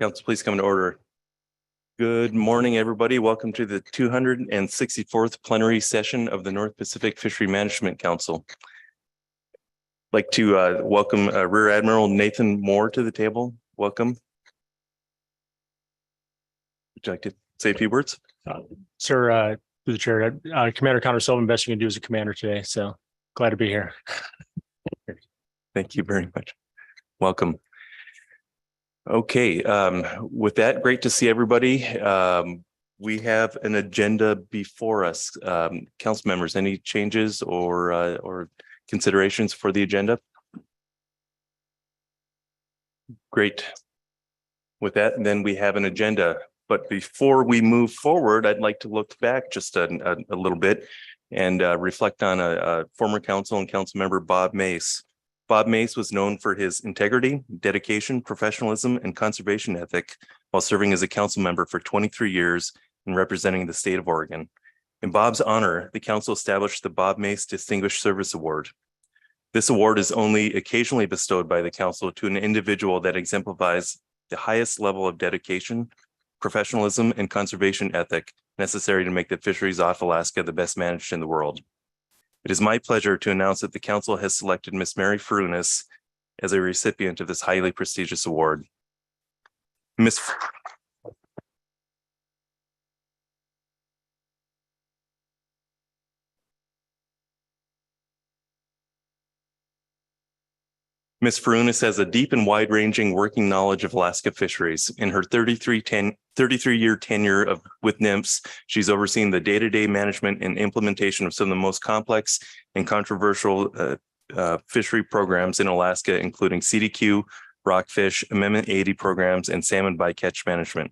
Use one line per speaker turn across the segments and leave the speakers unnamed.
Council, please come to order. Good morning, everybody. Welcome to the 264th plenary session of the North Pacific Fishery Management Council. I'd like to welcome Rear Admiral Nathan Moore to the table. Welcome. Would you like to say a few words?
Sir, through the chair, Commander Connor Sullivan, best you can do as a commander today. So glad to be here.
Thank you very much. Welcome. Okay, with that, great to see everybody. We have an agenda before us. Council members, any changes or considerations for the agenda? Great. With that, then we have an agenda. But before we move forward, I'd like to look back just a little bit and reflect on a former council and council member, Bob Mace. Bob Mace was known for his integrity, dedication, professionalism, and conservation ethic while serving as a council member for 23 years and representing the state of Oregon. In Bob's honor, the council established the Bob Mace Distinguished Service Award. This award is only occasionally bestowed by the council to an individual that exemplifies the highest level of dedication, professionalism, and conservation ethic necessary to make the fisheries off Alaska the best managed in the world. It is my pleasure to announce that the council has selected Ms. Mary Furunas as a recipient of this highly prestigious award. Ms. Furunas has a deep and wide-ranging working knowledge of Alaska fisheries. In her 33-year tenure with NPFMC, she's overseen the day-to-day management and implementation of some of the most complex and controversial fishery programs in Alaska, including CDQ, rockfish, Amendment 80 programs, and salmon bycatch management.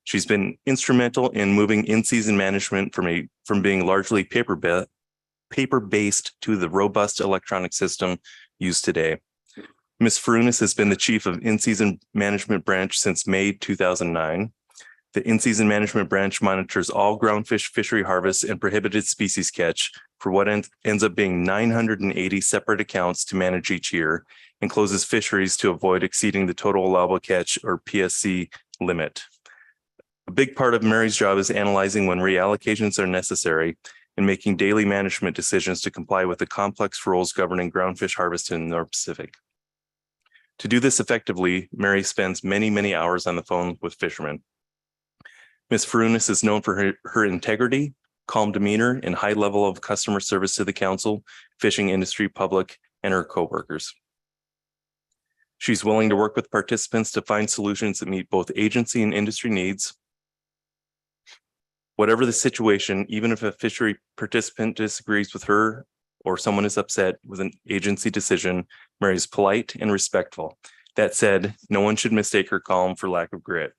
She's been instrumental in moving in-season management from being largely paper-based to the robust electronic system used today. Ms. Furunas has been the chief of in-season management branch since May 2009. The in-season management branch monitors all groundfish fishery harvests and prohibited species catch for what ends up being 980 separate accounts to manage each year and closes fisheries to avoid exceeding the total allowable catch or PSC limit. A big part of Mary's job is analyzing when reallocations are necessary and making daily management decisions to comply with the complex rules governing groundfish harvest in the North Pacific. To do this effectively, Mary spends many hours on the phone with fishermen. Ms. Furunas is known for her integrity, calm demeanor, and high level of customer service to the council, fishing industry, public, and her coworkers. She's willing to work with participants to find solutions that meet both agency and industry needs. Whatever the situation, even if a fishery participant disagrees with her or someone is upset with an agency decision, Mary is polite and respectful. That said, no one should mistake her calm for lack of grit.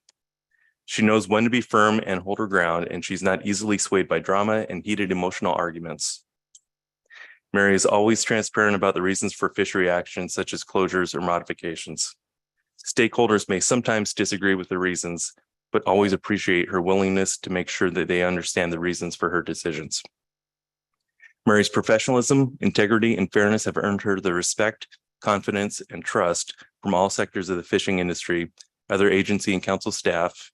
She knows when to be firm and hold her ground, and she's not easily swayed by drama and heated emotional arguments. Mary is always transparent about the reasons for fishery actions, such as closures or modifications. Stakeholders may sometimes disagree with the reasons, but always appreciate her willingness to make sure that they understand the reasons for her decisions. Mary's professionalism, integrity, and fairness have earned her the respect, confidence, and trust from all sectors of the fishing industry, other agency and council staff,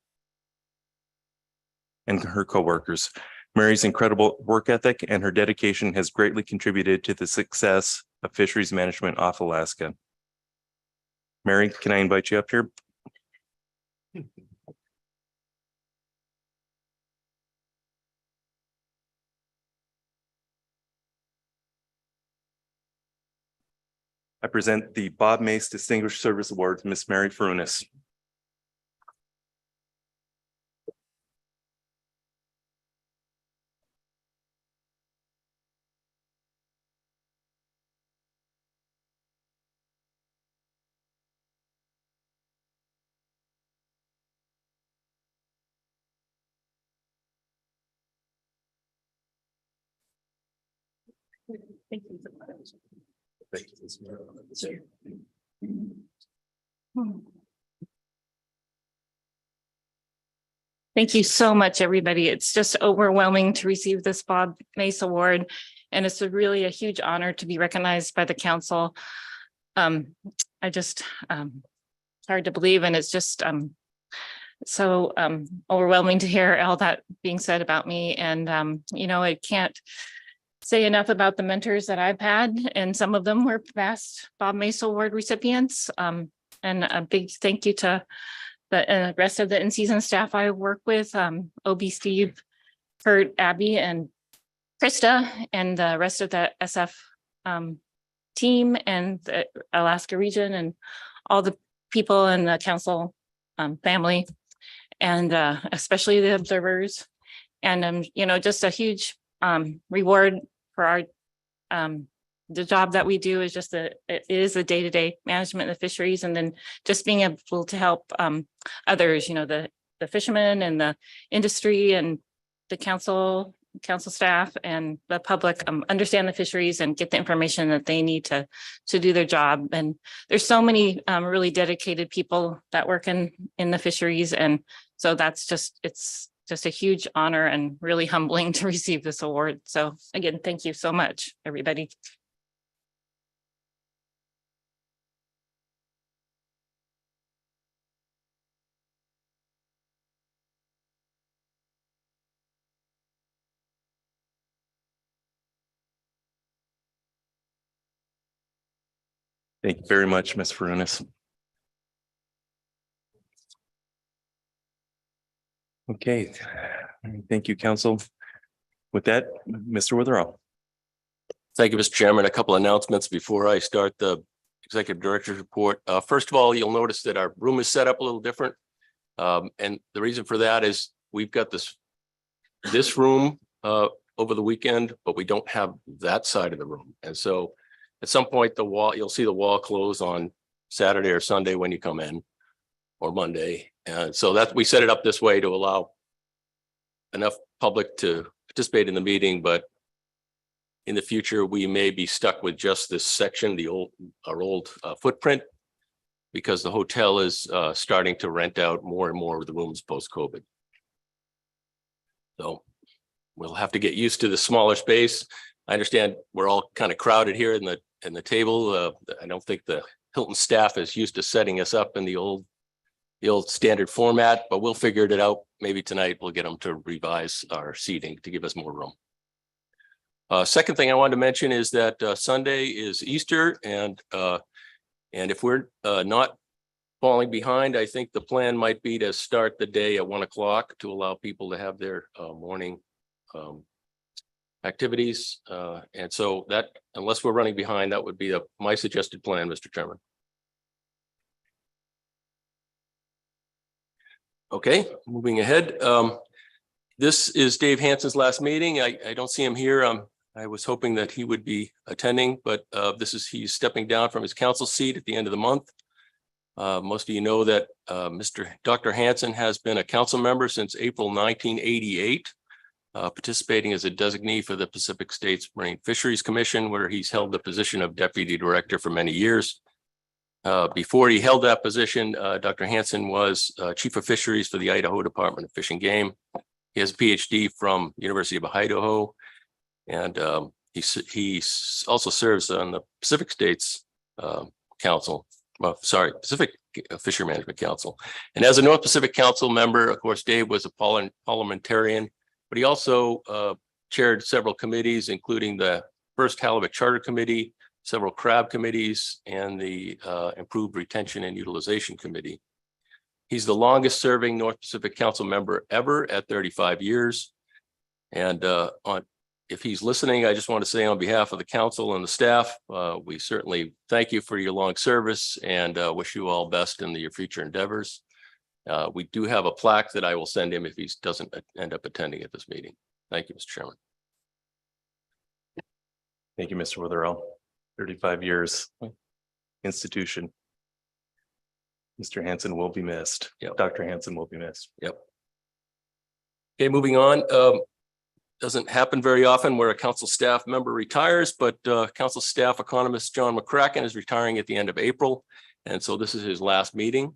and her coworkers. Mary's incredible work ethic and her dedication has greatly contributed to the success of fisheries management off Alaska. Mary, can I invite you up here? I present the Bob Mace Distinguished Service Award to Ms. Mary Furunas.
Thank you. Thank you so much, everybody. It's just overwhelming to receive this Bob Mace Award, and it's really a huge honor to be recognized by the council. It's hard to believe, and it's just so overwhelming to hear all that being said about me. And, I can't say enough about the mentors that I've had, and some of them were past Bob Mesa Award recipients. And a big thank you to the rest of the in-season staff I work with, OB Steve, Kurt, Abby, and Krista, and the rest of the SF team and the Alaska region, and all the people in the council family, and especially the observers. And just a huge reward for our the job that we do is just it is a day-to-day management of the fisheries, and then just being able to help others, the fishermen and the industry and the council staff and the public understand the fisheries and get the information that they need to do their job. And there's so many really dedicated people that work in the fisheries, and so it's just a huge honor and really humbling to receive this award. So again, thank you so much, everybody.
Thank you very much, Ms. Furunas. Okay, thank you, council. With that, Mr. Witherall.
Thank you, Mr. Chairman. A couple announcements before I start the executive director's report. First of all, you'll notice that our room is set up a little different. And the reason for that is we've got this room over the weekend, but we don't have that side of the room. And so at some point, you'll see the wall close on Saturday or Sunday when you come in, or Monday. And so that we set it up this way to allow enough public to participate in the meeting, but in the future, we may be stuck with just this section, our old footprint, because the hotel is starting to rent out more and more of the rooms post-COVID. So we'll have to get used to the smaller space. I understand we're all kind of crowded here in the table. I don't think the Hilton staff is used to setting us up in the old standard format, but we'll figure it out. Maybe tonight we'll get them to revise our seating to give us more room. Second thing I wanted to mention is that Sunday is Easter, and if we're not falling behind, I think the plan might be to start the day at 1 o'clock to allow people to have their morning activities. And so that, unless we're running behind, that would be my suggested plan, Mr. Chairman. Okay, moving ahead. This is Dave Hansen's last meeting. I don't see him here. I was hoping that he would be attending, but he's stepping down from his council seat at the end of the month. Most of you know that Dr. Hansen has been a council member since April 1988, participating as a designee for the Pacific States Marine Fisheries Commission, where he's held the position of deputy director for many years. Before he held that position, Dr. Hansen was chief of fisheries for the Idaho Department of Fish and Game. He has a PhD from University of Idaho, and he also serves on the Pacific States Council. Pacific Fisher Management Council. And as a North Pacific Council member, of course, Dave was a parliamentarian, but he also chaired several committees, including the first Halibut Charter Committee, several crab committees, and the Improved Retention and Utilization Committee. He's the longest serving North Pacific Council member ever at 35 years. And if he's listening, I just want to say on behalf of the council and the staff, we certainly thank you for your long service and wish you all best in your future endeavors. We do have a plaque that I will send him if he doesn't end up attending at this meeting. Thank you, Mr. Chairman.
Thank you, Mr. Witherall. 35 years institution. Mr. Hansen will be missed.
Yep.
Dr. Hansen will be missed.
Yep. Okay, moving on. Doesn't happen very often where a council staff member retires, but council staff economist John McCracken is retiring at the end of April. And so this is his last meeting.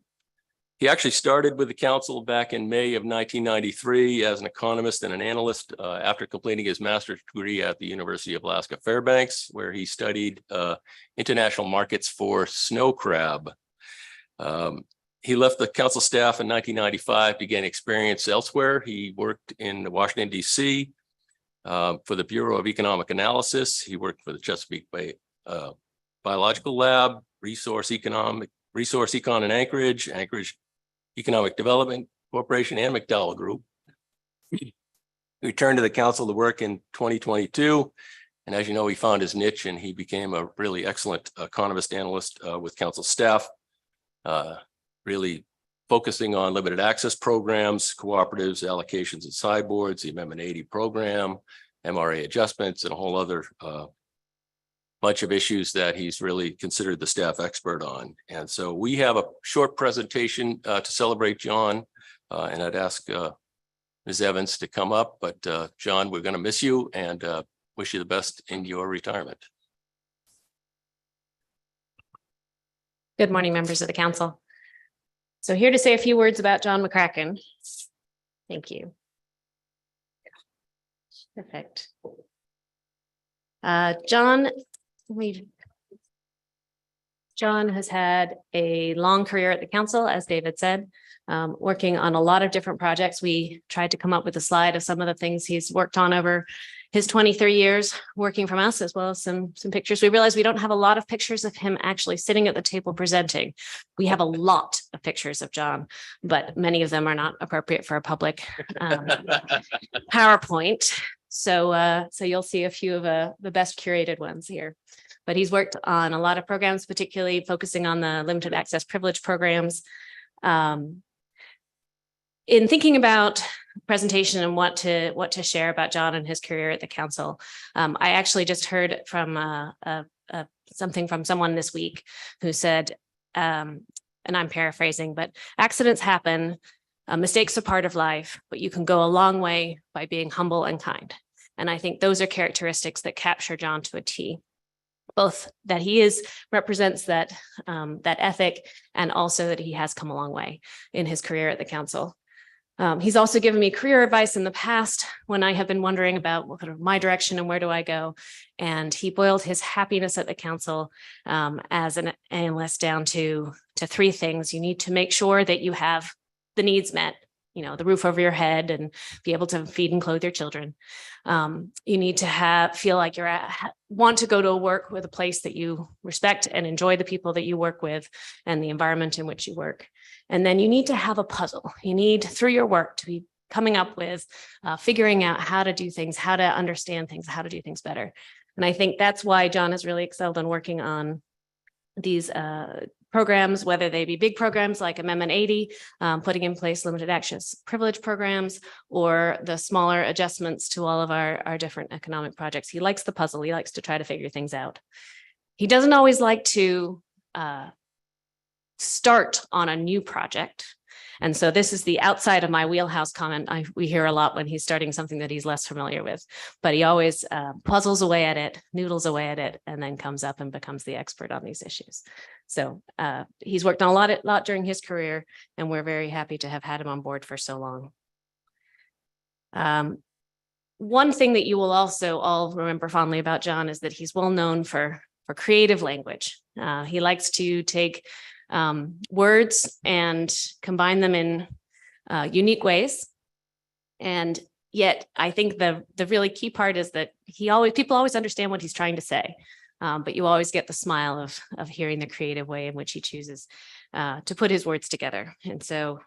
He actually started with the council back in May of 1993 as an economist and an analyst after completing his master's degree at the University of Alaska Fairbanks, where he studied international markets for snow crab. He left the council staff in 1995 to gain experience elsewhere. He worked in Washington, D.C. For the Bureau of Economic Analysis. He worked for the Chesapeake Bay Biological Lab, Resource Econ in Anchorage, Anchorage Economic Development Corporation, and McDowell Group. He returned to the council to work in 2022. And as you know, he found his niche and he became a really excellent economist analyst with council staff, really focusing on limited access programs, cooperatives, allocations and sideboards, the Amendment 80 program, MRA adjustments, and a whole other bunch of issues that he's really considered the staff expert on. And so we have a short presentation to celebrate John, and I'd ask Ms. Evans to come up, but John, we're going to miss you and wish you the best in your retirement.
Good morning, members of the council. So here to say a few words about John McCracken. Thank you. Perfect. John has had a long career at the council, as David said, working on a lot of different projects. We tried to come up with a slide of some of the things he's worked on over his 23 years working from us, as well as some pictures. We realized we don't have a lot of pictures of him actually sitting at the table presenting. We have a lot of pictures of John, but many of them are not appropriate for a public PowerPoint. So you'll see a few of the best curated ones here. But he's worked on a lot of programs, particularly focusing on the limited access privilege programs. In thinking about presentation and what to share about John and his career at the council, I actually just heard from something from someone this week who said, and I'm paraphrasing, but accidents happen, mistakes are part of life, but you can go a long way by being humble and kind. And I think those are characteristics that capture John to a T. Both that he represents that ethic, and also that he has come a long way in his career at the council. He's also given me career advice in the past when I have been wondering about what kind of my direction and where do I go. And he boiled his happiness at the council as an analyst down to three things. You need to make sure that you have the needs met, the roof over your head and be able to feed and clothe your children. You need to feel like want to go to work with a place that you respect and enjoy the people that you work with and the environment in which you work. And then you need to have a puzzle. You need, through your work, to be coming up with, figuring out how to do things, how to understand things, how to do things better. And I think that's why John has really excelled in working on these programs, whether they be big programs like Amendment 80, putting in place limited access privilege programs, or the smaller adjustments to all of our different economic projects. He likes the puzzle. He likes to try to figure things out. He doesn't always like to start on a new project. And so this is the outside of my wheelhouse comment we hear a lot when he's starting something that he's less familiar with, but he always puzzles away at it, noodles away at it, and then comes up and becomes the expert on these issues. So he's worked on a lot during his career, and we're very happy to have had him on board for so long. One thing that you will also all remember fondly about John is that he's well known for creative language. He likes to take words and combine them in unique ways. And yet I think the really key part is that people always understand what he's trying to say, but you always get the smile of hearing the creative way in which he chooses to put his words together. And so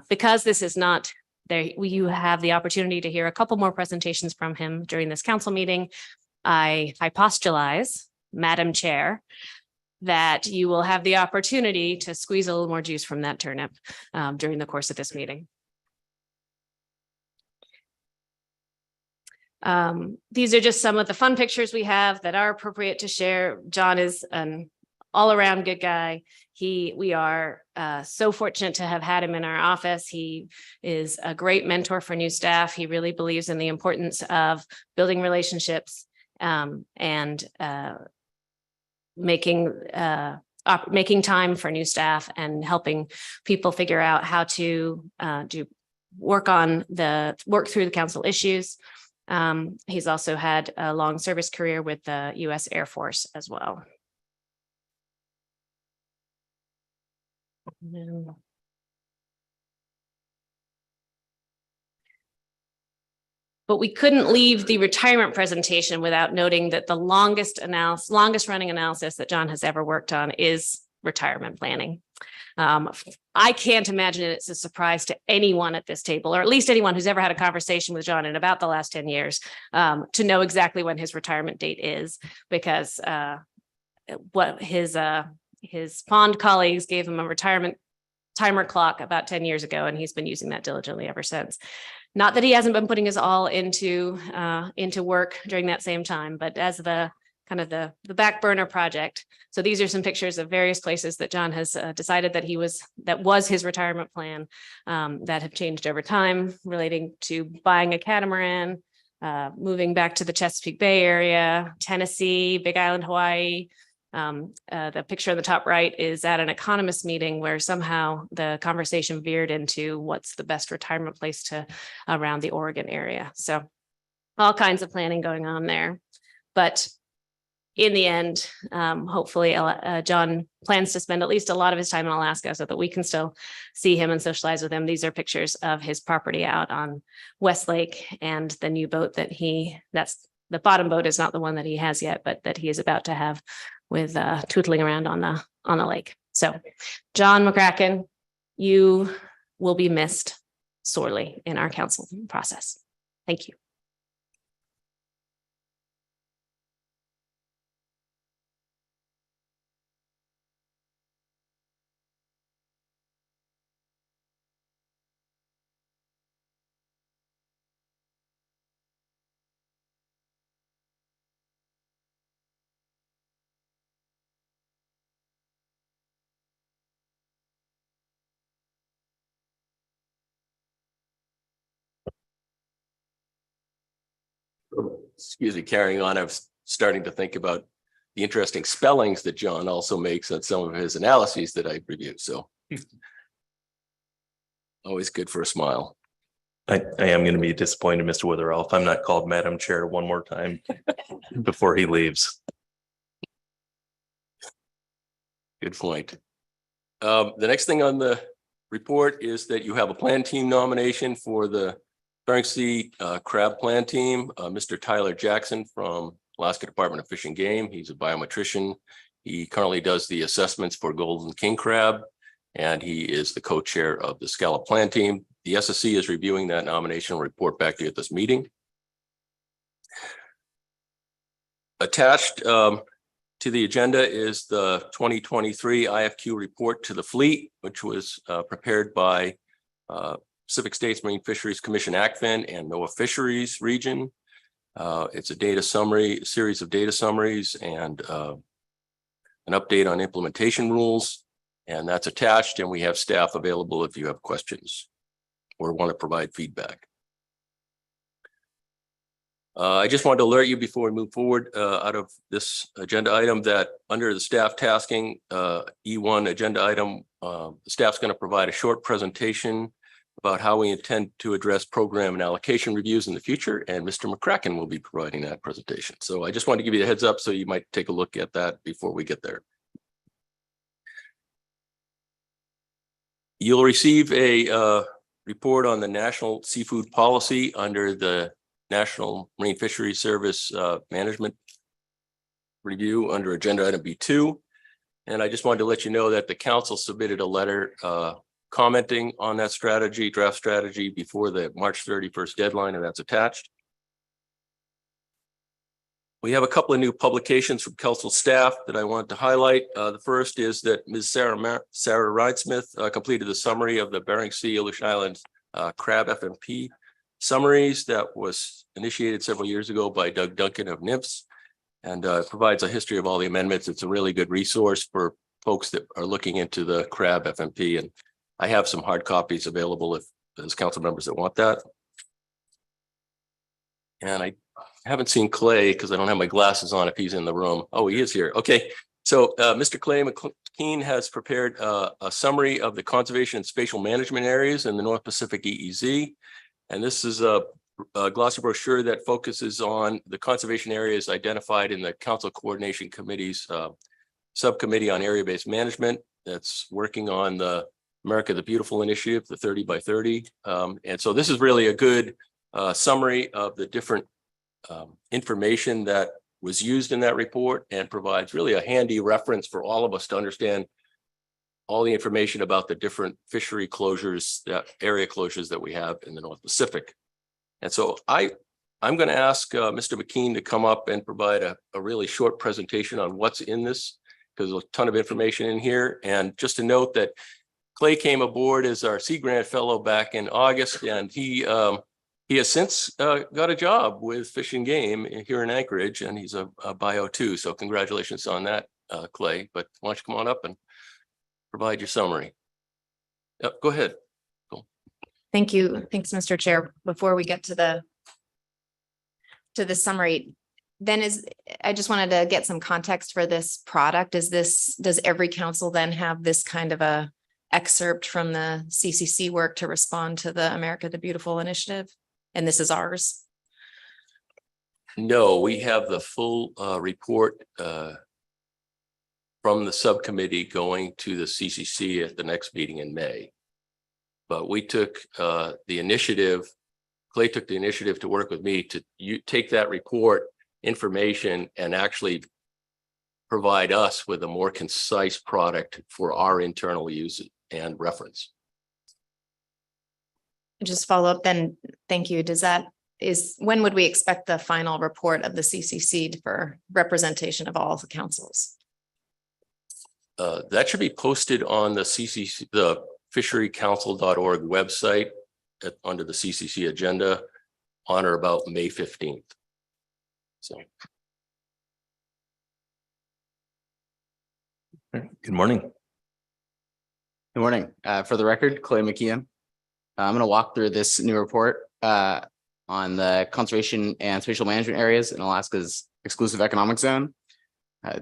because this is not there, you have the opportunity to hear a couple more presentations from him during this council meeting. I hypostulize, Madam Chair, that you will have the opportunity to squeeze a little more juice from that turnip during the course of this meeting. These are just some of the fun pictures we have that are appropriate to share. John is an all-around good guy. We are so fortunate to have had him in our office. He is a great mentor for new staff. He really believes in the importance of building relationships and making time for new staff and helping people figure out how to work through the council issues. He's also had a long service career with the U.S. Air Force as well. But we couldn't leave the retirement presentation without noting that the longest running analysis that John has ever worked on is retirement planning. I can't imagine it's a surprise to anyone at this table, or at least anyone who's ever had a conversation with John in about the last 10 years, to know exactly when his retirement date is, because what his fond colleagues gave him a retirement timer clock about 10 years ago, and he's been using that diligently ever since. Not that he hasn't been putting his all into work during that same time, but as the kind of the back burner project. So these are some pictures of various places that John has decided that was his retirement plan, that have changed over time, relating to buying a catamaran, moving back to the Chesapeake Bay area, Tennessee, Big Island, Hawaii. The picture on the top right is at an economist meeting where somehow the conversation veered into what's the best retirement place around the Oregon area. So all kinds of planning going on there. But in the end, hopefully John plans to spend at least a lot of his time in Alaska so that we can still see him and socialize with him. These are pictures of his property out on Westlake and the new boat that's the bottom boat is not the one that he has yet, but that he is about to have with tootling around on the lake. So John McCracken, you will be missed sorely in our council process. Thank you.
Excuse me, carrying on, I was starting to think about the interesting spellings that John also makes on some of his analyses that I reviewed. So always good for a smile.
I am going to be disappointed, Mr. Witherell, if I'm not called Madam Chair one more time before he leaves.
Good point. The next thing on the report is that you have a plan team nomination for the Bering Sea crab plan team. Mr. Tyler Jackson from Alaska Department of Fish and Game. He's a biometrician. He currently does the assessments for golden king crab, and he is the co-chair of the scallop plan team. The SSC is reviewing that nomination and report back to you at this meeting. Attached to the agenda is the 2023 IFQ report to the fleet, which was prepared by Pacific States Marine Fisheries Commission ACFIN and NOAA Fisheries Region. It's a data summary, a series of data summaries and an update on implementation rules, and that's attached, and we have staff available if you have questions or want to provide feedback. I just wanted to alert you before we move forward out of this agenda item that under the staff tasking E1 agenda item, the staff's going to provide a short presentation about how we intend to address program and allocation reviews in the future, and Mr. McCracken will be providing that presentation. So I just wanted to give you a heads up so you might take a look at that before we get there. You'll receive a report on the National Seafood Policy under the National Marine Fisheries Service Management Review under agenda item B2. And I just wanted to let you know that the council submitted a letter commenting on that strategy, draft strategy, before the March 31st deadline, and that's attached. We have a couple of new publications from council staff that I want to highlight. The first is that Ms. Sarah Rinesmith completed the summary of the Bering Sea Aleutian Islands crab FMP summaries that was initiated several years ago by Doug Duncan of NIFS, and provides a history of all the amendments. It's a really good resource for folks that are looking into the crab FMP, and I have some hard copies available if there's council members that want that. And I haven't seen Clay because I don't have my glasses on if he's in the room. Oh, he is here. Okay. So Mr. Clay McKean has prepared a summary of the conservation and spatial management areas in the North Pacific EEZ. And this is a glossy brochure that focuses on the conservation areas identified in the Council Coordination Committee's subcommittee on area-based management. that's working on the America the Beautiful initiative, the 30 by 30. And so this is really a good summary of the different information that was used in that report and provides really a handy reference for all of us to understand all the information about the different fishery closures, area closures that we have in the North Pacific. And so I'm going to ask Mr. McKean to come up and provide a really short presentation on what's in this, because there's a ton of information in here. And just to note that Clay came aboard as our Sea Grant Fellow back in August, and he has since got a job with Fish and Game here in Anchorage, and he's a bio too. So congratulations on that, Clay. But why don't you come on up and provide your summary? Yep, go ahead. Cool.
Thank you. Thanks, Mr. Chair. Before we get to the summary, then I just wanted to get some context for this product. Does every council then have this kind of a excerpt from the CCC work to respond to the America the Beautiful initiative? And this is ours?
No, we have the full report from the subcommittee going to the CCC at the next meeting in May. But we took the initiative, Clay took the initiative to work with me to take that report information and actually provide us with a more concise product for our internal use and reference.
Just follow up then. Thank you. When would we expect the final report of the CCC for representation of all the councils?
That should be posted on the CCC, the fisherycouncil.org website under the CCC agenda on or about May 15th. So.
Good morning.
Good morning. For the record, Clay McKeon. I'm going to walk through this new report on the conservation and spatial management areas in Alaska's exclusive economic zone.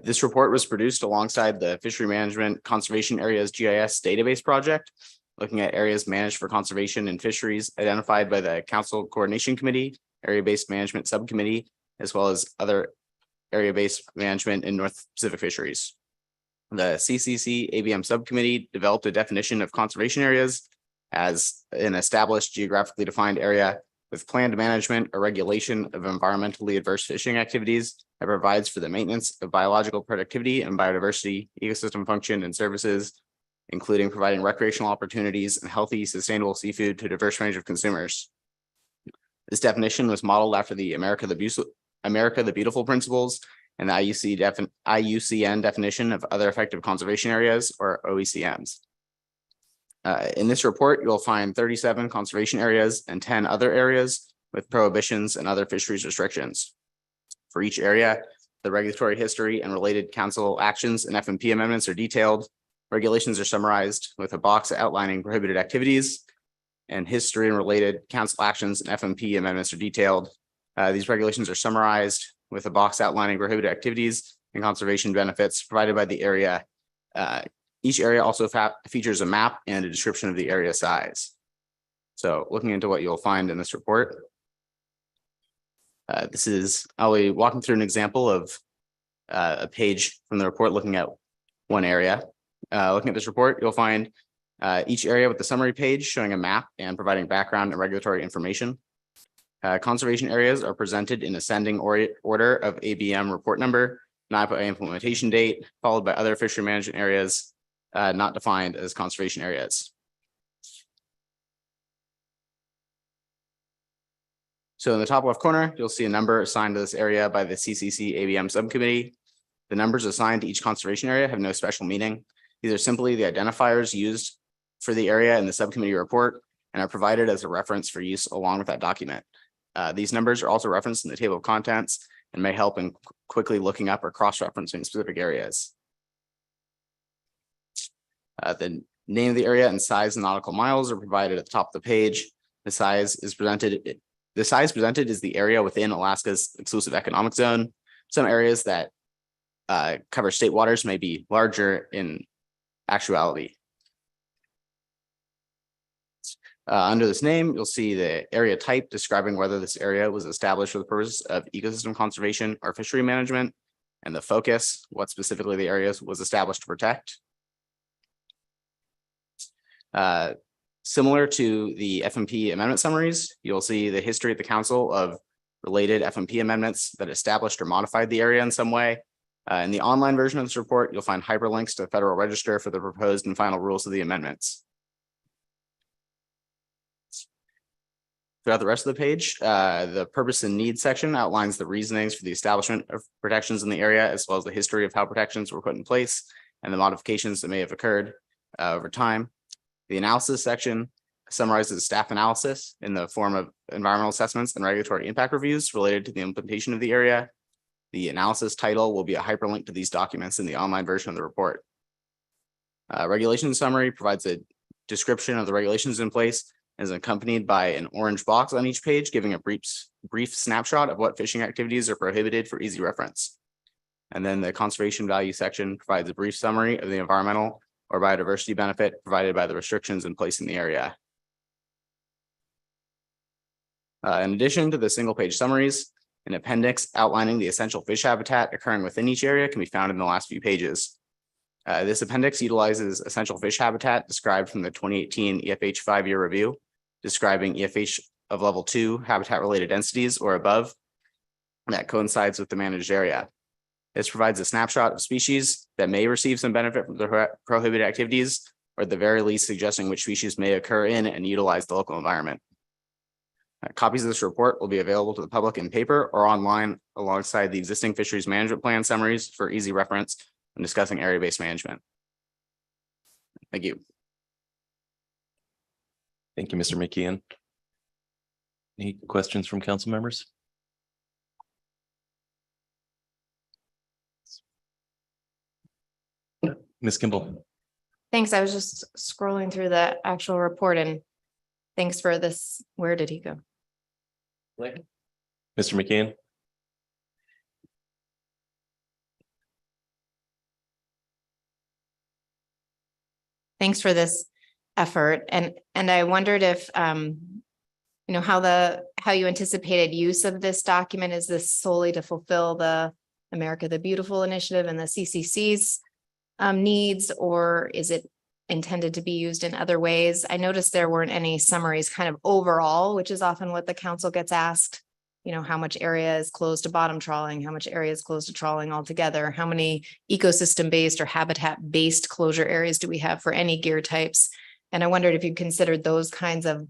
This report was produced alongside the Fishery Management Conservation Areas GIS database project, looking at areas managed for conservation and fisheries identified by the Council Coordination Committee, Area-Based Management Subcommittee, as well as other area-based management in North Pacific fisheries. The CCC ABM Subcommittee developed a definition of conservation areas as an established geographically defined area with planned management or regulation of environmentally adverse fishing activities that provides for the maintenance of biological productivity and biodiversity, ecosystem function and services, including providing recreational opportunities and healthy, sustainable seafood to a diverse range of consumers. This definition was modeled after the America the Beautiful principles and the IUCN definition of other effective conservation areas, or OECMs. In this report, you'll find 37 conservation areas and 10 other areas with prohibitions and other fisheries restrictions. For each area, the regulatory history and related council actions and FMP amendments are detailed. Regulations are summarized with a box outlining prohibited activities, and history and related council actions and FMP amendments are detailed. These regulations are summarized with a box outlining prohibited activities and conservation benefits provided by the area. Each area also features a map and a description of the area size. So looking into what you'll find in this report. I'll be walking through an example of a page from the report looking at one area. Looking at this report, you'll find each area with the summary page showing a map and providing background and regulatory information. Conservation areas are presented in ascending order of ABM report number, NIPA implementation date, followed by other fishery management areas not defined as conservation areas. So in the top left corner, you'll see a number assigned to this area by the CCC ABM subcommittee. The numbers assigned to each conservation area have no special meaning. These are simply the identifiers used for the area in the subcommittee report and are provided as a reference for use along with that document. These numbers are also referenced in the table of contents and may help in quickly looking up or cross-referencing specific areas. The name of the area and size in nautical miles are provided at the top of the page. The size presented is the area within Alaska's exclusive economic zone. Some areas that cover state waters may be larger in actuality. Under this name, you'll see the area type describing whether this area was established for the purpose of ecosystem conservation or fishery management, and the focus, what specifically the area was established to protect. Similar to the FMP amendment summaries, you'll see the history at the council of related FMP amendments that established or modified the area in some way. In the online version of this report, you'll find hyperlinks to the Federal Register for the proposed and final rules of the amendments. Throughout the rest of the page, the purpose and needs section outlines the reasonings for the establishment of protections in the area, as well as the history of how protections were put in place and the modifications that may have occurred over time. The analysis section summarizes staff analysis in the form of environmental assessments and regulatory impact reviews related to the implementation of the area. The analysis title will be a hyperlink to these documents in the online version of the report. Regulation summary provides a description of the regulations in place and is accompanied by an orange box on each page, giving a brief snapshot of what fishing activities are prohibited for easy reference. And then the conservation value section provides a brief summary of the environmental or biodiversity benefit provided by the restrictions in place in the area. In addition to the single page summaries, an appendix outlining the essential fish habitat occurring within each area can be found in the last few pages. This appendix utilizes essential fish habitat described from the 2018 EFH 5-year review, describing EFH of level 2 habitat related densities or above that coincides with the managed area. This provides a snapshot of species that may receive some benefit from the prohibited activities, or at the very least suggesting which species may occur in and utilize the local environment. Copies of this report will be available to the public in paper or online alongside the existing fisheries management plan summaries for easy reference when discussing area-based management. Thank you.
Thank you, Mr. McKeon. Any questions from council members? Ms. Kimball.
Thanks. I was just scrolling through the actual report and thanks for this. Where did he go?
Mr. McKeon.
Thanks for this effort. And I wondered if, how you anticipated use of this document. Is this solely to fulfill the America the Beautiful initiative and the CCC's needs, or is it intended to be used in other ways? I noticed there weren't any summaries kind of overall, which is often what the council gets asked. How much area is closed to bottom trawling, how much area is closed to trawling altogether, how many ecosystem-based or habitat-based closure areas do we have for any gear types? And I wondered if you considered those kinds of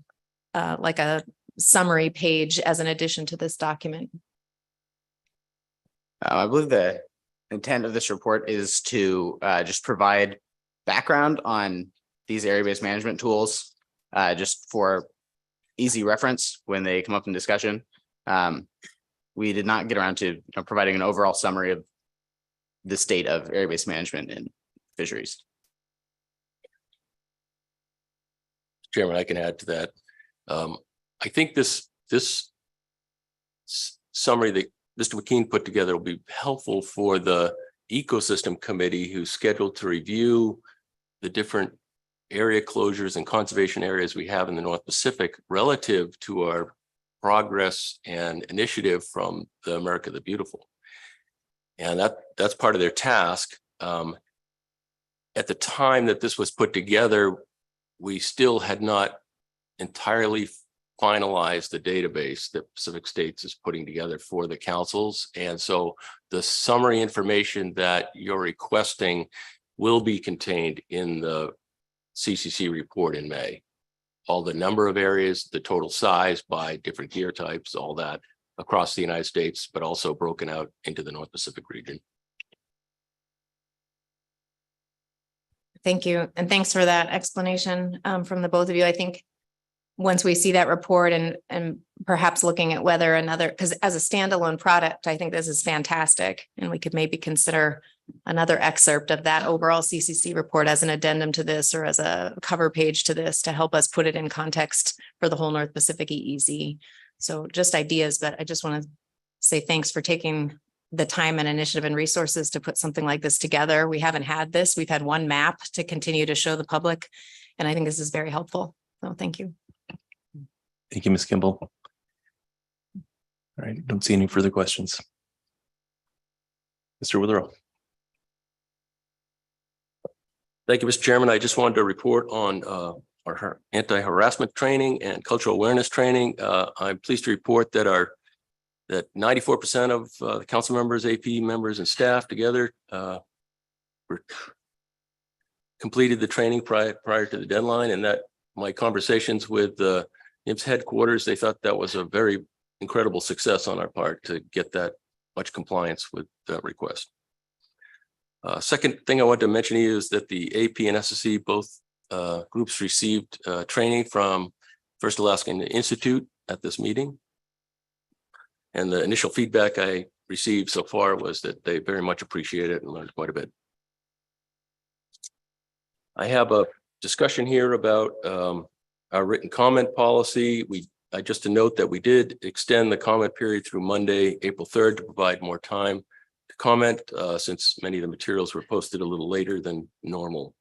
like a summary page as an addition to this document.
I believe the intent of this report is to just provide background on these area-based management tools, just for easy reference when they come up in discussion. We did not get around to providing an overall summary of the state of area-based management in fisheries.
Chairman, I can add to that. I think this summary that Mr. McKeon put together will be helpful for the ecosystem committee who's scheduled to review the different area closures and conservation areas we have in the North Pacific relative to our progress and initiative from the America the Beautiful. And that's part of their task. At the time that this was put together, we still had not entirely finalized the database that Pacific States is putting together for the councils. And so the summary information that you're requesting will be contained in the CCC report in May. All the number of areas, the total size by different gear types, all that across the United States, but also broken out into the North Pacific region.
Thank you. And thanks for that explanation from the both of you. I think once we see that report and perhaps looking at whether another, because as a standalone product, I think this is fantastic. And we could maybe consider another excerpt of that overall CCC report as an addendum to this or as a cover page to this to help us put it in context for the whole North Pacific EEZ. So just ideas, but I just want to say thanks for taking the time and initiative and resources to put something like this together. We haven't had this. We've had one map to continue to show the public. And I think this is very helpful. So thank you.
Thank you, Ms. Kimball. All right, don't see any further questions. Mr. Witherell.
Thank you, Mr. Chairman. I just wanted to report on our anti-harassment training and cultural awareness training. I'm pleased to report that that 94% of the council members, AP members, and staff together completed the training prior to the deadline, and that my conversations with the NIMS headquarters, they thought that was a very incredible success on our part to get that much compliance with that request. Second thing I want to mention to you is that the AP and SSC, both groups received training from First Alaskan Institute at this meeting. And the initial feedback I received so far was that they very much appreciate it and learned quite a bit. I have a discussion here about our written comment policy. Just to note that we did extend the comment period through Monday, April 3rd, to provide more time to comment since many of the materials were posted a little later than normal.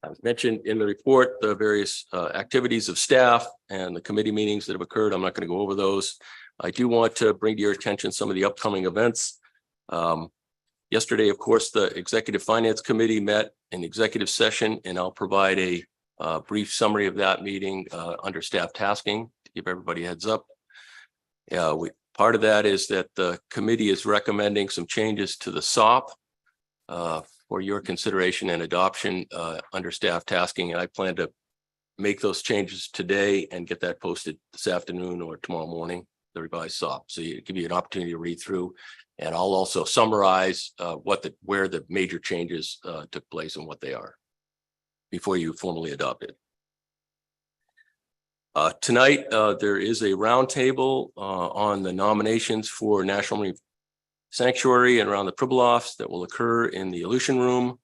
I've mentioned in the report the various activities of staff and the committee meetings that have occurred. I'm not going to go over those. I do want to bring to your attention some of the upcoming events. Yesterday, of course, the Executive Finance Committee met in executive session, and I'll provide a brief summary of that meeting under staff tasking to give everybody a heads up. Part of that is that the committee is recommending some changes to the SOP for your consideration and adoption under staff tasking, and I plan to make those changes today and get that posted this afternoon or tomorrow morning, the revised SOP. So you give you an opportunity to read through, and I'll also summarize where the major changes took place and what they are before you formally adopt it. Tonight, there is a roundtable on the nominations for National Marine Sanctuary and around the Pribilofs that will occur in the Aleutian Room.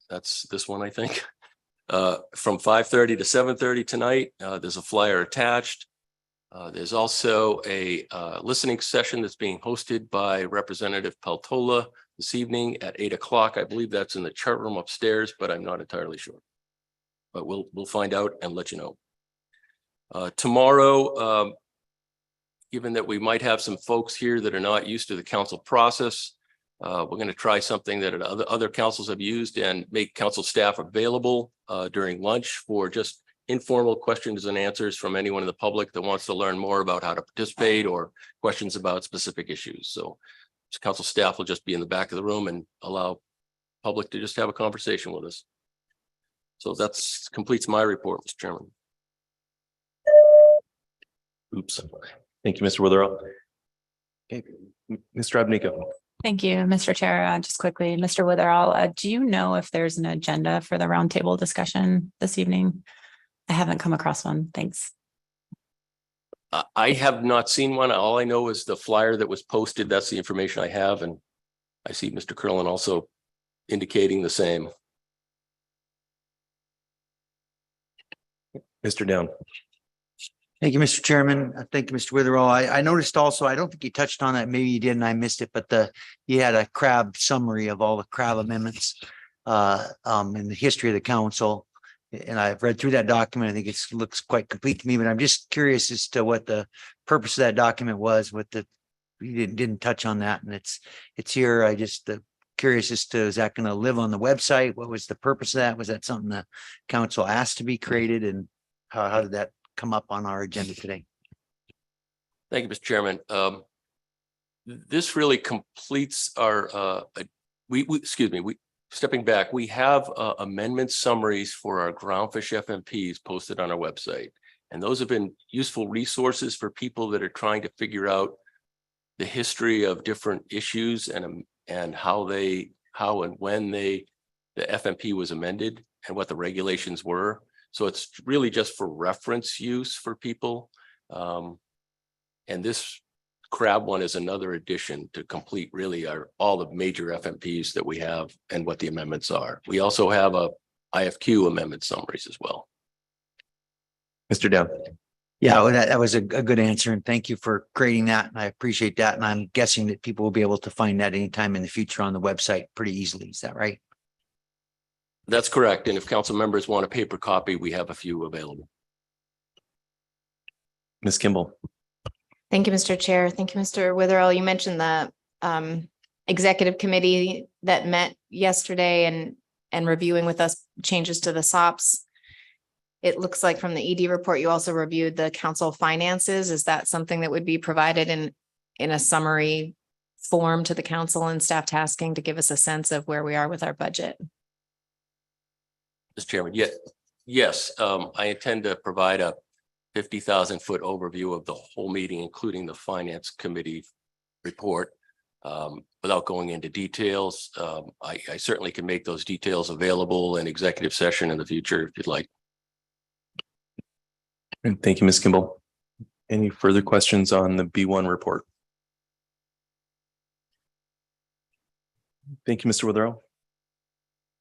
That's this one, I think, from 5:30 to 7:30 tonight. There's a flyer attached. There's also a listening session that's being hosted by Representative Peltola this evening at 8 o'clock. I believe that's in the chart room upstairs, but I'm not entirely sure. But we'll find out and let you know. Tomorrow, given that we might have some folks here that are not used to the council process, we're going to try something that other councils have used and make council staff available during lunch for just informal questions and answers from anyone in the public that wants to learn more about how to participate or questions about specific issues. So council staff will just be in the back of the room and allow public to just have a conversation with us. So that's completes my report, Mr. Chairman.
Oops. Thank you, Mr. Witherell. Okay, Mr. Abnico.
Thank you, Mr. Chair. Just quickly, Mr. Witherell, do you know if there's an agenda for the roundtable discussion this evening? I haven't come across one. Thanks.
I have not seen one. All I know is the flyer that was posted. That's the information I have. And I see Mr. Curlin also indicating the same.
Mr. Down.
Thank you, Mr. Chairman. Thank you, Mr. Witherell. I noticed also, I don't think you touched on that. Maybe you did and I missed it, but you had a crab summary of all the crab amendments in the history of the council. And I've read through that document. I think it looks quite complete to me, but I'm just curious as to what the purpose of that document was. You didn't touch on that, and it's here. I just curious as to, is that going to live on the website? What was the purpose of that? Was that something the council asked to be created, and how did that come up on our agenda today?
Thank you, Mr. Chairman. This really completes our stepping back, we have amendment summaries for our groundfish FMPs posted on our website. And those have been useful resources for people that are trying to figure out the history of different issues and how and when the FMP was amended and what the regulations were. So it's really just for reference use for people. And this crab one is another addition to complete really all the major FMPs that we have and what the amendments are. We also have a IFQ amendment summaries as well.
Mr. Down.
Yeah, well, that was a good answer, and thank you for creating that. And I appreciate that. And I'm guessing that people will be able to find that anytime in the future on the website pretty easily. Is that right?
That's correct. And if council members want a paper copy, we have a few available.
Ms. Kimball.
Thank you, Mr. Chair. Thank you, Mr. Witherell. You mentioned the executive committee that met yesterday and reviewing with us changes to the SOPs. it looks like from the ED report, you also reviewed the council finances. Is that something that would be provided in a summary form to the council and staff tasking to give us a sense of where we are with our budget?
Mr. Chairman, yes, I intend to provide a 50,000-foot overview of the whole meeting, including the finance committee report. Without going into details, I certainly can make those details available in executive session in the future if you'd like.
And thank you, Ms. Kimball. Any further questions on the B1 report? Thank you, Mr. Witherell. All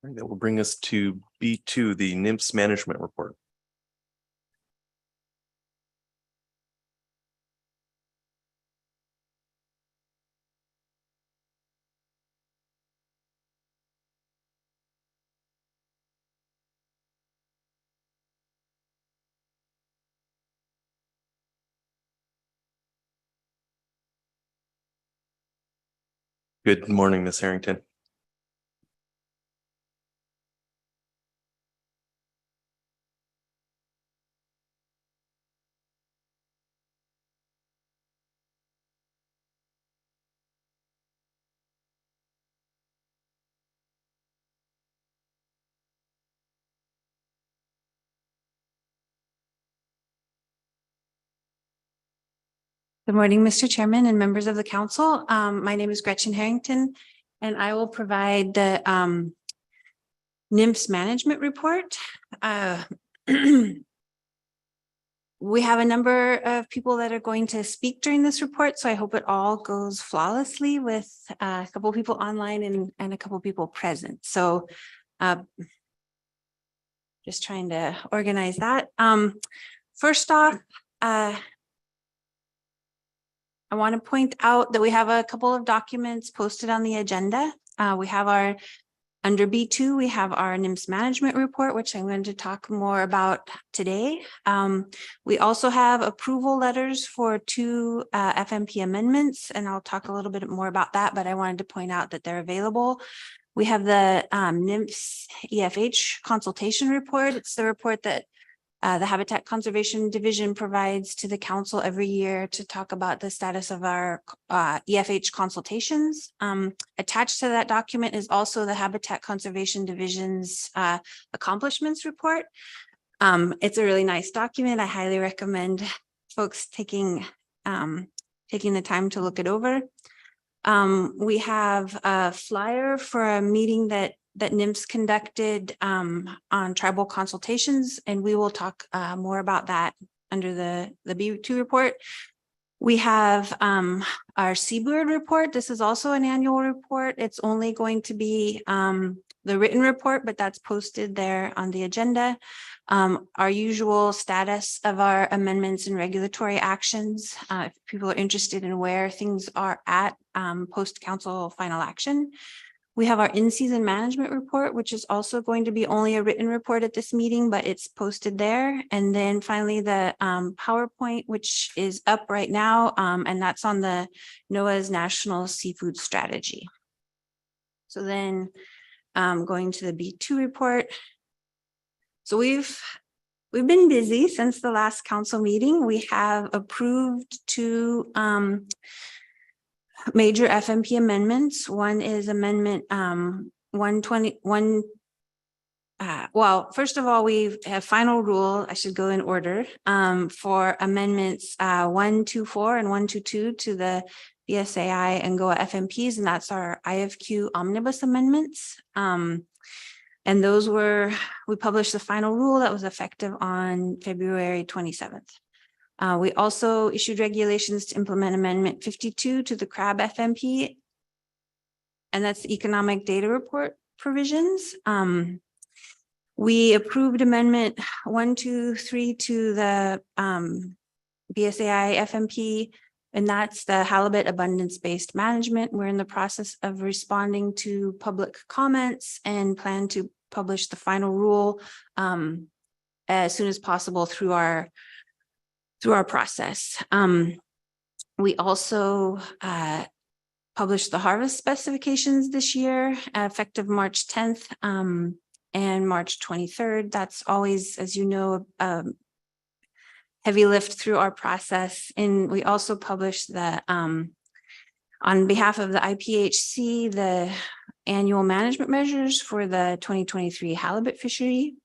right, that will bring us to B2, the NIMS management report. Good morning, Ms. Harrington.
Good morning, Mr. Chairman and members of the council. My name is Gretchen Harrington, and I will provide the NIMS management report. We have a number of people that are going to speak during this report, so I hope it all goes flawlessly with a couple of people online and a couple of people present. So just trying to organize that. First off, I want to point out that we have a couple of documents posted on the agenda. We have under B2, we have our NIMS management report, which I'm going to talk more about today. We also have approval letters for 2 FMP amendments, and I'll talk a little bit more about that, but I wanted to point out that they're available. We have the NIMS EFH consultation report. It's the report that the Habitat Conservation Division provides to the council every year to talk about the status of our EFH consultations. Attached to that document is also the Habitat Conservation Division's accomplishments report. It's a really nice document. I highly recommend folks taking the time to look it over. We have a flyer for a meeting that NIMS conducted on tribal consultations, and we will talk more about that under the B2 report. We have our Seabird report. This is also an annual report. It's only going to be the written report, but that's posted there on the agenda. Our usual status of our amendments and regulatory actions, if people are interested in where things are at post-council final action. We have our in-season management report, which is also going to be only a written report at this meeting, but it's posted there. And then finally, the PowerPoint, which is up right now, and that's on the NOAA's National Seafood Strategy. So then going to the B2 report. So we've been busy since the last council meeting. We have approved 2 major FMP amendments. One is amendment 121. Well, first of all, we have final rule. I should go in order for amendments 124 and 122 to the BSAI and GOA FMPs, and that's our IFQ omnibus amendments. And those we published the final rule that was effective on February 27th. We also issued regulations to implement Amendment 52 to the CRAB FMP, and that's the economic data report provisions. We approved Amendment 123 to the BSAI FMP, and that's the halibut abundance-based management. We're in the process of responding to public comments and plan to publish the final rule as soon as possible through our process. We also published the harvest specifications this year, effective March 10th. and March 23rd. That's always, as you know, heavy lift through our process. And we also published the, on behalf of the IPHC, the annual management measures for the 2023 halibut fishery.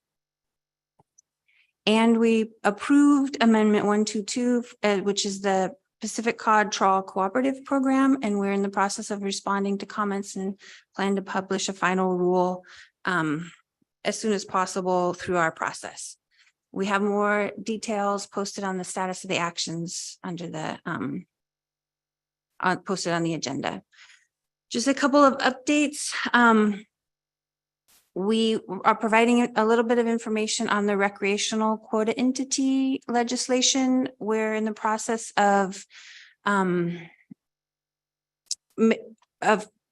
And we approved Amendment 122, which is the Pacific Cod Trawl Cooperative Program. And we're in the process of responding to comments and plan to publish a final rule as soon as possible through our process. We have more details posted on the status of the actions under the posted on the agenda. Just a couple of updates. We are providing a little bit of information on the recreational quota entity legislation. We're in the process of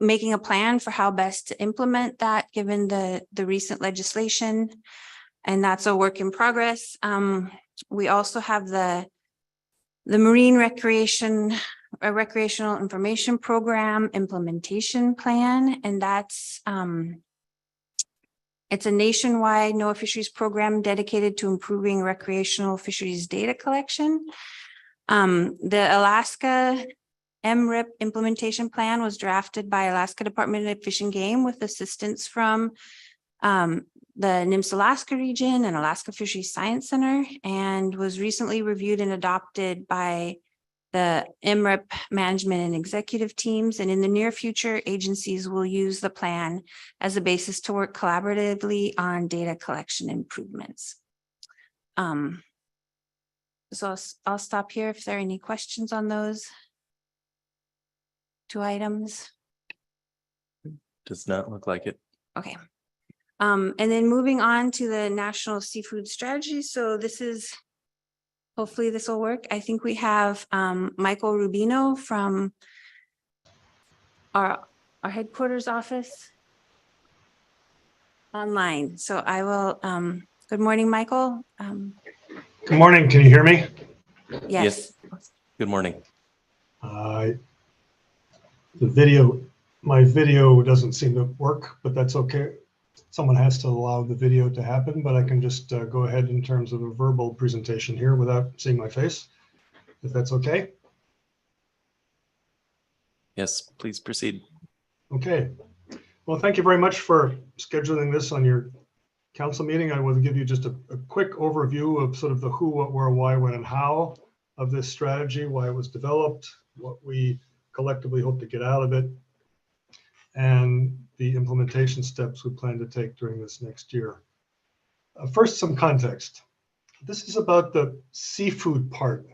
making a plan for how best to implement that given the recent legislation. And that's a work in progress. We also have the Marine Recreational Information Program Implementation Plan, and that's it's a nationwide NOAA fisheries program dedicated to improving recreational fisheries data collection. The Alaska MRIP implementation plan was drafted by Alaska Department of Fish and Game with assistance from the NMFS Alaska region and Alaska Fisheries Science Center, and was recently reviewed and adopted by the MRIP management and executive teams. And in the near future, agencies will use the plan as a basis to work collaboratively on data collection improvements. So I'll stop here if there are any questions on those two items.
Does not look like it.
Okay. And then moving on to the National Seafood Strategy. So this is, hopefully this will work. I think we have Michael Rubino from our headquarters office online. So I will, good morning, Michael.
Good morning. Can you hear me?
Yes.
Good morning.
My video doesn't seem to work, but that's okay. Someone has to allow the video to happen, but I can just go ahead in terms of a verbal presentation here without seeing my face, if that's okay.
Yes, please proceed.
Okay. Well, thank you very much for scheduling this on your council meeting. I will give you just a quick overview of sort of the who, what, where, why, when, and how of this strategy, why it was developed, what we collectively hope to get out of it, and the implementation steps we plan to take during this next year. First, some context. This is about the seafood part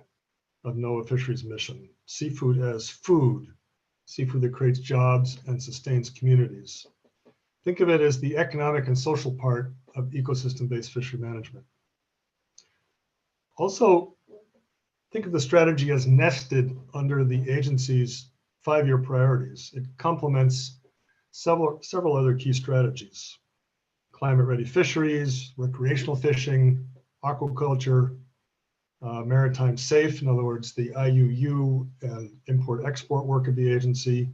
of NOAA Fisheries mission. Seafood as food, seafood that creates jobs and sustains communities. Think of it as the economic and social part of ecosystem-based fishery management. Also, think of the strategy as nested under the agency's 5-year priorities. It complements several other key strategies: climate-ready fisheries, recreational fishing, aquaculture, maritime safe, in other words, the IUU and import-export work of the agency,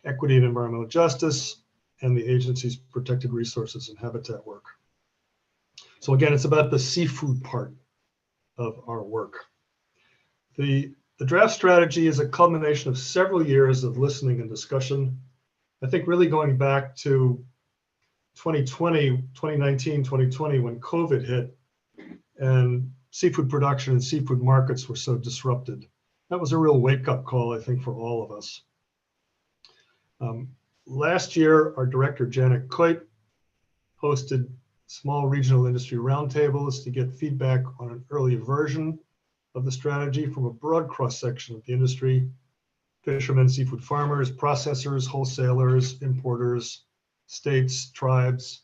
equity and environmental justice, and the agency's protected resources and habitat work. So again, it's about the seafood part of our work. The draft strategy is a culmination of several years of listening and discussion. I think really going back to 2019, 2020, when COVID hit and seafood production and seafood markets were so disrupted. That was a real wake-up call, I think, for all of us. Last year, our director, Janet Coit, hosted small regional industry roundtables to get feedback on an early version of the strategy from a broad cross-section of the industry: fishermen, seafood farmers, processors, wholesalers, importers, states, tribes,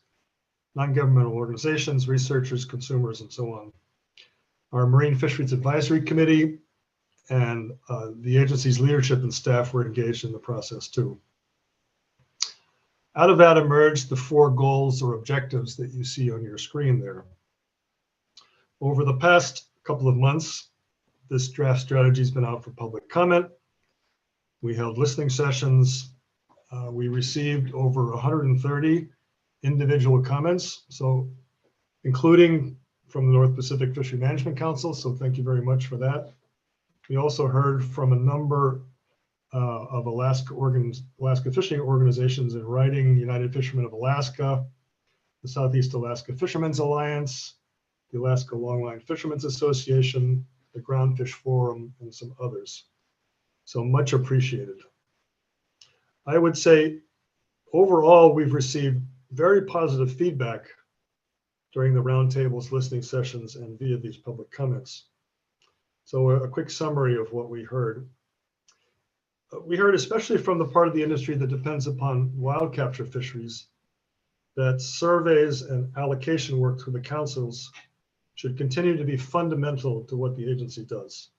non-governmental organizations, researchers, consumers, and so on. Our Marine Fisheries Advisory Committee and the agency's leadership and staff were engaged in the process too. Out of that emerged the 4 goals or objectives that you see on your screen there. Over the past couple of months, this draft strategy has been out for public comment. We held listening sessions. We received over 130 individual comments, so including from the North Pacific Fishery Management Council. So thank you very much for that. We also heard from a number of Alaska fishing organizations in writing: United Fishermen of Alaska, the Southeast Alaska Fishermen's Alliance, the Alaska Longline Fishermen's Association, the Groundfish Forum, and some others. So much appreciated. I would say overall, we've received very positive feedback during the roundtables, listening sessions, and via these public comments. So a quick summary of what we heard. We heard, especially from the part of the industry that depends upon wild capture fisheries, that surveys and allocation work through the councils should continue to be fundamental to what the agency does.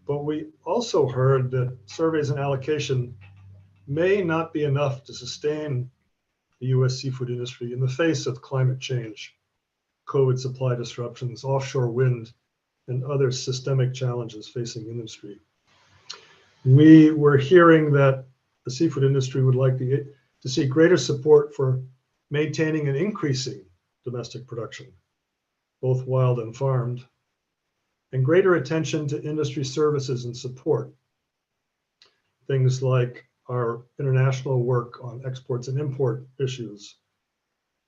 But we also heard that surveys and allocation may not be enough to sustain the U.S. seafood industry in the face of climate change, COVID supply disruptions, offshore wind, and other systemic challenges facing the industry. We were hearing that the seafood industry would like to see greater support for maintaining and increasing domestic production, both wild and farmed, and greater attention to industry services and support. Things like our international work on exports and import issues,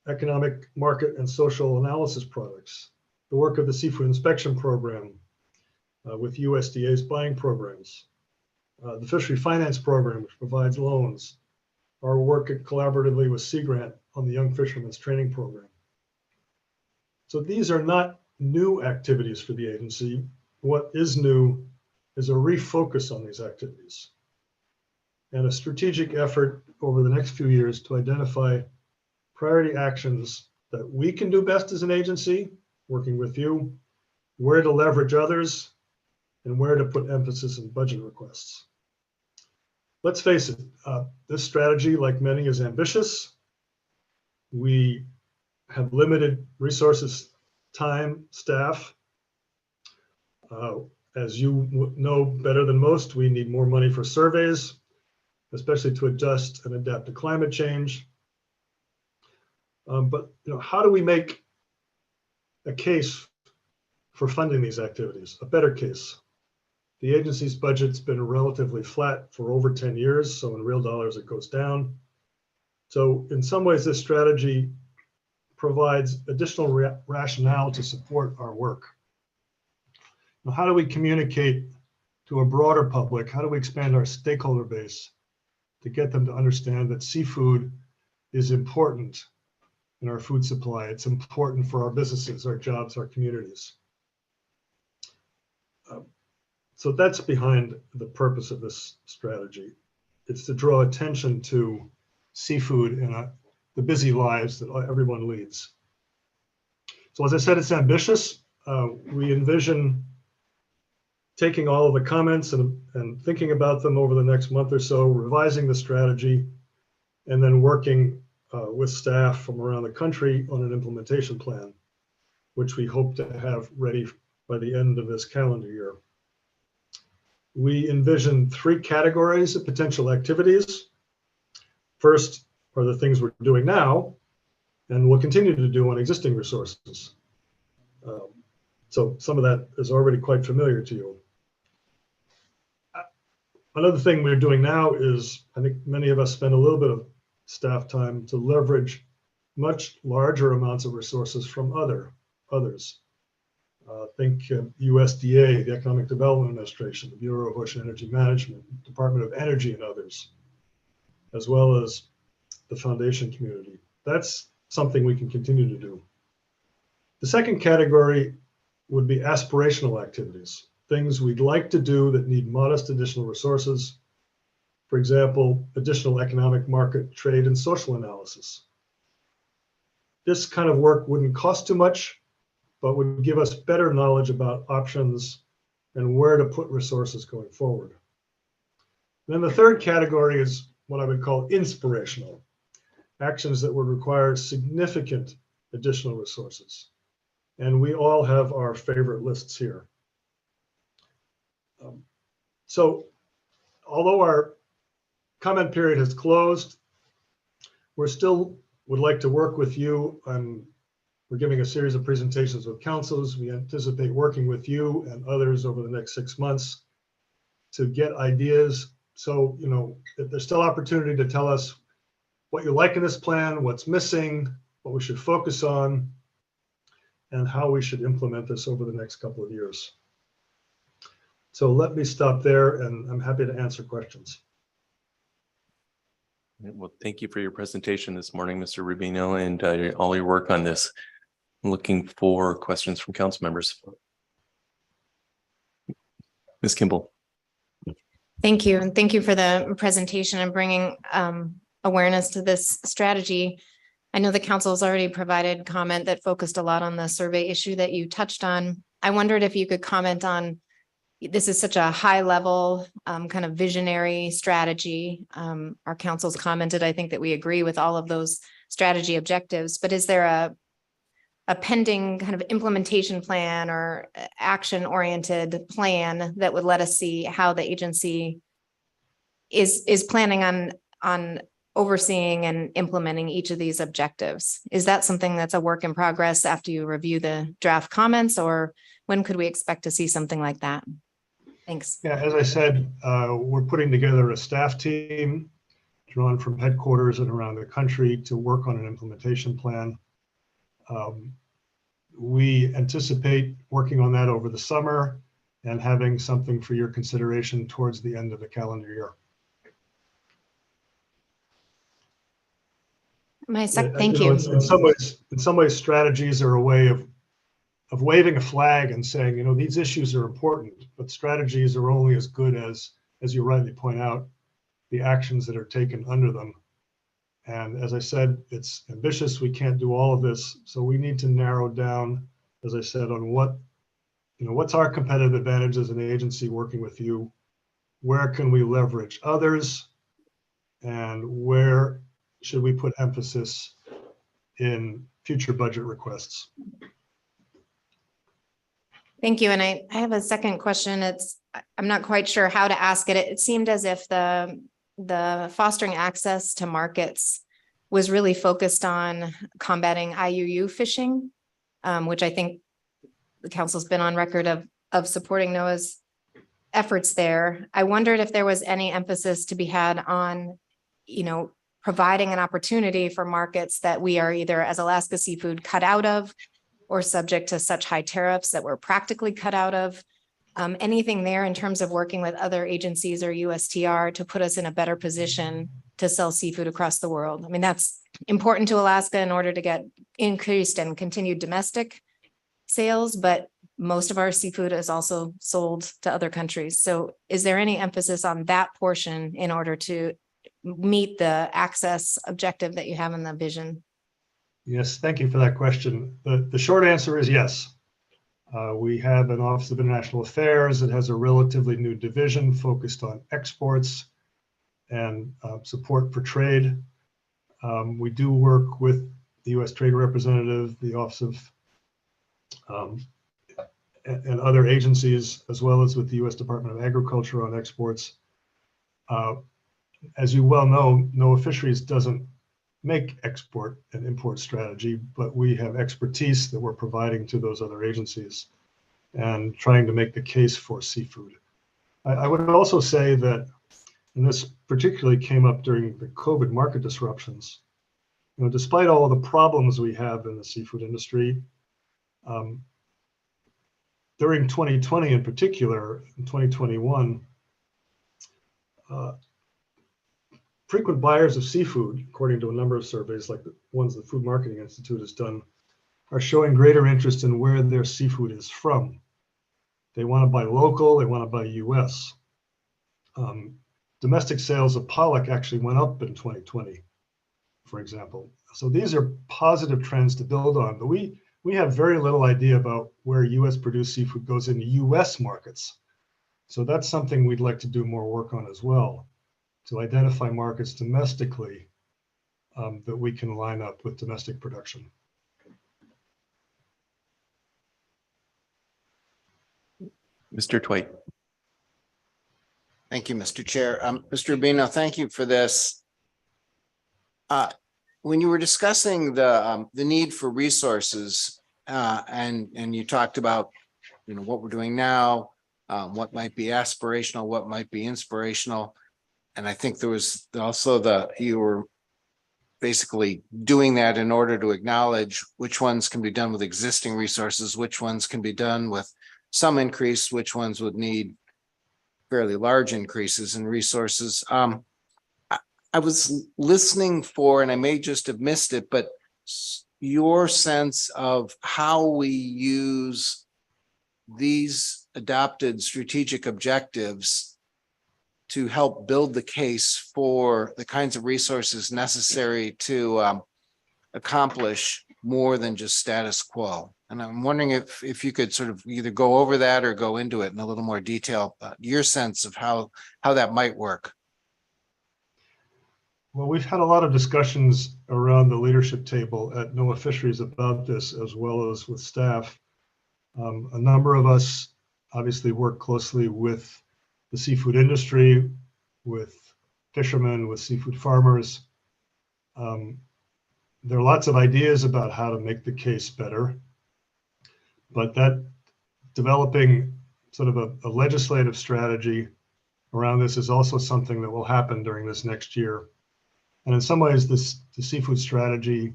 economic market and social analysis products, the work of the Seafood Inspection Program with USDA's buying programs, the Fishery Finance Program, which provides loans, our work collaboratively with Sea Grant on the Young Fishermen's Training Program. So these are not new activities for the agency. What is new is a refocus on these activities and a strategic effort over the next few years to identify priority actions that we can do best as an agency, working with you, where to leverage others, and where to put emphasis in budget requests. Let's face it, this strategy, like many, is ambitious. We have limited resources, time, staff. As you know better than most, we need more money for surveys, especially to adjust and adapt to climate change. But how do we make a case for funding these activities, a better case? The agency's budget's been relatively flat for over 10 years, so in real dollars it goes down. So in some ways, this strategy provides additional rationale to support our work. Now, how do we communicate to a broader public? How do we expand our stakeholder base to get them to understand that seafood is important in our food supply? It's important for our businesses, our jobs, our communities. So that's behind the purpose of this strategy. It's to draw attention to seafood and the busy lives that everyone leads. So as I said, it's ambitious. We envision taking all of the comments and thinking about them over the next month or so, revising the strategy, and then working with staff from around the country on an implementation plan, which we hope to have ready by the end of this calendar year. We envision 3 categories of potential activities. First are the things we're doing now and will continue to do on existing resources. So some of that is already quite familiar to you. Another thing we're doing now is, I think many of us spend a little bit of staff time to leverage much larger amounts of resources from others. Think USDA, the Economic Development Administration, the Bureau of Ocean Energy Management, Department of Energy, and others, as well as the foundation community. That's something we can continue to do. The second category would be aspirational activities, things we'd like to do that need modest additional resources. For example, additional economic, market, trade, and social analysis. This kind of work wouldn't cost too much, but would give us better knowledge about options and where to put resources going forward. And then the third category is what I would call inspirational, actions that would require significant additional resources. And we all have our favorite lists here. So although our comment period has closed, we're still would like to work with you. We're giving a series of presentations with councils. We anticipate working with you and others over the next 6 months to get ideas. So, if there's still opportunity to tell us what you like in this plan, what's missing, what we should focus on, and how we should implement this over the next couple of years. So let me stop there, and I'm happy to answer questions.
Well, thank you for your presentation this morning, Mr. Rubino, and all your work on this. I'm looking for questions from council members. Ms. Kimball.
Thank you. And thank you for the presentation and bringing awareness to this strategy. I know the council has already provided comment that focused a lot on the survey issue that you touched on. I wondered if you could comment on, this is such a high level kind of visionary strategy. Our council's commented, I think that we agree with all of those strategy objectives, but is there a pending kind of implementation plan or action-oriented plan that would let us see how the agency is planning on overseeing and implementing each of these objectives? Is that something that's a work in progress after you review the draft comments, or when could we expect to see something like that? Thanks.
Yeah, as I said, we're putting together a staff team drawn from headquarters and around the country to work on an implementation plan. We anticipate working on that over the summer and having something for your consideration towards the end of the calendar year.
Thank you.
In some ways, strategies are a way of waving a flag and saying, these issues are important, but strategies are only as good as you rightly point out, the actions that are taken under them. And as I said, it's ambitious. We can't do all of this. So we need to narrow down, as I said, on what's our competitive advantage as an agency working with you? Where can we leverage others? And where should we put emphasis in future budget requests?
Thank you. And I have a second question. I'm not quite sure how to ask it. It seemed as if the fostering access to markets was really focused on combating IUU fishing, which I think the council's been on record of supporting NOAA's efforts there. I wondered if there was any emphasis to be had on, providing an opportunity for markets that we are either as Alaska Seafood cut out of or subject to such high tariffs that we're practically cut out of. Anything there in terms of working with other agencies or USTR to put us in a better position to sell seafood across the world? I mean, that's important to Alaska in order to get increased and continued domestic sales, but most of our seafood is also sold to other countries. So is there any emphasis on that portion in order to meet the access objective that you have in the vision?
Yes, thank you for that question. The short answer is yes. We have an Office of International Affairs that has a relatively new division focused on exports and support for trade. We do work with the U.S. Trade Representative, the Office of and other agencies, as well as with the U.S. Department of Agriculture on exports. As you well know, NOAA Fisheries doesn't make export and import strategy, but we have expertise that we're providing to those other agencies and trying to make the case for seafood. I would also say that, and this particularly came up during the COVID market disruptions, despite all of the problems we have in the seafood industry, during 2020 in particular, in 2021, frequent buyers of seafood, according to a number of surveys like the ones the Food Marketing Institute has done, are showing greater interest in where their seafood is from. They want to buy local, they want to buy US. Domestic sales of pollock actually went up in 2020, for example. So these are positive trends to build on, but we have very little idea about where US produced seafood goes into US markets. So that's something we'd like to do more work on as well, to identify markets domestically that we can line up with domestic production.
Mr. Twite.
Thank you, Mr. Chair. Mr. Rubino, thank you for this. when you were discussing the need for resources, and you talked about, what we're doing now, what might be aspirational, what might be inspirational. And I think there was also you were basically doing that in order to acknowledge which ones can be done with existing resources, which ones can be done with some increase, which ones would need fairly large increases in resources. I was listening for, and I may just have missed it, but your sense of how we use these adopted strategic objectives to help build the case for the kinds of resources necessary to accomplish more than just status quo. And I'm wondering if you could sort of either go over that or go into it in a little more detail, your sense of how that might work.
Well, we've had a lot of discussions around the leadership table at NOAA Fisheries about this, as well as with staff. A number of us obviously work closely with the seafood industry, with fishermen, with seafood farmers. There are lots of ideas about how to make the case better, but that developing sort of a legislative strategy around this is also something that will happen during this next year. And in some ways, the seafood strategy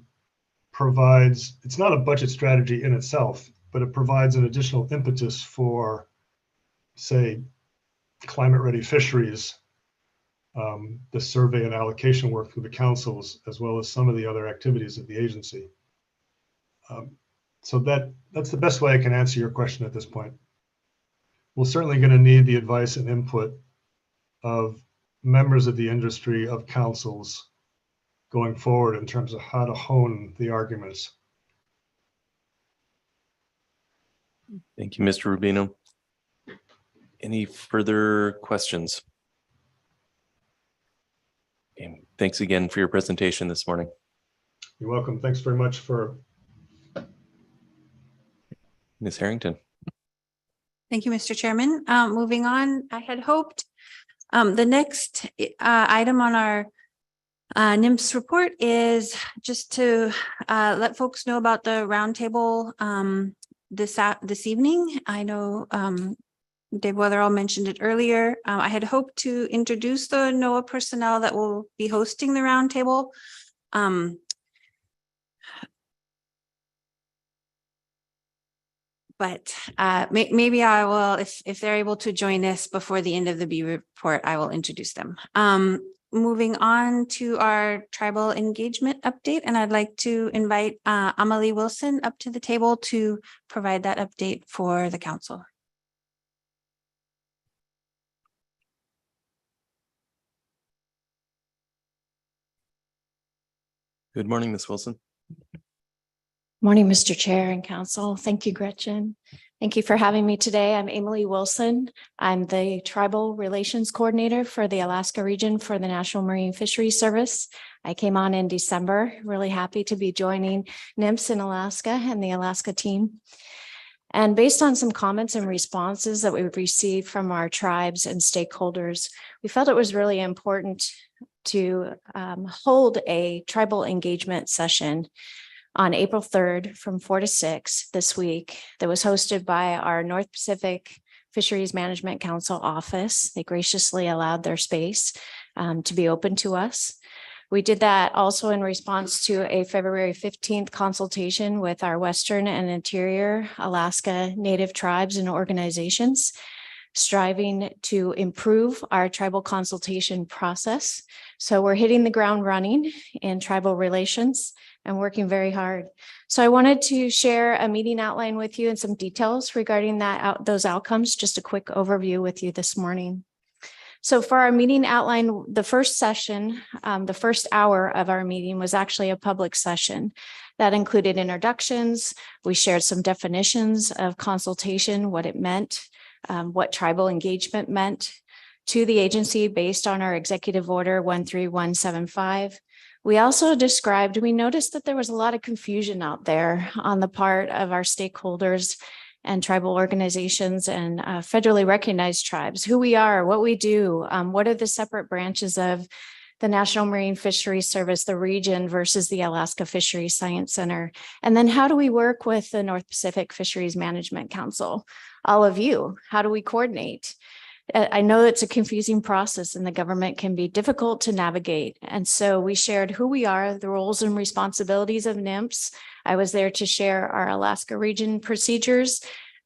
provides, it's not a budget strategy in itself, but it provides an additional impetus for, say, climate-ready fisheries, the survey and allocation work through the councils, as well as some of the other activities of the agency. So that's the best way I can answer your question at this point. We're certainly going to need the advice and input of members of the industry, of councils, going forward in terms of how to hone the arguments.
Thank you, Mr. Rubino. Any further questions? And thanks again for your presentation this morning.
You're welcome. Thanks very much for.
Ms. Harrington.
Thank you, Mr. Chairman. Moving on, I had hoped the next item on our NIMS report is just to let folks know about the roundtable this evening. I know Dave Weatherall mentioned it earlier. I had hoped to introduce the NOAA personnel that will be hosting the roundtable. But maybe I will, if they're able to join us before the end of the B report, I will introduce them. Moving on to our tribal engagement update, and I'd like to invite Amelie Wilson up to the table to provide that update for the council.
Good morning, Ms. Wilson.
Morning, Mr. Chair and Council. Thank you, Gretchen. Thank you for having me today. I'm Amelie Wilson. I'm the Tribal Relations Coordinator for the Alaska region for the National Marine Fisheries Service. I came on in December, really happy to be joining NIMS in Alaska and the Alaska team. And based on some comments and responses that we've received from our tribes and stakeholders, we felt it was really important to hold a tribal engagement session on April 3rd from 4 to 6 this week that was hosted by our North Pacific Fisheries Management Council office. They graciously allowed their space to be open to us. We did that also in response to a February 15th consultation with our Western and Interior Alaska Native tribes and organizations, striving to improve our tribal consultation process. So we're hitting the ground running in tribal relations and working very hard. So I wanted to share a meeting outline with you and some details regarding those outcomes, just a quick overview with you this morning. So for our meeting outline, the first session, the first hour of our meeting was actually a public session that included introductions. We shared some definitions of consultation, what it meant, what tribal engagement meant to the agency based on our Executive Order 13175. We also described, we noticed that there was a lot of confusion out there on the part of our stakeholders and tribal organizations and federally recognized tribes, who we are, what we do, what are the separate branches of
the National Marine Fisheries Service, the region versus the Alaska Fisheries Science Center? And then how do we work with the North Pacific Fisheries Management Council? All of you, how do we coordinate? I know it's a confusing process and the government can be difficult to navigate. And so we shared who we are, the roles and responsibilities of NIMS. I was there to share our Alaska region procedures.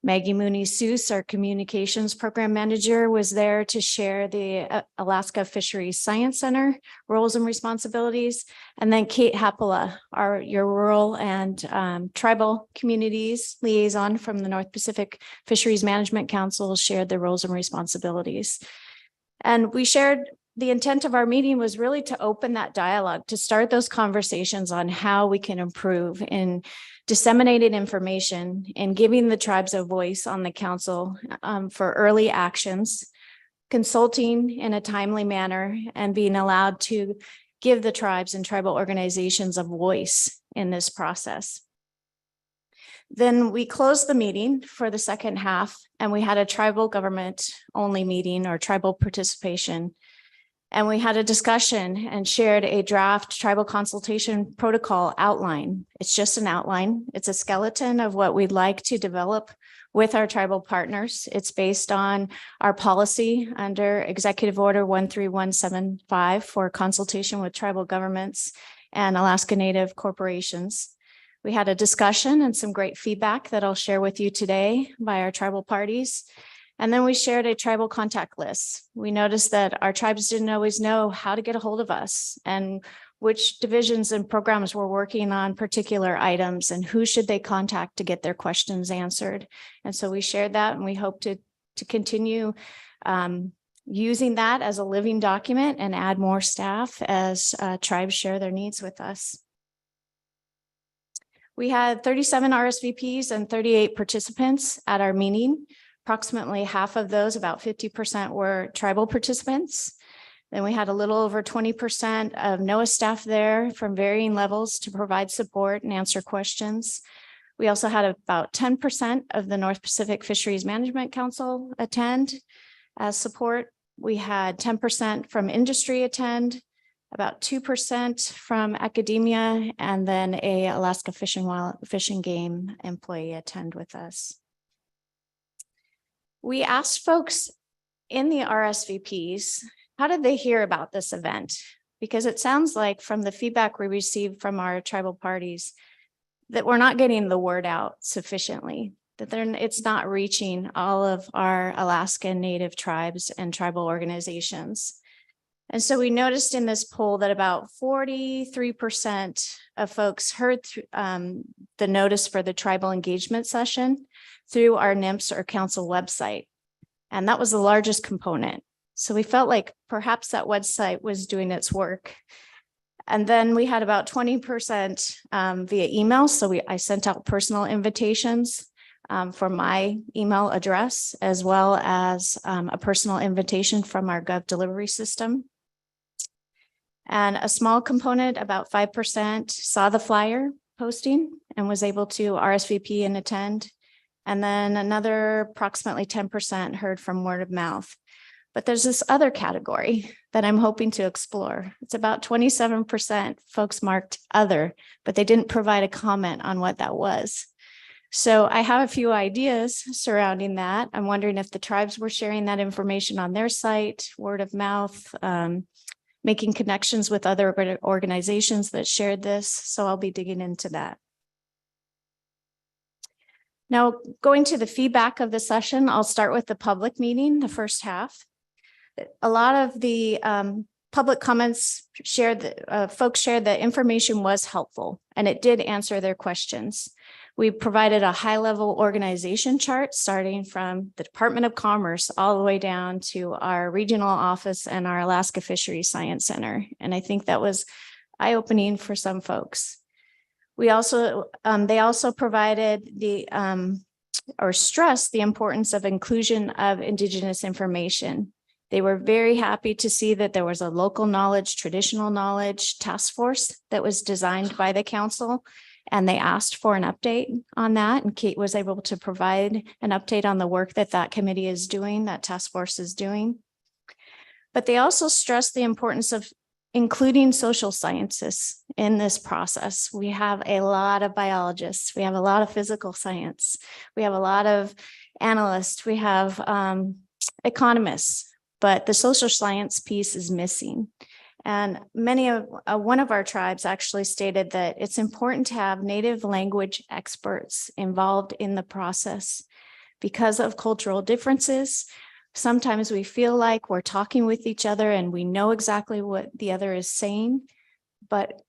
Maggie Mooney Seuss, our communications program manager, was there to share the Alaska Fisheries Science Center roles and responsibilities. And then Kate Hapola, your rural and tribal communities liaison from the North Pacific Fisheries Management Council, shared the roles and responsibilities. And we shared the intent of our meeting was really to open that dialogue, to start those conversations on how we can improve in disseminated information and giving the tribes a voice on the council for early actions, consulting in a timely manner, and being allowed to give the tribes and tribal organizations a voice in this process. Then we closed the meeting for the second half, and we had a tribal government only meeting or tribal participation. And we had a discussion and shared a draft tribal consultation protocol outline. It's just an outline. It's a skeleton of what we'd like to develop with our tribal partners. It's based on our policy under Executive Order 13175 for consultation with tribal governments and Alaska Native corporations. We had a discussion and some great feedback that I'll share with you today by our tribal parties. And then we shared a tribal contact list. We noticed that our tribes didn't always know how to get a hold of us and which divisions and programs were working on particular items and who should they contact to get their questions answered. And so we shared that, and we hope to continue using that as a living document and add more staff as tribes share their needs with us. We had 37 RSVPs and 38 participants at our meeting. Approximately half of those, about 50%, were tribal participants. Then we had a little over 20% of NOAA staff there from varying levels to provide support and answer questions. We also had about 10% of the North Pacific Fisheries Management Council attend as support. We had 10% from industry attend, about 2% from academia, and then a Alaska Fish and Game employee attend with us. We asked folks in the RSVPs, how did they hear about this event? Because it sounds like from the feedback we received from our tribal parties that we're not getting the word out sufficiently, that it's not reaching all of our Alaska Native tribes and tribal organizations. And so we noticed in this poll that about 43% of folks heard the notice for the tribal engagement session through our NIMS or council website. And that was the largest component. So we felt like perhaps that website was doing its work. And then we had about 20% via email. So I sent out personal invitations for my email address, as well as a personal invitation from our Gov delivery system. And a small component, about 5%, saw the flyer posting and was able to RSVP and attend. And then another approximately 10% heard from word of mouth. But there's this other category that I'm hoping to explore. It's about 27% folks marked other, but they didn't provide a comment on what that was. So I have a few ideas surrounding that. I'm wondering if the tribes were sharing that information on their site, word of mouth, making connections with other organizations that shared this. So I'll be digging into that. Now, going to the feedback of the session, I'll start with the public meeting, the first half. A lot of the public comments shared that folks shared that information was helpful and it did answer their questions. We provided a high-level organization chart starting from the Department of Commerce all the way down to our regional office and our Alaska Fisheries Science Center. And I think that was eye-opening for some folks. We also, they also provided or stressed the importance of inclusion of Indigenous information. They were very happy to see that there was a local knowledge, traditional knowledge task force that was designed by the council, and they asked for an update on that. And Kate was able to provide an update on the work that that committee is doing, that task force is doing. But they also stressed the importance of including social sciences in this process. We have a lot of biologists, we have a lot of physical science, we have a lot of analysts, we have economists, but the social science piece is missing. And one of our tribes actually stated that it's important to have native language experts involved in the process because of cultural differences. Sometimes we feel like we're talking with each other and we know exactly what the other is saying, but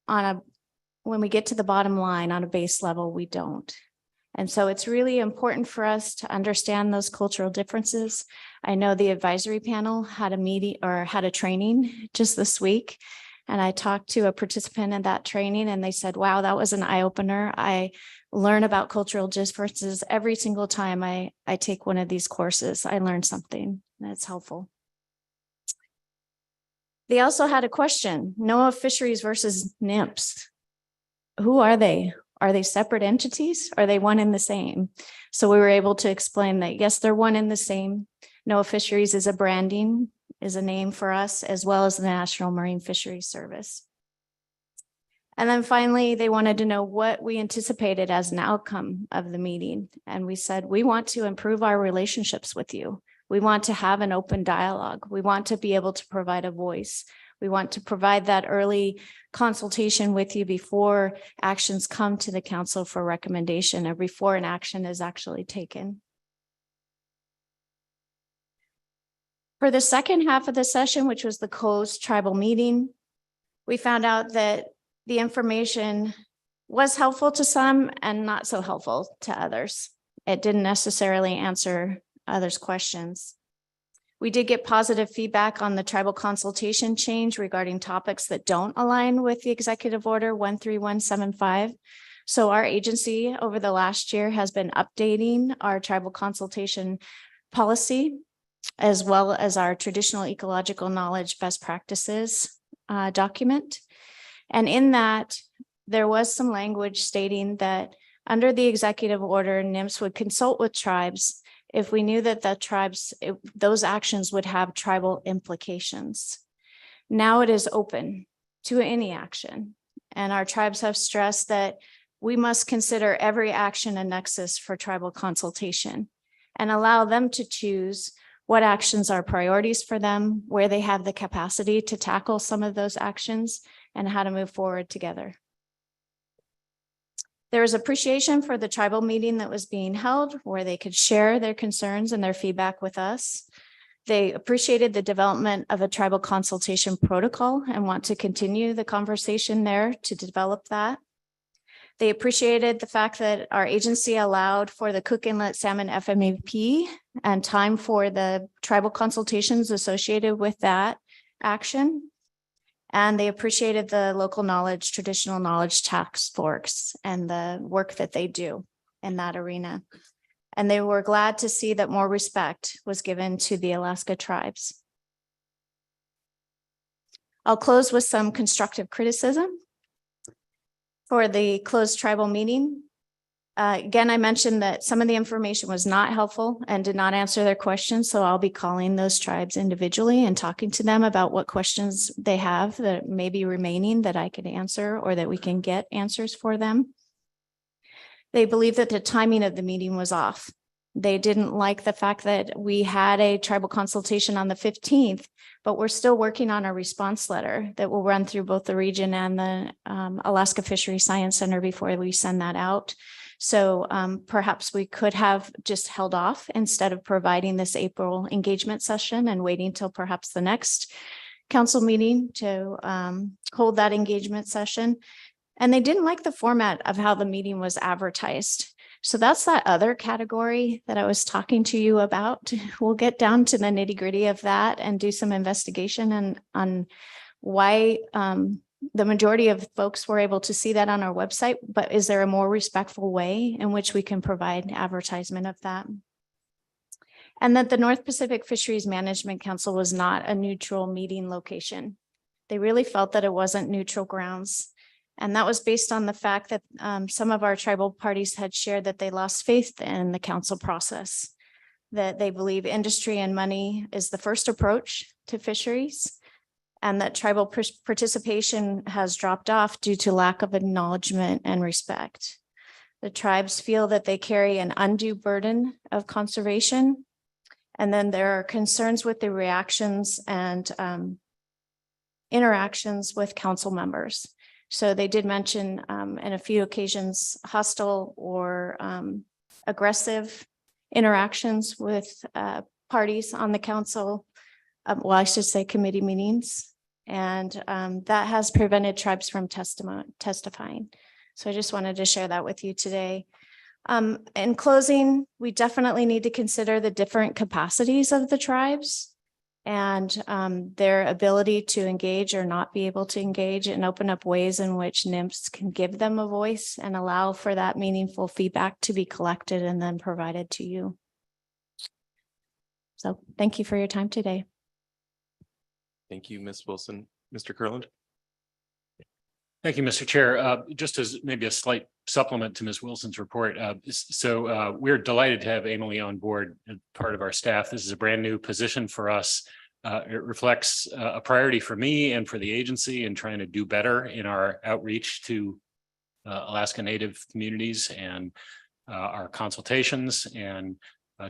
when we get to the bottom line on a base level, we don't. And so it's really important for us to understand those cultural differences. I know the advisory panel had a meeting or had a training just this week, and I talked to a participant in that training and they said, wow, that was an eye-opener. I learn about cultural differences every single time I take one of these courses. I learn something that's helpful. They also had a question, NOAA Fisheries versus NMFS. Who are they? Are they separate entities? Are they one and the same? So we were able to explain that, yes, they're one and the same. NOAA Fisheries is a name for us, as well as the National Marine Fisheries Service. And then finally, they wanted to know what we anticipated as an outcome of the meeting. And we said, we want to improve our relationships with you. We want to have an open dialogue. We want to be able to provide a voice. We want to provide that early consultation with you before actions come to the council for recommendation or before an action is actually taken. For the second half of the session, which was the closed tribal meeting, we found out that the information was helpful to some and not so helpful to others. It didn't necessarily answer others' questions. We did get positive feedback on the tribal consultation change regarding topics that don't align with the Executive Order 13175. So our agency over the last year has been updating our tribal consultation policy, as well as our traditional ecological knowledge best practices document. And in that, there was some language stating that under the Executive Order, NMFS would consult with tribes if we knew that those actions would have tribal implications. Now it is open to any action. And our tribes have stressed that we must consider every action a nexus for tribal consultation and allow them to choose what actions are priorities for them, where they have the capacity to tackle some of those actions, and how to move forward together. There was appreciation for the tribal meeting that was being held, where they could share their concerns and their feedback with us. They appreciated the development of a tribal consultation protocol and want to continue the conversation there to develop that. They appreciated the fact that our agency allowed for the Cook Inlet Salmon FMAP and time for the tribal consultations associated with that action. And they appreciated the local knowledge, traditional knowledge task force and the work that they do in that arena. And they were glad to see that more respect was given to the Alaska tribes. I'll close with some constructive criticism for the closed tribal meeting. Again, I mentioned that some of the information was not helpful and did not answer their questions. So I'll be calling those tribes individually and talking to them about what questions they have that may be remaining that I could answer or that we can get answers for them. They believe that the timing of the meeting was off. They didn't like the fact that we had a tribal consultation on the 15th, but we're still working on a response letter that will run through both the region and the Alaska Fisheries Science Center before we send that out. So perhaps we could have just held off instead of providing this April engagement session and waiting till perhaps the next council meeting to hold that engagement session. And they didn't like the format of how the meeting was advertised. So that's that other category that I was talking to you about. We'll get down to the nitty-gritty of that and do some investigation on why the majority of folks were able to see that on our website, but is there a more respectful way in which we can provide advertisement of that? And that the North Pacific Fisheries Management Council was not a neutral meeting location. They really felt that it wasn't neutral grounds. And that was based on the fact that some of our tribal parties had shared that they lost faith in the council process, that they believe industry and money is the first approach to fisheries, and that tribal participation has dropped off due to lack of acknowledgement and respect. The tribes feel that they carry an undue burden of conservation. And then there are concerns with the reactions and interactions with council members. So they did mention in a few occasions hostile or aggressive interactions with parties on the council. Well, I should say committee meetings. And that has prevented tribes from testifying. So I just wanted to share that with you today. In closing, we definitely need to consider the different capacities of the tribes and their ability to engage or not be able to engage, and open up ways in which NIMS can give them a voice and allow for that meaningful feedback to be collected and then provided to you. So thank you for your time today.
Thank you, Ms. Wilson. Mr. Kurland.
Thank you, Mr. Chair. Just as maybe a slight supplement to Ms. Wilson's report. We're delighted to have Emily on board as part of our staff. This is a brand new position for us. It reflects a priority for me and for the agency in trying to do better in our outreach to Alaska Native communities and our consultations, and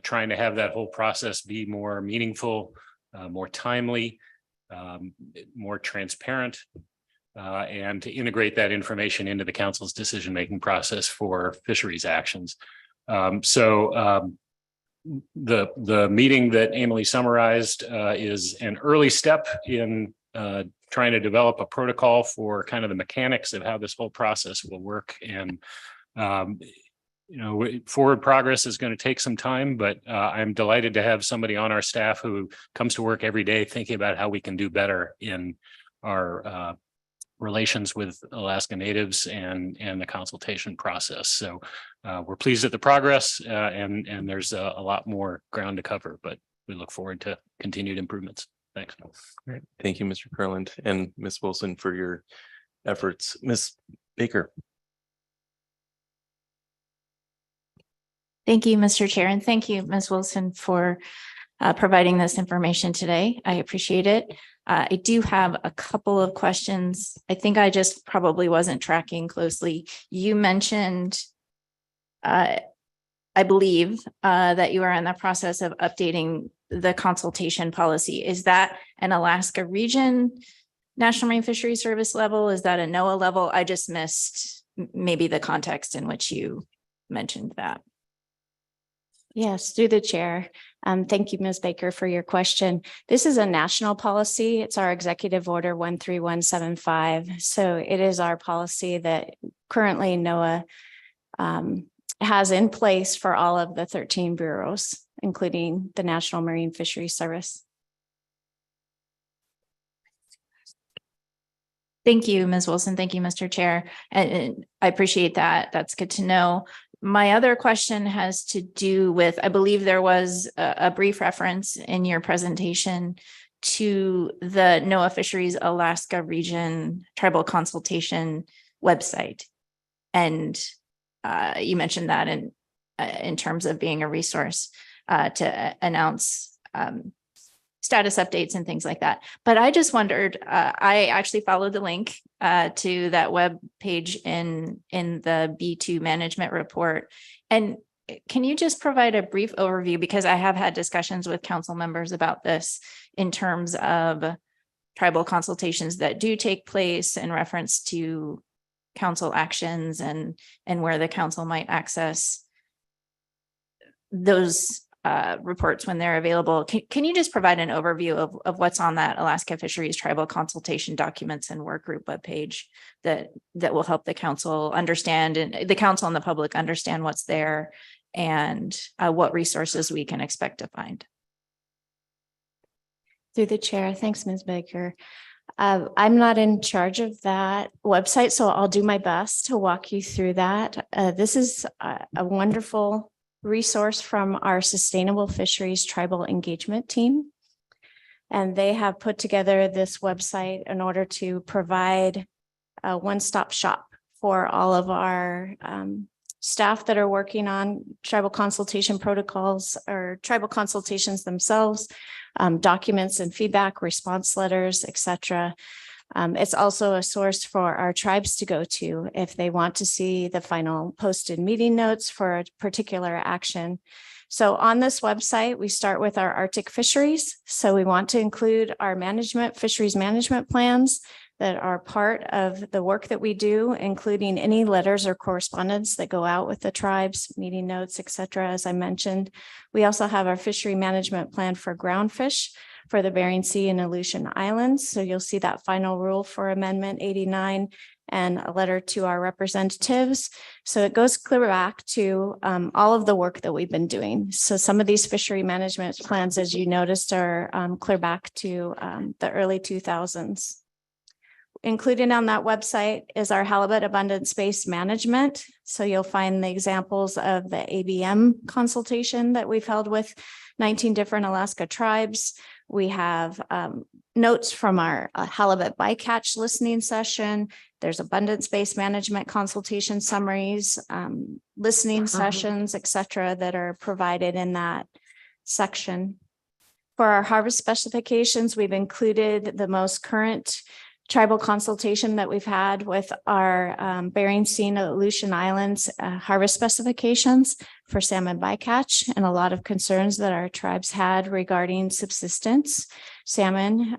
trying to have that whole process be more meaningful, more timely, more transparent, and to integrate that information into the council's decision-making process for fisheries actions. The meeting that Emily summarized is an early step in trying to develop a protocol for kind of the mechanics of how this whole process will work. And forward progress is going to take some time, but I'm delighted to have somebody on our staff who comes to work every day thinking about how we can do better in our relations with Alaska Natives and the consultation process. So we're pleased at the progress, and there's a lot more ground to cover, but we look forward to continued improvements. Thanks.
Great. Thank you, Mr. Kurland, and Ms. Wilson for your efforts. Ms. Baker.
Thank you, Mr. Chair, and thank you, Ms. Wilson, for providing this information today. I appreciate it. I do have a couple of questions. I think I just probably wasn't tracking closely. You mentioned, I believe, that you are in the process of updating the consultation policy. Is that an Alaska region National Marine Fisheries Service level? Is that a NOAA level? I just missed maybe the context in which you mentioned that. Yes, through the chair. Thank you, Ms. Baker, for your question. This is a national policy. It's our Executive Order 13175. So it is our policy that currently NOAA has in place for all of the 13 bureaus, including the National Marine Fisheries Service. Thank you, Ms. Wilson. Thank you, Mr. Chair. And I appreciate that. That's good to know. My other question has to do with, I believe there was a brief reference in your presentation to the NOAA Fisheries Alaska Region Tribal Consultation website. And you mentioned that in terms of being a resource to announce status updates and things like that. But I just wondered, I actually followed the link to that web page in the B2 management report. And can you just provide a brief overview? Because I have had discussions with council members about this in terms of tribal consultations that do take place in reference to council actions and where the council might access those reports when they're available. Can you just provide an overview of what's on that Alaska Fisheries Tribal Consultation Documents and Work Group webpage that will help the council understand, and the council and the public understand what's there and what resources we can expect to find? Through the chair. Thanks, Ms. Baker. I'm not in charge of that website, so I'll do my best to walk you through that. This is a wonderful resource from our Sustainable Fisheries Tribal Engagement team. And they have put together this website in order to provide a one-stop shop for all of our staff that are working on tribal consultation protocols or tribal consultations themselves, documents and feedback, response letters, etc. It's also a source for our tribes to go to if they want to see the final posted meeting notes for a particular action. So on this website, we start with our Arctic fisheries. So we want to include our fisheries management plans that are part of the work that we do, including any letters or correspondence that go out with the tribes, meeting notes, et cetera, as I mentioned. We also have our fishery management plan for groundfish for the Bering Sea and Aleutian Islands. So you'll see that final rule for Amendment 89 and a letter to our representatives. So it goes clear back to all of the work that we've been doing. So some of these fishery management plans, as you noticed, are clear back to the early 2000s. Included on that website is our halibut abundance-based management. So you'll find the examples of the ABM consultation that we've held with 19 different Alaska tribes. We have notes from our halibut bycatch listening session. There's abundance-based management consultation summaries, listening sessions, et cetera, that are provided in that section. For our harvest specifications, we've included the most current tribal consultation that we've had with our Bering Sea and Aleutian Islands harvest specifications for salmon bycatch, and a lot of concerns that our tribes had regarding subsistence, salmon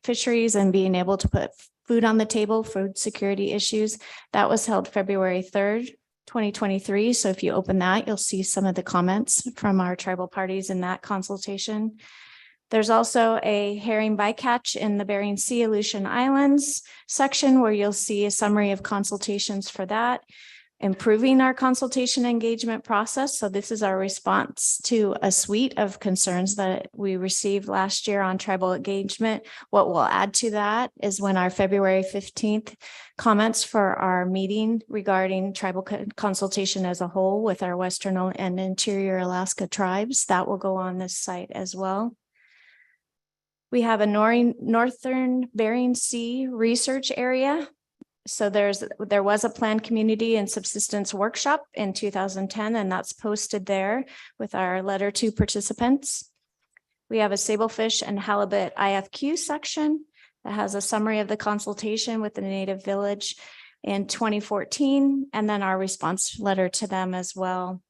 fisheries, and being able to put food on the table, food security issues. That was held February 3rd, 2023. So if you open that, you'll see some of the comments from our tribal parties in that consultation. There's also a herring bycatch in the Bering Sea, Aleutian Islands section where you'll see a summary of consultations for that, improving our consultation engagement process. So this is our response to a suite of concerns that we received last year on tribal engagement. What we'll add to that is when our February 15th comments for our meeting regarding tribal consultation as a whole with our Western and Interior Alaska tribes, that will go on this site as well. We have a Northern Bering Sea research area. So there was a planned community and subsistence workshop in 2010, and that's posted there with our letter to participants. We have a sablefish and halibut IFQ section that has a summary of the consultation with the native village in 2014, and then our response letter to them as well.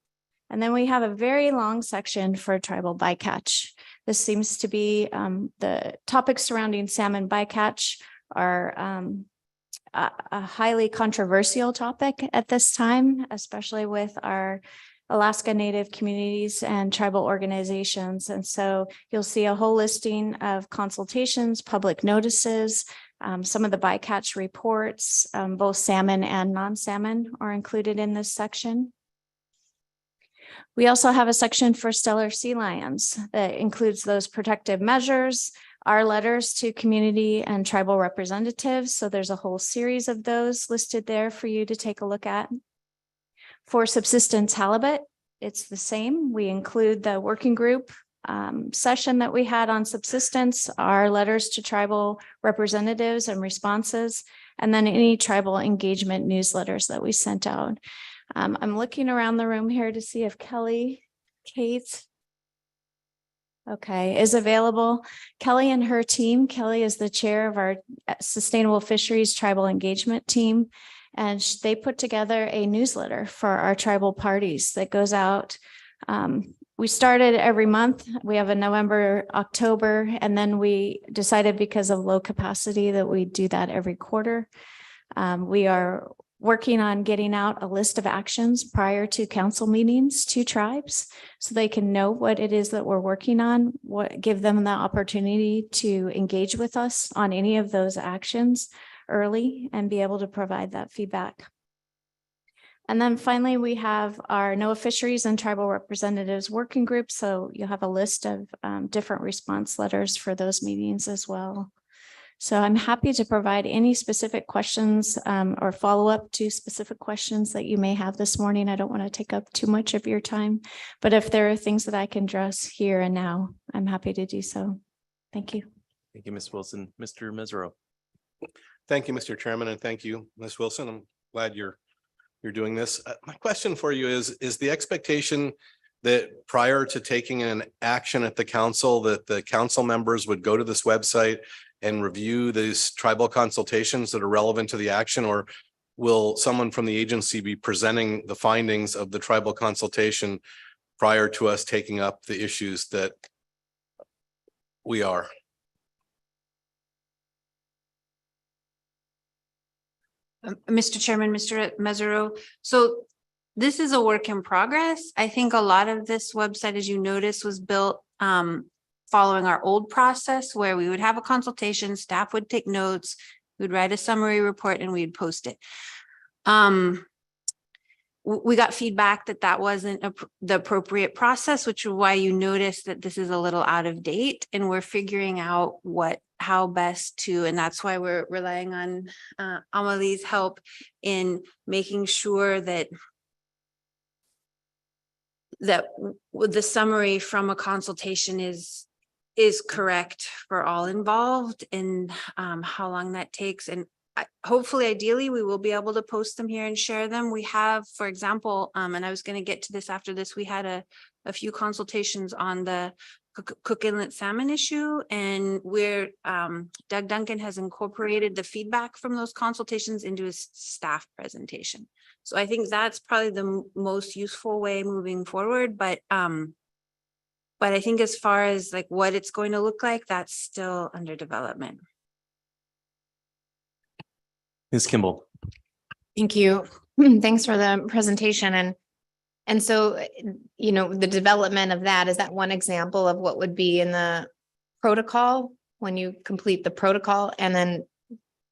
And then we have a very long section for tribal bycatch. This seems to be the topics surrounding salmon bycatch are a highly controversial topic at this time, especially with our Alaska Native communities and tribal organizations. And so you'll see a whole listing of consultations, public notices, some of the bycatch reports, both salmon and non-salmon are included in this section. We also have a section for stellar sea lions that includes those protective measures, our letters to community and tribal representatives. So there's a whole series of those listed there for you to take a look at. For subsistence halibut, it's the same. We include the working group session that we had on subsistence, our letters to tribal representatives and responses, and then any tribal engagement newsletters that we sent out. I'm looking around the room here to see if Kate, is available. Kelly and her team, Kelly is the chair of our Sustainable Fisheries Tribal Engagement Team, and they put together a newsletter for our tribal parties that goes out. We started every month. We have a November, October, and then we decided because of low capacity that we do that every quarter. We are working on getting out a list of actions prior to council meetings to tribes so they can know what it is that we're working on, give them the opportunity to engage with us on any of those actions early and be able to provide that feedback. And then finally, we have our NOAA Fisheries and Tribal Representatives Working Group. So you'll have a list of different response letters for those meetings as well. So I'm happy to provide any specific questions or follow up to specific questions that you may have this morning. I don't want to take up too much of your time, but if there are things that I can address here and now, I'm happy to do so. Thank you.
Thank you, Ms. Wilson. Mr. Mesereau.
Thank you, Mr. Chairman, and thank you, Ms. Wilson. I'm glad you're you're doing this. My question for you is the expectation that prior to taking an action at the council, that the council members would go to this website and review these tribal consultations that are relevant to the action, or will someone from the agency be presenting the findings of the tribal consultation prior to us taking up the issues that we are?
Mr. Chairman, Mr. Mesereau, so this is a work in progress. I think a lot of this website, as you notice, was built following our old process where we would have a consultation, staff would take notes, we'd write a summary report and we'd post it. We got feedback that that wasn't the appropriate process, which is why you notice that this is a little out of date, and we're figuring out how best to, and that's why we're relying on Amalie's help in making sure that the summary from a consultation is correct for all involved, and how long that takes. And hopefully, ideally, we will be able to post them here and share them. We have, for example, and I was going to get to this after this, we had a few consultations on the Cook Inlet salmon issue, and where Doug Duncan has incorporated the feedback from those consultations into his staff presentation. So I think that's probably the most useful way moving forward. But I think as far as like what it's going to look like, that's still under development.
Ms. Kimball.
Thank you. Thanks for the presentation. And so, you know, the development of that, is that one example of what would be in the protocol when you complete the protocol? And then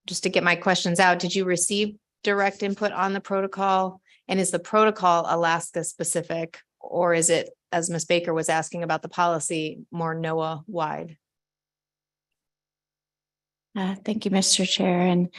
just to get my questions out, did you receive direct input on the protocol? And is the protocol Alaska specific, or is it, as Ms. Baker was asking about the policy, more NOAA wide?
Thank you, Mr. Chair and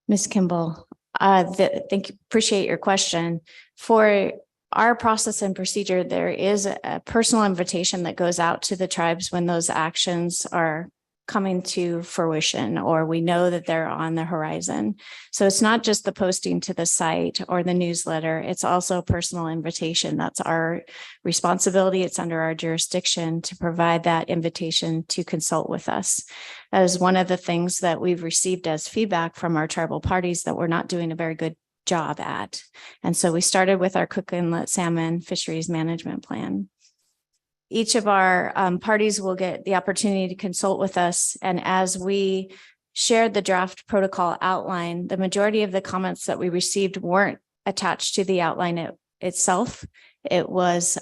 Ms. Kimball. Thank you. Appreciate your question. For our process and procedure, there is a personal invitation that goes out to the tribes when those actions are coming to fruition, or we know that they're on the horizon. So it's not just the posting to the site or the newsletter, it's also a personal invitation. That's our responsibility. It's under our jurisdiction to provide that invitation to consult with us. That is one of the things that we've received as feedback from our tribal parties that we're not doing a very good job at. And so we started with our Cook Inlet Salmon Fisheries Management Plan. Each of our parties will get the opportunity to consult with us. And as we shared the draft protocol outline, the majority of the comments that we received weren't attached to the outline itself. It was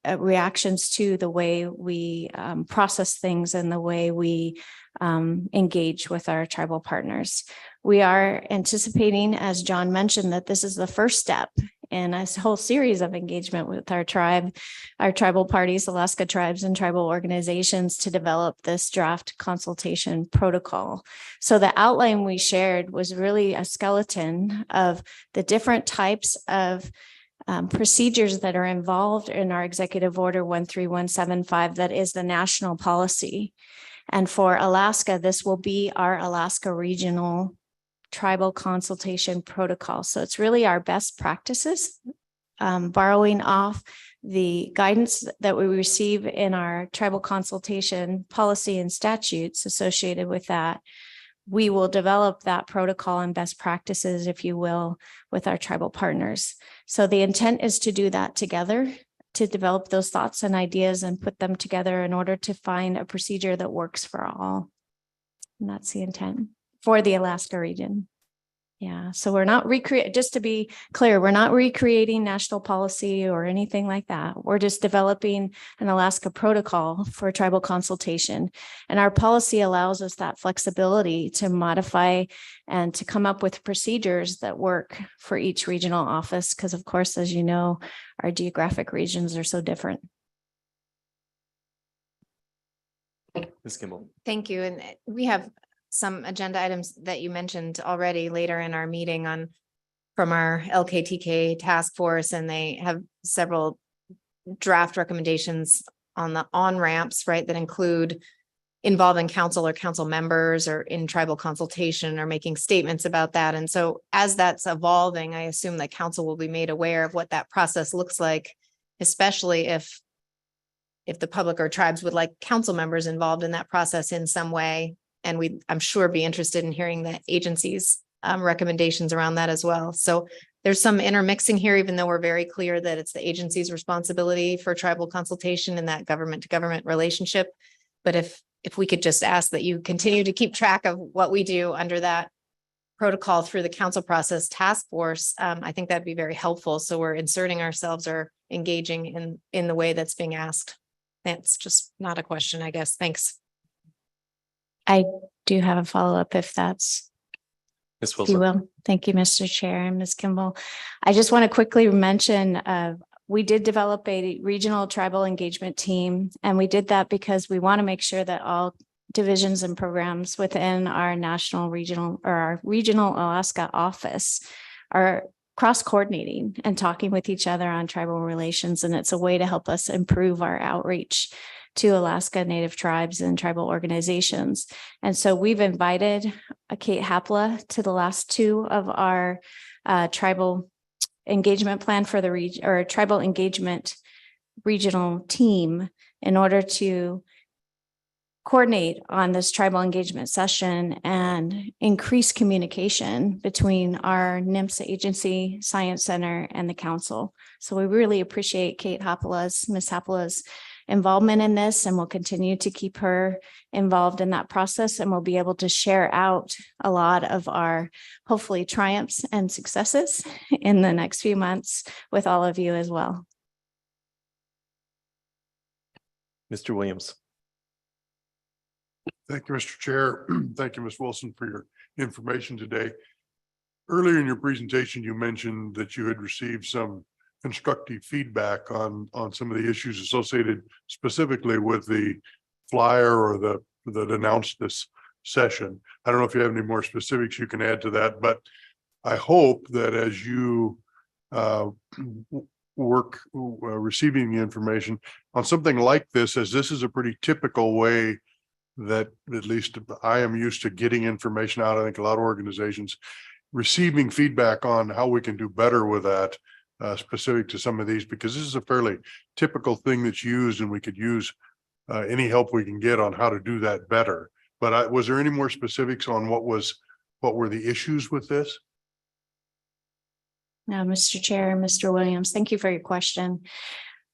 reactions to the way we process things and the way we engage with our tribal partners. We are anticipating, as John mentioned, that this is the first step in a whole series of engagement with our tribal parties, Alaska tribes and tribal organizations, to develop this draft consultation protocol. So the outline we shared was really a skeleton of the different types of procedures that are involved in our Executive Order 13175, that is the national policy. And for Alaska, this will be our Alaska Regional Tribal Consultation Protocol. So it's really our best practices, borrowing off the guidance that we receive in our tribal consultation policy and statutes associated with that. We will develop that protocol and best practices, if you will, with our tribal partners. So the intent is to do that together, to develop those thoughts and ideas and put them together in order to find a procedure that works for all. And that's the intent for the Alaska region. Yeah, so we're not just to be clear, we're not recreating national policy or anything like that. We're just developing an Alaska protocol for tribal consultation. And our policy allows us that flexibility to modify and to come up with procedures that work for each regional office. Because of course, as you know, our geographic regions are so different.
Ms. Kimball.
Thank you. And we have some agenda items that you mentioned already later in our meeting from our LKTK task force, and they have several draft recommendations on the on-ramps, right, that include involving council or council members or in tribal consultation or making statements about that. And so as that's evolving, I assume that council will be made aware of what that process looks like, especially if the public or tribes would like council members involved in that process in some way. And I'm sure be interested in hearing the agency's recommendations around that as well. So there's some intermixing here, even though we're very clear that it's the agency's responsibility for tribal consultation and that government to government relationship. But if we could just ask that you continue to keep track of what we do under that protocol through the council process task force, I think that'd be very helpful. So we're inserting ourselves or engaging in the way that's being asked. That's just not a question, I guess. Thanks.
I do have a follow-up if that's,
Ms.
if you
Wilson.
will. Thank you, Mr. Chair and Ms. Kimball. I just want to quickly mention, we did develop a regional tribal engagement team, and we did that because we want to make sure that all divisions and programs within our national regional or our regional Alaska office are cross-coordinating and talking with each other on tribal relations. And it's a way to help us improve our outreach to Alaska Native tribes and tribal organizations. And so we've invited Kate Hapla to the last two of our tribal engagement plan for the region or tribal engagement regional team in order to coordinate on this tribal engagement session and increase communication between our NMFS agency, Science Center, and the council. So we really appreciate Ms. Hapla's involvement in this, and we'll continue to keep her involved in that process, and we'll be able to share out a lot of our hopefully triumphs and successes in the next few months with all of you as well.
Mr. Williams.
Thank you, Mr. Chair. Thank you, Ms. Wilson, for your information today. Earlier in your presentation, you mentioned that you had received some constructive feedback on some of the issues associated specifically with the flyer or that announced this session. I don't know if you have any more specifics you can add to that, but I hope that as you work receiving the information on something like this, as this is a pretty typical way that at least I am used to getting information out. I think a lot of organizations receiving feedback on how we can do better with that specific to some of these, because this is a fairly typical thing that's used, and we could use any help we can get on how to do that better. But was there any more specifics on what were the issues with this?
Now, Mr. Chair, Mr. Williams, thank you for your question.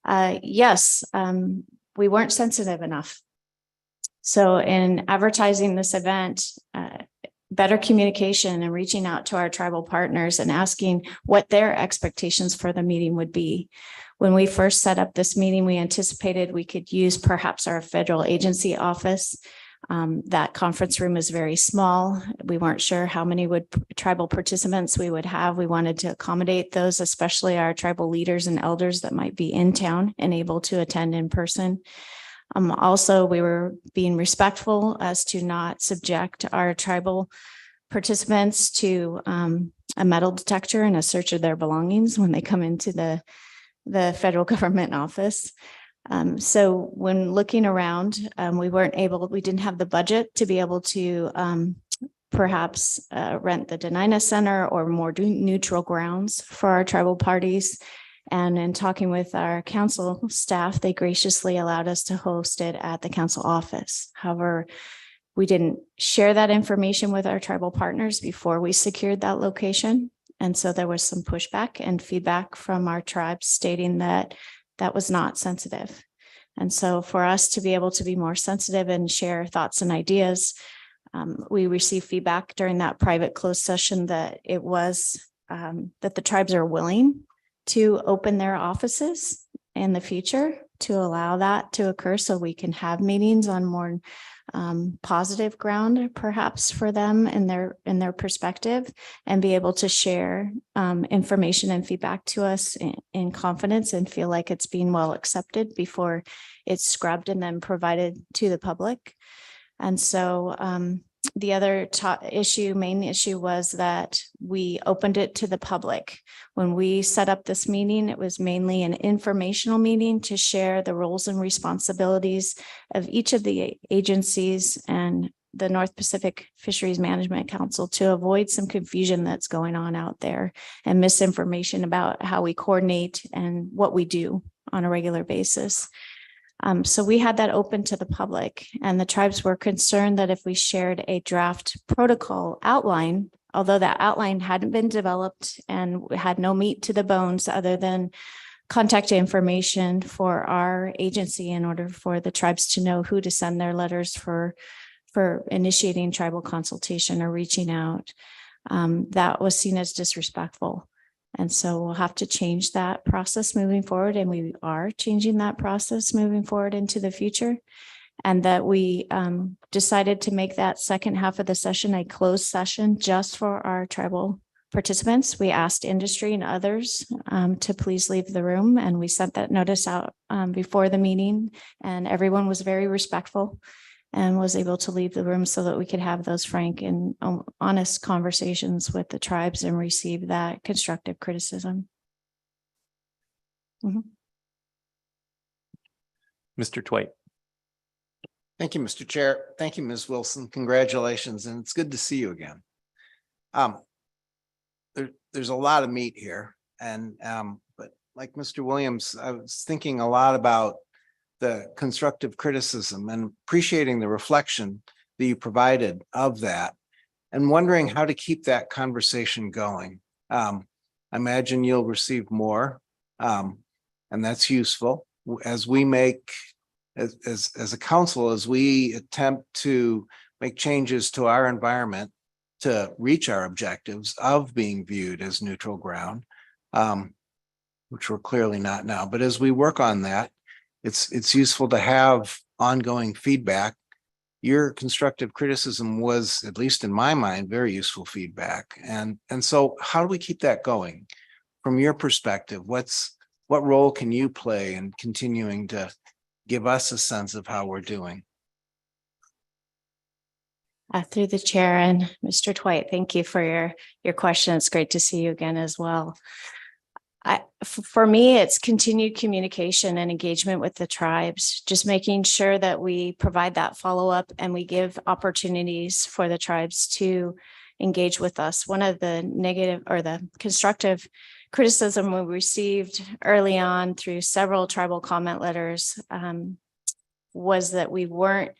Yes, we weren't sensitive enough. So in advertising this event, better communication and reaching out to our tribal partners and asking what their expectations for the meeting would be. When we first set up this meeting, we anticipated we could use perhaps our federal agency office. That conference room is very small. We weren't sure how many tribal participants we would have. We wanted to accommodate those, especially our tribal leaders and elders that might be in town and able to attend in person. Also, we were being respectful as to not subject our tribal participants to a metal detector and a search of their belongings when they come into the federal government office. So when looking around, we didn't have the budget to be able to perhaps rent the Denina Center or more neutral grounds for our tribal parties. And in talking with our council staff, they graciously allowed us to host it at the council office. However, we didn't share that information with our tribal partners before we secured that location. And so there was some pushback and feedback from our tribes stating that that was not sensitive. And so for us to be able to be more sensitive and share thoughts and ideas, we received feedback during that private closed session that it was that the tribes are willing to open their offices in the future to allow that to occur so we can have meetings on more positive ground perhaps for them in their perspective, and be able to share information and feedback to us in confidence and feel like it's being well accepted before it's scrubbed and then provided to the public. And so the other main issue was that we opened it to the public. When we set up this meeting, it was mainly an informational meeting to share the roles and responsibilities of each of the agencies and the North Pacific Fisheries Management Council to avoid some confusion that's going on out there and misinformation about how we coordinate and what we do on a regular basis. So we had that open to the public, and the tribes were concerned that if we shared a draft protocol outline, although that outline hadn't been developed and had no meat to the bones other than contact information for our agency in order for the tribes to know who to send their letters for initiating tribal consultation or reaching out, that was seen as disrespectful. And so we'll have to change that process moving forward. And we are changing that process moving forward into the future. And that we decided to make that second half of the session a closed session just for our tribal participants. We asked industry and others to please leave the room. And we sent that notice out before the meeting, and everyone was very respectful and was able to leave the room so that we could have those frank and honest conversations with the tribes and receive that constructive criticism.
Mr. Twite.
Thank you, Mr. Chair. Thank you, Ms. Wilson. Congratulations, and it's good to see you again. There's a lot of meat here, and but like Mr. Williams, I was thinking a lot about the constructive criticism and appreciating the reflection that you provided of that, and wondering how to keep that conversation going. I imagine you'll receive more, and that's useful as we make, as a council, as we attempt to make changes to our environment to reach our objectives of being viewed as neutral ground, which we're clearly not now. But as we work on that, it's useful to have ongoing feedback. Your constructive criticism was, at least in my mind, very useful feedback. And so how do we keep that going? From your perspective, what role can you play in continuing to give us a sense of how we're doing?
Through the chair and Mr. Twite, thank you for your question. It's great to see you again as well. For me, it's continued communication and engagement with the tribes, just making sure that we provide that follow-up and we give opportunities for the tribes to engage with us. One of the negative or the constructive criticism we received early on through several tribal comment letters was that we weren't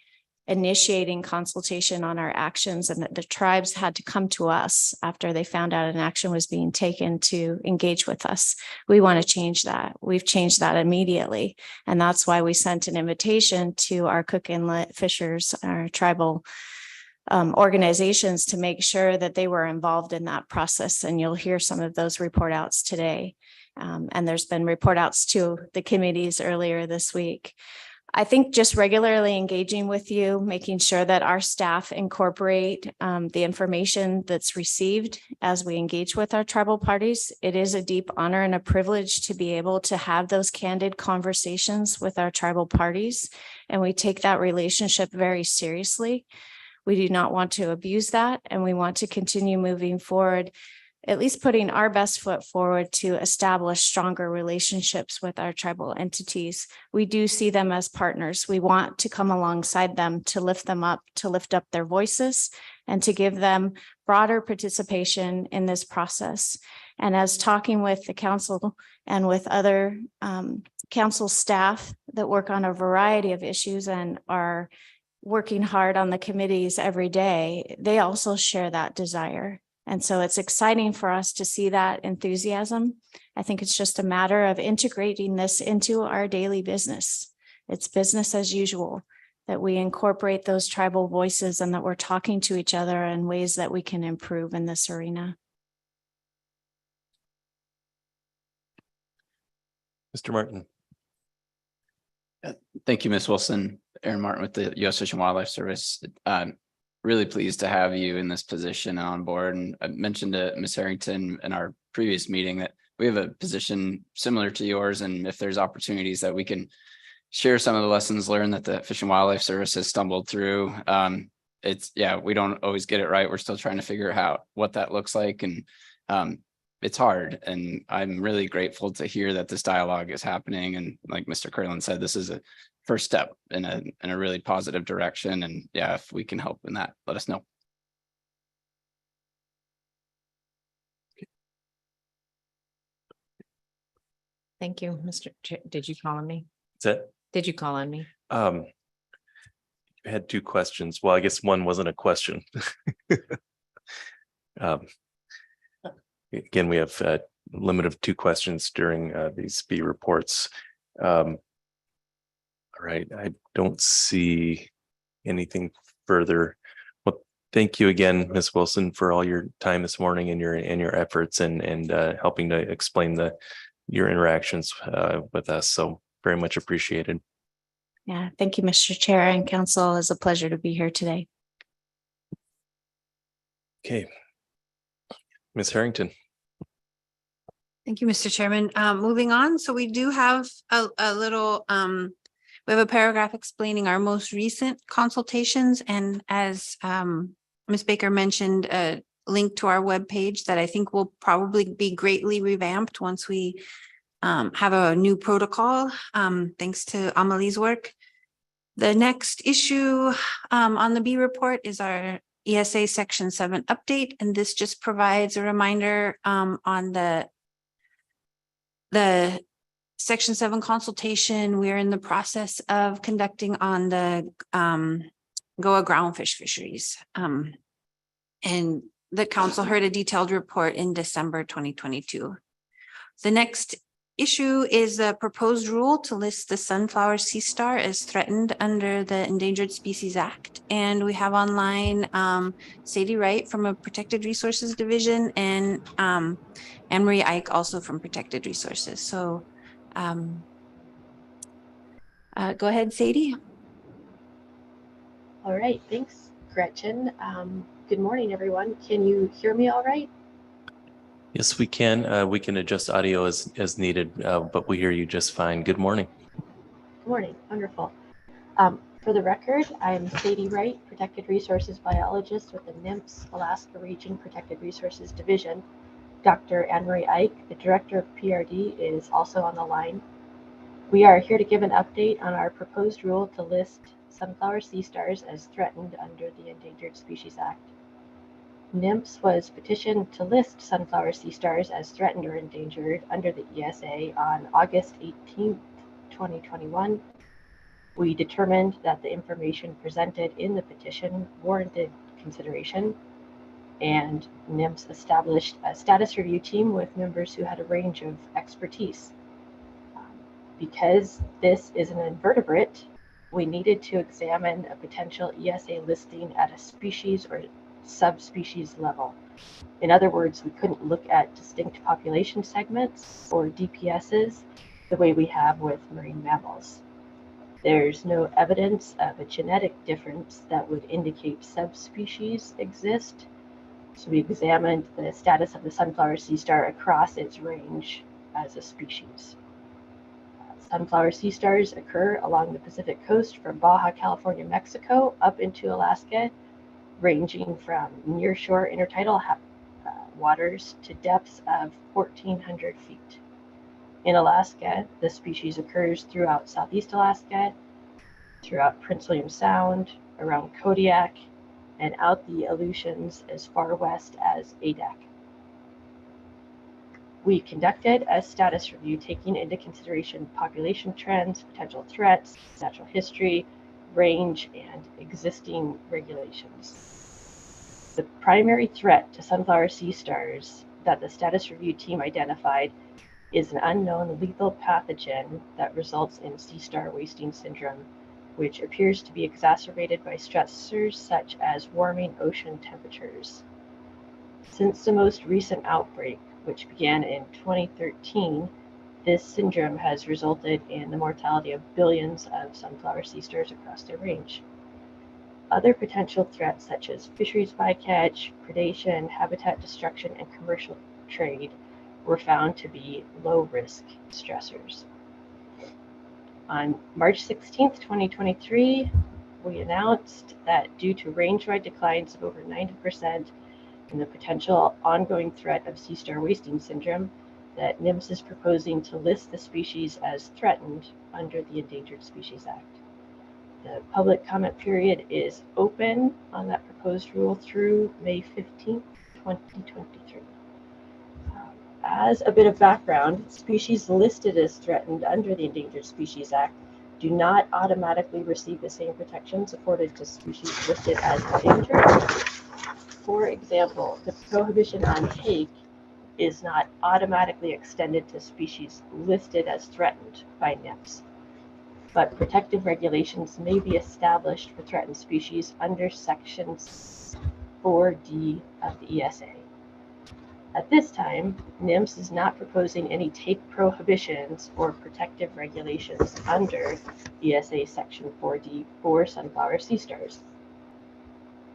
initiating consultation on our actions, and that the tribes had to come to us after they found out an action was being taken to engage with us. We want to change that. We've changed that immediately. And that's why we sent an invitation to our Cook Inlet Fishers, our tribal organizations, to make sure that they were involved in that process. And you'll hear some of those report outs today. And there's been report outs to the committees earlier this week. I think just regularly engaging with you, making sure that our staff incorporate the information that's received as we engage with our tribal parties. It is a deep honor and a privilege to be able to have those candid conversations with our tribal parties, and we take that relationship very seriously. We do not want to abuse that, and we want to continue moving forward, at least putting our best foot forward to establish stronger relationships with our tribal entities. We do see them as partners. We want to come alongside them to lift them up, to lift up their voices, and to give them broader participation in this process. And as talking with the council and with other council staff that work on a variety of issues and are working hard on the committees every day, they also share that desire. And so it's exciting for us to see that enthusiasm. I think it's just a matter of integrating this into our daily business. It's business as usual, that we incorporate those tribal voices and that we're talking to each other in ways that we can improve in this arena.
Mr. Martin.
Thank you, Ms. Wilson. Aaron Martin with the U.S. Fish and Wildlife Service. Really pleased to have you in this position and on board. And I mentioned to Ms. Harrington in our previous meeting that we have a position similar to yours. And if there's opportunities that we can share some of the lessons learned that the Fish and Wildlife Service has stumbled through, it's, yeah, we don't always get it right. We're still trying to figure out what that looks like, and it's hard. And I'm really grateful to hear that this dialogue is happening. And like Mr. Curlin said, this is a first step in a really positive direction. And yeah, if we can help in that, let us know.
Thank you, Mr. Chair. Did you call on me?
That's it.
Did you call on me?
I had two questions. Well, I guess one wasn't a question. Again, we have a limit of 2 questions during these B reports. All right, I don't see anything further. Well, thank you again, Ms. Wilson, for all your time this morning and your efforts and helping to explain your interactions with us. So very much appreciated.
Yeah, thank you, Mr. Chair and Council. It's a pleasure to be here today.
Okay. Ms. Harrington.
Thank you, Mr. Chairman. Moving on. So we do have a little, we have a paragraph explaining our most recent consultations. And as Ms. Baker mentioned, a link to our webpage that I think will probably be greatly revamped once we have a new protocol, thanks to Amelie's work. The next issue on the B report is our ESA Section 7 update, and this just provides a reminder on the Section 7 consultation we're in the process of conducting on the GOA groundfish fisheries. And the council heard a detailed report in December 2022. The next issue is a proposed rule to list the sunflower sea star as threatened under the Endangered Species Act. And we have online Sadie Wright from a Protected Resources Division and Anne-Marie Ike also from Protected Resources. So go ahead, Sadie.
All right, thanks, Gretchen. Good morning, everyone. Can you hear me all right?
Yes, we can. We can adjust audio as needed, but we hear you just fine. Good morning.
Good morning. Wonderful. For the record, I'm Sadie Wright, Protected Resources Biologist with the NMFS Alaska Region Protected Resources Division. Dr. Anne-Marie Ike, the Director of PRD, is also on the line. We are here to give an update on our proposed rule to list sunflower sea stars as threatened under the Endangered Species Act. NMFS was petitioned to list sunflower sea stars as threatened or endangered under the ESA on August 18th, 2021. We determined that the information presented in the petition warranted consideration, and NMFS established a status review team with members who had a range of expertise. Because this is an invertebrate, we needed to examine a potential ESA listing at a species or subspecies level. In other words, we couldn't look at distinct population segments or DPSs the way we have with marine mammals. There's no evidence of a genetic difference that would indicate subspecies exist. So we examined the status of the sunflower sea star across its range as a species. Sunflower sea stars occur along the Pacific coast from Baja California, Mexico, up into Alaska, ranging from nearshore intertidal waters to depths of 1,400 feet. In Alaska, the species occurs throughout Southeast Alaska, throughout Prince William Sound, around Kodiak, and out the Aleutians as far west as Adak. We conducted a status review taking into consideration population trends, potential threats, natural history, range, and existing regulations. The primary threat to sunflower sea stars that the status review team identified is an unknown lethal pathogen that results in sea star wasting syndrome, which appears to be exacerbated by stressors such as warming ocean temperatures. Since the most recent outbreak, which began in 2013, this syndrome has resulted in the mortality of billions of sunflower sea stars across their range. Other potential threats such as fisheries bycatch, predation, habitat destruction, and commercial trade were found to be low-risk stressors. On March 16th, 2023, we announced that due to range-wide declines of over 90% and the potential ongoing threat of sea star wasting syndrome, that NIMS is proposing to list the species as threatened under the Endangered Species Act. The public comment period is open on that proposed rule through May 15th, 2023. As a bit of background, species listed as threatened under the Endangered Species Act do not automatically receive the same protections afforded to species listed as endangered. For example, the prohibition on hake is not automatically extended to species listed as threatened by NIMS, but protective regulations may be established for threatened species under Section 4D of the ESA. At this time, NIMS is not proposing any take prohibitions or protective regulations under ESA Section 4D for sunflower sea stars.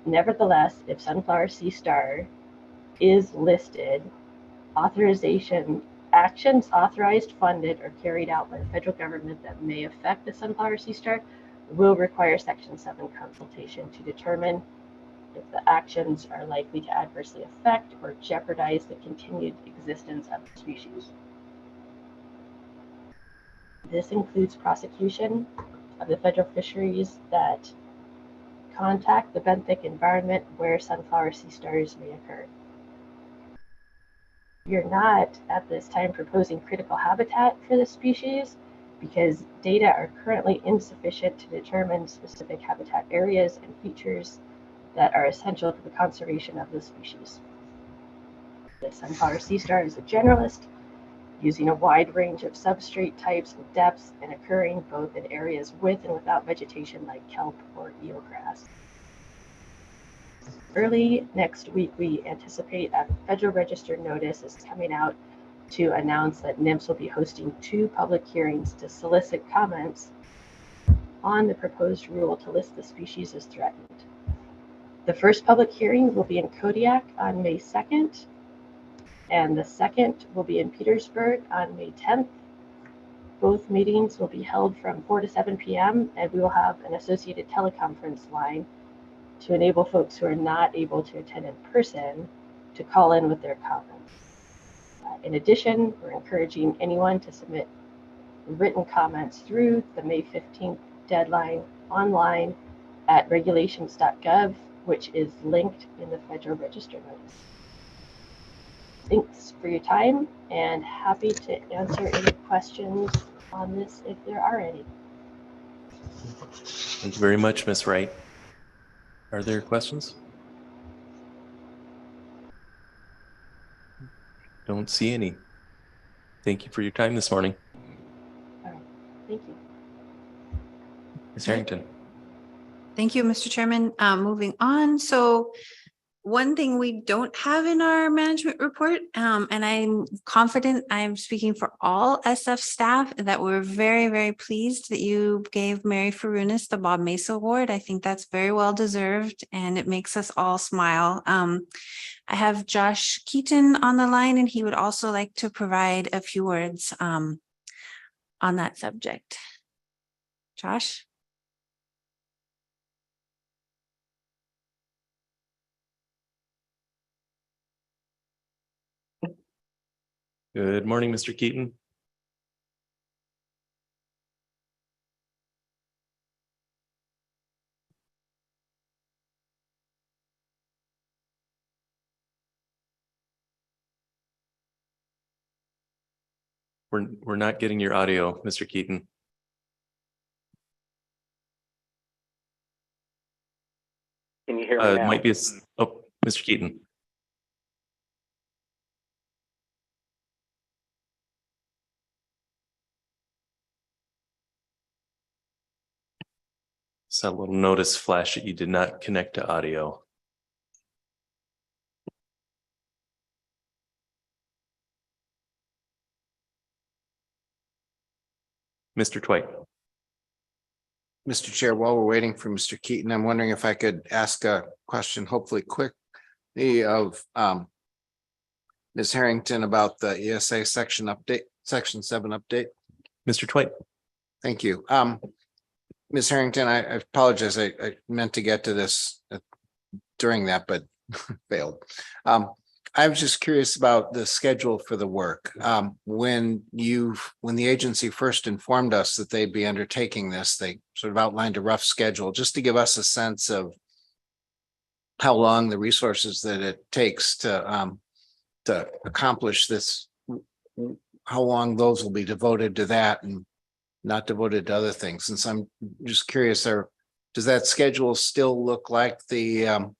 Nevertheless, if sunflower sea star is listed, authorization actions authorized, funded, or carried out by the federal government that may affect the sunflower sea star will require Section 7 consultation to determine if the actions are likely to adversely affect or jeopardize the continued existence of the species. This includes prosecution of the federal fisheries that contact the benthic environment where sunflower sea stars may occur. You're not at this time proposing critical habitat for the species because data are currently insufficient to determine specific habitat areas and features that are essential to the conservation of the species. The sunflower sea star is a generalist, using a wide range of substrate types and depths and occurring both in areas with and without vegetation like kelp or eelgrass. Early next week, we anticipate a Federal Register notice is coming out to announce that NIMS will be hosting 2 public hearings to solicit comments on the proposed rule to list the species as threatened. The first public hearing will be in Kodiak on May 2nd, and the second will be in Petersburg on May 10th. Both meetings will be held from 4 to 7 p.m., and we will have an associated teleconference line to enable folks who are not able to attend in person to call in with their comments. In addition, we're encouraging anyone to submit written comments through the May 15th deadline online at regulations.gov, which is linked in the Federal Register notice. Thanks for your time and happy to answer any questions on this if there are any.
Thank you very much, Ms. Wright. Are there questions? Don't see any. Thank you for your time this morning.
All right, thank you.
Ms. Harrington.
Thank you, Mr. Chairman. Moving on. So one thing we don't have in our management report, and I'm confident I'm speaking for all SF staff, that we're very, very pleased that you gave Mary Furunas the Bob Mesa Award. I think that's very well deserved and it makes us all smile. I have Josh Keaton on the line and he would also like to provide a few words on that subject. Josh?
Good morning, Mr. Keaton. We're not getting your audio, Mr. Keaton.
Can you hear me now?
It might be Mr. Keaton. Saw a little notice flash that you did not connect to audio. Mr. Twite.
Mr. Chair, while we're waiting for Mr. Keaton, I'm wondering if I could ask a question, hopefully quickly, of Ms. Harrington about the ESA section 7 update.
Mr. Twite.
Thank you. Ms. Harrington, I apologize. I meant to get to this during that, but failed. I was just curious about the schedule for the work. When the agency first informed us that they'd be undertaking this, they sort of outlined a rough schedule just to give us a sense of how long the resources that it takes to accomplish this, how long those will be devoted to that and not devoted to other things. Since I'm just curious, does that schedule still look like the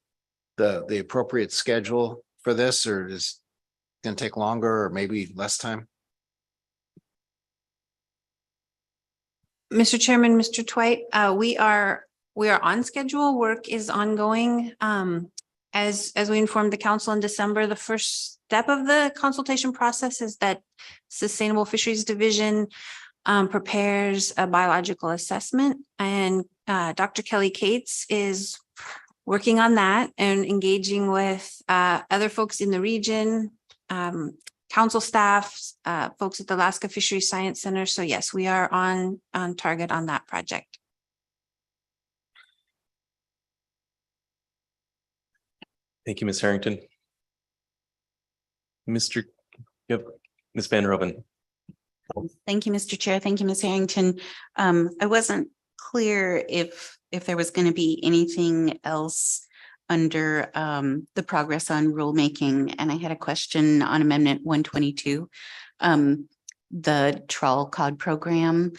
appropriate schedule for this, or is it going to take longer or maybe less time?
Mr. Chairman, Mr. Twite, we are on schedule. Work is ongoing. As we informed the council in December, the first step of the consultation process is that Sustainable Fisheries Division prepares a biological assessment, and Dr. Kelly Cates is working on that and engaging with other folks in the region, council staff, folks at the Alaska Fisheries Science Center. So yes, we are on target on that project.
Thank you, Ms. Harrington. Ms. Van Roven.
Thank you, Mr. Chair. Thank you, Ms. Harrington. I wasn't clear if there was going to be anything else under the progress on rulemaking, and I had a question on Amendment 122, the trawl cod program.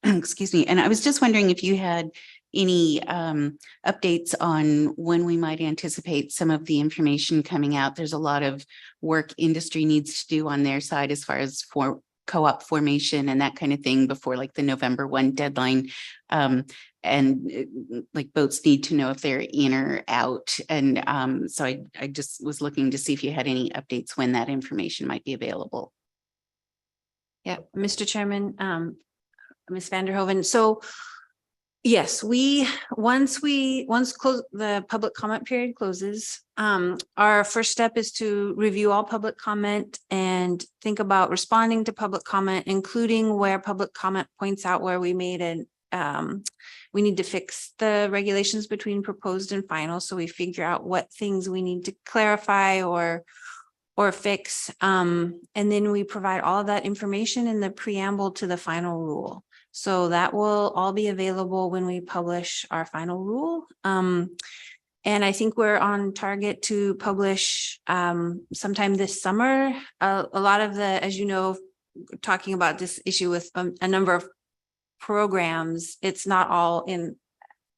Excuse me, and I was just wondering if you had any updates on when we might anticipate some of the information coming out. There's a lot of work industry needs to do on their side as far as for co-op formation and that kind of thing before like the November 1 deadline. Like boats need to know if they're in or out. And so I just was looking to see if you had any updates when that information might be available.
Yeah, Mr. Chairman, Ms. Vanderhoven. So yes, once the public comment period closes, our first step is to review all public comment and think about responding to public comment, including where public comment points out where we made we need to fix the regulations between proposed and final. So we figure out what things we need to clarify or fix. And then we provide all of that information in the preamble to the final rule. So that will all be available when we publish our final rule. And I think we're on target to publish sometime this summer. A lot of as you know, talking about this issue with a number of programs, it's not all in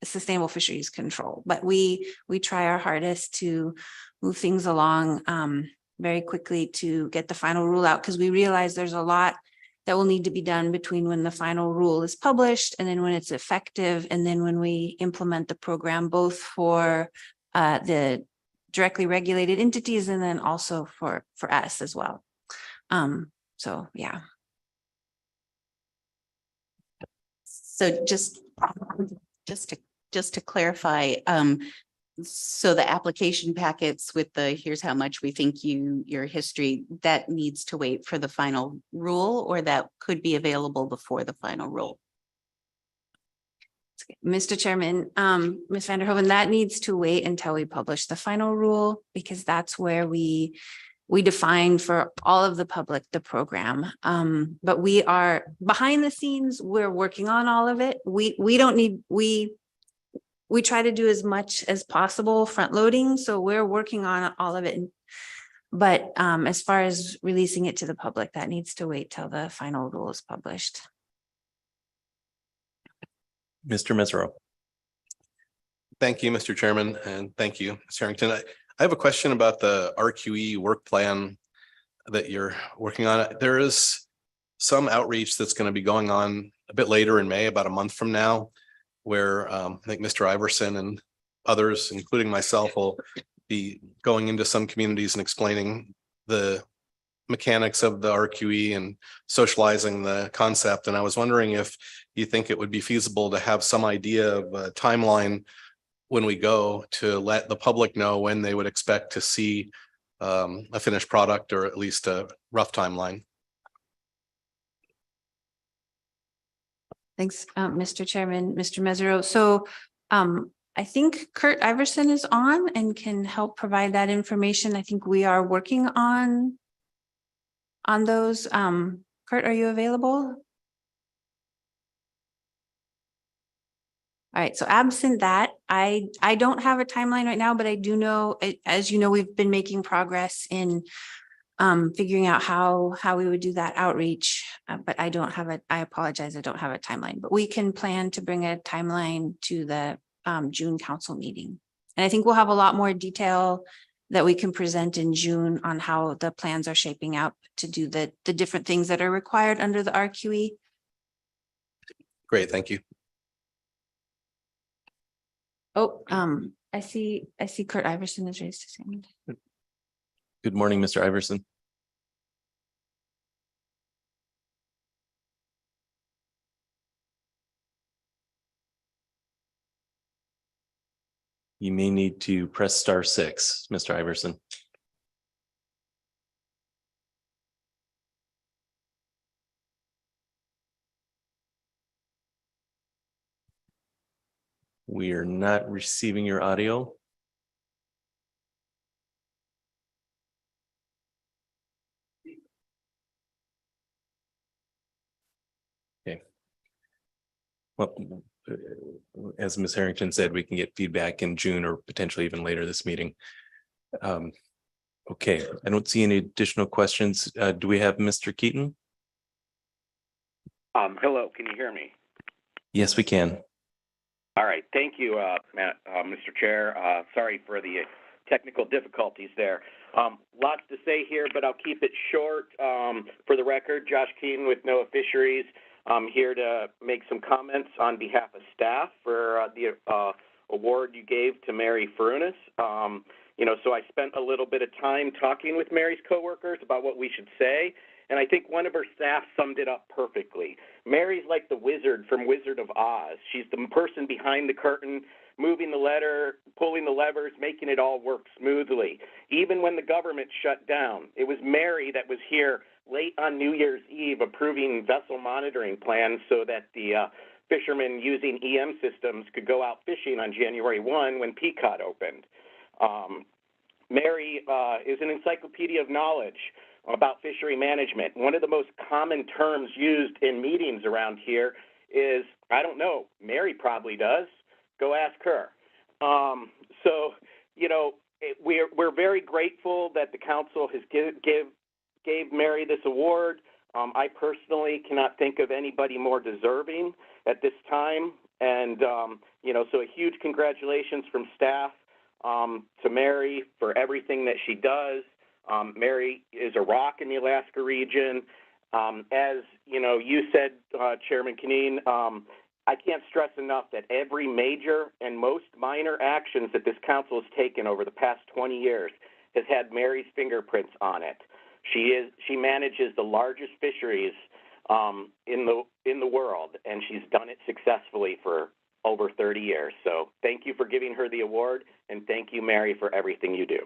sustainable fisheries control, but we try our hardest to move things along very quickly to get the final rule out, because we realize there's a lot that will need to be done between when the final rule is published and then when it's effective, and then when we implement the program, both for the directly regulated entities and then also for us as well. So yeah.
So just to clarify, so the application packets with the here's how much we think your history, that needs to wait for the final rule, or that could be available before the final rule?
Mr. Chairman, Ms. Vanderhoven, that needs to wait until we publish the final rule, because that's where we define for all of the public the program. But we are behind the scenes, we're working on all of it. We try to do as much as possible front loading, so we're working on all of it. But as far as releasing it to the public, that needs to wait till the final rule is published.
Mr. Mesereau.
Thank you, Mr. Chairman, and thank you, Ms. Harrington. I have a question about the RQE work plan that you're working on. There is some outreach that's going to be going on a bit later in May, about a month from now, where I think Mr. Iverson and others, including myself, will be going into some communities and explaining the mechanics of the RQE and socializing the concept. And I was wondering if you think it would be feasible to have some idea of a timeline when we go, to let the public know when they would expect to see a finished product, or at least a rough timeline.
Thanks, Mr. Chairman, Mr. Mesereau. So I think Kurt Iverson is on and can help provide that information. I think we are working on those. Kurt, are you available? All right, so absent that, I don't have a timeline right now, but I do know, as you know, we've been making progress in figuring out how we would do that outreach. But I don't have I apologize, I don't have a timeline, but we can plan to bring a timeline to the June council meeting. And I think we'll have a lot more detail that we can present in June on how the plans are shaping out to do the different things that are required under the RQE.
Great, thank you.
Oh, I see Kurt Iverson has raised his hand.
Good morning, Mr. Iverson. You may need to press *6, Mr. Iverson. We are not receiving your audio. Okay. Well, as Ms. Harrington said, we can get feedback in June or potentially even later this meeting. Okay, I don't see any additional questions. Do we have Mr. Keaton?
Hello, can you hear me?
Yes, we can.
All right, thank you, Mr. Chair. Sorry for the technical difficulties there. Lots to say here, but I'll keep it short. For the record, Josh Keaton with NOAA Fisheries. I'm here to make some comments on behalf of staff for the award you gave to Mary Furunas. So I spent a little bit of time talking with Mary's coworkers about what we should say, and I think one of her staff summed it up perfectly. Mary's like the wizard from Wizard of Oz. She's the person behind the curtain, moving the letter, pulling the levers, making it all work smoothly. Even when the government shut down, it was Mary that was here late on New Year's Eve approving vessel monitoring plans so that the fishermen using EM systems could go out fishing on January 1 when Pequot opened. Mary is an encyclopedia of knowledge about fishery management. One of the most common terms used in meetings around here is, I don't know, Mary probably does. Go ask her. We're very grateful that the council has gave Mary this award. I personally cannot think of anybody more deserving at this time. And, so a huge congratulations from staff to Mary for everything that she does. Mary is a rock in the Alaska region. As you said, Chairman Kineen, I can't stress enough that every major and most minor actions that this council has taken over the past 20 years has had Mary's fingerprints on it. She manages the largest fisheries in the world, and she's done it successfully for over 30 years. So thank you for giving her the award, and thank you, Mary, for everything you do.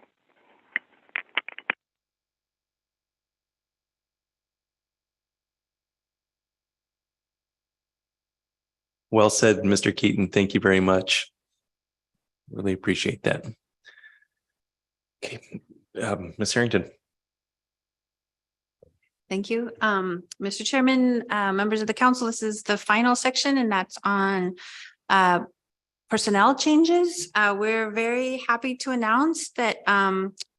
Well said, Mr. Keaton. Thank you very much. Really appreciate that. Okay, Ms. Harrington.
Thank you. Mr. Chairman, members of the council, this is the final section, and that's on personnel changes. We're very happy to announce that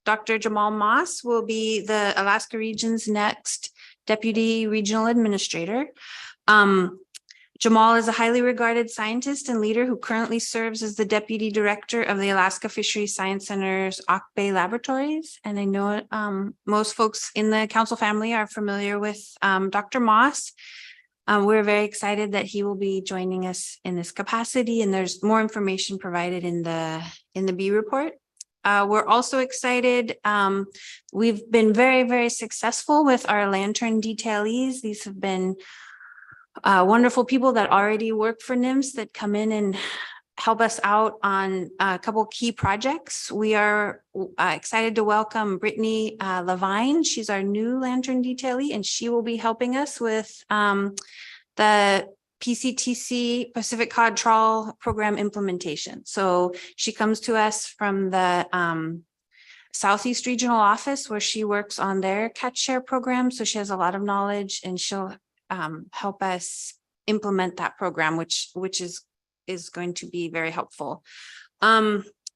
Dr. Jamal Moss will be the Alaska region's next Deputy Regional Administrator. Jamal is a highly regarded scientist and leader who currently serves as the Deputy Director of the Alaska Fisheries Science Center's Auk Bay Laboratories. And I know most folks in the council family are familiar with Dr. Moss. We're very excited that he will be joining us in this capacity, and there's more information provided in the B report. We're also excited. We've been very, very successful with our lantern detailees. These have been wonderful people that already work for NIMS that come in and help us out on a couple key projects. We are excited to welcome Brittany Levine. She's our new lantern detailee, and she will be helping us with the PCTC Pacific Cod Trawl Program implementation. So she comes to us from the Southeast Regional Office where she works on their catch share program. So she has a lot of knowledge and she'll help us implement that program, which is going to be very helpful.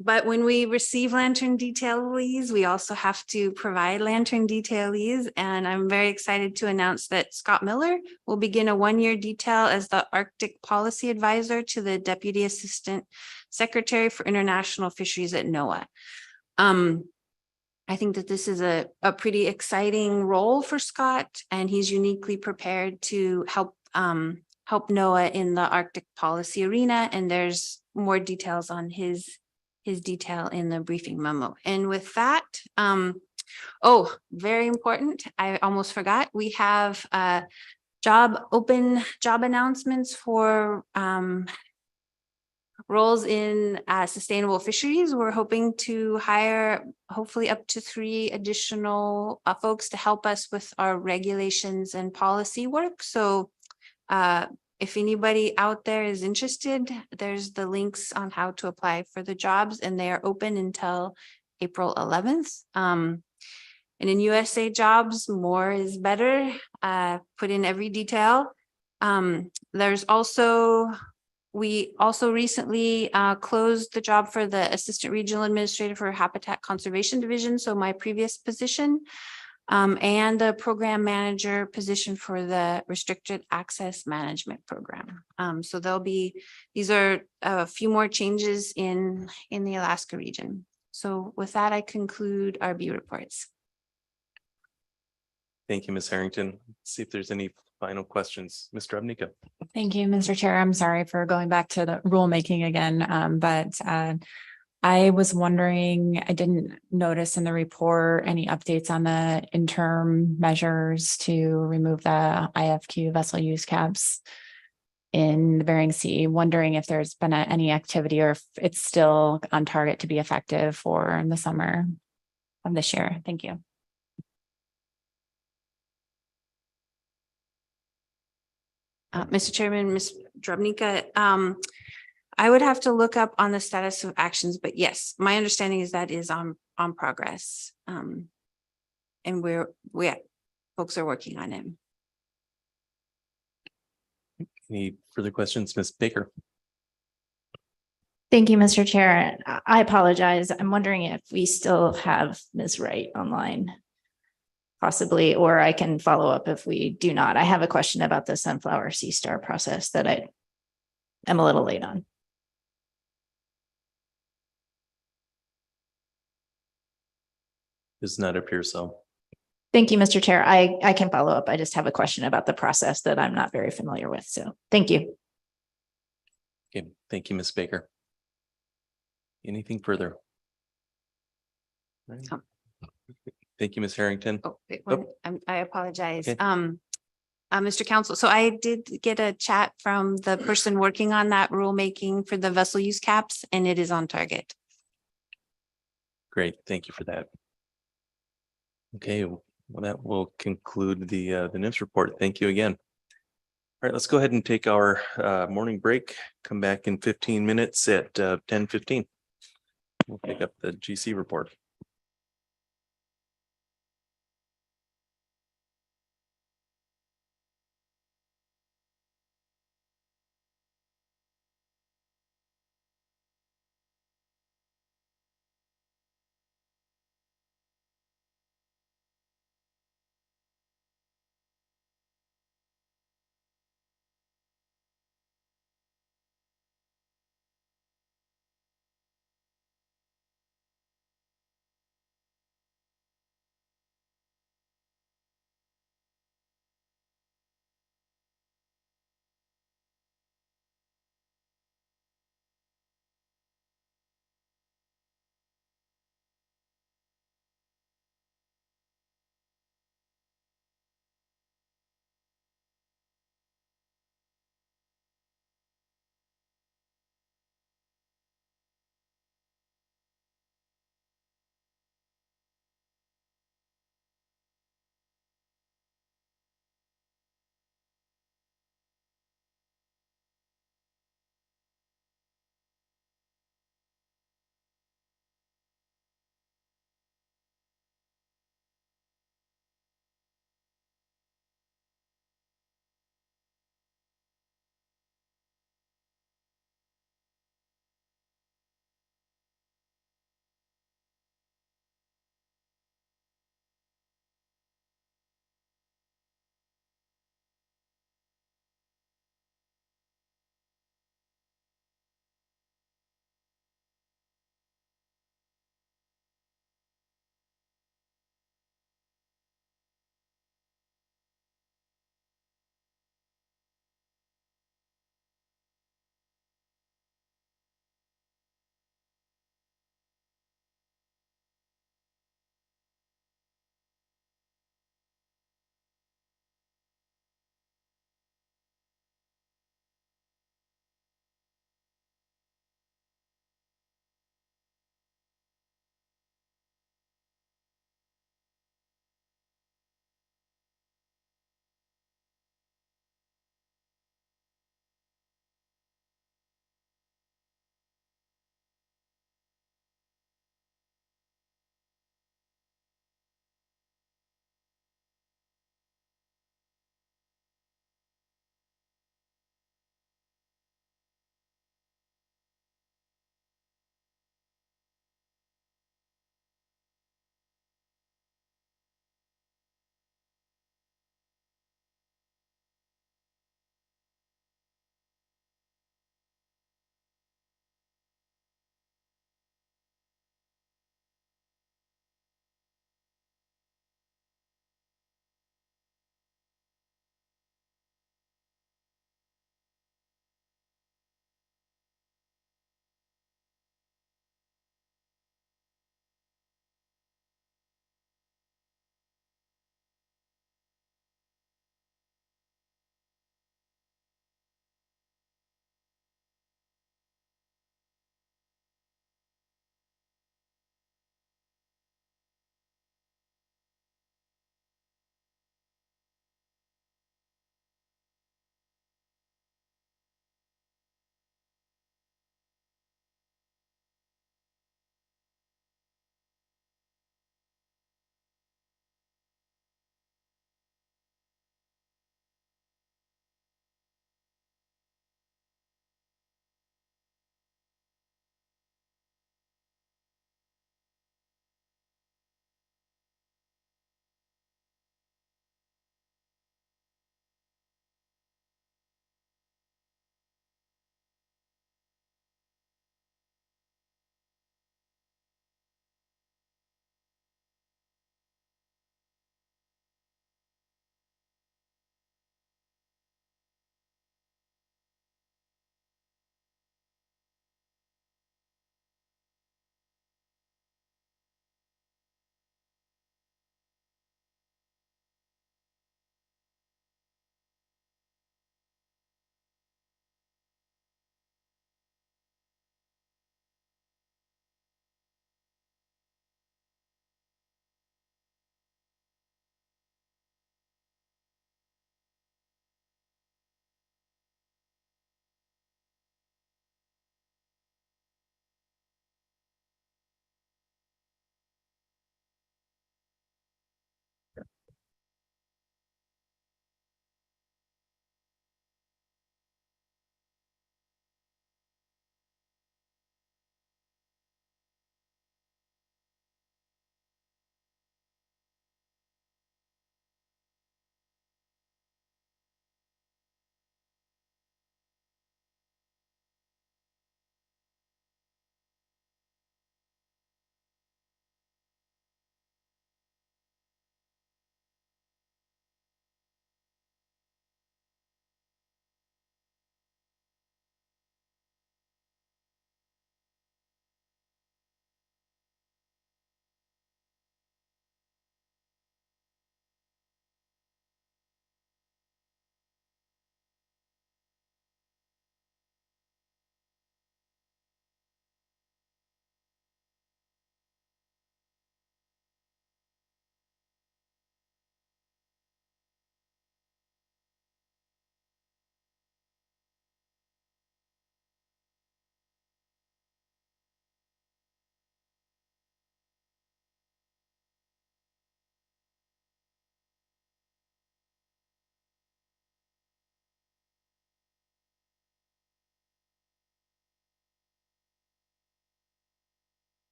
But when we receive lantern detailees, we also have to provide lantern detailees. And I'm very excited to announce that Scott Miller will begin a one-year detail as the Arctic Policy Advisor to the Deputy Assistant Secretary for International Fisheries at NOAA. I think that this is a pretty exciting role for Scott, and he's uniquely prepared to help NOAA in the Arctic policy arena. And there's more details on his detail in the briefing memo. And with that, very important, I almost forgot, we have open job announcements for roles in sustainable fisheries. We're hoping to hire hopefully up to 3 additional folks to help us with our regulations and policy work. So if anybody out there is interested, there's the links on how to apply for the jobs, and they are open until April 11th. And in USA Jobs, more is better. Put in every detail. We also recently closed the job for the Assistant Regional Administrator for Habitat Conservation Division, so my previous position, and the Program Manager position for the Restricted Access Management Program. So these are a few more changes in the Alaska region. So with that, I conclude our B reports.
Thank you, Ms. Harrington. Let's see if there's any final questions. Mr. Abnika.
Thank you, Mr. Chair. I'm sorry for going back to the rulemaking again, but I was wondering, I didn't notice in the report any updates on the interim measures to remove the IFQ vessel use caps in the Bering Sea. Wondering if there's been any activity or if it's still on target to be effective for the summer of this year. Thank you.
Mr. Chairman, Ms. Drobnica, I would have to look up on the status of actions, but yes, my understanding is that is on progress. And folks are working on it.
Any further questions, Ms. Baker?
Thank you, Mr. Chair. I apologize. I'm wondering if we still have Ms. Wright online. Possibly, or I can follow up if we do not. I have a question about the Sunflower Sea Star process that I am a little late on.
Does not appear so.
Thank you, Mr. Chair. I can follow up. I just have a question about the process that I'm not very familiar with. So thank you.
Okay, thank you, Ms. Baker. Anything further? All right. Thank you, Ms. Harrington.
I apologize.
Okay.
Mr. Council, so I did get a chat from the person working on that rulemaking for the vessel use caps, and it is on target.
Great, thank you for that. Okay, well, that will conclude the NIMS report. Thank you again. All right, let's go ahead and take our morning break. Come back in 15 minutes at 10:15. We'll pick up the GC report.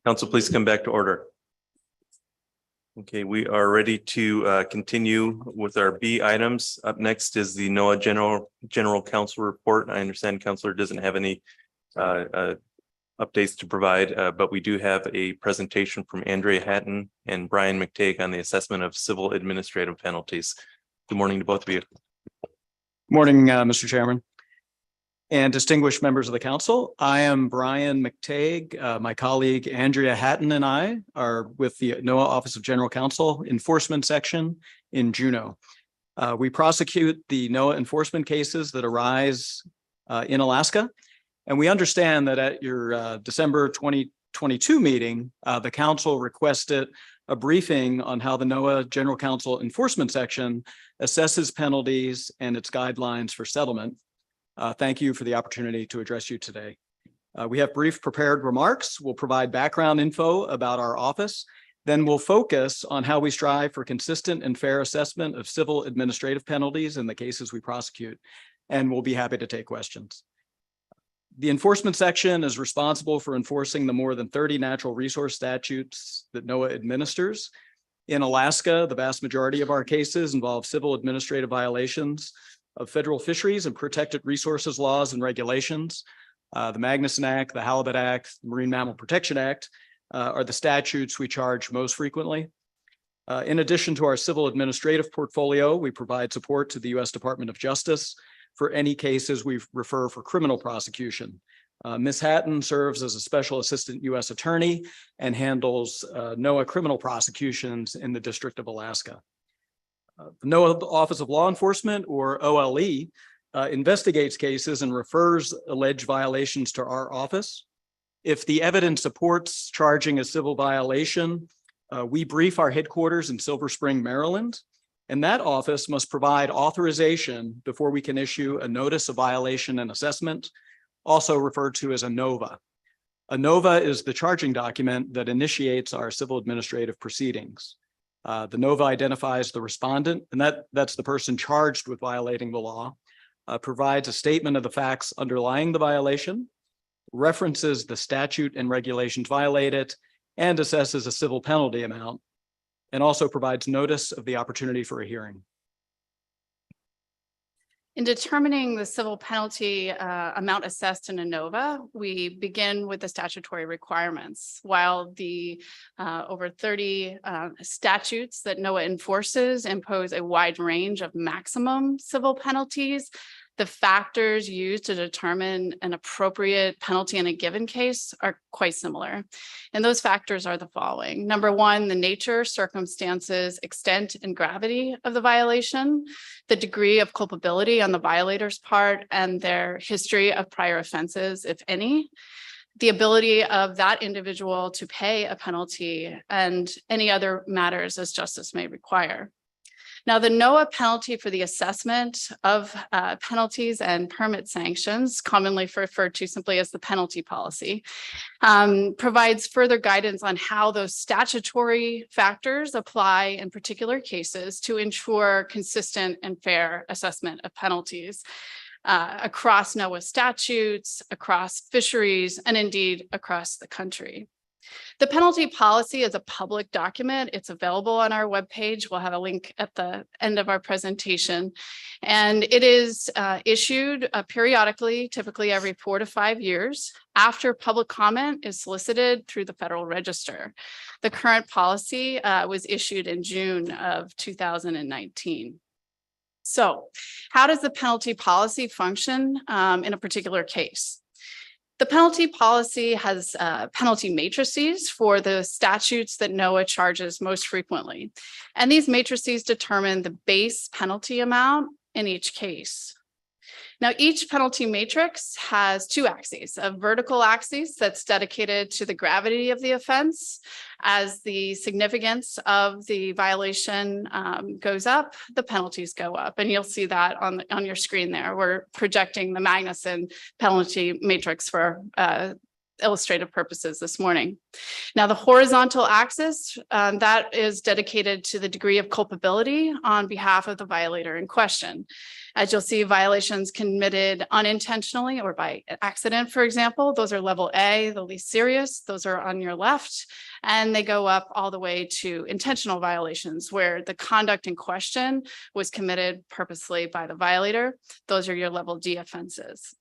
Council, please come back to order. Okay, we are ready to continue with our B items. Up next is the NOAA General Counsel report. I understand Councilor doesn't have any updates to provide, but we do have a presentation from Andrea Hatton and Brian McTague on the assessment of civil administrative penalties. Good morning to both of you.
Morning, Mr. Chairman and distinguished members of the council. I am Brian McTague. My colleague Andrea Hatton and I are with the NOAA Office of General Counsel Enforcement Section in Juneau. We prosecute the NOAA enforcement cases that arise in Alaska. And we understand that at your December 2022 meeting, the council requested a briefing on how the NOAA General Counsel Enforcement Section assesses penalties and its guidelines for settlement. Thank you for the opportunity to address you today. We have brief prepared remarks. We'll provide background info about our office. Then we'll focus on how we strive for consistent and fair assessment of civil administrative penalties in the cases we prosecute. And we'll be happy to take questions. The enforcement section is responsible for enforcing the more than 30 natural resource statutes that NOAA administers. In Alaska, the vast majority of our cases involve civil administrative violations of federal fisheries and protected resources laws and regulations. The Magnuson Act, the Halibut Act, the Marine Mammal Protection Act are the statutes we charge most frequently. In addition to our civil administrative portfolio, we provide support to the U.S. Department of Justice for any cases we refer for criminal prosecution. Ms. Hatton serves as a special assistant U.S. attorney and handles NOAA criminal prosecutions in the District of Alaska. The NOAA Office of Law Enforcement, or OLE, investigates cases and refers alleged violations to our office. If the evidence supports charging a civil violation, we brief our headquarters in Silver Spring, Maryland, and that office must provide authorization before we can issue a notice of violation and assessment, also referred to as a NOVA. A NOVA is the charging document that initiates our civil administrative proceedings. The NOVA identifies the respondent, and that's the person charged with violating the law, provides a statement of the facts underlying the violation, references the statute and regulations violated, and assesses a civil penalty amount, and also provides notice of the opportunity for a hearing.
In determining the civil penalty amount assessed in a NOVA, we begin with the statutory requirements. While the over 30 statutes that NOAA enforces impose a wide range of maximum civil penalties, the factors used to determine an appropriate penalty in a given case are quite similar. And those factors are the following. Number one, the nature, circumstances, extent, and gravity of the violation, the degree of culpability on the violator's part, and their history of prior offenses, if any, the ability of that individual to pay a penalty, and any other matters as justice may require. Now, the NOAA penalty for the assessment of penalties and permit sanctions, commonly referred to simply as the penalty policy, provides further guidance on how those statutory factors apply in particular cases to ensure consistent and fair assessment of penalties across NOAA statutes, across fisheries, and indeed across the country. The penalty policy is a public document. It's available on our webpage. We'll have a link at the end of our presentation. And it is issued periodically, typically every 4 to 5 years, after public comment is solicited through the Federal Register. The current policy was issued in June of 2019. So how does the penalty policy function in a particular case? The penalty policy has penalty matrices for the statutes that NOAA charges most frequently. And these matrices determine the base penalty amount in each case. Now, each penalty matrix has 2 axes, a vertical axis that's dedicated to the gravity of the offense. As the significance of the violation goes up, the penalties go up. And you'll see that on your screen there. We're projecting the Magnuson penalty matrix for
illustrative purposes this morning. Now, the horizontal axis, that is dedicated to the degree of culpability on behalf of the violator in question. As you'll see, violations committed unintentionally or by accident, for example, those are level A, the least serious, those are on your left, and they go up all the way to intentional violations where the conduct in question was committed purposely by the violator. Those are your level D offenses.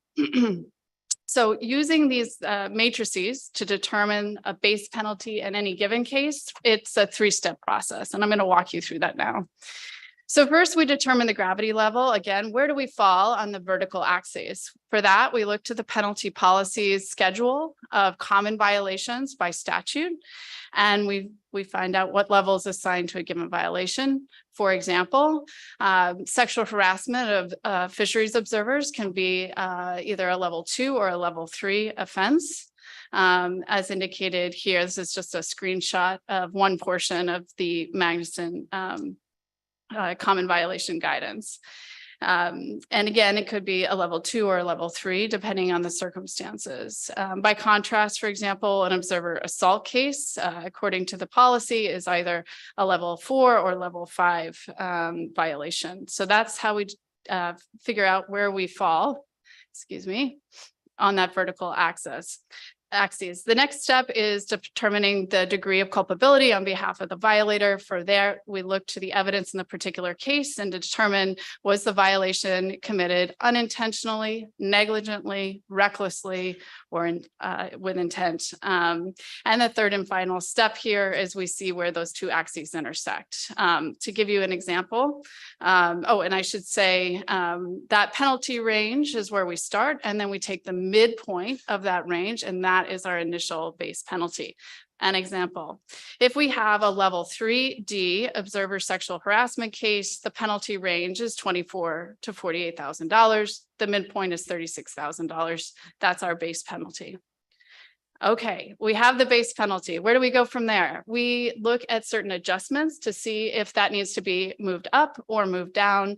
So using these matrices to determine a base penalty in any given case, it's a three-step process, and I'm going to walk you through that now. So first, we determine the gravity level. Again, where do we fall on the vertical axis? For that, we look to the penalty policy's schedule of common violations by statute, and we find out what level is assigned to a given violation. For example, sexual harassment of fisheries observers can be either a level 2 or a level 3 offense. As indicated here, this is just a screenshot of one portion of the Magnuson common violation guidance. And again, it could be a level 2 or a level 3, depending on the circumstances. By contrast, for example, an observer assault case, according to the policy, is either a level 4 or level 5 violation. So that's how we figure out where we fall, on that vertical axis. The next step is determining the degree of culpability on behalf of the violator. For there, we look to the evidence in the particular case and determine, was the violation committed unintentionally, negligently, recklessly, or with intent. And the third and final step here is we see where those two axes intersect. To give you an example, and I should say that penalty range is where we start, and then we take the midpoint of that range, and that is our initial base penalty. An example, if we have a level 3D observer sexual harassment case, the penalty range is $24,000 to $48,000. The midpoint is $36,000. That's our base penalty. Okay, we have the base penalty. Where do we go from there? We look at certain adjustments to see if that needs to be moved up or moved down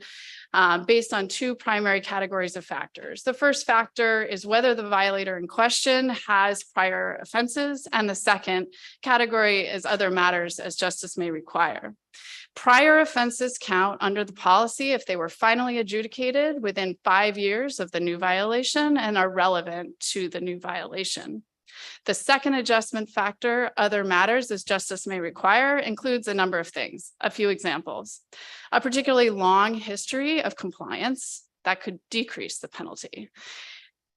based on two primary categories of factors. The first factor is whether the violator in question has prior offenses, and the second category is other matters as justice may require. Prior offenses count under the policy if they were finally adjudicated within 5 years of the new violation and are relevant to the new violation. The second adjustment factor, other matters as justice may require, includes a number of things. A few examples. A particularly long history of compliance that could decrease the penalty.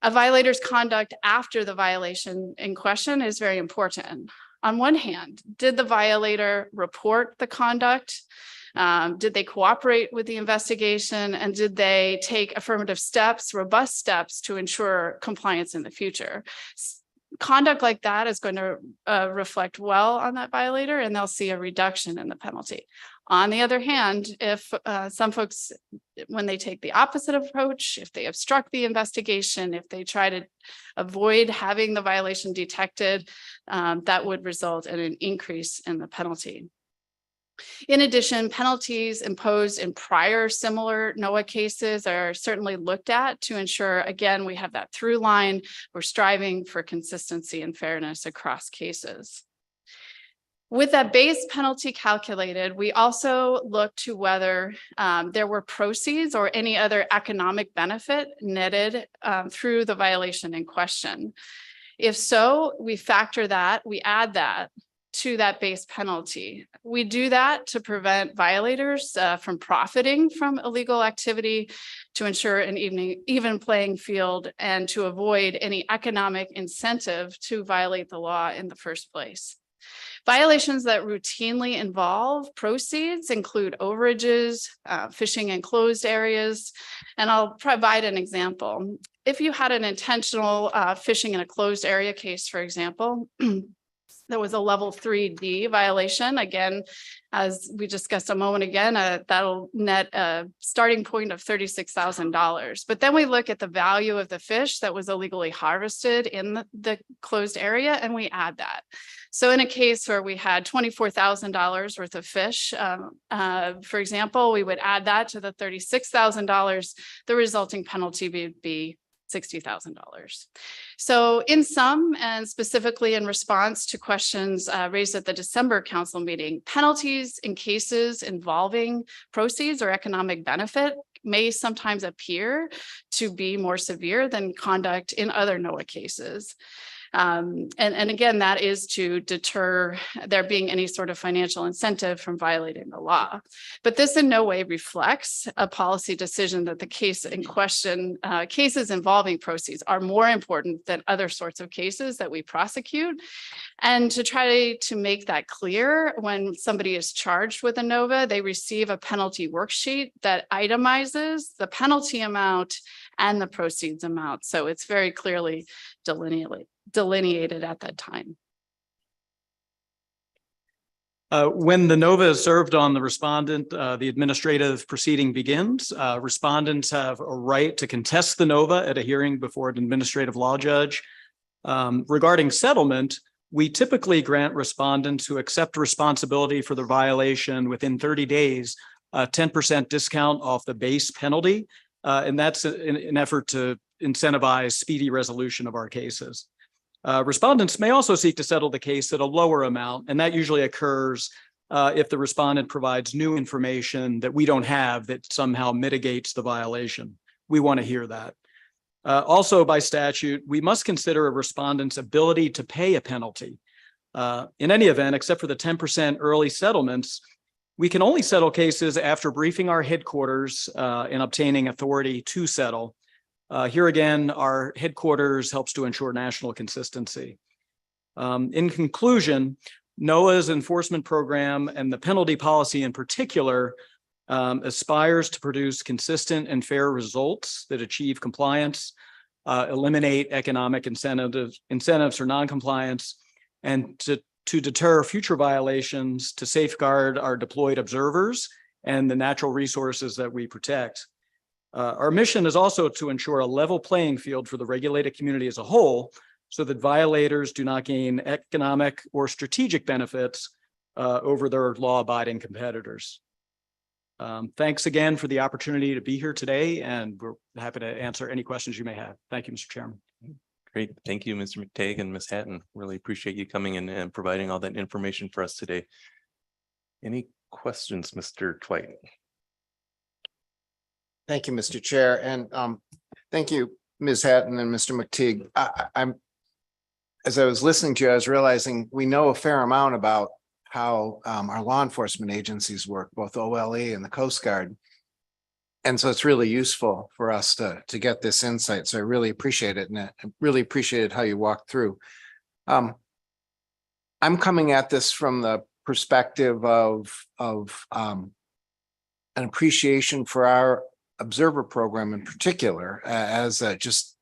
A violator's conduct after the violation in question is very important. On one hand, did the violator report the conduct? Did they cooperate with the investigation? And did they take affirmative steps, robust steps to ensure compliance in the future? Conduct like that is going to reflect well on that violator, and they'll see a reduction in the penalty. On the other hand, if some folks, when they take the opposite approach, if they obstruct the investigation, if they try to avoid having the violation detected, that would result in an increase in the penalty. In addition, penalties imposed in prior similar NOAA cases are certainly looked at to ensure, again, we have that through line. We're striving for consistency and fairness across cases. With that base penalty calculated, we also look to whether there were proceeds or any other economic benefit netted through the violation in question. If so, we factor that, we add that to that base penalty. We do that to prevent violators from profiting from illegal activity, to ensure an even playing field, and to avoid any economic incentive to violate the law in the first place. Violations that routinely involve proceeds include overages, fishing in closed areas, and I'll provide an example. If you had an intentional fishing in a closed area case, for example, there was a level 3D violation. Again, as we discussed a moment again, that'll net a starting point of $36,000. But then we look at the value of the fish that was illegally harvested in the closed area, and we add that. So in a case where we had $24,000 worth of fish, for example, we would add that to the $36,000. The resulting penalty would be $60,000. So in sum, and specifically in response to questions raised at the December council meeting, penalties in cases involving proceeds or economic benefit may sometimes appear to be more severe than conduct in other NOAA cases. And again, that is to deter there being any sort of financial incentive from violating the law. But this in no way reflects a policy decision that the case in question, cases involving proceeds are more important than other sorts of cases that we prosecute. And to try to make that clear, when somebody is charged with a NOVA, they receive a penalty worksheet that itemizes the penalty amount and the proceeds amount. So it's very clearly delineated at that time.
When the NOVA is served on the respondent, the administrative proceeding begins. Respondents have a right to contest the NOVA at a hearing before an administrative law judge. Regarding settlement, we typically grant respondents who accept responsibility for the violation within 30 days, a 10% discount off the base penalty. And that's an effort to incentivize speedy resolution of our cases. Respondents may also seek to settle the case at a lower amount, and that usually occurs if the respondent provides new information that we don't have that somehow mitigates the violation. We want to hear that. Also, by statute, we must consider a respondent's ability to pay a penalty. In any event, except for the 10% early settlements, we can only settle cases after briefing our headquarters and obtaining authority to settle. Here again, our headquarters helps to ensure national consistency. In conclusion, NOAA's enforcement program and the penalty policy in particular aspires to produce consistent and fair results that achieve compliance, eliminate economic incentives for noncompliance, and to deter future violations, to safeguard our deployed observers and the natural resources that we protect. Our mission is also to ensure a level playing field for the regulated community as a whole, so that violators do not gain economic or strategic benefits over their law-abiding competitors. Thanks again for the opportunity to be here today, and we're happy to answer any questions you may have. Thank you, Mr. Chairman.
Great. Thank you, Mr. McTagg and Ms. Hatton. Really appreciate you coming in and providing all that information for us today. Any questions, Mr. Twite?
Thank you, Mr. Chair, and thank you, Ms. Hatton and Mr. McTeague. As I was listening to you, I was realizing we know a fair amount about how our law enforcement agencies work, both OLE and the Coast Guard. And so it's really useful for us to get this insight. So I really appreciate it. And I really appreciated how you walked through. I'm coming at this from the perspective of an appreciation for our observer program in particular, as just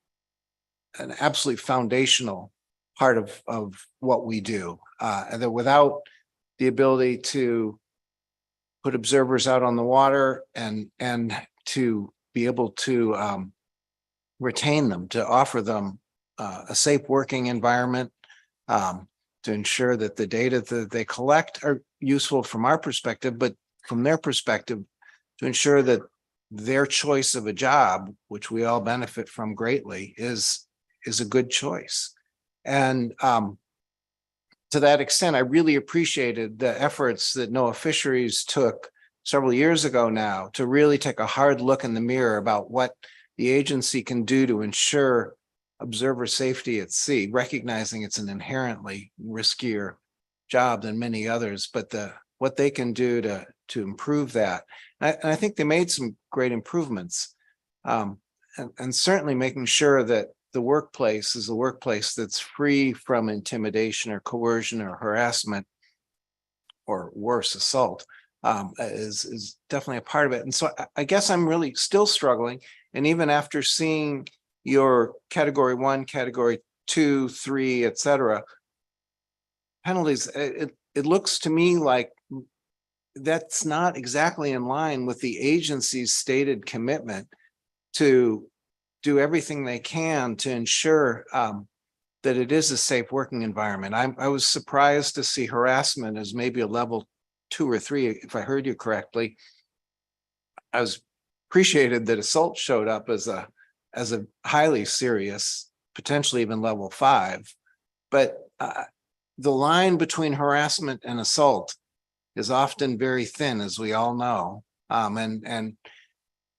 an absolutely foundational part of what we do. And that without the ability to put observers out on the water and to be able to retain them, to offer them a safe working environment, to ensure that the data that they collect are useful from our perspective, but from their perspective, to ensure that their choice of a job, which we all benefit from greatly, is a good choice. And to that extent, I really appreciated the efforts that NOAA Fisheries took several years ago now to really take a hard look in the mirror about what the agency can do to ensure observer safety at sea, recognizing it's an inherently riskier job than many others, but what they can do to improve that. And I think they made some great improvements, and certainly making sure that the workplace is a workplace that's free from intimidation or coercion or harassment or worse, assault, is definitely a part of it. And so I guess I'm really still struggling. And even after seeing your category 1, category 2, 3, et cetera, penalties, it looks to me like that's not exactly in line with the agency's stated commitment to do everything they can to ensure that it is a safe working environment. I was surprised to see harassment as maybe a level 2 or 3, if I heard you correctly. I was appreciated that assault showed up as a as a highly serious, potentially even level 5. But the line between harassment and assault is often very thin, as we all know. And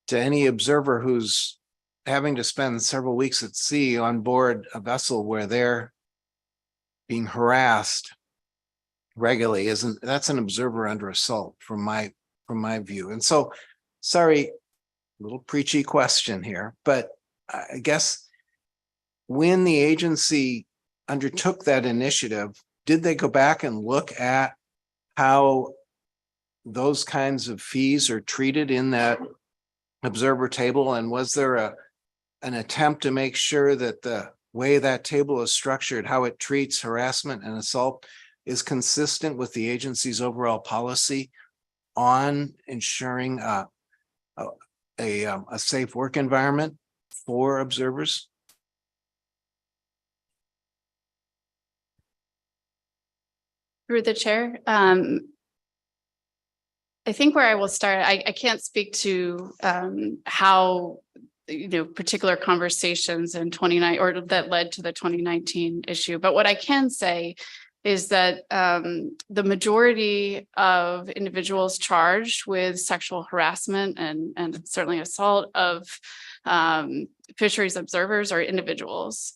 to any observer who's having to spend several weeks at sea on board a vessel where they're being harassed regularly, that's an observer under assault from my view. And so, sorry, a little preachy question here, but I guess when the agency undertook that initiative, did they go back and look at how those kinds of fees are treated in that observer table? And was there an attempt to make sure that the way that table is structured, how it treats harassment and assault, is consistent with the agency's overall policy on ensuring a safe work environment for observers?
Through the chair, I think where I will start, I can't speak to how particular conversations in 29 or that led to the 2019 issue. But what I can say is that the majority of individuals charged with sexual harassment and certainly assault of fisheries observers are individuals.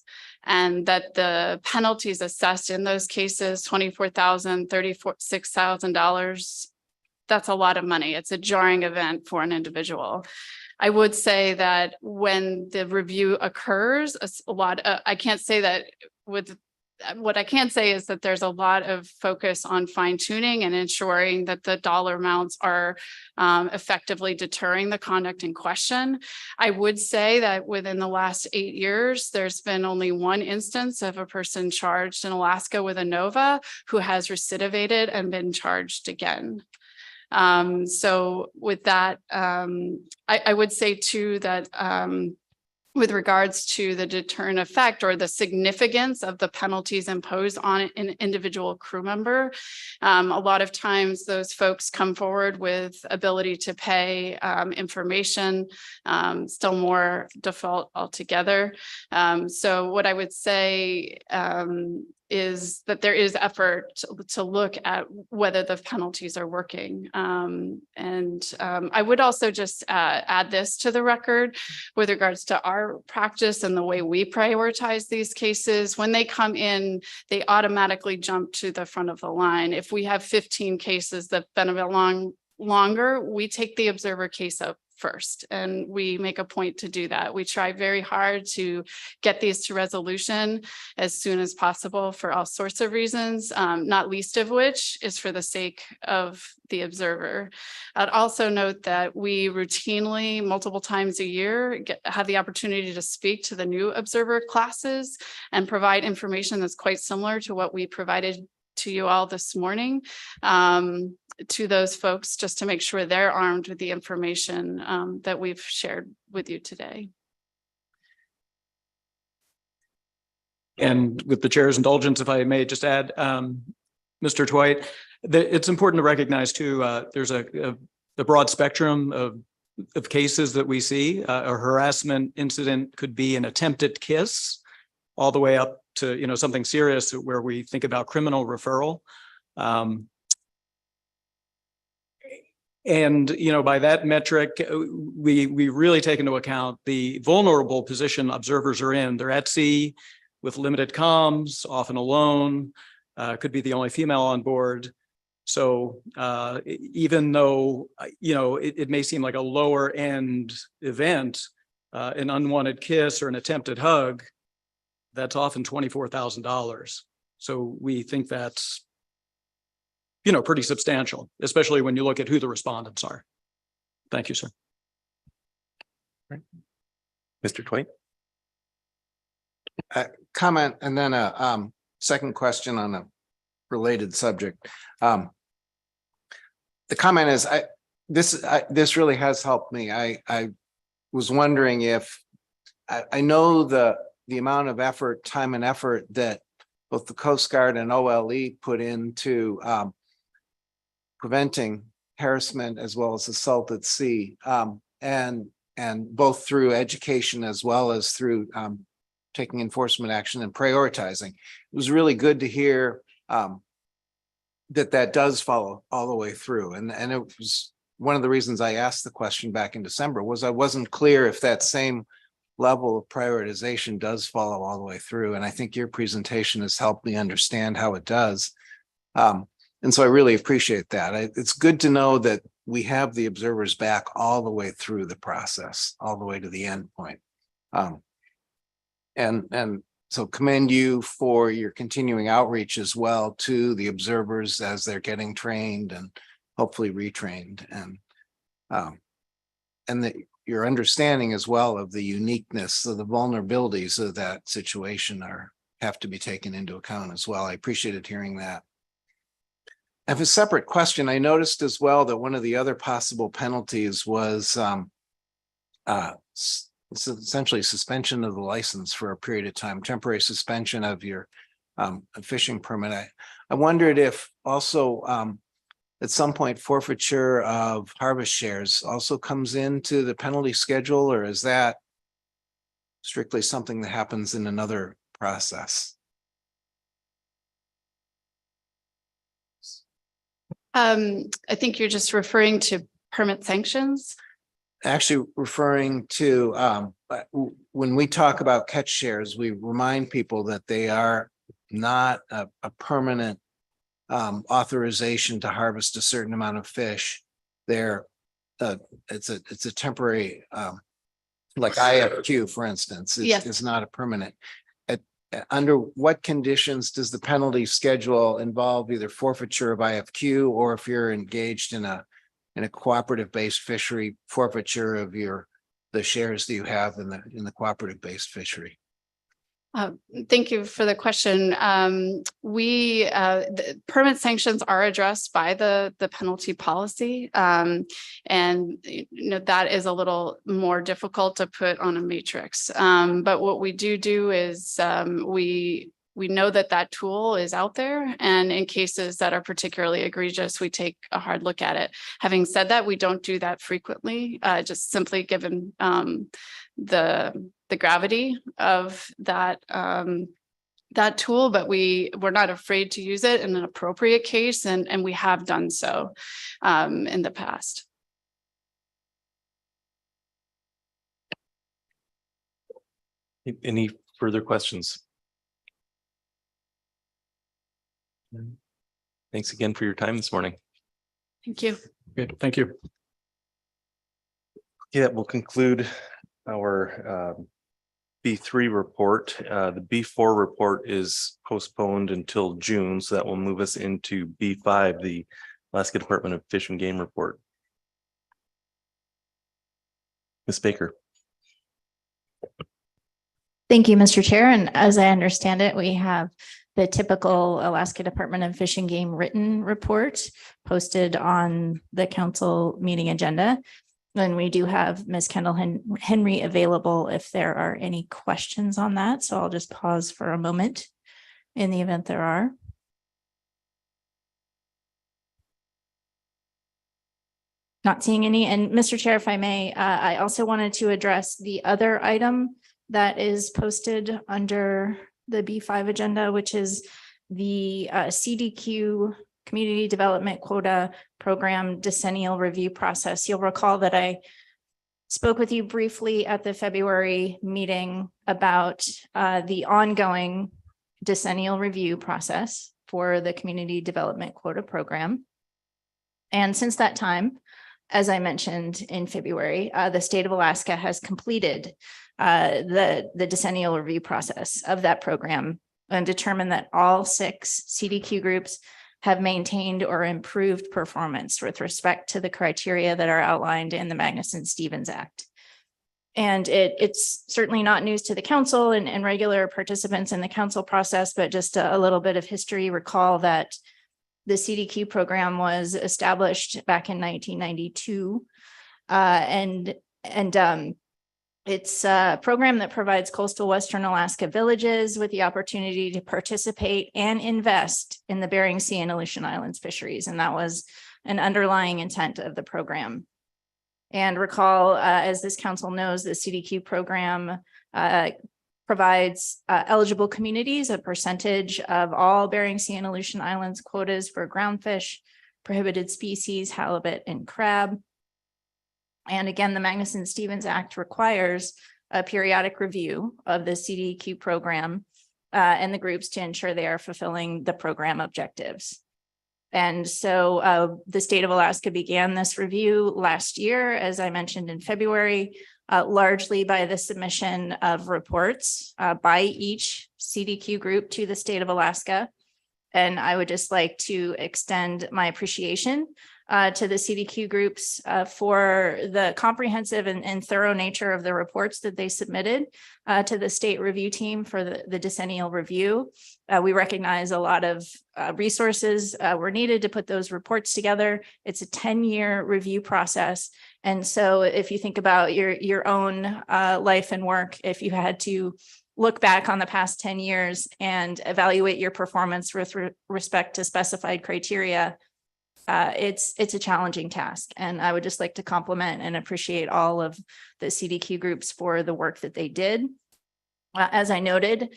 And that the penalties assessed in those cases, $24,000, $36,000, that's a lot of money. It's a jarring event for an individual. I would say that when the review occurs, I can't say that with, what I can say is that there's a lot of focus on fine tuning and ensuring that the dollar amounts are effectively deterring the conduct in question. I would say that within the last 8 years, there's been only one instance of a person charged in Alaska with a NOVA who has recidivated and been charged again. So with that, I would say too that with regards to the deterrent effect or the significance of the penalties imposed on an individual crew member, a lot of times those folks come forward with ability to pay, information, still more default altogether. So what I would say is that there is effort to look at whether the penalties are working. I would also just add this to the record with regards to our practice and the way we prioritize these cases. When they come in, they automatically jump to the front of the line. If we have 15 cases that've been a bit longer, we take the observer case up first, and we make a point to do that. We try very hard to get these to resolution as soon as possible for all sorts of reasons, not least of which is for the sake of the observer. I'd also note that we routinely, multiple times a year, have the opportunity to speak to the new observer classes and provide information that's quite similar to what we provided to you all this morning, to those folks, just to make sure they're armed with the information that we've shared with you today.
And with the chair's indulgence, if I may just add, Mr. Dwight, it's important to recognize too, there's a broad spectrum of cases that we see. A harassment incident could be an attempted kiss, all the way up to something serious where we think about criminal referral. And by that metric, we really take into account the vulnerable position observers are in. They're at sea with limited comms, often alone, could be the only female on board. So even though it may seem like a lower end event, an unwanted kiss or an attempted hug, that's often $24,000. So we think that's pretty substantial, especially when you look at who the respondents are. Thank you, sir.
Right. Mr. Dwight.
Comment and then a second question on a related subject. The comment is, this really has helped me. I was wondering if I know the amount of effort, time and effort that both the Coast Guard and OLE put into preventing harassment as well as assault at sea. And and both through education as well as through taking enforcement action and prioritizing. It was really good to hear that does follow all the way through. And it was one of the reasons I asked the question back in December was I wasn't clear if that same level of prioritization does follow all the way through. And I think your presentation has helped me understand how it does. And so I really appreciate that. It's good to know that we have the observers back all the way through the process, all the way to the end point. And so commend you for your continuing outreach as well to the observers as they're getting trained and hopefully retrained, and your understanding as well of the uniqueness of the vulnerabilities of that situation have to be taken into account as well. I appreciated hearing that. I have a separate question. I noticed as well that one of the other possible penalties was essentially suspension of the license for a period of time, temporary suspension of your fishing permit. I wondered if also at some point forfeiture of harvest shares also comes into the penalty schedule, or is that strictly something that happens in another process?
I think you're just referring to permit sanctions.
Actually referring to when we talk about catch shares, we remind people that they are not a permanent authorization to harvest a certain amount of fish. They're it's a temporary like IFQ, for instance, is not a permanent. Under what conditions does the penalty schedule involve either forfeiture of IFQ, or if you're engaged in a cooperative based fishery, forfeiture of the shares that you have in the cooperative based fishery?
Thank you for the question. The permit sanctions are addressed by the penalty policy. And that is a little more difficult to put on a matrix. But what we do is we know that tool is out there, and in cases that are particularly egregious, we take a hard look at it. Having said that, we don't do that frequently, just simply given the gravity of that tool, but we're not afraid to use it in an appropriate case, and we have done so in the past.
Any further questions? Thanks again for your time this morning.
Thank you.
Good, thank you.
Okay, that will conclude our B3 report. The B4 report is postponed until June, so that will move us into B5, the Alaska Department of Fish and Game report. Ms. Baker.
Thank you, Mr. Chair. And as I understand it, we have the typical Alaska Department of Fish and Game written report posted on the council meeting agenda. And we do have Ms. Kendall Henry available if there are any questions on that. So I'll just pause for a moment in the event there are. Not seeing any. And Mr. Chair, if I may, I also wanted to address the other item that is posted under the B5 agenda, which is the CDQ Community Development Quota Program decennial review process. You'll recall that I spoke with you briefly at the February meeting about the ongoing decennial review process for the Community Development Quota Program. And since that time, as I mentioned in February, the state of Alaska has completed the decennial review process of that program and determined that all 6 CDQ groups have maintained or improved performance with respect to the criteria that are outlined in the Magnuson-Stevens Act. And it's certainly not news to the council and regular participants in the council process, but just a little bit of history. Recall that the CDQ program was established back in 1992, and it's a program that provides coastal Western Alaska villages with the opportunity to participate and invest in the Bering Sea and Aleutian Islands fisheries. And that was an underlying intent of the program.
And recall, as this council knows, the CDQ program provides eligible communities a percentage of all Bering Sea and Aleutian Islands quotas for groundfish, prohibited species, halibut, and crab. And again, the Magnuson-Stevens Act requires a periodic review of the CDQ program and the groups to ensure they are fulfilling the program objectives. And so the state of Alaska began this review last year, as I mentioned in February, largely by the submission of reports by each CDQ group to the state of Alaska. And I would just like to extend my appreciation to the CDQ groups for the comprehensive and thorough nature of the reports that they submitted to the state review team for the decennial review. We recognize a lot of resources were needed to put those reports together. It's a 10-year review process. And so if you think about your own life and work, if you had to look back on the past 10 years and evaluate your performance with respect to specified criteria, it's a challenging task. And I would just like to compliment and appreciate all of the CDQ groups for the work that they did. As I noted,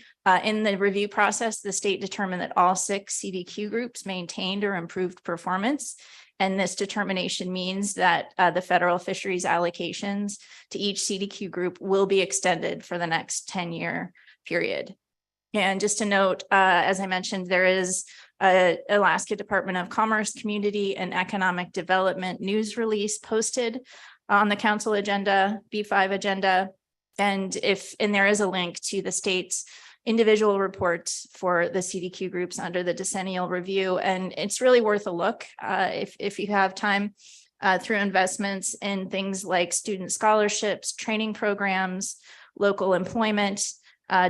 in the review process, the state determined that all 6 CDQ groups maintained or improved performance. And this determination means that the federal fisheries allocations to each CDQ group will be extended for the next 10-year period. And just to note, as I mentioned, there is a Alaska Department of Commerce, Community and Economic Development news release posted on the council agenda, B5 agenda. And there is a link to the state's individual reports for the CDQ groups under the decennial review. And it's really worth a look if you have time through investments in things like student scholarships, training programs, local employment,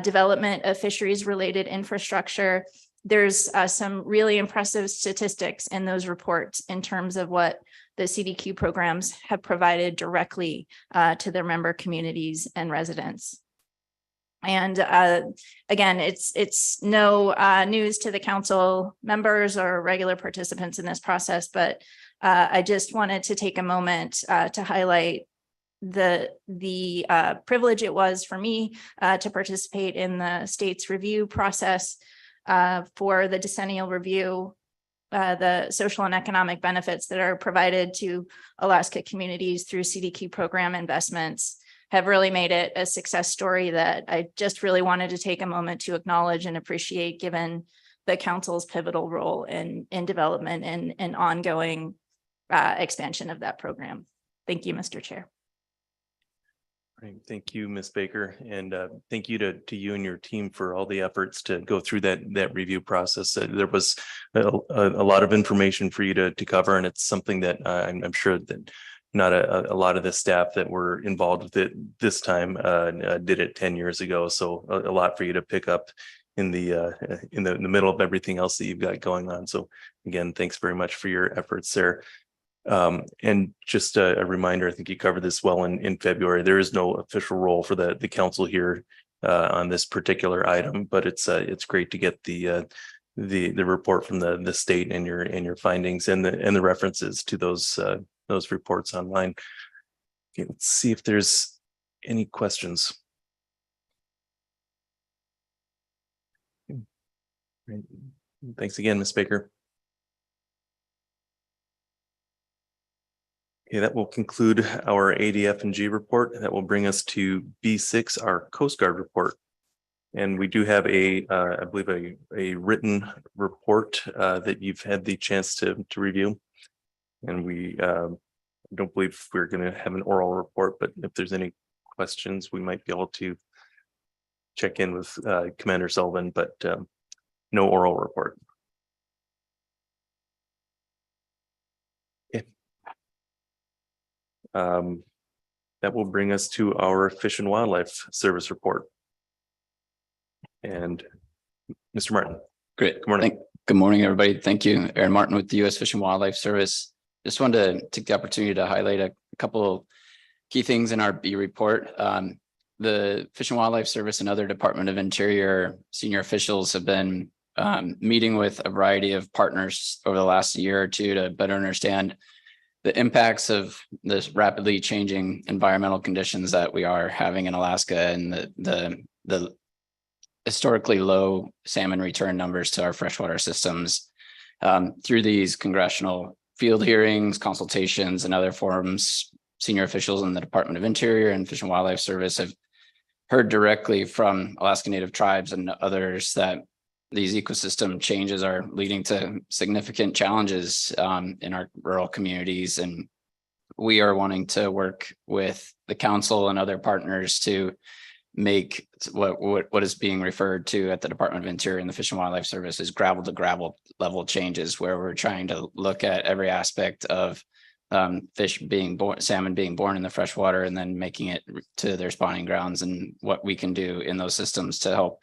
development of fisheries related infrastructure. There's some really impressive statistics in those reports in terms of what the CDQ programs have provided directly to their member communities and residents. And again, it's no news to the council members or regular participants in this process, but I just wanted to take a moment to highlight the privilege it was for me to participate in the state's review process for the decennial review, the social and economic benefits that are provided to Alaska communities through CDQ program investments have really made it a success story that I just really wanted to take a moment to acknowledge and appreciate, given the council's pivotal role in development and ongoing expansion of that program. Thank you, Mr. Chair.
Great. Thank you, Ms. Baker, and thank you to you and your team for all the efforts to go through that review process. There was a lot of information for you to cover, and it's something that I'm sure that not a lot of the staff that were involved with it this time did it 10 years ago. So a lot for you to pick up in the middle of everything else that you've got going on. So again, thanks very much for your efforts there. And just a reminder, I think you covered this well in February. There is no official role for the council here on this particular item, but it's great to get the report from the state and your findings and the references to those reports online. Okay, let's see if there's any questions. Great. Thanks again, Ms. Baker. Okay, that will conclude our ADF&G report. That will bring us to B6, our Coast Guard report. And we do have I believe a written report that you've had the chance to review. And we don't believe we're going to have an oral report, but if there's any questions, we might be able to check in with Commander Sullivan, but no oral report. That will bring us to our Fish and Wildlife Service report. And Mr. Martin.
Great.
Good morning.
Good morning, everybody. Thank you. Aaron Martin with the U.S. Fish and Wildlife Service. Just wanted to take the opportunity to highlight a couple of key things in our B report. The Fish and Wildlife Service and other Department of Interior senior officials have been meeting with a variety of partners over the last year or two to better understand the impacts of this rapidly changing environmental conditions that we are having in Alaska and the historically low salmon return numbers to our freshwater systems. Through these congressional field hearings, consultations, and other forums, senior officials in the Department of Interior and Fish and Wildlife Service have heard directly from Alaska Native tribes and others that these ecosystem changes are leading to significant challenges in our rural communities. And we are wanting to work with the council and other partners to make what is being referred to at the Department of Interior and the Fish and Wildlife Service is gravel to gravel level changes, where we're trying to look at every aspect of fish being born, salmon being born in the freshwater, and then making it to their spawning grounds, and what we can do in those systems to help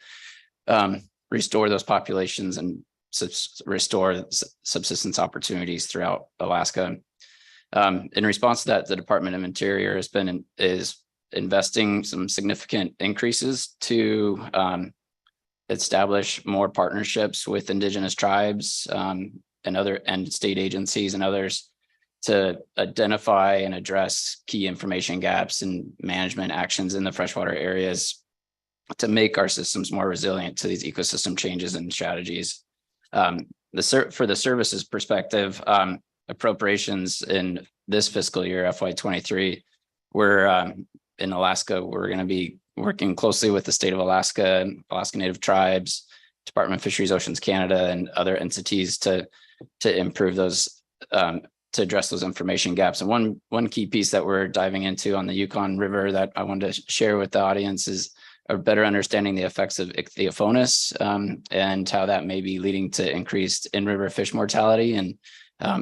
restore those populations and restore subsistence opportunities throughout Alaska. In response to that, the Department of Interior is investing some significant increases to establish more partnerships with Indigenous tribes and state agencies and others to identify and address key information gaps and management actions in the freshwater areas to make our systems more resilient to these ecosystem changes and strategies. For the services perspective, appropriations in this fiscal year, FY23, we're in Alaska, we're going to be working closely with the state of Alaska, Alaska Native tribes, Department of Fisheries, Oceans Canada, and other entities to improve those, to address those information gaps. And one key piece that we're diving into on the Yukon River that I wanted to share with the audience is a better understanding the effects of ichthyophonus and how that may be leading to increased in-river fish mortality, and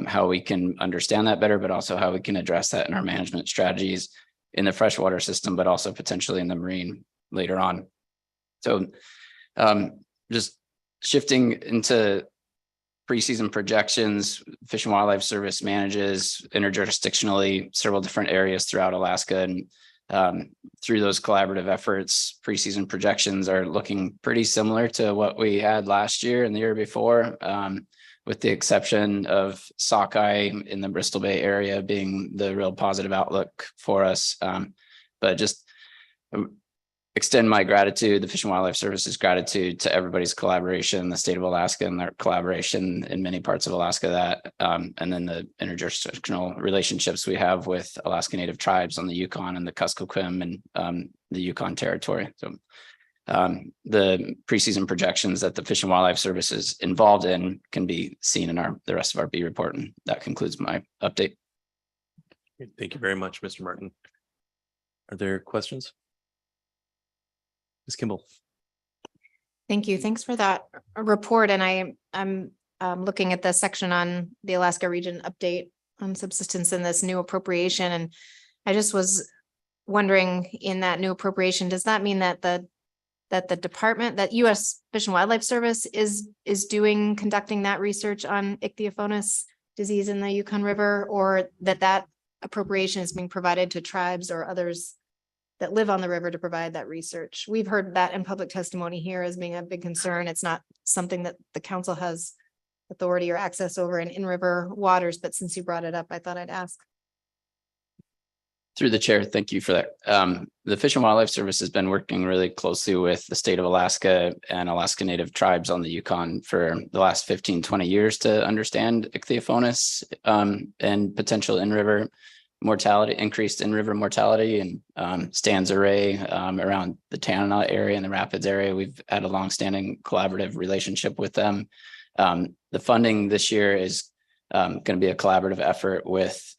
how we can understand that better, but also how we can address that in our management strategies in the freshwater system, but also potentially in the marine later on. So just shifting into preseason projections, Fish and Wildlife Service manages interjurisdictionally several different areas throughout Alaska, and through those collaborative efforts, preseason projections are looking pretty similar to what we had last year and the year before, with the exception of sockeye in the Bristol Bay area being the real positive outlook for us. But just extend my gratitude, the Fish and Wildlife Service's gratitude to everybody's collaboration, the state of Alaska and their collaboration in many parts of Alaska, and then the interjurisdictional relationships we have with Alaska Native tribes on the Yukon and the Kuskokwim and the Yukon Territory. So the preseason projections that the Fish and Wildlife Service is involved in can be seen in the rest of our B report. And that concludes my update.
Thank you very much, Mr. Martin. Are there questions? Ms. Kimball.
Thank you. Thanks for that report. And I'm looking at the section on the Alaska region update on subsistence in this new appropriation. And I just was wondering, in that new appropriation, does that mean that the department, that U.S. Fish and Wildlife Service is conducting that research on ichthyophonus disease in the Yukon River, or that appropriation is being provided to tribes or others that live on the river to provide that research? We've heard that in public testimony here as being a big concern. It's not something that the council has authority or access over in river waters, but since you brought it up, I thought I'd ask.
Through the chair, thank you for that. The Fish and Wildlife Service has been working really closely with the state of Alaska and Alaska Native tribes on the Yukon for the last 15, 20 years to understand ichthyophonus and potential in-river mortality, increased in-river mortality, and stands array around the Tanana area and the Rapids area. We've had a longstanding collaborative relationship with them. The funding this year is going to be a collaborative effort with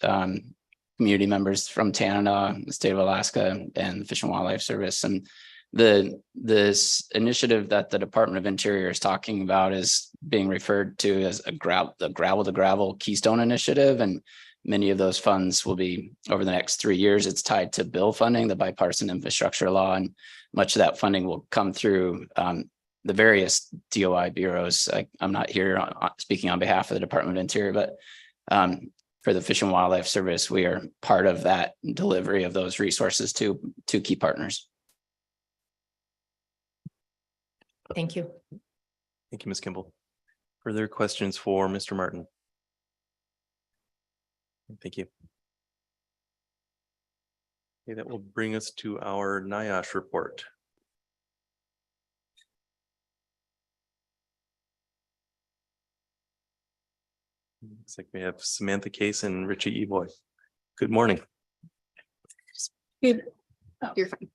community members from Tanana, the state of Alaska, and the Fish and Wildlife Service. And this initiative that the Department of Interior is talking about is being referred to as the gravel to gravel Keystone Initiative. And many of those funds will be over the next 3 years. It's tied to bill funding, the bipartisan infrastructure law, and much of that funding will come through the various DOI bureaus. I'm not here speaking on behalf of the Department of Interior, but for the Fish and Wildlife Service, we are part of that delivery of those resources to key partners.
Thank you.
Thank you, Ms. Kimball. Further questions for Mr. Martin? Thank you. Okay, that will bring us to our NIOSH report. Looks like we have Samantha Case and Richie Evoy. Good morning.
Good. Oh, you're fine.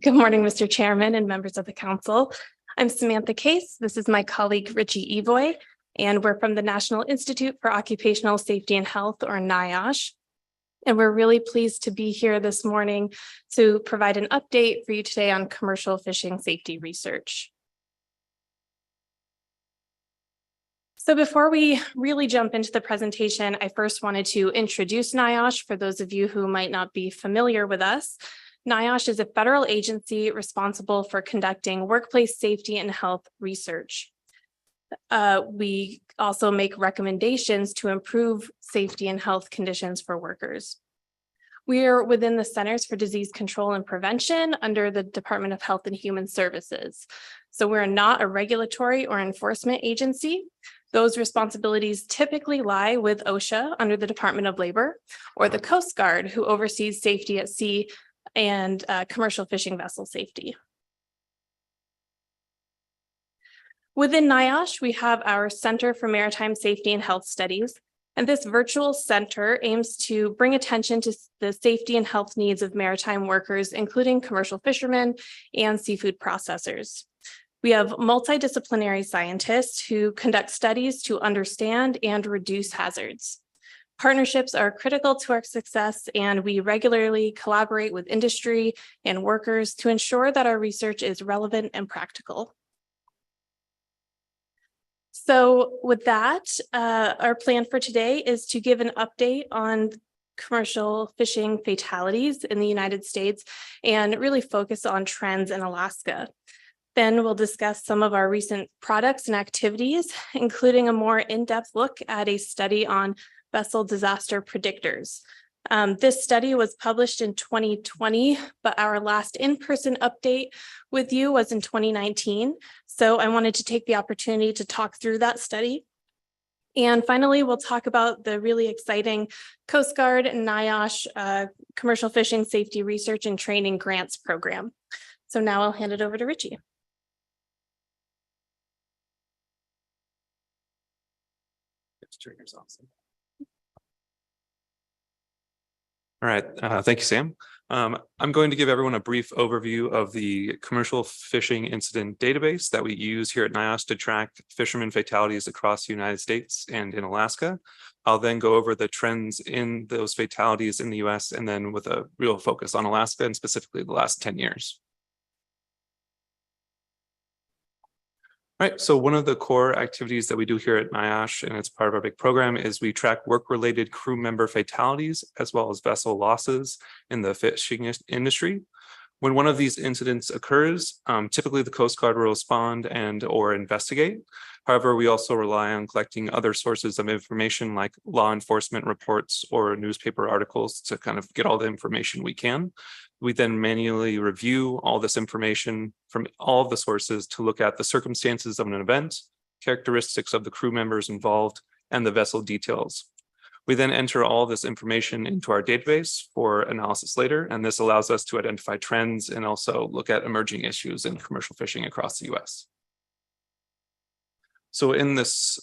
Good morning, Mr. Chairman and members of the council. I'm Samantha Case. This is my colleague Richie Evoy, and we're from the National Institute for Occupational Safety and Health, or NIOSH. And we're really pleased to be here this morning to provide an update for you today on commercial fishing safety research. So before we really jump into the presentation, I first wanted to introduce NIOSH for those of you who might not be familiar with us. NIOSH is a federal agency responsible for conducting workplace safety and health research. We also make recommendations to improve safety and health conditions for workers. We are within the Centers for Disease Control and Prevention under the Department of Health and Human Services. So we're not a regulatory or enforcement agency. Those responsibilities typically lie with OSHA under the Department of Labor, or the Coast Guard, who oversees safety at sea and commercial fishing vessel safety. Within NIOSH, we have our Center for Maritime Safety and Health Studies, and this virtual center aims to bring attention to the safety and health needs of maritime workers, including commercial fishermen and seafood processors. We have multidisciplinary scientists who conduct studies to understand and reduce hazards. Partnerships are critical to our success, and we regularly collaborate with industry and workers to ensure that our research is relevant and practical. So with that, our plan for today is to give an update on commercial fishing fatalities in the United States and really focus on trends in Alaska. Then we'll discuss some of our recent products and activities, including a more in-depth look at a study on vessel disaster predictors. This study was published in 2020, but our last in-person update with you was in 2019. So I wanted to take the opportunity to talk through that study. And finally, we'll talk about the really exciting Coast Guard and NIOSH Commercial Fishing Safety Research and Training Grants Program. So now I'll hand it over to Richie.
All right, thank you, Sam. I'm going to give everyone a brief overview of the commercial fishing incident database that we use here at NIOSH to track fishermen fatalities across the United States and in Alaska. I'll then go over the trends in those fatalities in the US, and then with a real focus on Alaska and specifically the last 10 years. All right, so one of the core activities that we do here at NIOSH, and it's part of our big program, is we track work-related crew member fatalities as well as vessel losses in the fishing industry. When one of these incidents occurs, typically the Coast Guard will respond and or investigate. However, we also rely on collecting other sources of information like law enforcement reports or newspaper articles to kind of get all the information we can. We then manually review all this information from all of the sources to look at the circumstances of an event, characteristics of the crew members involved, and the vessel details. We then enter all this information into our database for analysis later, and this allows us to identify trends and also look at emerging issues in commercial fishing across the US. So in this,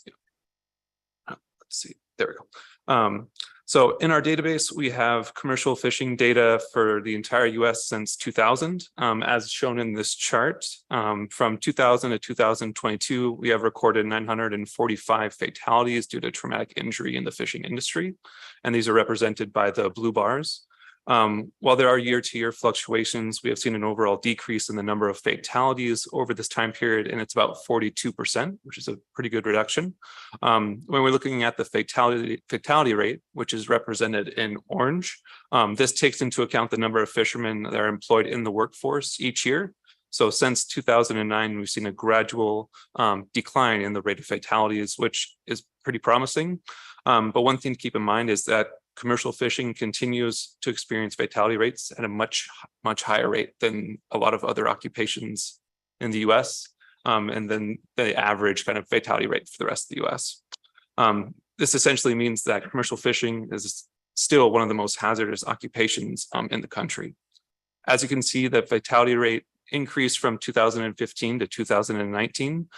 let's see, there we go. So in our database, we have commercial fishing data for the entire US since 2000. As shown in this chart, from 2000 to 2022, we have recorded 945 fatalities due to traumatic injury in the fishing industry. And these are represented by the blue bars. While there are year-to-year fluctuations, we have seen an overall decrease in the number of fatalities over this time period, and it's about 42%, which is a pretty good reduction. When we're looking at the fatality rate, which is represented in orange, this takes into account the number of fishermen that are employed in the workforce each year. So since 2009, we've seen a gradual decline in the rate of fatalities, which is pretty promising. But one thing to keep in mind is that commercial fishing continues to experience fatality rates at a much higher rate than a lot of other occupations in the US, and then the average kind of fatality rate for the rest of the US. this essentially means that commercial fishing is still one of the most hazardous occupations in the country. As you can see, the fatality rate increased from 2015 to 2019.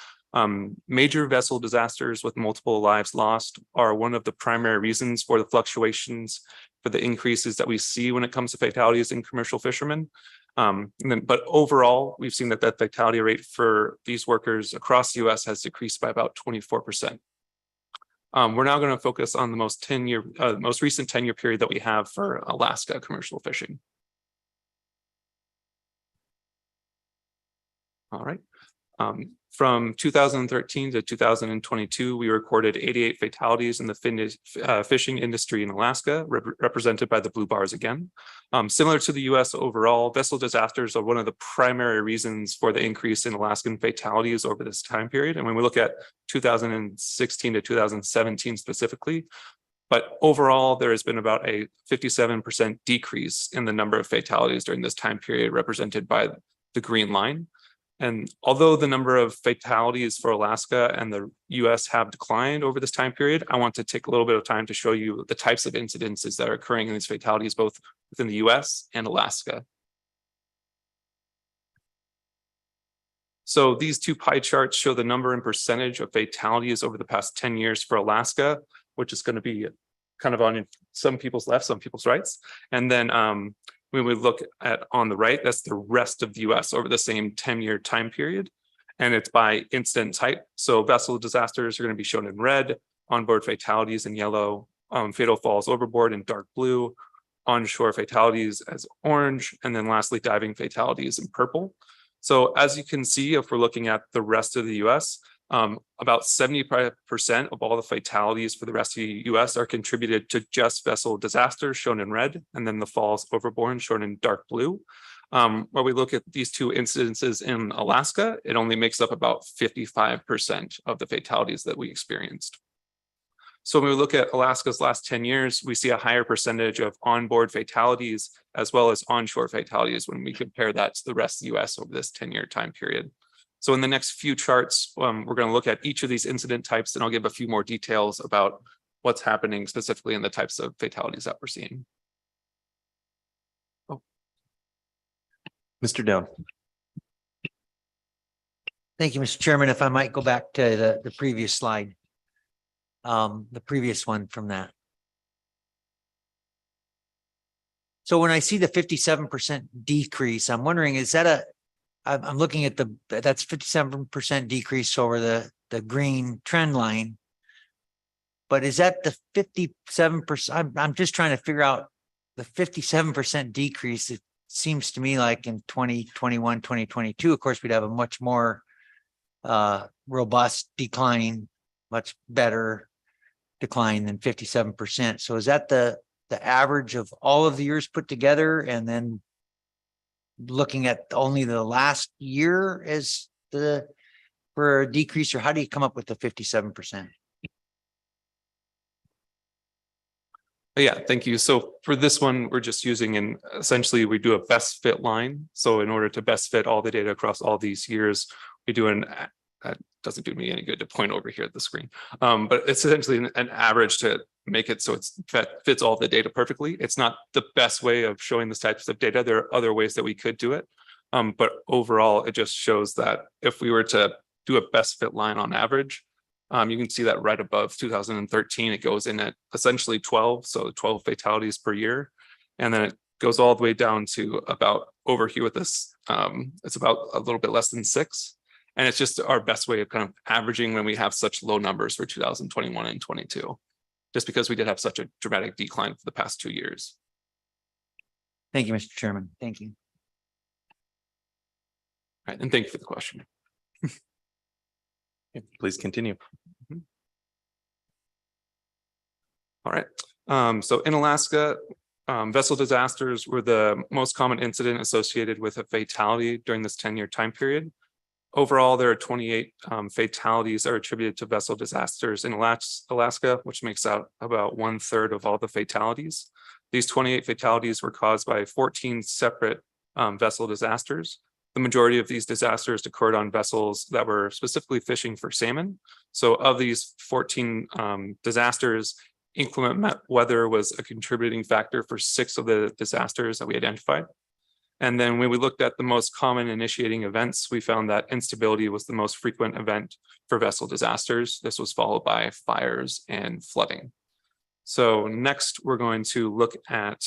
Major vessel disasters with multiple lives lost are one of the primary reasons for the fluctuations for the increases that we see when it comes to fatalities in commercial fishermen. But overall, we've seen that fatality rate for these workers across the US has decreased by about 24%. We're now going to focus on the most recent 10-year period that we have for Alaska commercial fishing. All right. From 2013 to 2022, we recorded 88 fatalities in the fishing industry in Alaska, represented by the blue bars again. Similar to the US overall, vessel disasters are one of the primary reasons for the increase in Alaskan fatalities over this time period. And when we look at 2016 to 2017 specifically, but overall, there has been about a 57% decrease in the number of fatalities during this time period, represented by the green line. And although the number of fatalities for Alaska and the US have declined over this time period, I want to take a little bit of time to show you the types of incidences that are occurring in these fatalities, both within the US and Alaska. So these two pie charts show the number and percentage of fatalities over the past 10 years for Alaska, which is going to be kind of on some people's left, some people's rights. And then when we look at on the right, that's the rest of the US over the same 10-year time period. And it's by incident type. So vessel disasters are going to be shown in red, onboard fatalities in yellow, fatal falls overboard in dark blue, onshore fatalities as orange, and then lastly, diving fatalities in purple. So as you can see, if we're looking at the rest of the US, about 75% of all the fatalities for the rest of the US are contributed to just vessel disasters shown in red, and then the falls overboard shown in dark blue. When we look at these two incidences in Alaska, it only makes up about 55% of the fatalities that we experienced. So when we look at Alaska's last 10 years, we see a higher percentage of onboard fatalities as well as onshore fatalities when we compare that to the rest of the US over this 10-year time period. So in the next few charts, we're going to look at each of these incident types, and I'll give a few more details about what's happening specifically in the types of fatalities that we're seeing. Oh.
Mr. Down.
Thank you, Mr. Chairman. If I might go back to the previous slide, the previous one from that. So when I see the 57% decrease, I'm wondering, is that I'm looking at that's 57% decrease over the green trend line. But is that the 57%? I'm just trying to figure out the 57% decrease. It seems to me like in 2021, 2022, of course, we'd have a much more robust decline, much better decline than 57%. So is that the average of all of the years put together, and then looking at only the last year as for a decrease, or how do you come up with the 57%?
Yeah, thank you. So for this one, we're just using essentially we do a best fit line. So in order to best fit all the data across all these years, we do that doesn't do me any good to point over here at the screen. But it's essentially an average to make it so it fits all the data perfectly. It's not the best way of showing this types of data. There are other ways that we could do it. But overall, it just shows that if we were to do a best fit line on average, you can see that right above 2013, it goes in at essentially 12, so 12 fatalities per year. And then it goes all the way down to about over here with this, it's about a little bit less than 6. And it's just our best way of kind of averaging when we have such low numbers for 2021 and 22, just because we did have such a dramatic decline for the past 2 years.
Thank you, Mr. Chairman. Thank you.
All right, and thank you for the question.
Please continue.
All right. So in Alaska, vessel disasters were the most common incident associated with a fatality during this 10-year time period. Overall, there are 28 fatalities that are attributed to vessel disasters in Alaska, which makes out about 1/3 of all the fatalities. These 28 fatalities were caused by 14 separate vessel disasters. The majority of these disasters occurred on vessels that were specifically fishing for salmon. So of these 14 disasters, inclement weather was a contributing factor for 6 of the disasters that we identified. And then when we looked at the most common initiating events, we found that instability was the most frequent event for vessel disasters. This was followed by fires and flooding. So next, we're going to look at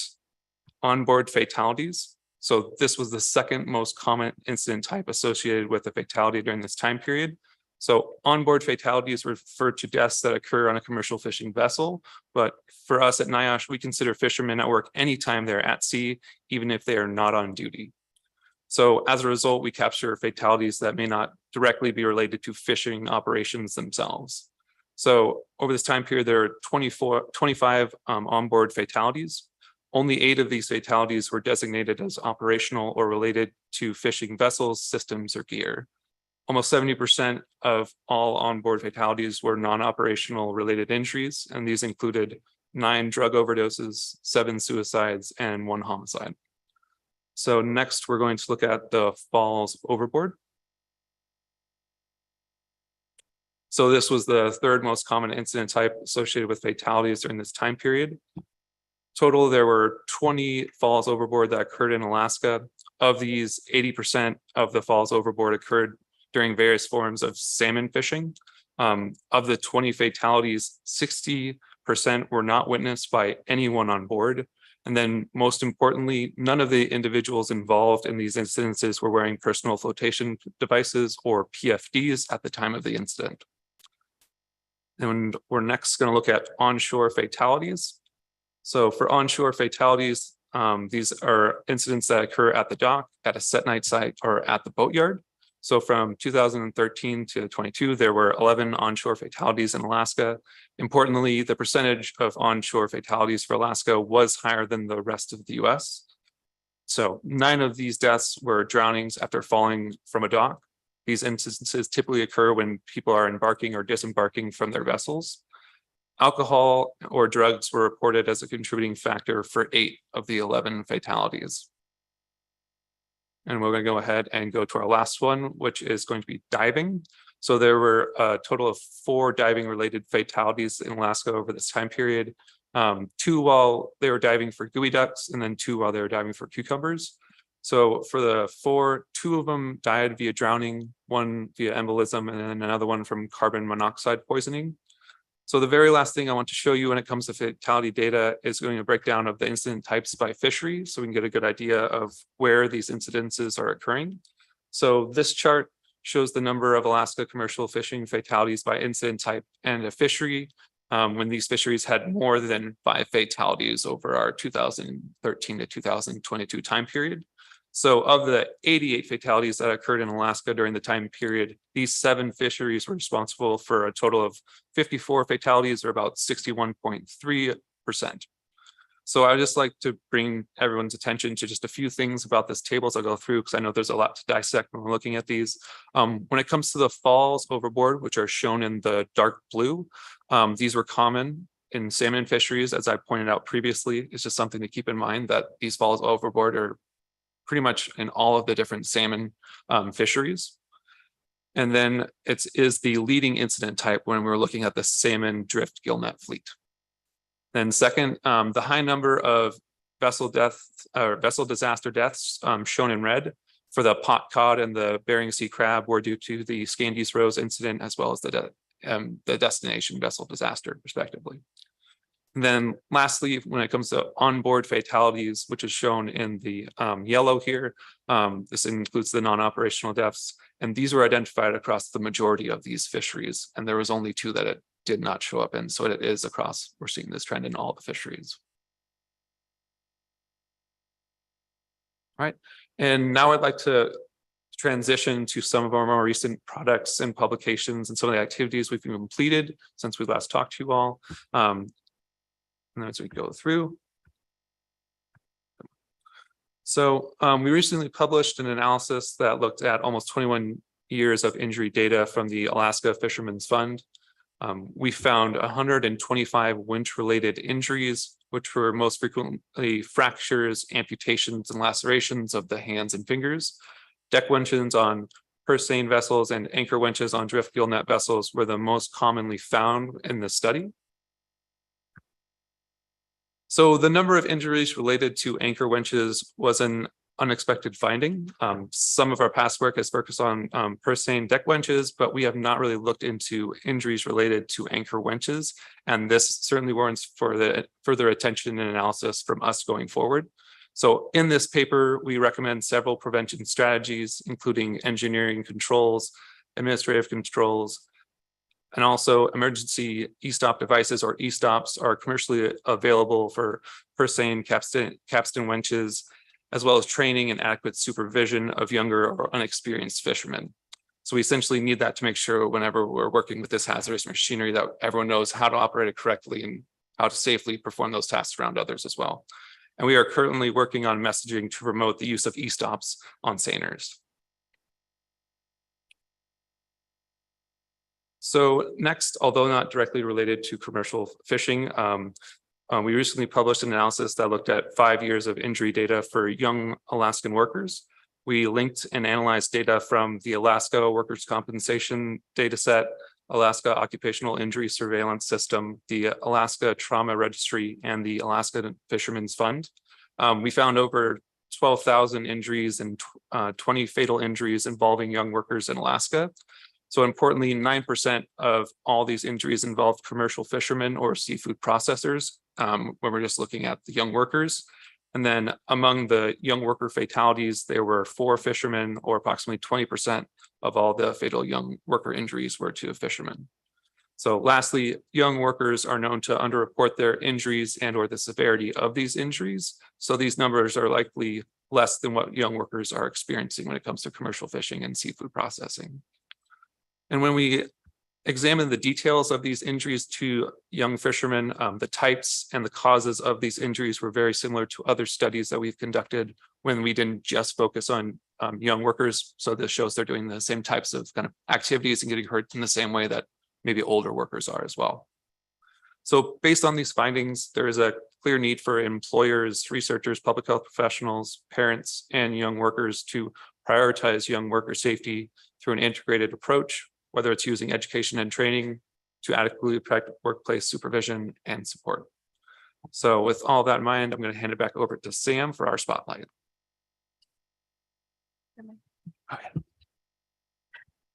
onboard fatalities. So this was the second most common incident type associated with a fatality during this time period. So onboard fatalities refer to deaths that occur on a commercial fishing vessel. But for us at NIOSH, we consider fishermen at work anytime they're at sea, even if they are not on duty. So as a result, we capture fatalities that may not directly be related to fishing operations themselves. So over this time period, there are 25 onboard fatalities. Only 8 of these fatalities were designated as operational or related to fishing vessels, systems, or gear. Almost 70% of all onboard fatalities were non-operational related injuries, and these included 9 drug overdoses, 7 suicides, and 1 homicide. So next, we're going to look at the falls overboard. So this was the third most common incident type associated with fatalities during this time period. Total, there were 20 falls overboard that occurred in Alaska. Of these, 80% of the falls overboard occurred during various forms of salmon fishing. Of the 20 fatalities, 60% were not witnessed by anyone on board. And then most importantly, none of the individuals involved in these incidences were wearing personal flotation devices or PFDs at the time of the incident. And we're next going to look at onshore fatalities. So for onshore fatalities, these are incidents that occur at the dock, at a set night site, or at the boatyard. So from 2013 to 22, there were 11 onshore fatalities in Alaska. Importantly, the percentage of onshore fatalities for Alaska was higher than the rest of the US. So 9 of these deaths were drownings after falling from a dock. These instances typically occur when people are embarking or disembarking from their vessels. Alcohol or drugs were reported as a contributing factor for 8 of the 11 fatalities. And we're going to go ahead and go to our last one, which is going to be diving. So there were a total of 4 diving related fatalities in Alaska over this time period. 2 while they were diving for gooey ducks, and then 2 while they were diving for cucumbers. So for the 4, 2 of them died via drowning, 1 via embolism, and then another one from carbon monoxide poisoning. So the very last thing I want to show you when it comes to fatality data is going to break down of the incident types by fishery, so we can get a good idea of where these incidences are occurring. So this chart shows the number of Alaska commercial fishing fatalities by incident type and a fishery, when these fisheries had more than 5 fatalities over our 2013 to 2022 time period. So of the 88 fatalities that occurred in Alaska during the time period, these 7 fisheries were responsible for a total of 54 fatalities, or about 61.3%. So I'd just like to bring everyone's attention to just a few things about this table as I go through, because I know there's a lot to dissect when we're looking at these. When it comes to the falls overboard, which are shown in the dark blue, these were common in salmon fisheries, as I pointed out previously. It's just something to keep in mind that these falls overboard are pretty much in all of the different salmon fisheries. And then it is the leading incident type when we're looking at the salmon drift gillnet fleet. Then second, the high number of vessel disaster deaths shown in red for the pot cod and the Bering Sea crab were due to the Scandies Rose incident, as well as the destination vessel disaster, respectively. And then lastly, when it comes to onboard fatalities, which is shown in the yellow here, this includes the non-operational deaths, and these were identified across the majority of these fisheries, and there was only 2 that it did not show up in, so it is across, we're seeing this trend in all the fisheries. All right, and now I'd like to transition to some of our more recent products and publications and some of the activities we've completed since we last talked to you all. And as we go through. So we recently published an analysis that looked at almost 21 years of injury data from the Alaska Fishermen's Fund. We found 125 winch-related injuries, which were most frequently fractures, amputations, and lacerations of the hands and fingers. Deck winches on purse seine vessels and anchor winches on drift gill net vessels were the most commonly found in the study. So the number of injuries related to anchor winches was an unexpected finding. Some of our past work has focused on purse seine deck winches, but we have not really looked into injuries related to anchor winches. And this certainly warrants for the further attention and analysis from us going forward. So in this paper, we recommend several prevention strategies, including engineering controls, administrative controls, and also emergency e-stop devices, or e-stops, are commercially available for purse seine capstan winches, as well as training and adequate supervision of younger or unexperienced fishermen. So we essentially need that to make sure whenever we're working with this hazardous machinery that everyone knows how to operate it correctly and how to safely perform those tasks around others as well. And we are currently working on messaging to promote the use of e-stops on seiners. So next, although not directly related to commercial fishing, we recently published an analysis that looked at 5 years of injury data for young Alaskan workers. We linked and analyzed data from the Alaska Workers' Compensation Dataset, Alaska Occupational Injury Surveillance System, the Alaska Trauma Registry, and the Alaska Fishermen's Fund. We found over 12,000 injuries and 20 fatal injuries involving young workers in Alaska. So importantly, 9% of all these injuries involved commercial fishermen or seafood processors when we're just looking at the young workers. And then among the young worker fatalities, there were 4 fishermen, or approximately 20% of all the fatal young worker injuries were to fishermen. So lastly, young workers are known to underreport their injuries and or the severity of these injuries. So these numbers are likely less than what young workers are experiencing when it comes to commercial fishing and seafood processing. And when we examine the details of these injuries to young fishermen, the types and the causes of these injuries were very similar to other studies that we've conducted when we didn't just focus on young workers. So this shows they're doing the same types of kind of activities and getting hurt in the same way that maybe older workers are as well. So based on these findings, there is a clear need for employers, researchers, public health professionals, parents, and young workers to prioritize young worker safety through an integrated approach, whether it's using education and training to adequately protect workplace supervision and support. So with all that in mind, I'm going to hand it back over to Sam for our spotlight.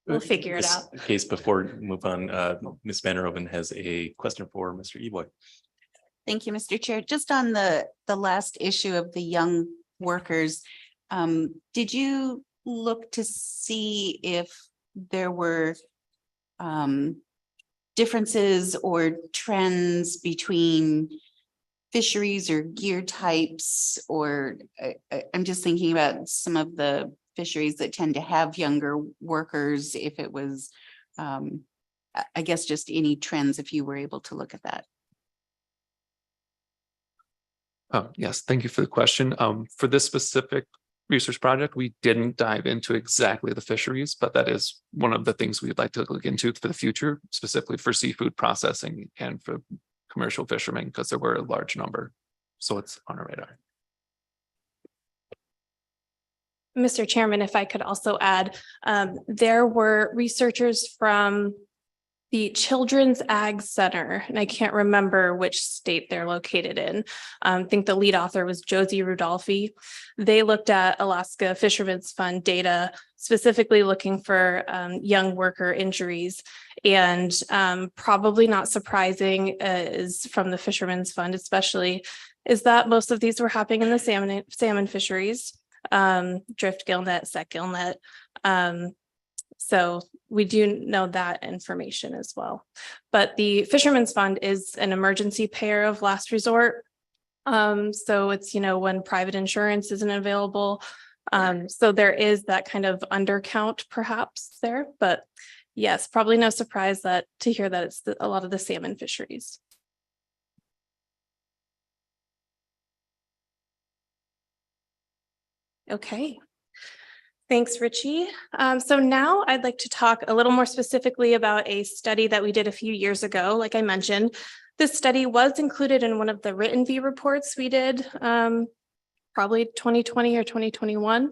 We'll figure it out.
In case before we move on, Ms. Vanderhoven has a question for Mr. Eboy.
Thank you, Mr. Chair. Just on the last issue of the young workers, did you look to see if there were differences or trends between fisheries or gear types? Or I'm just thinking about some of the fisheries that tend to have younger workers, if it was, I guess, just any trends, if you were able to look at that.
Yes, thank you for the question. For this specific research project, we didn't dive into exactly the fisheries, but that is one of the things we'd like to look into for the future, specifically for seafood processing and for commercial fishermen, because there were a large number. So it's on our radar.
Mr. Chairman, if I could also add, there were researchers from the Children's Ag Center, and I can't remember which state they're located in. I think the lead author was Josie Rudolphi. They looked at Alaska Fishermen's Fund data, specifically looking for young worker injuries. And probably not surprising is from the Fishermen's Fund, especially, is that most of these were happening in the salmon fisheries, drift gill net, set gill net. So we do know that information as well. But the Fishermen's Fund is an emergency payer of last resort. So it's, when private insurance isn't available. So there is that kind of undercount perhaps there, but yes, probably no surprise to hear that it's a lot of the salmon fisheries. Okay. Thanks, Richie. So now I'd like to talk a little more specifically about a study that we did a few years ago. Like I mentioned, this study was included in one of the written V reports we did, probably 2020 or 2021.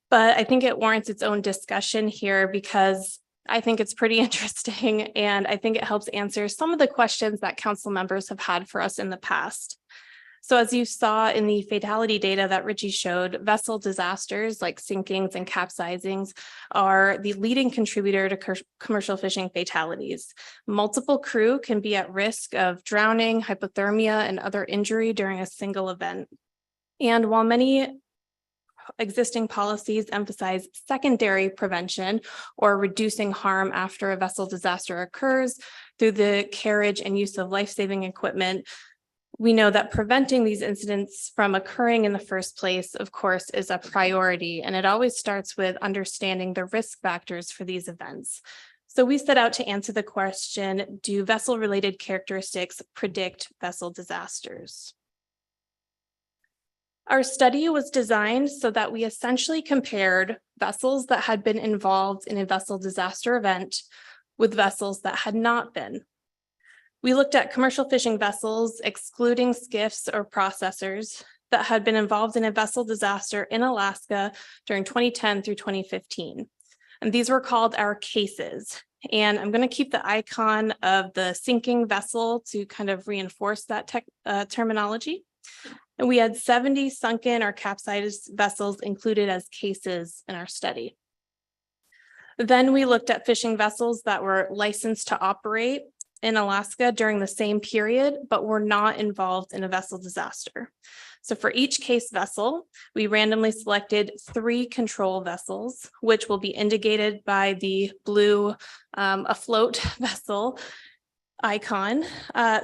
But I think it warrants its own discussion here because I think it's pretty interesting, and I think it helps answer some of the questions that council members have had for us in the past. So as you saw in the fatality data that Richie showed, vessel disasters like sinkings and capsizings are the leading contributor to commercial fishing fatalities. Multiple crew can be at risk of drowning, hypothermia, and other injury during a single event. And while many existing policies emphasize secondary prevention or reducing harm after a vessel disaster occurs through the carriage and use of life-saving equipment, we know that preventing these incidents from occurring in the first place, of course, is a priority, and it always starts with understanding the risk factors for these events. So we set out to answer the question, do vessel-related characteristics predict vessel disasters? Our study was designed so that we essentially compared vessels that had been involved in a vessel disaster event with vessels that had not been. We looked at commercial fishing vessels, excluding skiffs or processors, that had been involved in a vessel disaster in Alaska during 2010 through 2015. And these were called our cases. And I'm going to keep the icon of the sinking vessel to kind of reinforce that terminology. And we had 70 sunken or capsized vessels included as cases in our study. Then we looked at fishing vessels that were licensed to operate in Alaska during the same period, but were not involved in a vessel disaster. So for each case vessel, we randomly selected 3 control vessels, which will be indicated by the blue afloat vessel icon.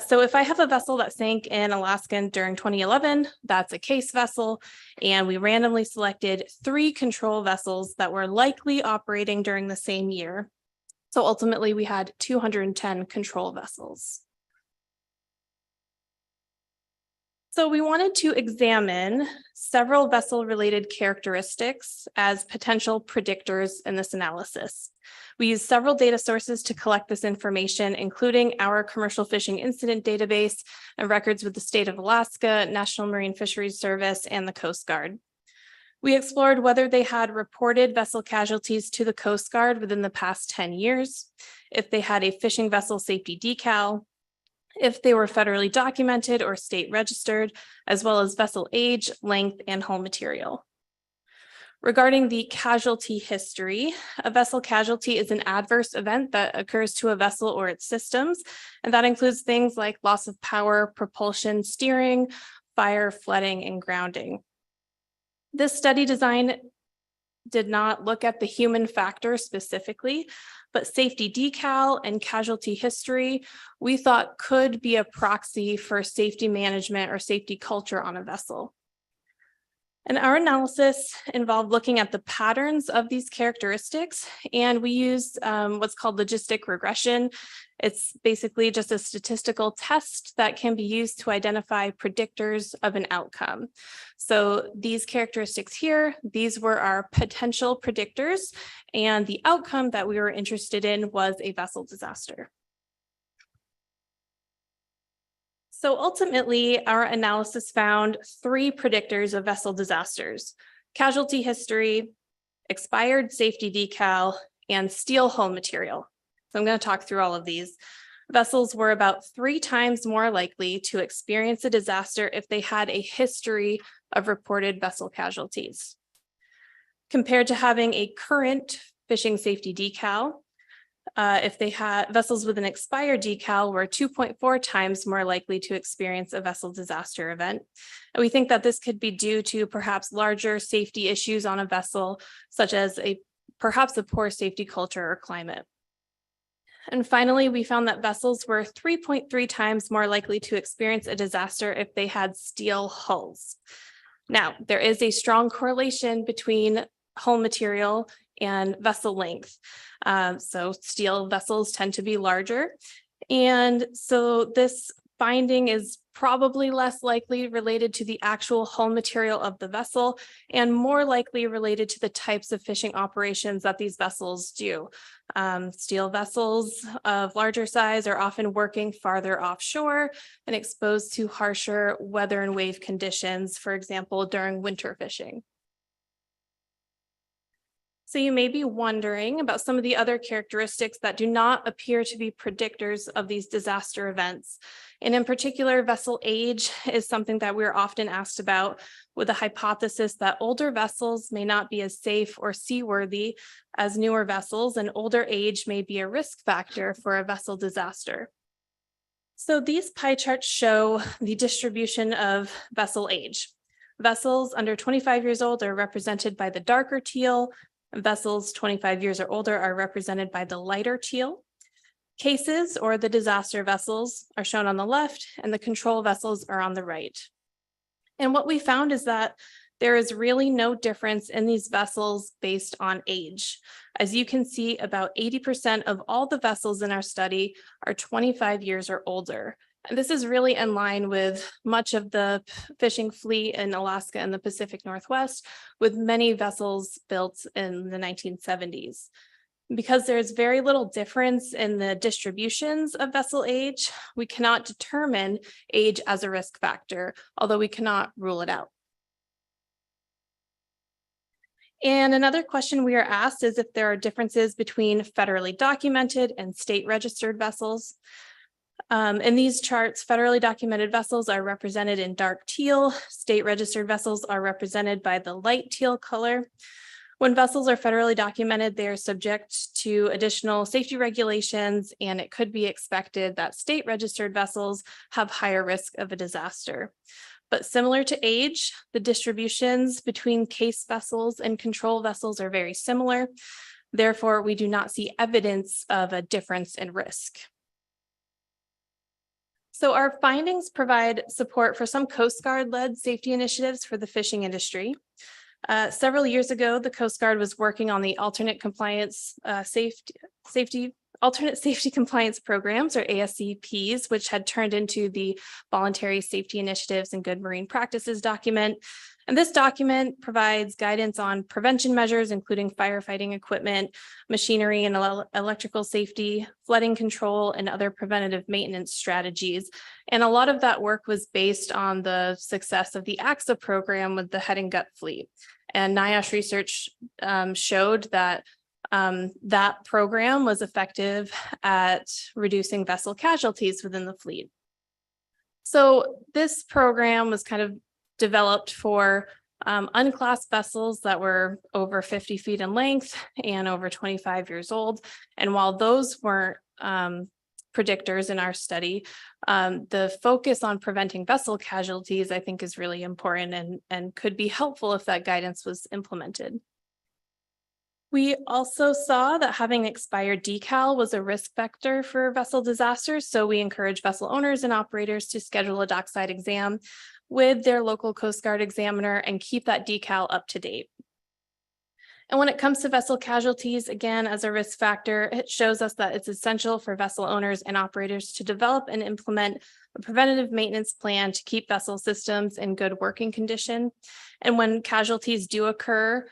So if I have a vessel that sank in Alaska during 2011, that's a case vessel. And we randomly selected 3 control vessels that were likely operating during the same year. So ultimately we had 210 control vessels. So we wanted to examine several vessel-related characteristics as potential predictors in this analysis. We used several data sources to collect this information, including our commercial fishing incident database and records with the state of Alaska, National Marine Fisheries Service, and the Coast Guard. We explored whether they had reported vessel casualties to the Coast Guard within the past 10 years, if they had a fishing vessel safety decal, if they were federally documented or state registered, as well as vessel age, length, and hull material. Regarding the casualty history, a vessel casualty is an adverse event that occurs to a vessel or its systems, and that includes things like loss of power, propulsion, steering, fire, flooding, and grounding. This study design did not look at the human factor specifically, but safety decal and casualty history we thought could be a proxy for safety management or safety culture on a vessel. And our analysis involved looking at the patterns of these characteristics, and we used what's called logistic regression. It's basically just a statistical test that can be used to identify predictors of an outcome. So these characteristics here, these were our potential predictors, and the outcome that we were interested in was a vessel disaster. So ultimately, our analysis found 3 predictors of vessel disasters: casualty history, expired safety decal, and steel hull material. So I'm going to talk through all of these. Vessels were about 3 times more likely to experience a disaster if they had a history of reported vessel casualties. Compared to having a current fishing safety decal, if they had vessels with an expired decal were 2.4 times more likely to experience a vessel disaster event. And we think that this could be due to perhaps larger safety issues on a vessel, such as perhaps a poor safety culture or climate. And finally, we found that vessels were 3.3 times more likely to experience a disaster if they had steel hulls. Now, there is a strong correlation between hull material and vessel length. So steel vessels tend to be larger. And so this finding is probably less likely related to the actual hull material of the vessel and more likely related to the types of fishing operations that these vessels do. Steel vessels of larger size are often working farther offshore and exposed to harsher weather and wave conditions, for example, during winter fishing. So you may be wondering about some of the other characteristics that do not appear to be predictors of these disaster events. And in particular, vessel age is something that we're often asked about, with a hypothesis that older vessels may not be as safe or seaworthy as newer vessels, and older age may be a risk factor for a vessel disaster. So these pie charts show the distribution of vessel age. Vessels under 25 years old are represented by the darker teal. Vessels 25 years or older are represented by the lighter teal. Cases, or the disaster vessels, are shown on the left, and the control vessels are on the right. And what we found is that there is really no difference in these vessels based on age. As you can see, about 80% of all the vessels in our study are 25 years or older. And this is really in line with much of the fishing fleet in Alaska and the Pacific Northwest, with many vessels built in the 1970s. Because there's very little difference in the distributions of vessel age, we cannot determine age as a risk factor, although we cannot rule it out. And another question we are asked is if there are differences between federally documented and state registered vessels. In these charts, federally documented vessels are represented in dark teal. State registered vessels are represented by the light teal color. When vessels are federally documented, they are subject to additional safety regulations, and it could be expected that state registered vessels have higher risk of a disaster. But similar to age, the distributions between case vessels and control vessels are very similar. Therefore, we do not see evidence of a difference in risk. So our findings provide support for some Coast Guard-led safety initiatives for the fishing industry. Several years ago, the Coast Guard was working on the alternate safety compliance programs, or ASCPs, which had turned into the Voluntary Safety Initiatives and Good Marine Practices document. And this document provides guidance on prevention measures, including firefighting equipment, machinery and electrical safety, flooding control, and other preventative maintenance strategies. And a lot of that work was based on the success of the AXA program with the head and gut fleet. And NIOSH research showed that that program was effective at reducing vessel casualties within the fleet. So this program was kind of developed for unclassed vessels that were over 50 feet in length and over 25 years old. And while those weren't predictors in our study, the focus on preventing vessel casualties, I think, is really important and could be helpful if that guidance was implemented. We also saw that having expired decal was a risk factor for vessel disasters, so we encourage vessel owners and operators to schedule a dockside exam with their local Coast Guard examiner and keep that decal up to date. And when it comes to vessel casualties, again, as a risk factor, it shows us that it's essential for vessel owners and operators to develop and implement a preventative maintenance plan to keep vessel systems in good working condition. And when casualties do occur,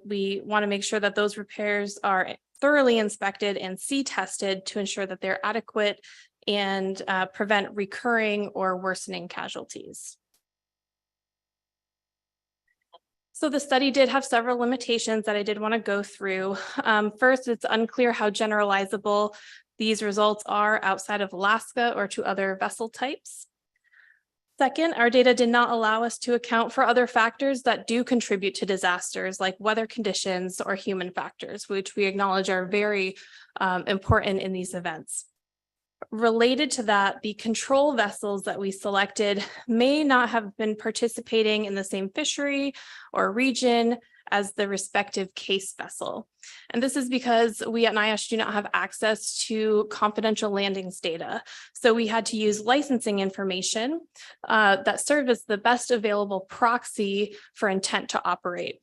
we want to make sure that those repairs are thoroughly inspected and sea tested to ensure that they're adequate and prevent recurring or worsening casualties. So the study did have several limitations that I did want to go through. First, it's unclear how generalizable these results are outside of Alaska or to other vessel types. Second, our data did not allow us to account for other factors that do contribute to disasters, like weather conditions or human factors, which we acknowledge are very important in these events. Related to that, the control vessels that we selected may not have been participating in the same fishery or region as the respective case vessel. And this is because we at NIOSH do not have access to confidential landings data. So we had to use licensing information that served as the best available proxy for intent to operate.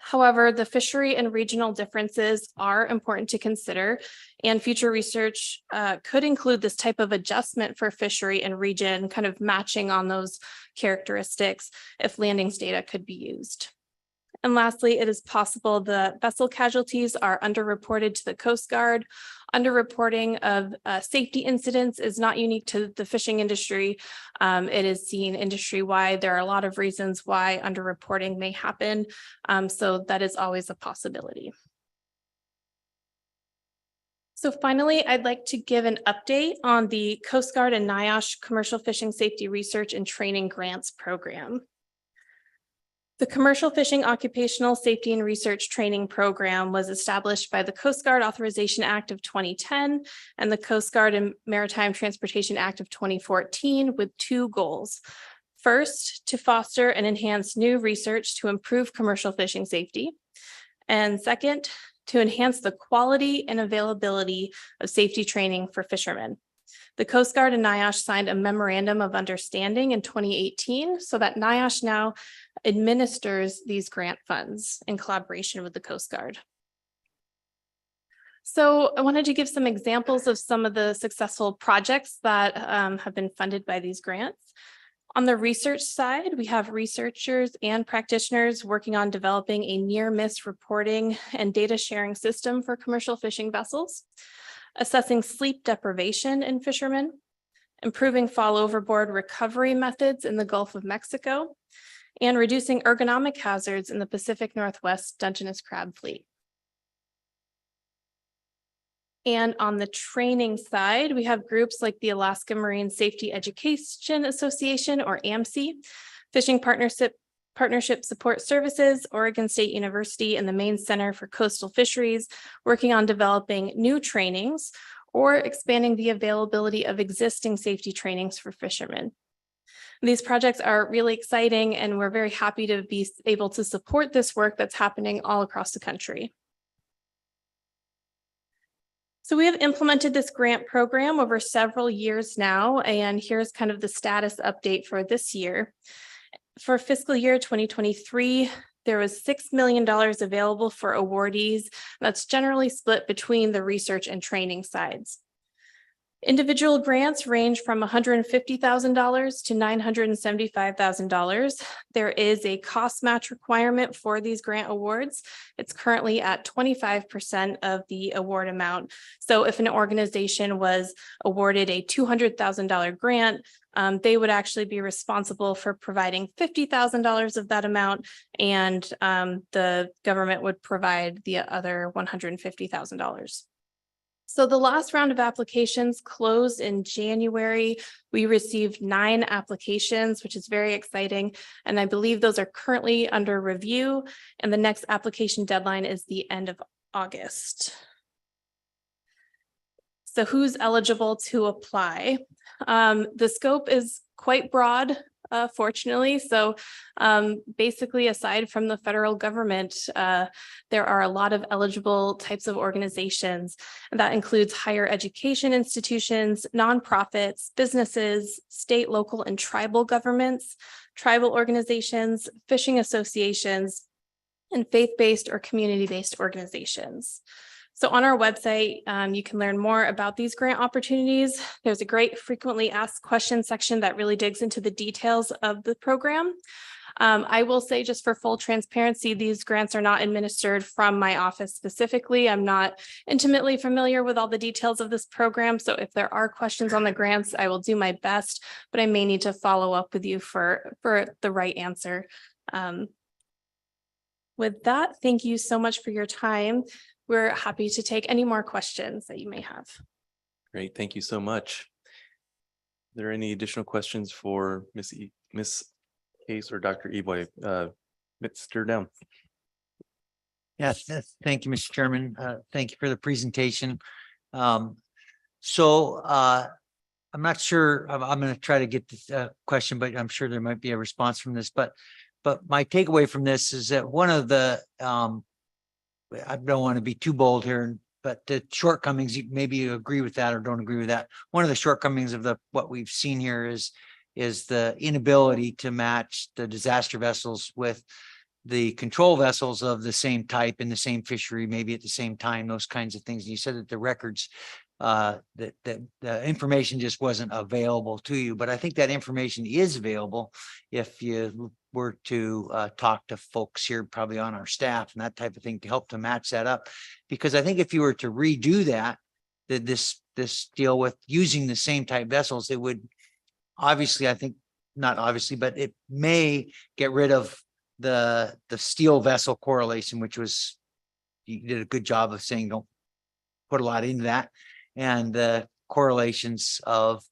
However, the fishery and regional differences are important to consider, and future research could include this type of adjustment for fishery and region, kind of matching on those characteristics if landings data could be used. And lastly, it is possible the vessel casualties are underreported to the Coast Guard. Underreporting of safety incidents is not unique to the fishing industry. It is seen industry-wide. There are a lot of reasons why underreporting may happen. So that is always a possibility. So finally, I'd like to give an update on the Coast Guard and NIOSH Commercial Fishing Safety Research and Training Grants Program. The Commercial Fishing Occupational Safety and Research Training Program was established by the Coast Guard Authorization Act of 2010 and the Coast Guard and Maritime Transportation Act of 2014 with two goals. First, to foster and enhance new research to improve commercial fishing safety. And second, to enhance the quality and availability of safety training for fishermen. The Coast Guard and NIOSH signed a memorandum of understanding in 2018 so that NIOSH now administers these grant funds in collaboration with the Coast Guard. So I wanted to give some examples of some of the successful projects that have been funded by these grants. On the research side, we have researchers and practitioners working on developing a near-miss reporting and data sharing system for commercial fishing vessels, assessing sleep deprivation in fishermen, improving fall overboard recovery methods in the Gulf of Mexico, and reducing ergonomic hazards in the Pacific Northwest Dungeness crab fleet. And on the training side, we have groups like the Alaska Marine Safety Education Association, or AMSE, Fishing Partnership Support Services, Oregon State University, and the Maine Center for Coastal Fisheries, working on developing new trainings or expanding the availability of existing safety trainings for fishermen. These projects are really exciting, and we're very happy to be able to support this work that's happening all across the country. So we have implemented this grant program over several years now, and here's kind of the status update for this year. For fiscal year 2023, there was $6 million available for awardees. That's generally split between the research and training sides. Individual grants range from $150,000 to $975,000. There is a cost match requirement for these grant awards. It's currently at 25% of the award amount. So if an organization was awarded a $200,000 grant, they would actually be responsible for providing $50,000 of that amount, and the government would provide the other $150,000. So the last round of applications closed in January. We received 9 applications, which is very exciting. And I believe those are currently under review. And the next application deadline is the end of August. So who's eligible to apply? The scope is quite broad, fortunately. So basically, aside from the federal government, there are a lot of eligible types of organizations. And that includes higher education institutions, nonprofits, businesses, state, local, and tribal governments, tribal organizations, fishing associations, and faith-based or community-based organizations. So on our website, you can learn more about these grant opportunities. There's a great frequently asked questions section that really digs into the details of the program. I will say, just for full transparency, these grants are not administered from my office specifically. I'm not intimately familiar with all the details of this program. So if there are questions on the grants, I will do my best, but I may need to follow up with you for the right answer. With that, thank you so much for your time. We're happy to take any more questions that you may have.
Great, thank you so much. Are there any additional questions for Ms. Case or Dr. Eboy? Mr. Down.
Yes, thank you, Mr. Chairman. Thank you for the presentation. I'm not sure, I'm going to try to get this question, but I'm sure there might be a response from this. But my takeaway from this is that one of the I don't want to be too bold here, but the shortcomings, maybe you agree with that or don't agree with that. One of the shortcomings of what we've seen here is the inability to match the disaster vessels with the control vessels of the same type in the same fishery, maybe at the same time, those kinds of things. And you said that the records, that the information just wasn't available to you, but I think that information is available if you were to talk to folks here probably on our staff and that type of thing to help to match that up. Because I think if you were to redo that, this deal with using the same type vessels, it would obviously, I think, not obviously, but it may get rid of the steel vessel correlation, which was, you did a good job of saying don't put a lot into that, and the correlations of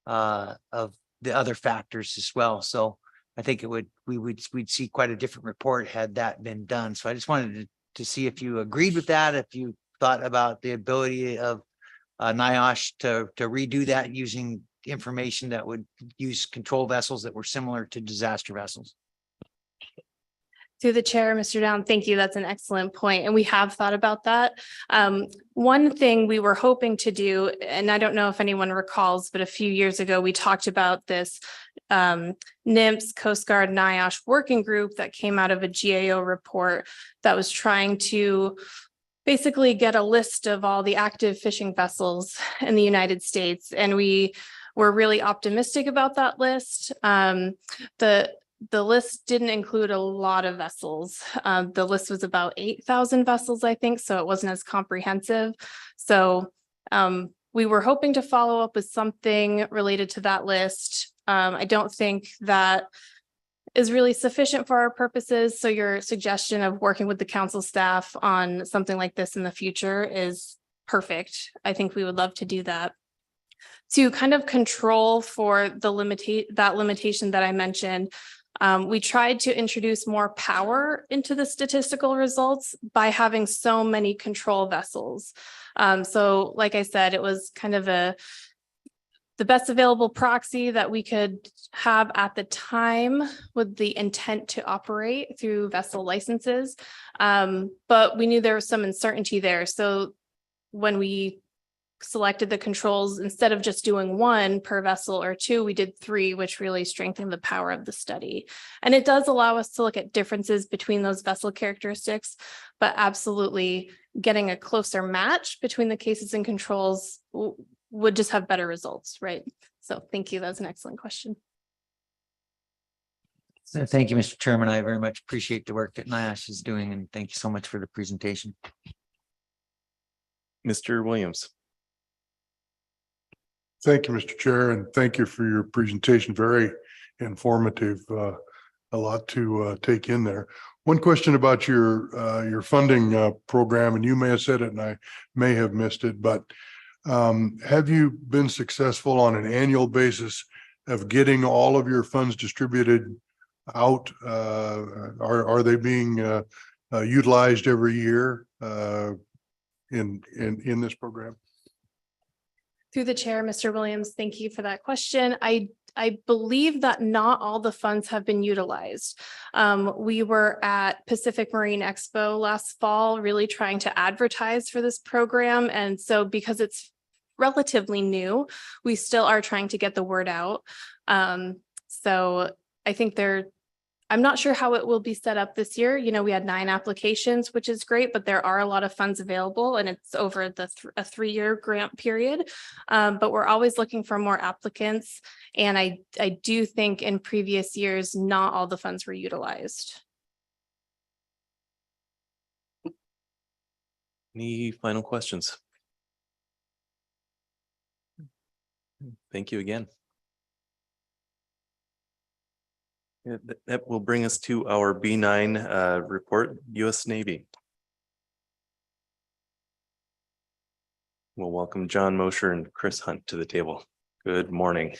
the other factors as well. So I think we'd see quite a different report had that been done. So I just wanted to see if you agreed with that, if you thought about the ability of NIOSH to redo that using information that would use control vessels that were similar to disaster vessels.
Through the chair, Mr. Down, thank you. That's an excellent point. And we have thought about that. One thing we were hoping to do, and I don't know if anyone recalls, but a few years ago, we talked about this NIMS, Coast Guard, NIOSH working group that came out of a GAO report that was trying to basically get a list of all the active fishing vessels in the United States. And we were really optimistic about that list. The list didn't include a lot of vessels. The list was about 8,000 vessels, I think, so it wasn't as comprehensive. So we were hoping to follow up with something related to that list. I don't think that is really sufficient for our purposes. So your suggestion of working with the council staff on something like this in the future is perfect. I think we would love to do that. To kind of control for the limitation that I mentioned, we tried to introduce more power into the statistical results by having so many control vessels. So like I said, it was kind of the best available proxy that we could have at the time with the intent to operate through vessel licenses. But we knew there was some uncertainty there. So when we selected the controls, instead of just doing one per vessel or two, we did three, which really strengthened the power of the study. And it does allow us to look at differences between those vessel characteristics, but absolutely getting a closer match between the cases and controls would just have better results, right? So thank you. That's an excellent question.
So thank you, Mr. Chairman. I very much appreciate the work that NIOSH is doing, and thank you so much for the presentation.
Mr. Williams.
Thank you, Mr. Chair, and thank you for your presentation. Very informative. A lot to take in there. One question about your funding program, and you may have said it and I may have missed it, but have you been successful on an annual basis of getting all of your funds distributed out? Are they being utilized every year in this program?
Through the chair, Mr. Williams, thank you for that question. I believe that not all the funds have been utilized. We were at Pacific Marine Expo last fall, really trying to advertise for this program. And so because it's relatively new, we still are trying to get the word out. So I think I'm not sure how it will be set up this year. You know, we had 9 applications, which is great, but there are a lot of funds available and it's over a 3-year grant period. But we're always looking for more applicants. And I do think in previous years, not all the funds were utilized.
Any final questions? Thank you again. Yeah, that will bring us to our B9 report, U.S. Navy. We'll welcome John Mosher and Chris Hunt to the table. Good morning.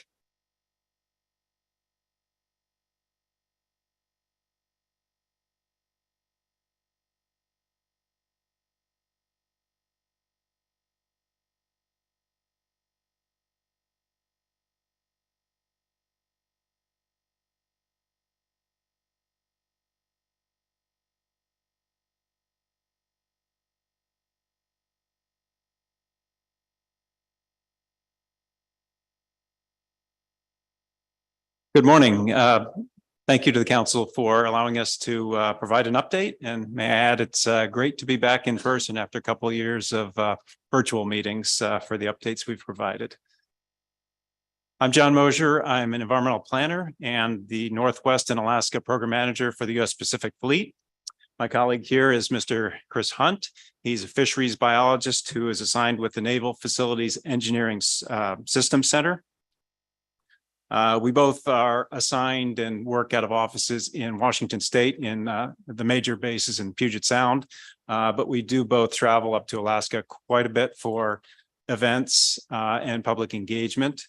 Good morning. Thank you to the council for allowing us to provide an update. And may I add, it's great to be back in person after a couple of years of virtual meetings for the updates we've provided.
I'm John Mosier. I'm an environmental planner and the Northwest and Alaska Program Manager for the U.S. Pacific Fleet. My colleague here is Mr. Chris Hunt. He's a fisheries biologist who is assigned with the Naval Facilities Engineering Systems Center. We both are assigned and work out of offices in Washington State in the major bases in Puget Sound, but we do both travel up to Alaska quite a bit for events and public engagement.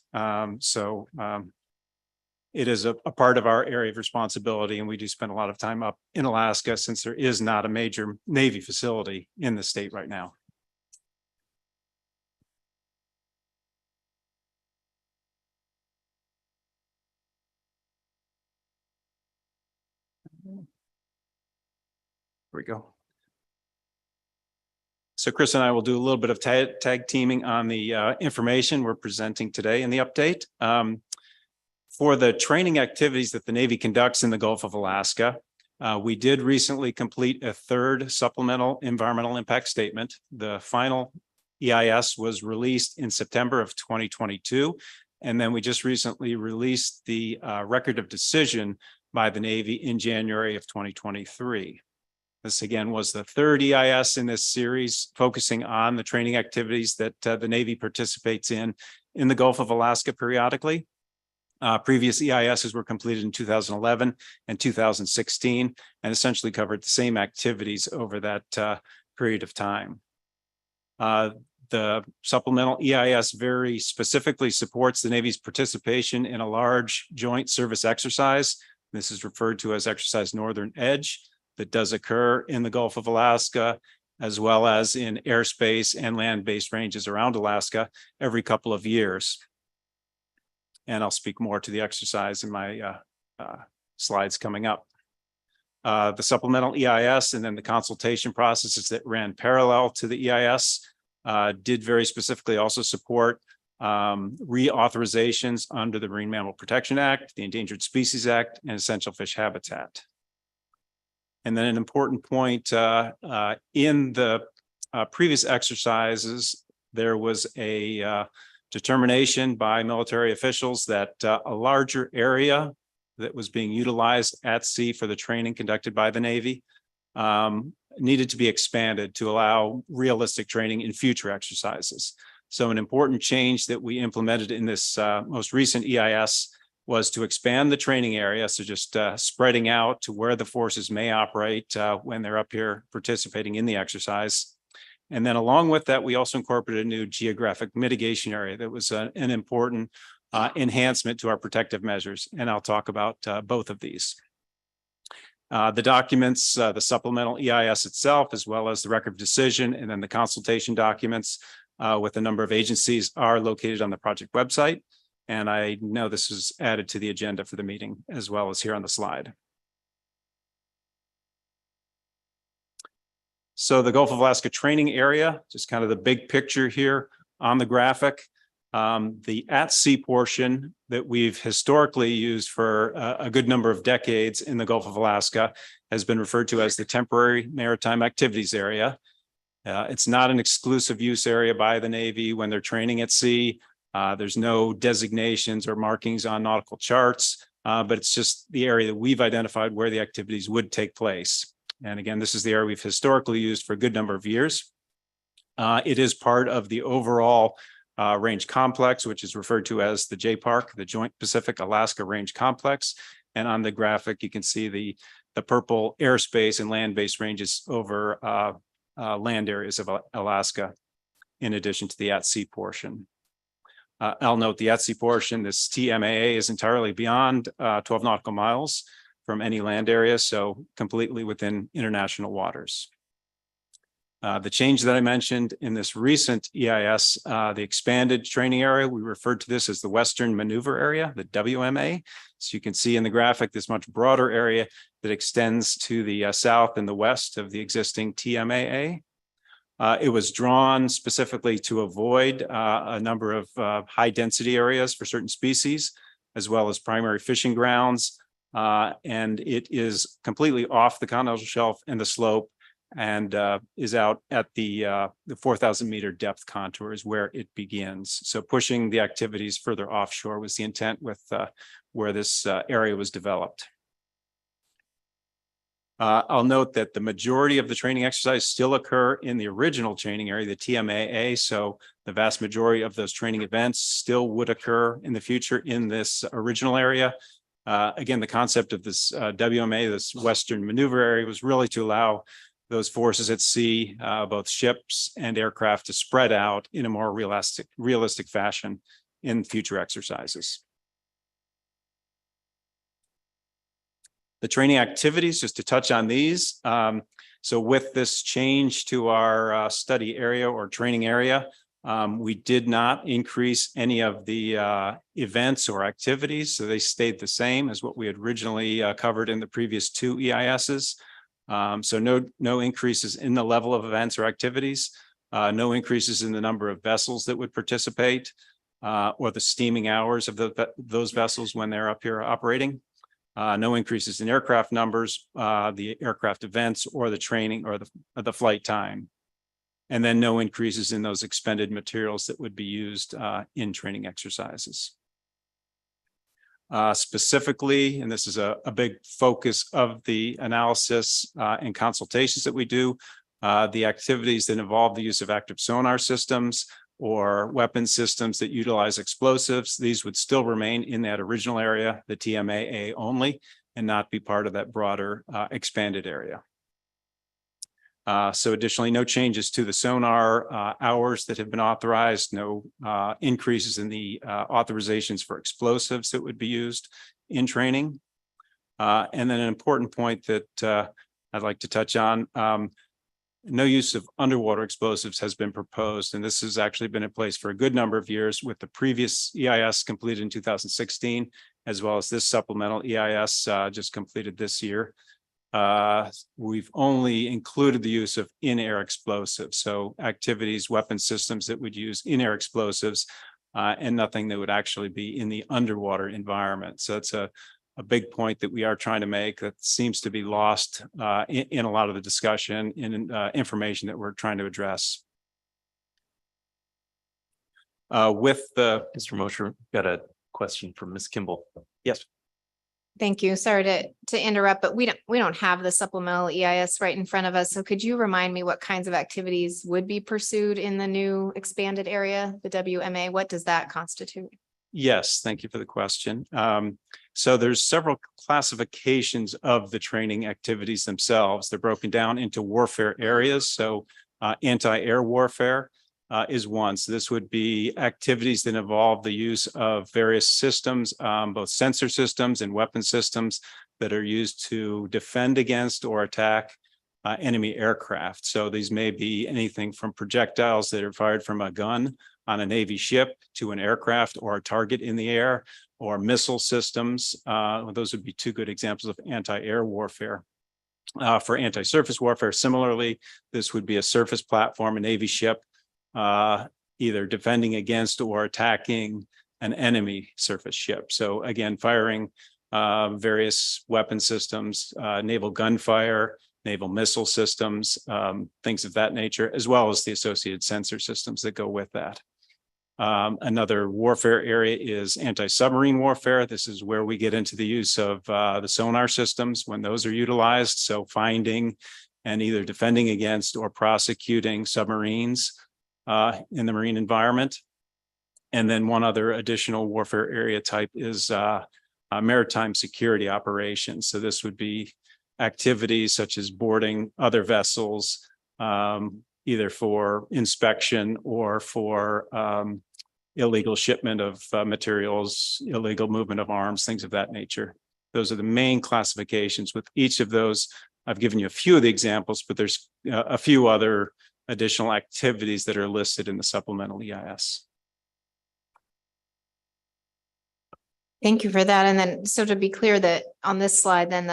It is a part of our area of responsibility, and we do spend a lot of time up in Alaska since there is not a major Navy facility in the state right now. Here we go. So Chris and I will do a little bit of tag teaming on the information we're presenting today in the update. For the training activities that the Navy conducts in the Gulf of Alaska, we did recently complete a third supplemental environmental impact statement. The final EIS was released in September of 2022. And then we just recently released the record of decision by the Navy in January of 2023. This again was the third EIS in this series, focusing on the training activities that the Navy participates in the Gulf of Alaska periodically. Previous EISs were completed in 2011 and 2016 and essentially covered the same activities over that period of time. The supplemental EIS very specifically supports the Navy's participation in a large joint service exercise. This is referred to as Exercise Northern Edge, that does occur in the Gulf of Alaska, as well as in airspace and land-based ranges around Alaska every couple of years. And I'll speak more to the exercise in my slides coming up. The supplemental EIS and then the consultation processes that ran parallel to the EIS did very specifically also support reauthorizations under the Marine Mammal Protection Act, the Endangered Species Act, and Essential Fish Habitat. And then an important point in the previous exercises, there was a determination by military officials that a larger area that was being utilized at sea for the training conducted by the Navy needed to be expanded to allow realistic training in future exercises. So an important change that we implemented in this most recent EIS was to expand the training area. So just spreading out to where the forces may operate when they're up here participating in the exercise. And then along with that, we also incorporated a new geographic mitigation area that was an important enhancement to our protective measures. And I'll talk about both of these. The documents, the supplemental EIS itself, as well as the record of decision, and then the consultation documents with a number of agencies are located on the project website. And I know this is added to the agenda for the meeting as well as here on the slide. So the Gulf of Alaska training area, just kind of the big picture here on the graphic. The at-sea portion that we've historically used for a good number of decades in the Gulf of Alaska has been referred to as the temporary maritime activities area. It's not an exclusive use area by the Navy when they're training at sea. There's no designations or markings on nautical charts, but it's just the area that we've identified where the activities would take place. And again, this is the area we've historically used for a good number of years. It is part of the overall range complex, which is referred to as the JPARC, the Joint Pacific Alaska Range Complex. And on the graphic, you can see the purple airspace and land-based ranges over land areas of Alaska, in addition to the at-sea portion. I'll note the at-sea portion, this TMAA, is entirely beyond 12 nautical miles from any land area, so completely within international waters. The change that I mentioned in this recent EIS, the expanded training area, we referred to this as the Western Maneuver Area, the WMA. So you can see in the graphic this much broader area that extends to the south and the west of the existing TMAA. It was drawn specifically to avoid a number of high density areas for certain species, as well as primary fishing grounds. And it is completely off the continental shelf and the slope and is out at the 4,000 meter depth contour is where it begins. So pushing the activities further offshore was the intent with where this area was developed. I'll note that the majority of the training exercises still occur in the original training area, the TMAA. So the vast majority of those training events still would occur in the future in this original area. Again, the concept of this WMA, this Western Maneuver Area, was really to allow those forces at sea, both ships and aircraft, to spread out in a more realistic fashion in future exercises. The training activities, just to touch on these. So with this change to our study area or training area, we did not increase any of the events or activities. So they stayed the same as what we had originally covered in the previous two EISs. So no increases in the level of events or activities, no increases in the number of vessels that would participate, or the steaming hours of those vessels when they're up here operating. No increases in aircraft numbers, the aircraft events, or the training or the flight time. And then no increases in those expended materials that would be used in training exercises. Specifically, and this is a big focus of the analysis and consultations that we do, the activities that involve the use of active sonar systems or weapon systems that utilize explosives, these would still remain in that original area, the TMAA only, and not be part of that broader expanded area. So additionally, no changes to the sonar hours that have been authorized, no increases in the authorizations for explosives that would be used in training. And then an important point that I'd like to touch on, no use of underwater explosives has been proposed, and this has actually been in place for a good number of years with the previous EIS completed in 2016, as well as this supplemental EIS just completed this year. We've only included the use of in-air explosives, so activities, weapon systems that would use in-air explosives, and nothing that would actually be in the underwater environment. So it's a big point that we are trying to make that seems to be lost in a lot of the discussion and information that we're trying to address. With the
Mr. Mosher, got a question from Ms. Kimball.
Yes.
Thank you. Sorry to interrupt, but we don't have the supplemental EIS right in front of us. So could you remind me what kinds of activities would be pursued in the new expanded area, the WMA? What does that constitute?
Yes, thank you for the question. So there's several classifications of the training activities themselves. They're broken down into warfare areas. So anti-air warfare is one. So this would be activities that involve the use of various systems, both sensor systems and weapon systems that are used to defend against or attack enemy aircraft. So these may be anything from projectiles that are fired from a gun on a Navy ship to an aircraft or a target in the air, or missile systems. Those would be two good examples of anti-air warfare. For anti-surface warfare, similarly, this would be a surface platform, a Navy ship, either defending against or attacking an enemy surface ship. So again, firing various weapon systems, naval gunfire, naval missile systems, things of that nature, as well as the associated sensor systems that go with that. Another warfare area is anti-submarine warfare. This is where we get into the use of the sonar systems when those are utilized. So finding and either defending against or prosecuting submarines in the marine environment. And then one other additional warfare area type is maritime security operations. So this would be activities such as boarding other vessels, either for inspection or for illegal shipment of materials, illegal movement of arms, things of that nature. Those are the main classifications. With each of those, I've given you a few of the examples, but there's a few other additional activities that are listed in the supplemental EIS.
Thank you for that. And then, so to be clear that on this slide, then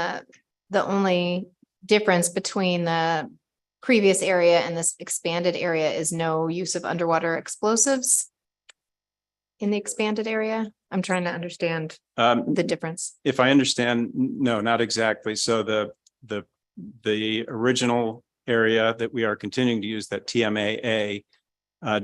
the only difference between the previous area and this expanded area is no use of underwater explosives in the expanded area? I'm trying to understand the difference.
If I understand, no, not exactly. So the original area that we are continuing to use, that TMAA,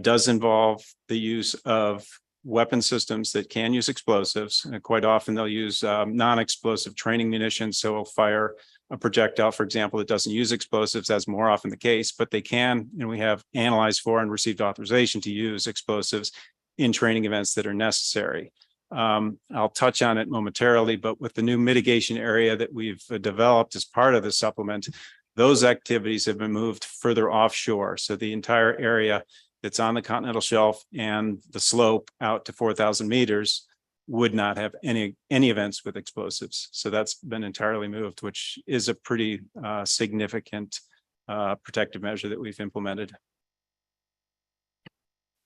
does involve the use of weapon systems that can use explosives. And quite often they'll use non-explosive training munitions. So we'll fire a projectile, for example, that doesn't use explosives. That's more often the case, but they can, and we have analyzed for and received authorization to use explosives in training events that are necessary. I'll touch on it momentarily, but with the new mitigation area that we've developed as part of the supplement, those activities have been moved further offshore. So the entire area that's on the continental shelf and the slope out to 4,000 meters would not have any events with explosives. So that's been entirely moved, which is a pretty significant protective measure that we've implemented.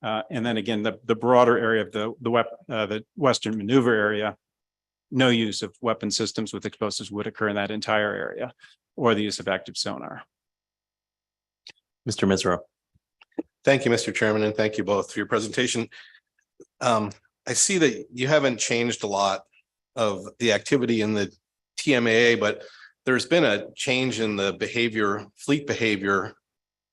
And then again, the broader area of the Western Maneuver Area, no use of weapon systems with explosives would occur in that entire area, or the use of active sonar.
Mr. Misra.
Thank you, Mr. Chairman, and thank you both for your presentation. I see that you haven't changed a lot of the activity in the TMAA, but there's been a change in the fleet behavior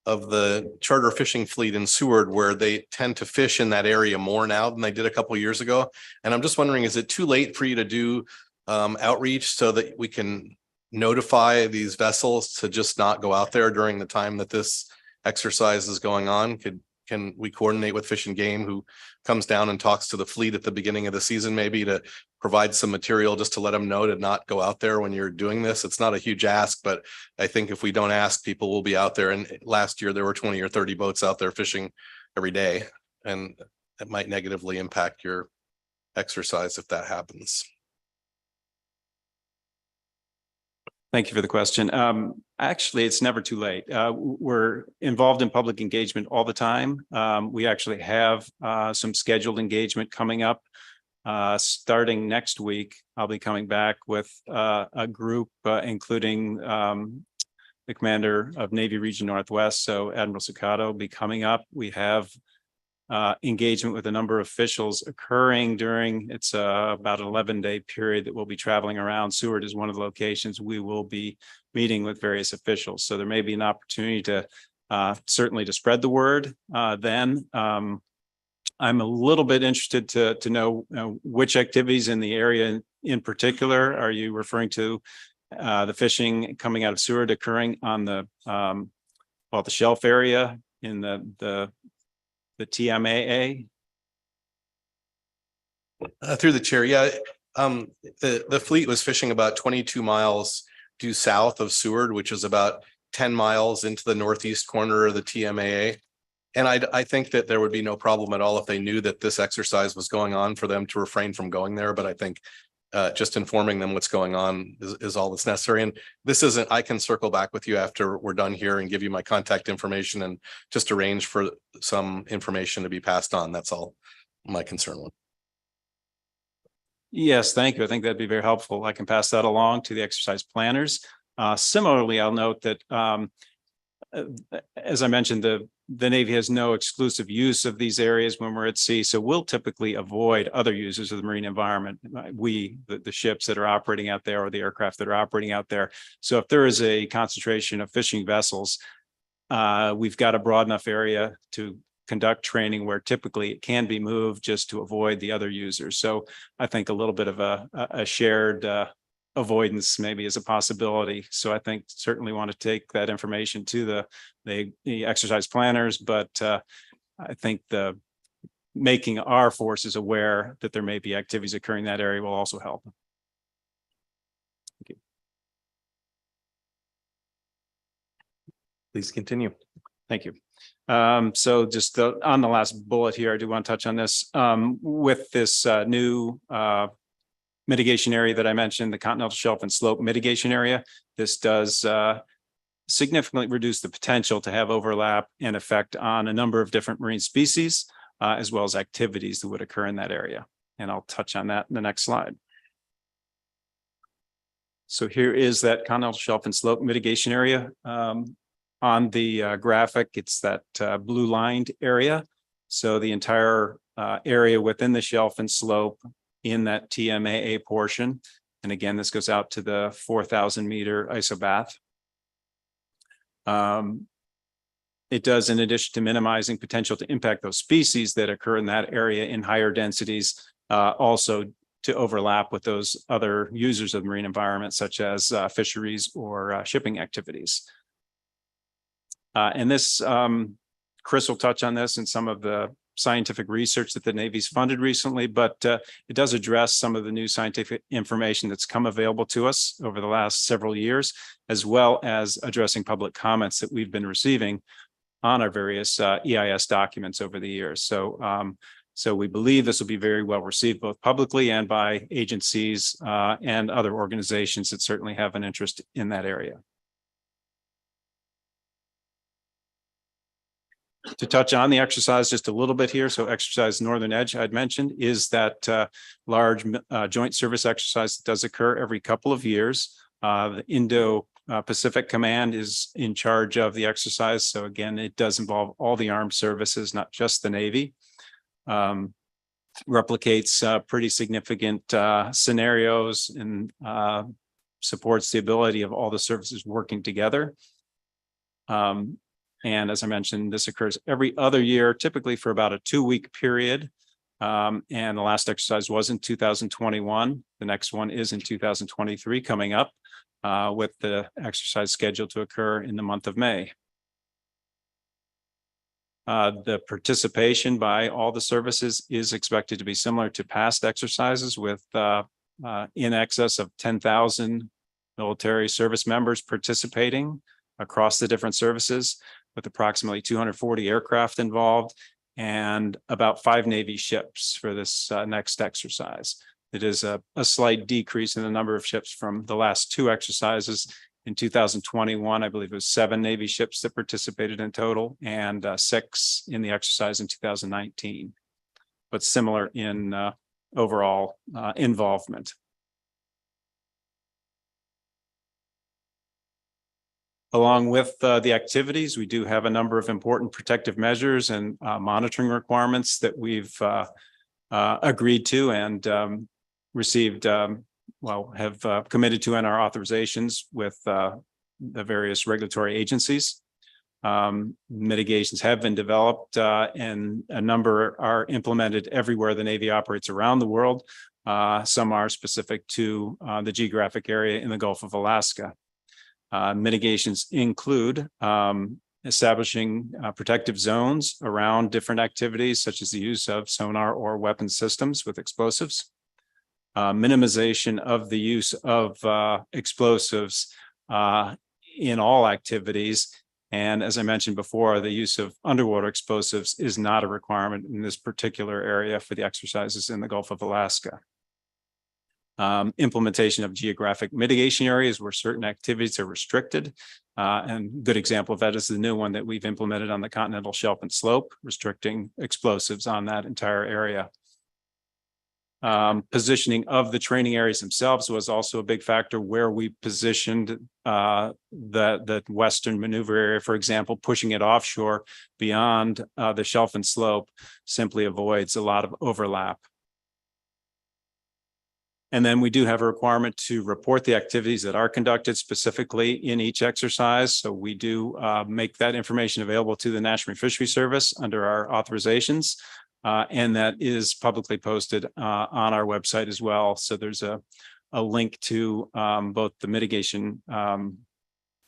of the charter fishing fleet in Seward, where they tend to fish in that area more now than they did a couple of years ago. And I'm just wondering, is it too late for you to do outreach so that we can notify these vessels to just not go out there during the time that this exercise is going on? Can we coordinate with Fish and Game, who comes down and talks to the fleet at the beginning of the season, maybe to provide some material just to let them know to not go out there when you're doing this? It's not a huge ask, but I think if we don't ask, people will be out there. And last year there were 20 or 30 boats out there fishing every day, and it might negatively impact your exercise if that happens.
Thank you for the question. Actually, it's never too late. We're involved in public engagement all the time. We actually have some scheduled engagement coming up. Starting next week, I'll be coming back with a group, including the commander of Navy Region Northwest. So Admiral Sucato will be coming up. We have engagement with a number of officials occurring during, it's about an 11-day period that we'll be traveling around. Seward is one of the locations we will be meeting with various officials. So there may be an opportunity to certainly to spread the word then. I'm a little bit interested to know which activities in the area in particular. Are you referring to the fishing coming out of Seward occurring on the shelf area in the TMAA?
Through the chair, yeah. The fleet was fishing about 22 miles due south of Seward, which is about 10 miles into the northeast corner of the TMAA. And I think that there would be no problem at all if they knew that this exercise was going on for them to refrain from going there. But I think just informing them what's going on is all that's necessary. And this isn't, I can circle back with you after we're done here and give you my contact information and just arrange for some information to be passed on. That's all my concern was.
Yes, thank you. I think that'd be very helpful. I can pass that along to the exercise planners. Similarly, I'll note that as I mentioned, the Navy has no exclusive use of these areas when we're at sea. So we'll typically avoid other users of the marine environment. The ships that are operating out there or the aircraft that are operating out there. So if there is a concentration of fishing vessels, we've got a broad enough area to conduct training where typically it can be moved just to avoid the other users. So I think a little bit of a shared avoidance maybe is a possibility. So I think certainly want to take that information to the exercise planners, but I think the making our forces aware that there may be activities occurring in that area will also help. Thank you.
Please continue.
Thank you. So just on the last bullet here, I do want to touch on this with this new mitigation area that I mentioned, the continental shelf and slope mitigation area. This does significantly reduce the potential to have overlap and effect on a number of different marine species, as well as activities that would occur in that area. And I'll touch on that in the next slide. So here is that continental shelf and slope mitigation area. On the graphic, it's that blue lined area. So the entire area within the shelf and slope in that TMAA portion. And again, this goes out to the 4,000 meter isobath. It does, in addition to minimizing potential to impact those species that occur in that area in higher densities, also to overlap with those other users of the marine environment, such as fisheries or shipping activities. And this, Chris will touch on this in some of the scientific research that the Navy's funded recently, but it does address some of the new scientific information that's come available to us over the last several years, as well as addressing public comments that we've been receiving on our various EIS documents over the years. So we believe this will be very well received both publicly and by agencies and other organizations that certainly have an interest in that area. To touch on the exercise just a little bit here. So exercise Northern Edge I'd mentioned is that large joint service exercise that does occur every couple of years. The Indo-Pacific Command is in charge of the exercise. So again, it does involve all the armed services, not just the Navy. Replicates pretty significant scenarios and supports the ability of all the services working together. And as I mentioned, this occurs every other year, typically for about a 2-week period. And the last exercise was in 2021. The next one is in 2023 coming up, with the exercise scheduled to occur in the month of May. The participation by all the services is expected to be similar to past exercises, with in excess of 10,000 military service members participating across the different services, with approximately 240 aircraft involved and about 5 Navy ships for this next exercise. It is a slight decrease in the number of ships from the last 2 exercises. In 2021, I believe it was 7 Navy ships that participated in total, and 6 in the exercise in 2019, but similar in overall involvement. Along with the activities, we do have a number of important protective measures and monitoring requirements that we've agreed to and received, have committed to in our authorizations with the various regulatory agencies. Mitigations have been developed and a number are implemented everywhere the Navy operates around the world. Some are specific to the geographic area in the Gulf of Alaska. Mitigations include establishing protective zones around different activities, such as the use of sonar or weapon systems with explosives. Minimization of the use of explosives in all activities. And as I mentioned before, the use of underwater explosives is not a requirement in this particular area for the exercises in the Gulf of Alaska. Implementation of geographic mitigation areas where certain activities are restricted. And a good example of that is the new one that we've implemented on the continental shelf and slope, restricting explosives on that entire area. Positioning of the training areas themselves was also a big factor, where we positioned the Western maneuver area, for example, pushing it offshore beyond the shelf and slope simply avoids a lot of overlap. And then we do have a requirement to report the activities that are conducted specifically in each exercise. So we do make that information available to the National Marine Fisheries Service under our authorizations. And that is publicly posted on our website as well. So there's a link to both the mitigation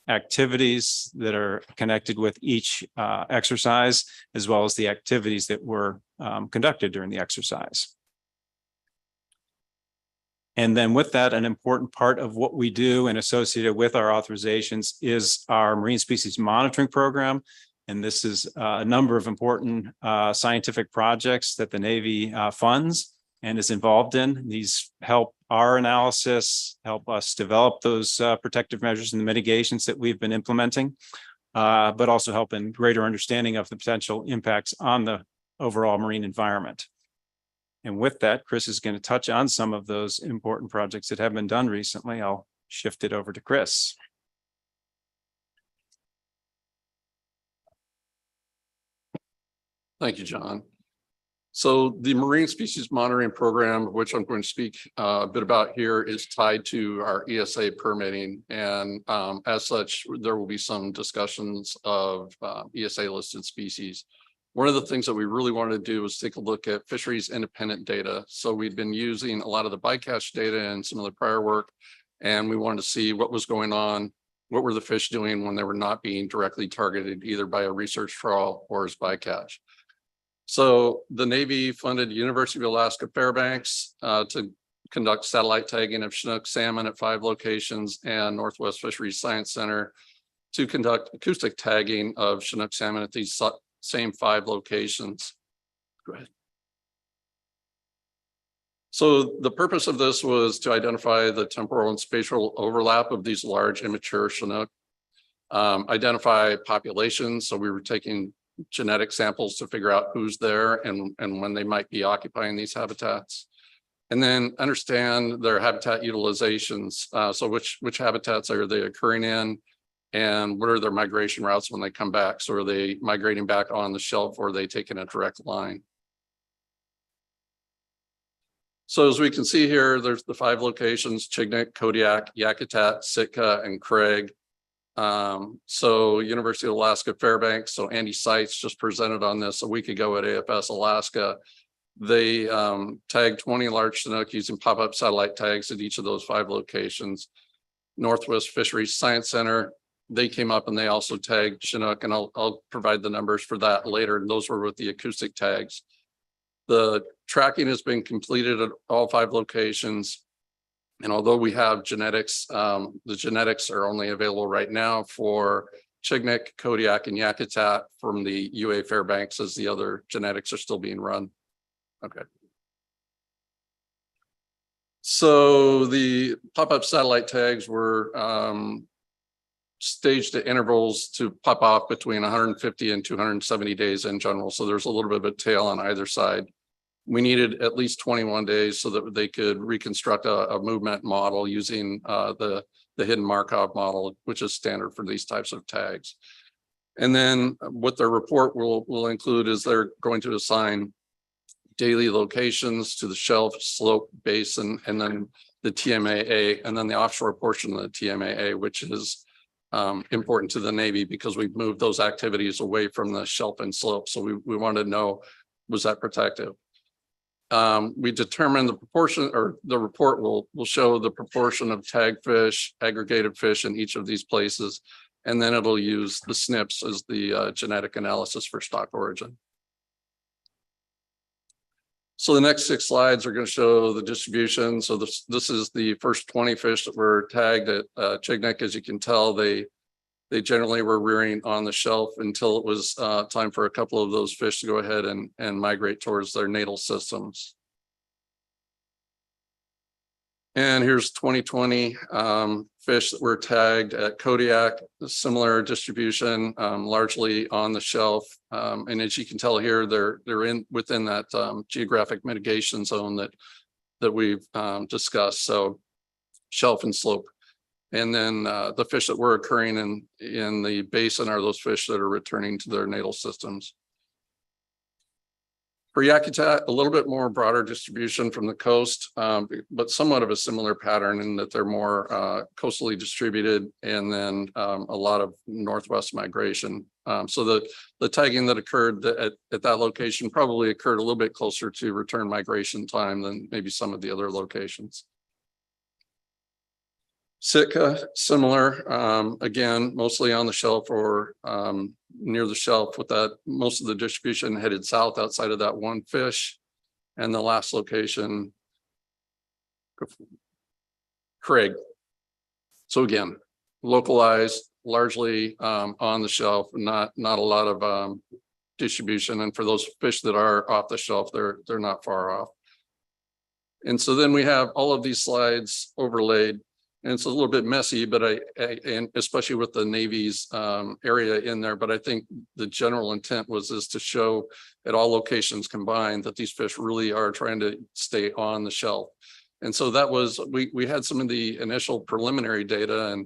activities that are connected with each exercise, as well as the activities that were conducted during the exercise. And then with that, an important part of what we do and associated with our authorizations is our marine species monitoring program. And this is a number of important scientific projects that the Navy funds and is involved in. These help our analysis, help us develop those protective measures and the mitigations that we've been implementing, but also help in greater understanding of the potential impacts on the overall marine environment. And with that, Chris is going to touch on some of those important projects that have been done recently. I'll shift it over to Chris.
Thank you, John. So the marine species monitoring program, which I'm going to speak a bit about here, is tied to our ESA permitting. And as such, there will be some discussions of ESA listed species. One of the things that we really wanted to do was take a look at fisheries independent data. So we've been using a lot of the bycatch data and some of the prior work, and we wanted to see what was going on, what were the fish doing when they were not being directly targeted either by a research trawl or as bycatch. So the Navy funded University of Alaska Fairbanks to conduct satellite tagging of Chinook salmon at 5 locations, and Northwest Fisheries Science Center to conduct acoustic tagging of Chinook salmon at these same 5 locations. Go ahead. So the purpose of this was to identify the temporal and spatial overlap of these large immature Chinook, identify populations. So we were taking genetic samples to figure out who's there and when they might be occupying these habitats. And then understand their habitat utilizations. So which habitats are they occurring in, and what are their migration routes when they come back? So are they migrating back on the shelf, or are they taking a direct line? So as we can see here, there's the 5 locations: Chignik, Kodiak, Yakutat, Sitka, and Craig. So University of Alaska Fairbanks, so Andy Seitz just presented on this a week ago at AFS Alaska. They tagged 20 large Chinook using pop-up satellite tags at each of those 5 locations. Northwest Fisheries Science Center, they came up and they also tagged Chinook, and I'll provide the numbers for that later. And those were with the acoustic tags. The tracking has been completed at all 5 locations. And although we have genetics, the genetics are only available right now for Chignik, Kodiak, and Yakutat from the UA Fairbanks, as the other genetics are still being run. Okay. So the pop-up satellite tags were staged at intervals to pop off between 150 and 270 days in general. So there's a little bit of a tail on either side. We needed at least 21 days so that they could reconstruct a movement model using the hidden Markov model, which is standard for these types of tags. And then what their report will include is they're going to assign daily locations to the shelf, slope, basin, and then the TMAA, and then the offshore portion of the TMAA, which is important to the Navy because we've moved those activities away from the shelf and slope. So we wanted to know, was that protective? We determined the proportion, or the report will show the proportion of tagged fish, aggregated fish in each of these places, and then it'll use the SNPs as the genetic analysis for stock origin. So the next 6 slides are going to show the distribution. So this is the first 20 fish that were tagged at Chignik. As you can tell, they generally were rearing on the shelf until it was time for a couple of those fish to go ahead and migrate towards their natal systems. And here's 2020 fish that were tagged at Kodiak, a similar distribution, largely on the shelf. And as you can tell here, they're within that geographic mitigation zone that we've discussed. So shelf and slope. And then the fish that were occurring in the basin are those fish that are returning to their natal systems. For Yakutat, a little bit more broader distribution from the coast, but somewhat of a similar pattern in that they're more coastally distributed, and then a lot of northwest migration. So the tagging that occurred at that location probably occurred a little bit closer to return migration time than maybe some of the other locations. Sitka, similar, again, mostly on the shelf or near the shelf, with that most of the distribution headed south outside of that one fish. And the last location, Craig. So again, localized, largely on the shelf, not a lot of distribution. And for those fish that are off the shelf, they're not far off. And so then we have all of these slides overlaid. And it's a little bit messy, but and especially with the Navy's area in there, but I think the general intent was to show at all locations combined that these fish really are trying to stay on the shelf. And so that was, we had some of the initial preliminary data,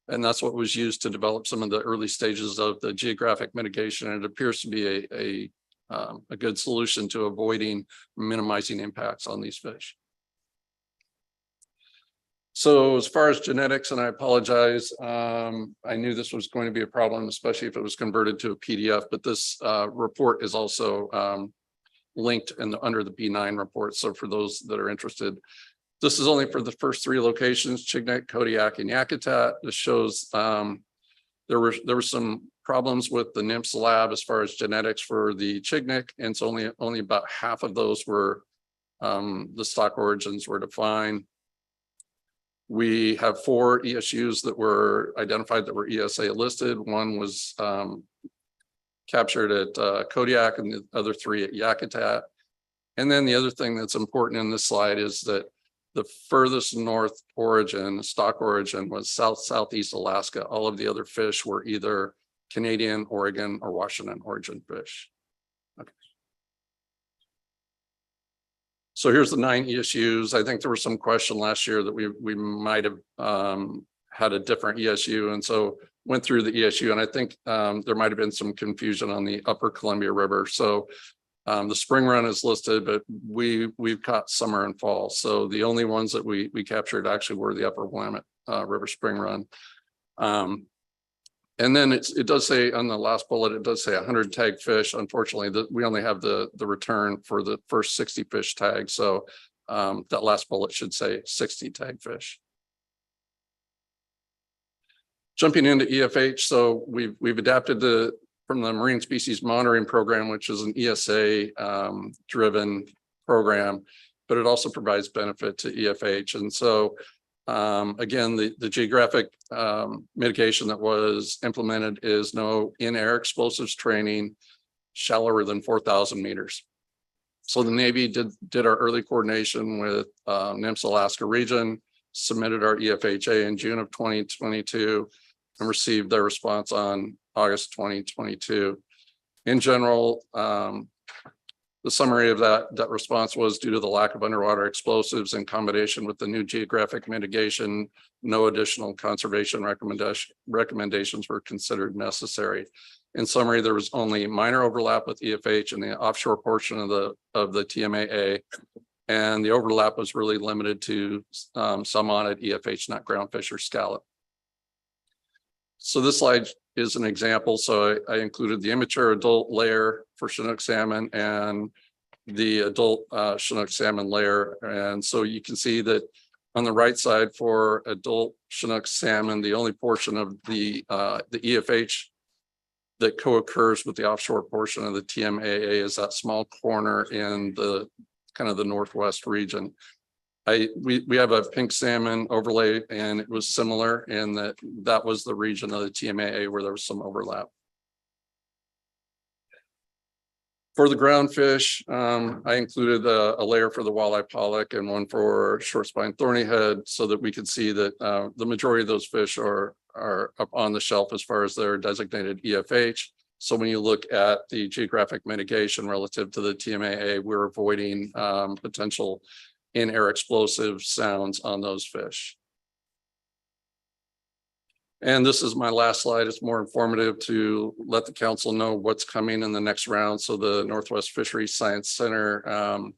and that's what was used to develop some of the early stages of the geographic mitigation. And it appears to be a good solution to avoiding minimizing impacts on these fish. So as far as genetics, and I apologize, I knew this was going to be a problem, especially if it was converted to a PDF, but this report is also linked under the B9 report. So for those that are interested, this is only for the first 3 locations, Chignik, Kodiak, and Yakutat. This shows there were some problems with the NIMS lab as far as genetics for the Chignik, and so only about half of those were the stock origins were defined. We have 4 ESUs that were identified that were ESA listed. One was captured at Kodiak and the other 3 at Yakutat. And then the other thing that's important in this slide is that the furthest north origin, stock origin, was southeast Alaska. All of the other fish were either Canadian, Oregon, or Washington origin fish. Okay. So here's the 9 ESUs. I think there was some question last year that we might have had a different ESU, and so went through the ESU, and I think there might have been some confusion on the upper Columbia River. So the spring run is listed, but we've caught summer and fall. So the only ones that we captured actually were the upper Willamette River spring run. And then it does say on the last bullet, it does say 100 tag fish. Unfortunately, we only have the return for the first 60 fish tags. So that last bullet should say 60 tag fish. Jumping into EFH, so we've adapted from the Marine Species Monitoring Program, which is an ESA driven program, but it also provides benefit to EFH. And so again, the geographic mitigation that was implemented is no in-air explosives training shallower than 4,000 meters. So the Navy did our early coordination with NIMS Alaska region, submitted our EFHA in June of 2022, and received their response on August 2022. In general, the summary of that response was due to the lack of underwater explosives in combination with the new geographic mitigation, no additional conservation recommendations were considered necessary. In summary, there was only minor overlap with EFH in the offshore portion of the TMAA, and the overlap was really limited to salmonid, EFH, not groundfish or scallop. So this slide is an example. So I included the immature adult layer for Chinook salmon and the adult Chinook salmon layer. And so you can see that on the right side for adult Chinook salmon, the only portion of the EFH that co-occurs with the offshore portion of the TMAA is that small corner in the kind of the northwest region. We have a pink salmon overlay, and it was similar in that was the region of the TMAA where there was some overlap. For the groundfish, I included a layer for the walleye pollock and one for short spine thorny head so that we could see that the majority of those fish are up on the shelf as far as their designated EFH. So when you look at the geographic mitigation relative to the TMAA, we're avoiding potential in-air explosive sounds on those fish. And this is my last slide. It's more informative to let the council know what's coming in the next round. So the Northwest Fisheries Science Center,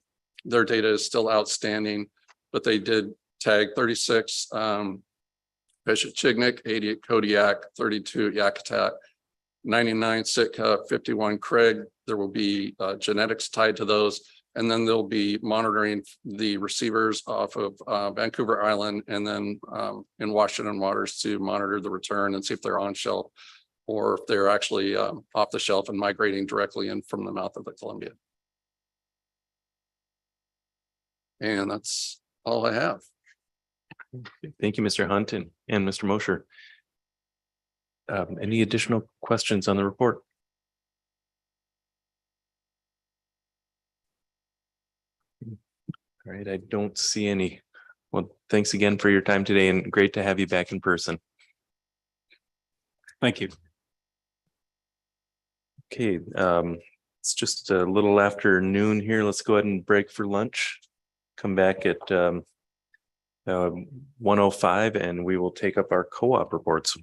their data is still outstanding, but they did tag 36 fish at Chignik, 80 at Kodiak, 32 at Yakutat, 99 Sitka, 51 Craig. There will be genetics tied to those. And then they'll be monitoring the receivers off of Vancouver Island and then in Washington waters to monitor the return and see if they're on shelf or if they're actually off the shelf and migrating directly in from the mouth of the Columbia. And that's all I have.
Thank you, Mr. Hunt and Mr. Mosher. Any additional questions on the report? All right, I don't see any. Well, thanks again for your time today and great to have you back in person.
Thank you.
Okay, it's just a little after noon here. Let's go ahead and break for lunch. Come back at 1:05 and we will take up our co-op reports.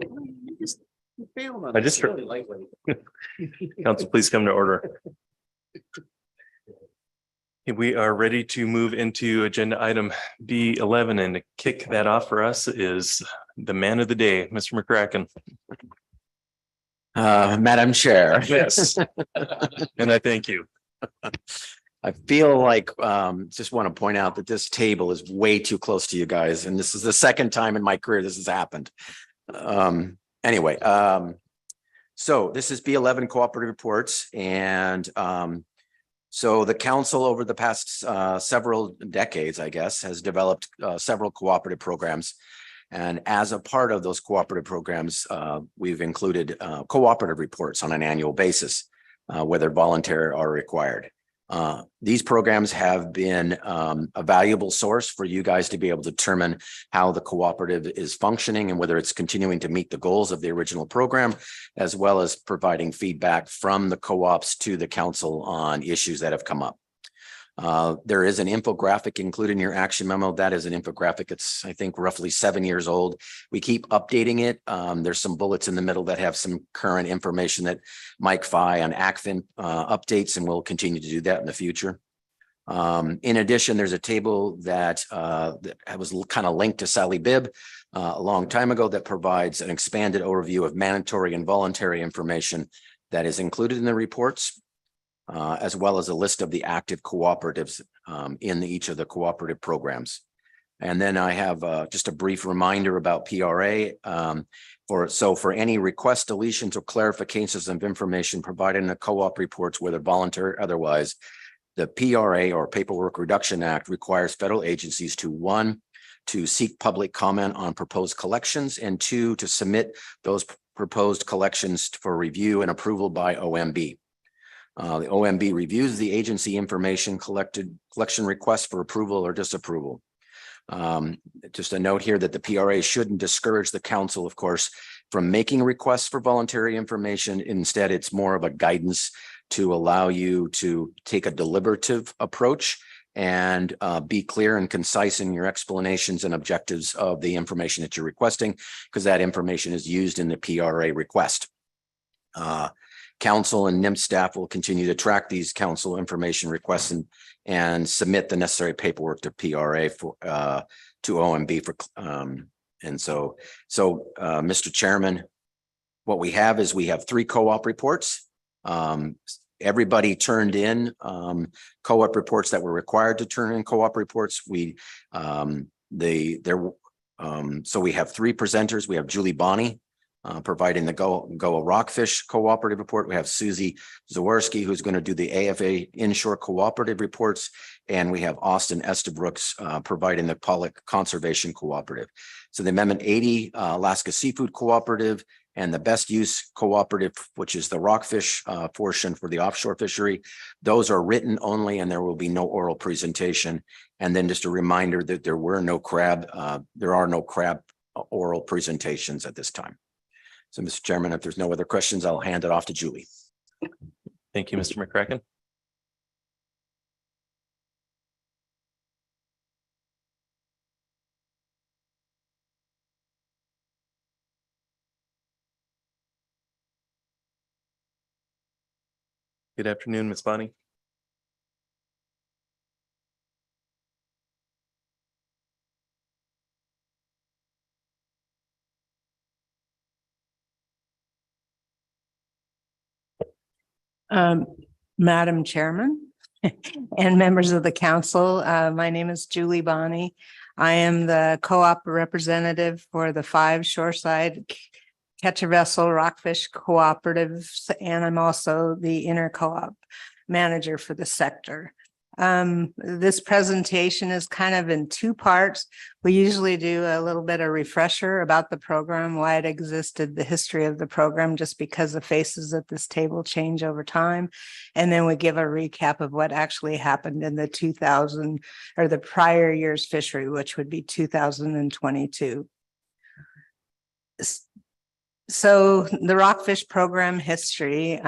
I just, council, please come to order. We are ready to move into agenda item B11, and to kick that off for us is the man of the day, Mr. McCracken.
Madam Chair.
Yes. And I thank you.
I feel like just want to point out that this table is way too close to you guys, and this is the second time in my career this has happened. Anyway, so this is B11 cooperative reports, and so the council over the past several decades, I guess, has developed several cooperative programs. And as a part of those cooperative programs, we've included cooperative reports on an annual basis, whether voluntary or required. These programs have been a valuable source for you guys to be able to determine how the cooperative is functioning and whether it's continuing to meet the goals of the original program, as well as providing feedback from the co-ops to the council on issues that have come up. There is an infographic included in your action memo. That is an infographic. It's, I think, roughly 7 years old. We keep updating it. There's some bullets in the middle that have some current information that Mike Fye on ACFIN updates, and we'll continue to do that in the future. In addition, there's a table that was kind of linked to Sally Bibb a long time ago that provides an expanded overview of mandatory and voluntary information that is included in the reports. As well as a list of the active cooperatives in each of the cooperative programs. And then I have just a brief reminder about PRA. For any request, deletions, or clarifications of information provided in the co-op reports, whether voluntary or otherwise, the PRA or Paperwork Reduction Act requires federal agencies to 1, to seek public comment on proposed collections, and 2, to submit those proposed collections for review and approval by OMB. The OMB reviews the agency information collection requests for approval or disapproval. Just a note here that the PRA shouldn't discourage the council, of course, from making requests for voluntary information. Instead, it's more of a guidance to allow you to take a deliberative approach and be clear and concise in your explanations and objectives of the information that you're requesting, because that information is used in the PRA request. Council and NIMS staff will continue to track these council information requests and submit the necessary paperwork to PRA for to OMB for Mr. Chairman, what we have is we have 3 co-op reports. Everybody turned in co-op reports that were required to turn in co-op reports. So we have 3 presenters. We have Julie Bonney providing the Goa Rockfish Cooperative Report. We have Susie Zaworski, who's going to do the AFA Inshore Cooperative Reports. And we have Austin Estabrooks providing the Pollock Conservation Cooperative. So the Amendment 80 Alaska Seafood Cooperative and the Best Use Cooperative, which is the rockfish portion for the offshore fishery. Those are written only, and there will be no oral presentation. And then just a reminder that there are no crab oral presentations at this time. So, Mr. Chairman, if there's no other questions, I'll hand it off to Julie.
Thank you, Mr. McCracken. Good afternoon, Ms. Bonnie.
Madam Chairman and members of the council, my name is Julie Bonney. I am the co-op representative for the 5 shoreside catch a vessel rockfish cooperatives, and I'm also the inter co-op manager for the sector. This presentation is kind of in 2 parts. We usually do a little bit of refresher about the program, why it existed, the history of the program, just because the faces at this table change over time. And then we give a recap of what actually happened in the 2000 or the prior year's fishery, which would be 2022. So the rockfish program history,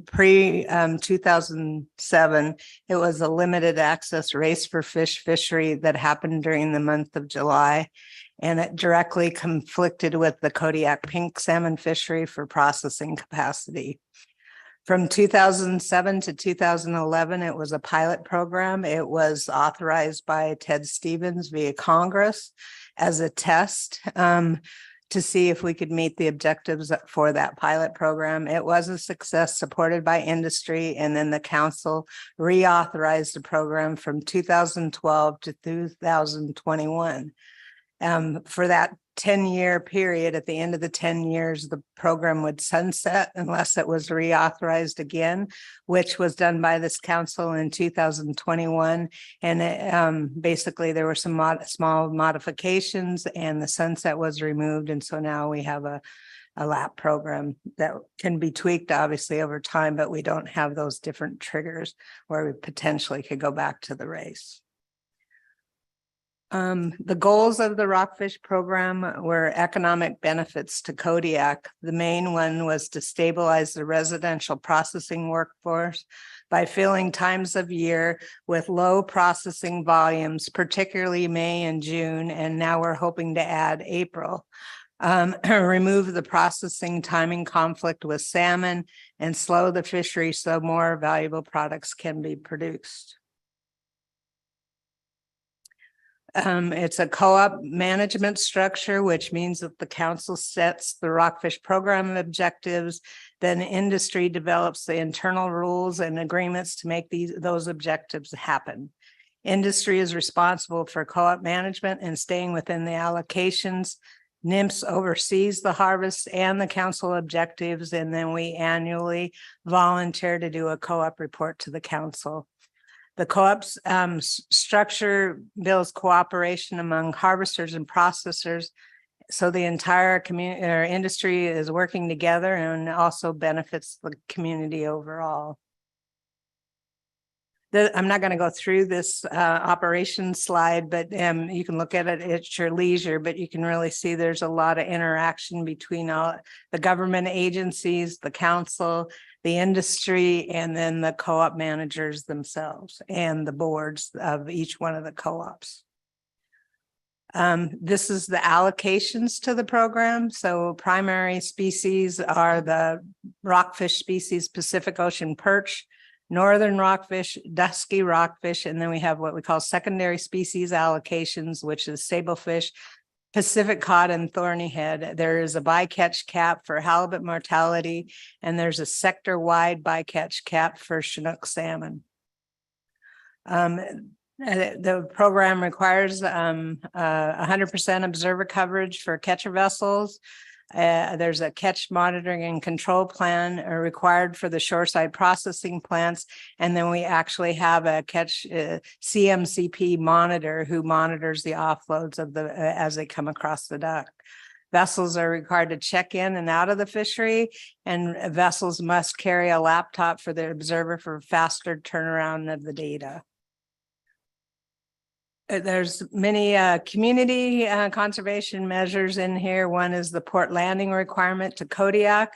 pre 2007, it was a limited access race for fish fishery that happened during the month of July. and it directly conflicted with the Kodiak pink salmon fishery for processing capacity. From 2007 to 2011, it was a pilot program. It was authorized by Ted Stevens via Congress as a test to see if we could meet the objectives for that pilot program. It was a success, supported by industry, and then the council reauthorized the program from 2012 to 2021. For that 10-year period, at the end of the 10 years, the program would sunset unless it was reauthorized again, which was done by this council in 2021. And basically there were some small modifications and the sunset was removed. And so now we have a LAP program that can be tweaked obviously over time, but we don't have those different triggers where we potentially could go back to the race. The goals of the rockfish program were economic benefits to Kodiak. The main one was to stabilize the residential processing workforce by filling times of year with low processing volumes, particularly May and June, and now we're hoping to add April. Remove the processing timing conflict with salmon and slow the fishery so more valuable products can be produced. It's a co-op management structure, which means that the council sets the rockfish program objectives, then industry develops the internal rules and agreements to make those objectives happen. Industry is responsible for co-op management and staying within the allocations. NIMS oversees the harvest and the council objectives, and then we annually volunteer to do a co-op report to the council. The co-op's structure builds cooperation among harvesters and processors, so the entire community or industry is working together and also benefits the community overall. I'm not going to go through this operations slide, but you can look at it at your leisure, but you can really see there's a lot of interaction between all the government agencies, the council, the industry, and then the co-op managers themselves and the boards of each one of the co-ops. This is the allocations to the program. So primary species are the rockfish species, Pacific Ocean perch, northern rockfish, dusky rockfish, and then we have what we call secondary species allocations, which is sablefish, Pacific cod, and thorny head. There is a bycatch cap for halibut mortality, and there's a sector-wide bycatch cap for Chinook salmon. The program requires 100% observer coverage for catcher vessels. There's a catch monitoring and control plan required for the shoreside processing plants. And then we actually have a catch CMCP monitor who monitors the offloads of the as they come across the dock. Vessels are required to check in and out of the fishery, and vessels must carry a laptop for the observer for faster turnaround of the data. There's many community conservation measures in here. One is the port landing requirement to Kodiak,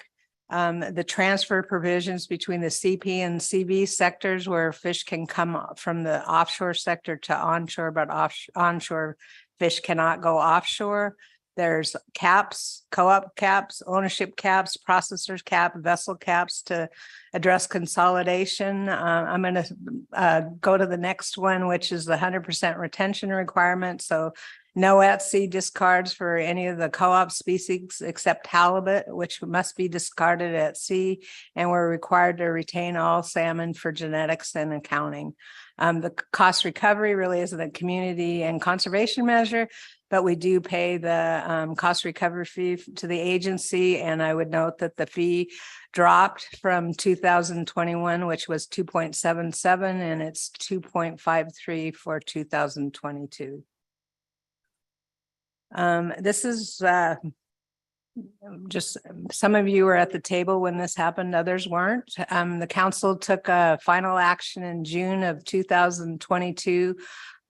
the transfer provisions between the CP and CV sectors where fish can come from the offshore sector to onshore, but onshore fish cannot go offshore. There's caps, co-op caps, ownership caps, processors cap, vessel caps to address consolidation. I'm going to go to the next one, which is the 100% retention requirement. So no at-sea discards for any of the co-op species except halibut, which must be discarded at sea. And we're required to retain all salmon for genetics and accounting. The cost recovery really isn't a community and conservation measure, but we do pay the cost recovery fee to the agency. And I would note that the fee dropped from 2021, which was 2.77, and it's 2.53 for 2022. This is just some of you were at the table when this happened, others weren't. The council took a final action in June of 2022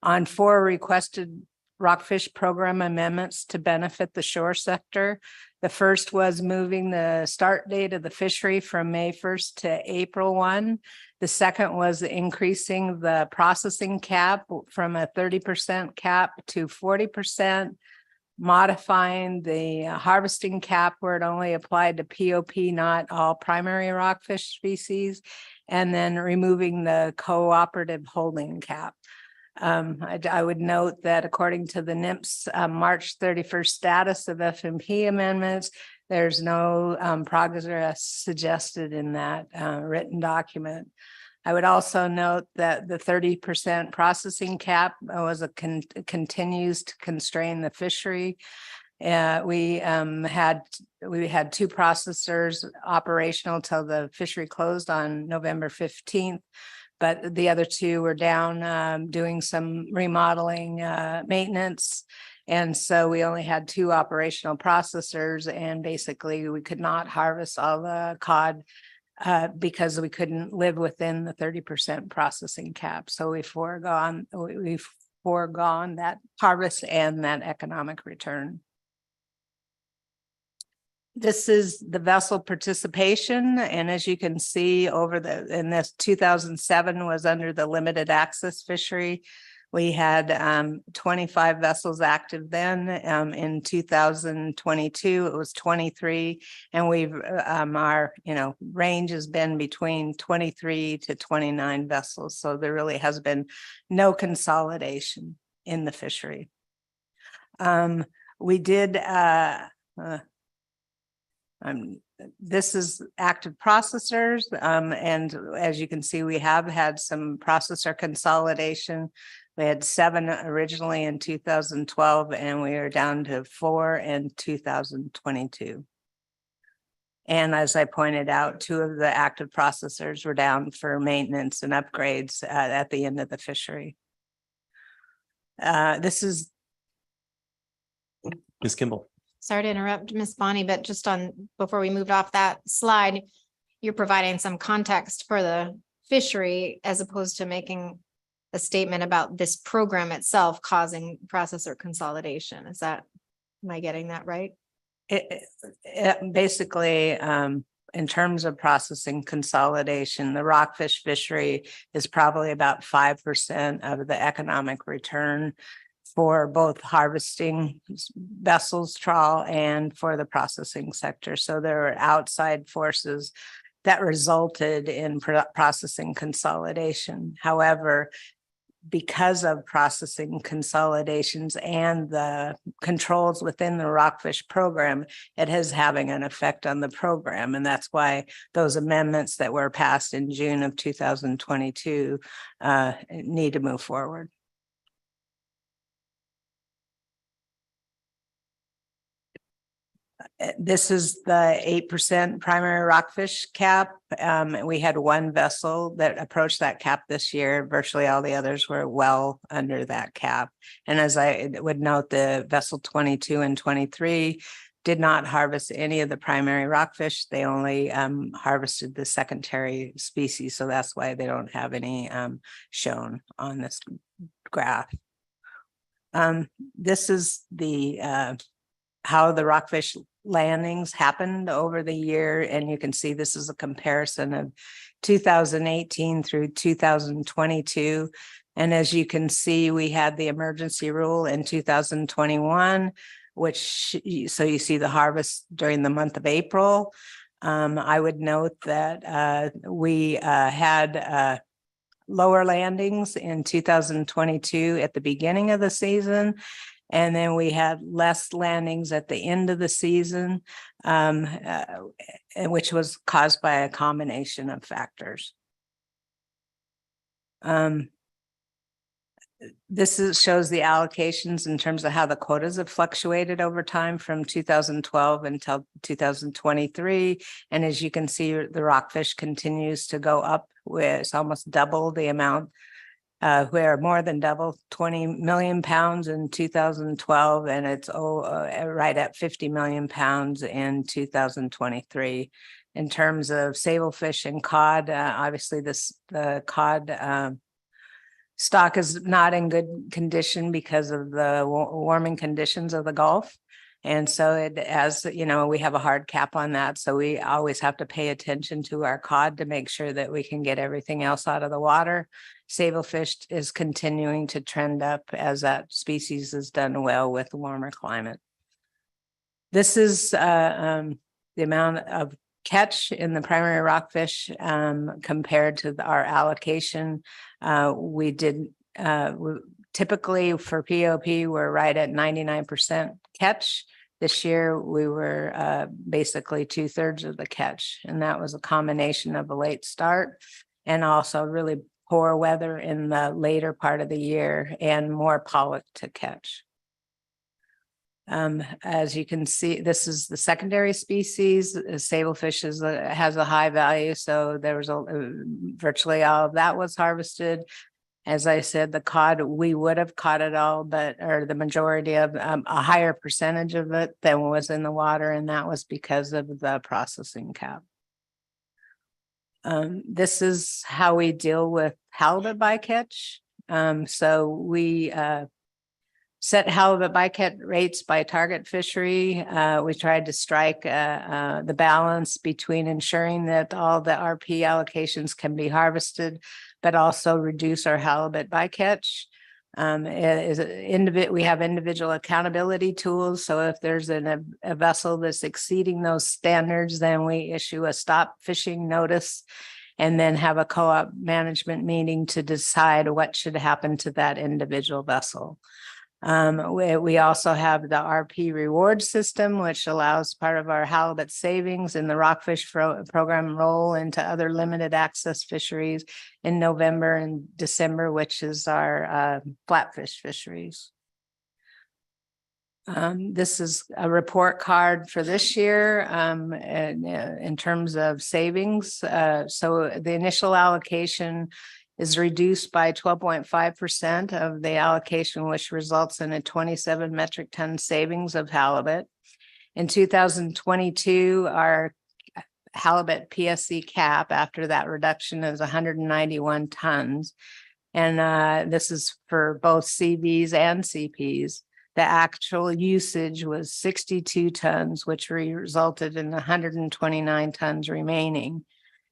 on 4 requested rockfish program amendments to benefit the shore sector. The first was moving the start date of the fishery from May 1st to April 1. The second was increasing the processing cap from a 30% cap to 40%. modifying the harvesting cap where it only applied to POP, not all primary rockfish species, and then removing the cooperative holding cap. I would note that according to the NIMS March 31st status of FMP amendments, there's no progress suggested in that written document. I would also note that the 30% processing cap was continues to constrain the fishery. We had two processors operational till the fishery closed on November 15th. But the other two were down doing some remodeling maintenance. And so we only had two operational processors, and basically we could not harvest all the cod because we couldn't live within the 30% processing cap. So we've foregone that harvest and that economic return. This is the vessel participation. And as you can see in this 2007 was under the limited access fishery. We had 25 vessels active then. In 2022, it was 23. And our range has been between 23 to 29 vessels. So there really has been no consolidation in the fishery. We did this is active processors. And as you can see, we have had some processor consolidation. We had 7 originally in 2012, and we are down to 4 in 2022. And as I pointed out, 2 of the active processors were down for maintenance and upgrades at the end of the fishery. This is
Ms. Kimball.
Sorry to interrupt, Ms. Bonnie, but just before we moved off that slide, you're providing some context for the fishery as opposed to making a statement about this program itself causing processor consolidation. Am I getting that right?
Basically, in terms of processing consolidation, the rockfish fishery is probably about 5% of the economic return for both harvesting vessels, trawl, and for the processing sector. So there are outside forces that resulted in processing consolidation. However, because of processing consolidations and the controls within the rockfish program, it is having an effect on the program. And that's why those amendments that were passed in June of 2022 need to move forward. This is the 8% primary rockfish cap. We had 1 vessel that approached that cap this year. Virtually all the others were well under that cap. And as I would note, the vessel 22 and 23 did not harvest any of the primary rockfish. They only harvested the secondary species. So that's why they don't have any shown on this graph. This is the how the rockfish landings happened over the year. And you can see this is a comparison of 2018 through 2022. And as you can see, we had the emergency rule in 2021, so you see the harvest during the month of April. I would note that we had lower landings in 2022 at the beginning of the season. And then we had less landings at the end of the season, which was caused by a combination of factors. This shows the allocations in terms of how the quotas have fluctuated over time from 2012 until 2023. And as you can see, the rockfish continues to go up. It's almost double the amount. We're more than double, 20 million pounds in 2012, and it's right at 50 million pounds in 2023. In terms of sablefish and cod, obviously the cod stock is not in good condition because of the warming conditions of the Gulf. And so we have a hard cap on that. So we always have to pay attention to our cod to make sure that we can get everything else out of the water. Sablefish is continuing to trend up as that species has done well with the warmer climate. This is the amount of catch in the primary rockfish compared to our allocation. We did typically for POP, we're right at 99% catch. This year, we were basically 2/3 of the catch, and that was a combination of a late start and also really poor weather in the later part of the year and more pollock to catch. As you can see, this is the secondary species. Sablefish has a high value, so there was virtually all of that was harvested. As I said, the cod, we would have caught it all, or the majority of a higher percentage of it than was in the water, and that was because of the processing cap. This is how we deal with halibut bycatch. So we set halibut bycatch rates by target fishery. We tried to strike the balance between ensuring that all the RP allocations can be harvested, but also reduce our halibut bycatch. We have individual accountability tools. So if there's a vessel that's exceeding those standards, then we issue a stop fishing notice and then have a co-op management meeting to decide what should happen to that individual vessel. We also have the RP reward system, which allows part of our halibut savings in the rockfish program roll into other limited access fisheries in November and December, which is our flatfish fisheries. This is a report card for this year in terms of savings. So the initial allocation is reduced by 12.5% of the allocation, which results in a 27 metric ton savings of halibut. In 2022, our halibut PSC cap after that reduction is 191 tons. And this is for both CVs and CPs. The actual usage was 62 tons, which resulted in 129 tons remaining.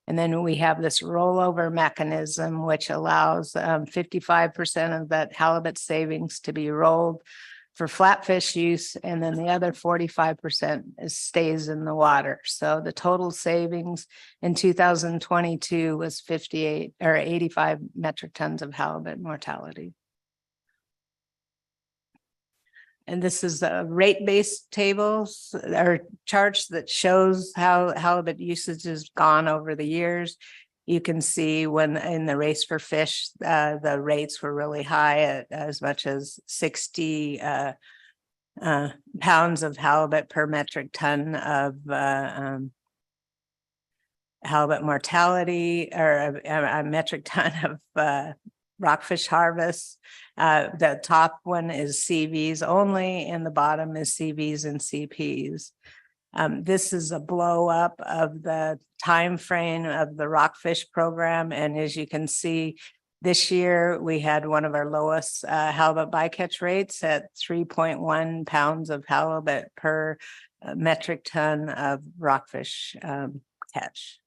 And then we have this rollover mechanism, which allows 55% of that halibut savings to be rolled for flatfish use. And then the other 45% stays in the water. So the total savings in 2022 was 85 metric tons of halibut mortality. And this is the rate-based tables or charts that shows how halibut usage has gone over the years. You can see when in the race for fish, the rates were really high at as much as 60 pounds of halibut per metric ton of halibut mortality, or a metric ton of rockfish harvest. The top one is CVs only, and the bottom is CVs and CPs. This is a blow up of the time frame of the rockfish program, and as you can see, this year we had one of our lowest halibut bycatch rates at 3.1 pounds of halibut per metric ton of rockfish catch.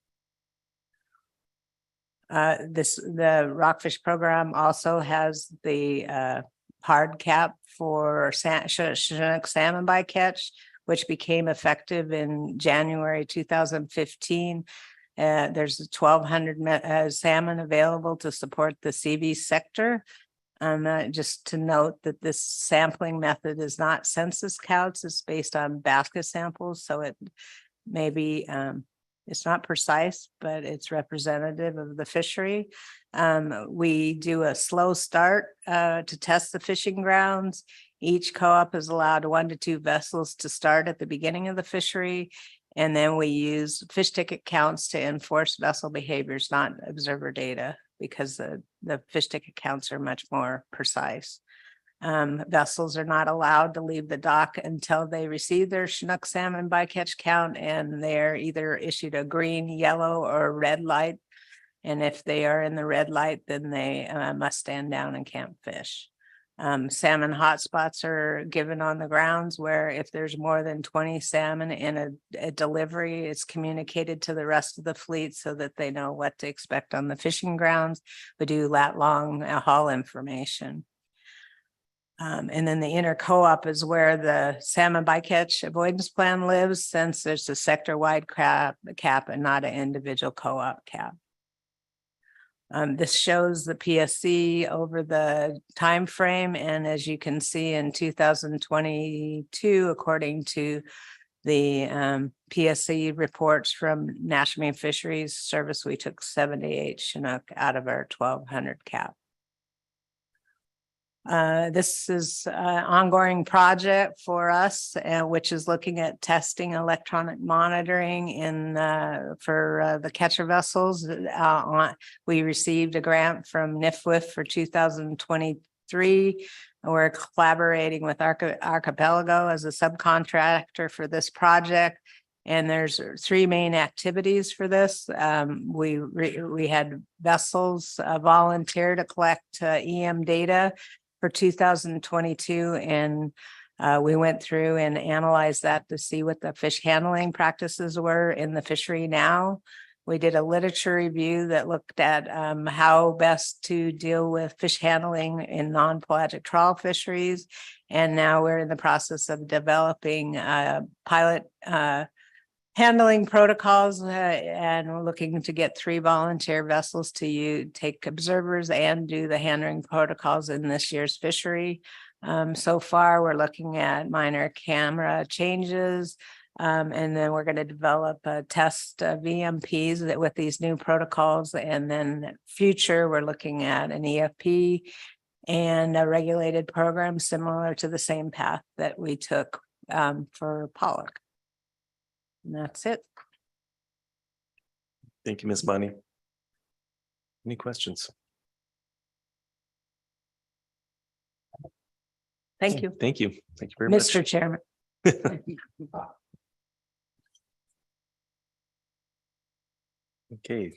The rockfish program also has the hard cap for Chinook salmon bycatch, which became effective in January 2015. There's 1,200 salmon available to support the CV sector. Just to note that this sampling method is not census counts, it's based on basket samples, so it may be it's not precise, but it's representative of the fishery. We do a slow start to test the fishing grounds. Each co-op is allowed 1 to 2 vessels to start at the beginning of the fishery. And then we use fish ticket counts to enforce vessel behaviors, not observer data, because the fish ticket counts are much more precise. Vessels are not allowed to leave the dock until they receive their Chinook salmon bycatch count, and they're either issued a green, yellow, or red light. And if they are in the red light, then they must stand down and can't fish. Salmon hotspots are given on the grounds where if there's more than 20 salmon in a delivery, it's communicated to the rest of the fleet so that they know what to expect on the fishing grounds. We do lat long haul information. And then the inner co-op is where the salmon bycatch avoidance plan lives, since there's a sector-wide cap and not an individual co-op cap. This shows the PSC over the time frame, and as you can see in 2022, according to the PSC reports from National Marine Fisheries Service, we took 78 Chinook out of our 1,200 cap. This is an ongoing project for us, which is looking at testing electronic monitoring for the catcher vessels. We received a grant from NIFWIF for 2023. We're collaborating with Archipelago as a subcontractor for this project. And there's 3 main activities for this. We had vessels volunteer to collect EM data for 2022, and we went through and analyzed that to see what the fish handling practices were in the fishery now. We did a literature review that looked at how best to deal with fish handling in non-pelagic trawl fisheries, and now we're in the process of developing pilot handling protocols, and we're looking to get 3 volunteer vessels to take observers and do the handling protocols in this year's fishery. So far, we're looking at minor camera changes, and then we're going to develop a test VMPs with these new protocols. And then future, we're looking at an EFP and a regulated program similar to the same path that we took for pollock. And that's it.
Thank you, Ms. Bonnie. Any questions?
Thank you.
Thank you. Thank you very much.
Mr. Chairman.
Okay,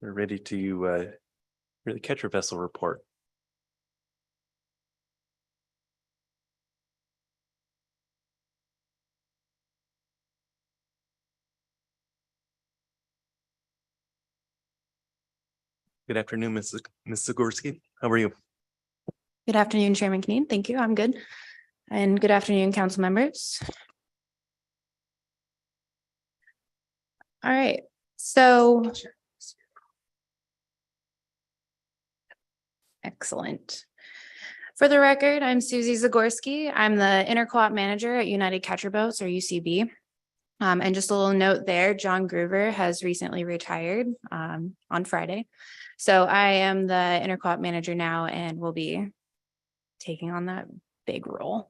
we're ready to really catch your vessel report. Good afternoon, Ms. Zagorski. How are you?
Good afternoon, Chairman Kneen. Thank you. I'm good. And good afternoon, council members. All right, so. Excellent. For the record, I'm Susie Zagorski. I'm the Inter-Co-op Manager at United Catcher Boats, or UCB. And just a little note there, John Groover has recently retired on Friday. So I am the Inter-Co-op Manager now and will be taking on that big role.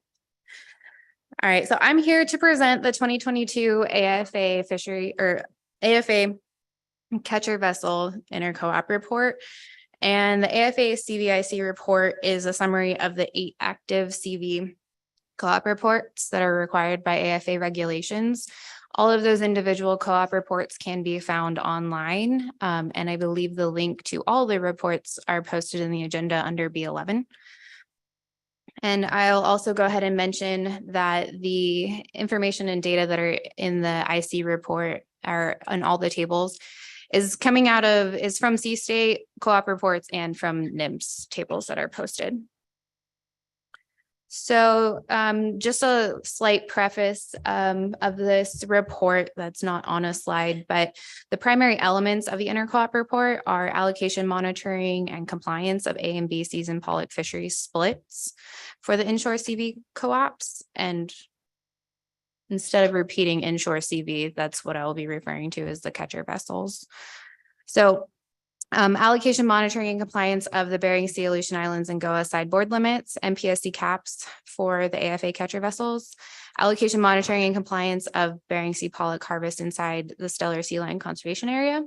All right, so I'm here to present the 2022 AFA fishery or AFA catcher vessel Inter-Co-op report. And the AFA CVIC report is a summary of the 8 active CV co-op reports that are required by AFA regulations. All of those individual co-op reports can be found online. And I believe the link to all the reports are posted in the agenda under B11. And I'll also go ahead and mention that the information and data that are in the IC report are on all the tables is from C-State co-op reports and from NIMS tables that are posted. So just a slight preface of this report that's not on a slide, but the primary elements of the Inter-Co-op report are allocation monitoring and compliance of A and B season pollock fisheries splits for the inshore CV co-ops. And instead of repeating inshore CV, that's what I will be referring to as the catcher vessels. So allocation monitoring and compliance of the Bering Sea, Aleutian Islands, and Goa sideboard limits, NPFMC caps for the AFA catcher vessels, allocation monitoring and compliance of Bering Sea pollock harvest inside the Stellar Sea Lion Conservation Area,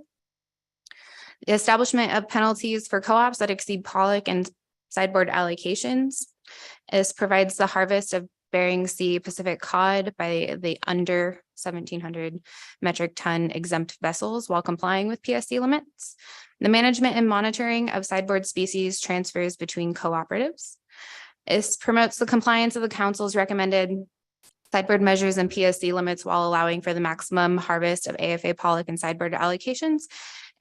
the establishment of penalties for co-ops that exceed pollock and sideboard allocations. This provides the harvest of Bering Sea Pacific cod by the under 1,700 metric ton exempt vessels while complying with PSC limits. The management and monitoring of sideboard species transfers between cooperatives. This promotes the compliance of the council's recommended sideboard measures and PSC limits while allowing for the maximum harvest of AFA pollock and sideboard allocations,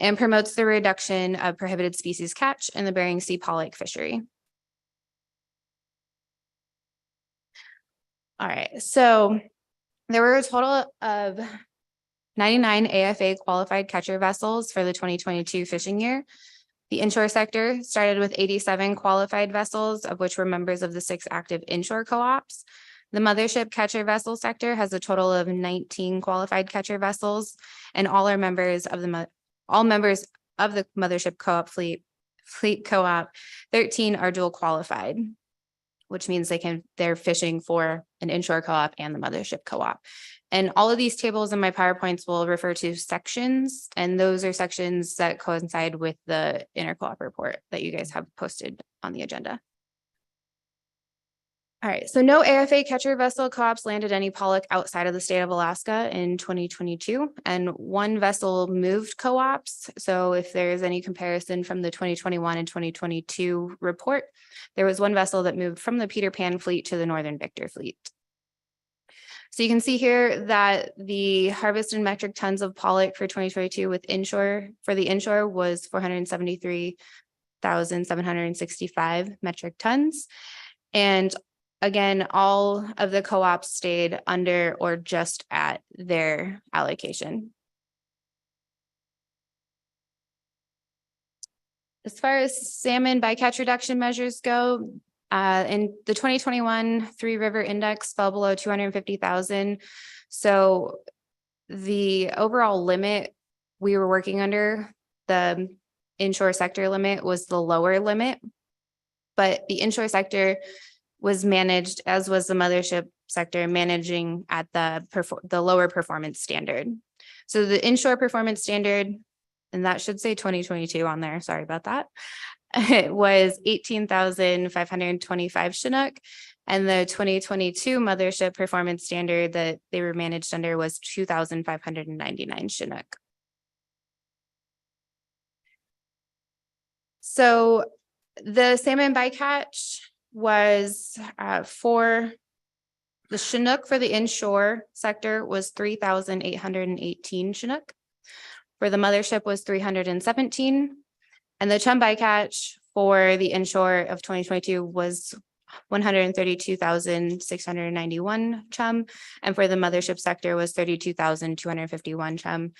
and promotes the reduction of prohibited species catch in the Bering Sea pollock fishery.
All right, so there were a total of 99 AFA qualified catcher vessels for the 2022 fishing year. The inshore sector started with 87 qualified vessels, of which were members of the 6 active inshore co-ops. The mothership catcher vessel sector has a total of 19 qualified catcher vessels, and all are members of the mothership co-op fleet co-op. 13 are dual qualified, which means they're fishing for an inshore co-op and the mothership co-op. And all of these tables in my PowerPoints will refer to sections, and those are sections that coincide with the inter-co-op report that you guys have posted on the agenda. All right, so no AFA catcher vessel co-ops landed any pollock outside of the state of Alaska in 2022, and 1 vessel moved co-ops. So if there's any comparison from the 2021 and 2022 report, there was 1 vessel that moved from the Peter Pan fleet to the Northern Victor fleet. So you can see here that the harvest in metric tons of pollock for 2022 with inshore, for the inshore, was 473,765 metric tons. And again, all of the co-ops stayed under or just at their allocation. As far as salmon bycatch reduction measures go, in the 2021 Three River Index fell below 250,000. So the overall limit we were working under, the inshore sector limit, was the lower limit, but the inshore sector was managed, as was the mothership sector, managing at the lower performance standard. So the inshore performance standard, and that should say 2022 on there, sorry about that, it was 18,525 Chinook, and the 2022 mothership performance standard that they were managed under was 2,599 Chinook. So the salmon bycatch was for the Chinook for the inshore sector was 3,818 Chinook. For the mothership was 317. And the chum bycatch for the inshore of 2022 was 132,691 chum. And for the mothership sector was 32,251 chum.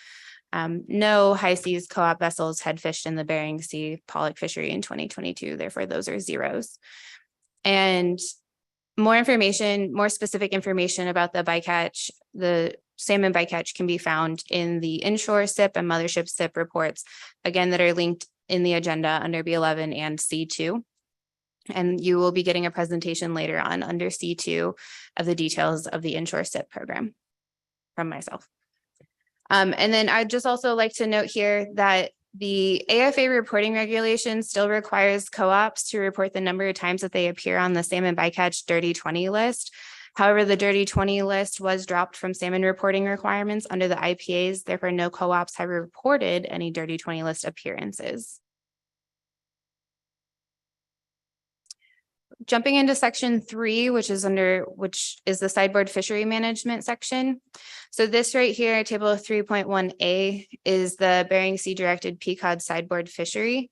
No high seas co-op vessels had fished in the Bering Sea pollock fishery in 2022. Therefore, those are zeros. And more information, more specific information about the bycatch, the salmon bycatch, can be found in the inshore SIP and mothership SIP reports, again, that are linked in the agenda under B11 and C2. And you will be getting a presentation later on under C2 of the details of the inshore SIP program from myself. And then I'd just also like to note here that the AFA reporting regulation still requires co-ops to report the number of times that they appear on the salmon bycatch Dirty 20 list. However, the Dirty 20 list was dropped from salmon reporting requirements under the IPAs. Therefore, no co-ops have reported any Dirty 20 list appearances. Jumping into section 3, which is the sideboard fishery management section. So this right here, table 3.1A, is the Bering Sea directed peacod sideboard fishery.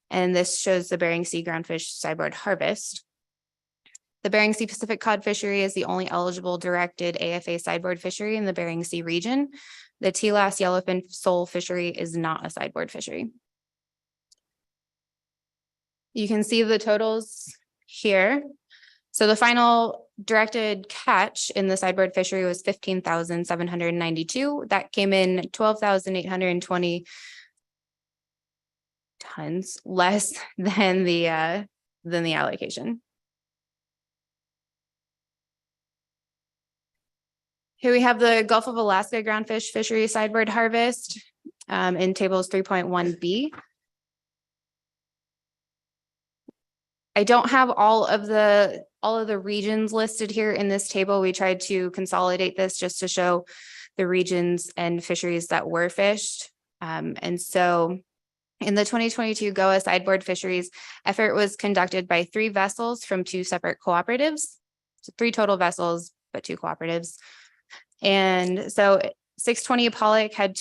And this shows the Bering Sea groundfish sideboard harvest. The Bering Sea Pacific cod fishery is the only eligible directed AFA sideboard fishery in the Bering Sea region. The TLAS yellowfin sole fishery is not a sideboard fishery. You can see the totals here. So the final directed catch in the sideboard fishery was 15,792. That came in 12,820 tons less than the allocation. Here we have the Gulf of Alaska groundfish fishery sideboard harvest in tables 3.1B. I don't have all of the regions listed here in this table. We tried to consolidate this just to show the regions and fisheries that were fished. And so in the 2022 GOA sideboard fisheries, effort was conducted by 3 vessels from 2 separate cooperatives. So 3 total vessels, but 2 cooperatives. And so 620 pollock had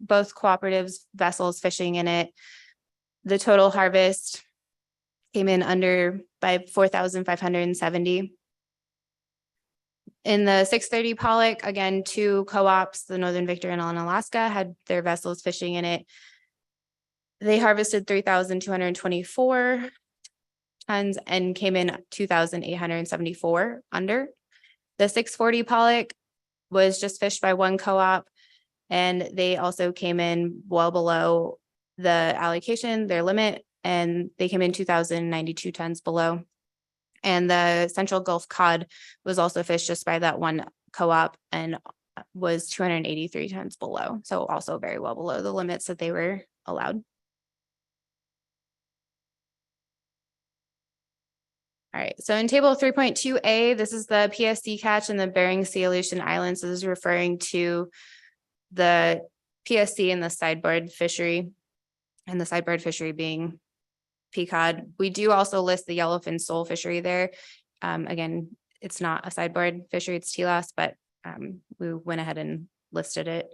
both cooperatives vessels fishing in it. The total harvest came in under by 4,570.
In the 630 Pollock, again, two co-ops, the Northern Victor and Alaska, had their vessels fishing in it. They harvested 3,224 tons and came in 2,874 under. The 640 Pollock was just fished by one co-op, and they also came in well below the allocation, their limit, and they came in 2,092 tons below. And the Central Gulf cod was also fished just by that one co-op and was 283 tons below. So also very well below the limits that they were allowed. All right, so in table 3.2a, this is the PSC catch in the Bering Sea Aleutian Islands. This is referring to the PSC and the sideboard fishery, and the sideboard fishery being peacod. We do also list the yellowfin sole fishery there. Again, it's not a sideboard fishery, it's TLAS, but we went ahead and listed it.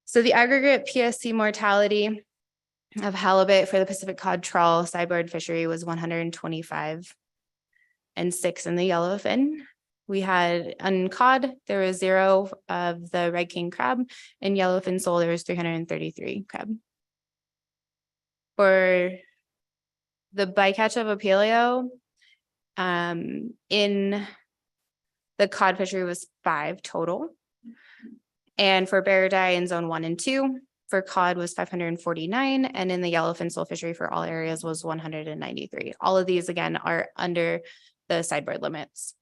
So the aggregate PSC mortality of halibut for the Pacific cod trawl sideboard fishery was 125 and 6 in the yellowfin. We had on cod, there was 0 of the red king crab, and yellowfin sole, there was 333 crab. For the bycatch of Apelio, in the cod fishery was 5 total. And for barraday in zone 1 and 2, for cod was 549, and in the yellowfin sole fishery for all areas was 193. All of these, again, are under the sideboard limits.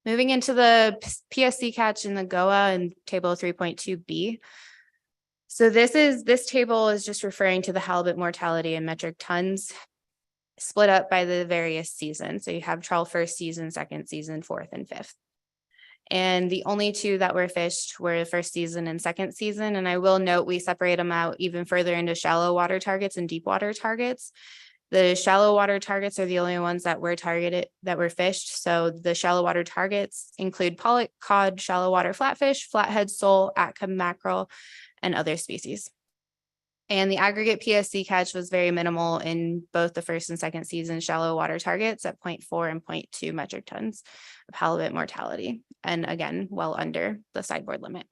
Moving into the PSC catch in the GOA in table 3.2b. So this table is just referring to the halibut mortality in metric tons split up by the various seasons. So you have trawl first season, second season, fourth and fifth. And the only two that were fished were first season and second season. And I will note we separate them out even further into shallow water targets and deep water targets. The shallow water targets are the only ones that were targeted, that were fished. So the shallow water targets include pollock, cod, shallow water flatfish, flathead sole, Atcomb mackerel, and other species. And the aggregate PSC catch was very minimal in both the first and second season shallow water targets at 0.4 and 0.2 metric tons of halibut mortality. And again, well under the sideboard limit.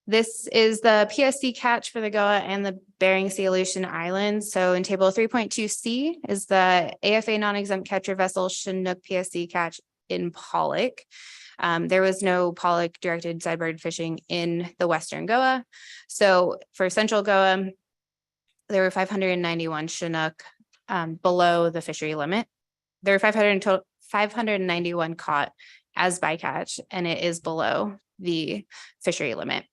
This is the PSC catch for the GOA and the Bering Sea Aleutian Islands. So in table 3.2c is the AFA non-exempt catcher vessel Chinook PSC catch in pollock. There was no pollock directed sideboard fishing in the Western GOA. So for Central GOA, there were 591 Chinook below the fishery limit. There were 591 caught as bycatch, and it is below the fishery limit.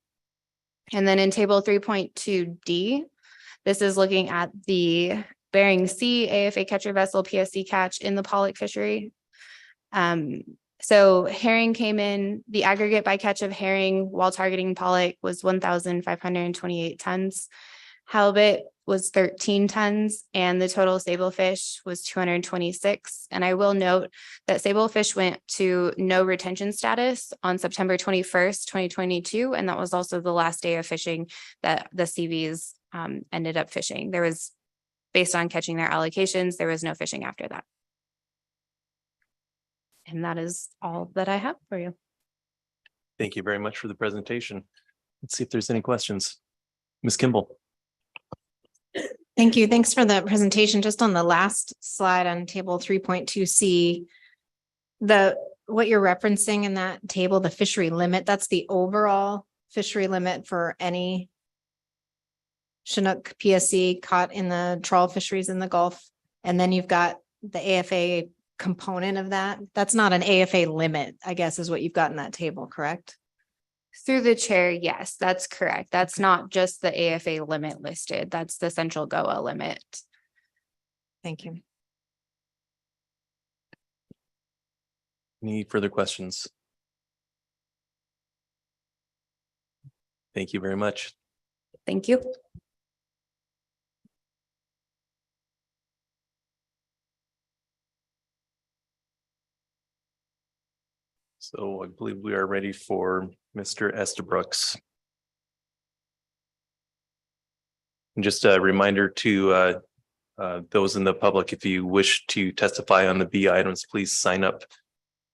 And then in table 3.2d, this is looking at the Bering Sea AFA catcher vessel PSC catch in the pollock fishery. So herring came in, the aggregate bycatch of herring while targeting pollock was 1,528 tons. Halibut was 13 tons, and the total sablefish was 226. And I will note that sablefish went to no retention status on September 21st, 2022. And that was also the last day of fishing that the CVs ended up fishing. There was, based on catching their allocations, there was no fishing after that. And that is all that I have for you.
Thank you very much for the presentation. Let's see if there's any questions. Ms. Kimball.
Thank you. Thanks for the presentation. Just on the last slide on table 3.2c, what you're referencing in that table, the fishery limit, that's the overall fishery limit for any Chinook PSC caught in the trawl fisheries in the Gulf. And then you've got the AFA component of that. That's not an AFA limit, I guess, is what you've got in that table, correct?
Through the chair, yes, that's correct. That's not just the AFA limit listed. That's the Central GOA limit.
Thank you.
Any further questions? Thank you very much.
Thank you.
So I believe we are ready for Mr. Estabrooks. And just a reminder to those in the public, if you wish to testify on the B items, please sign up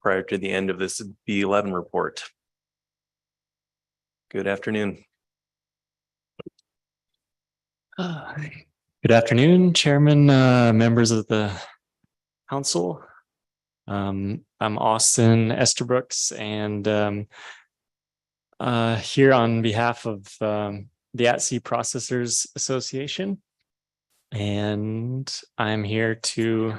prior to the end of this B11 report. Good afternoon.
Good afternoon, Chairman, members of the council. I'm Austin Esterbrooks, and here on behalf of the At-Sea Processors Association. And I'm here to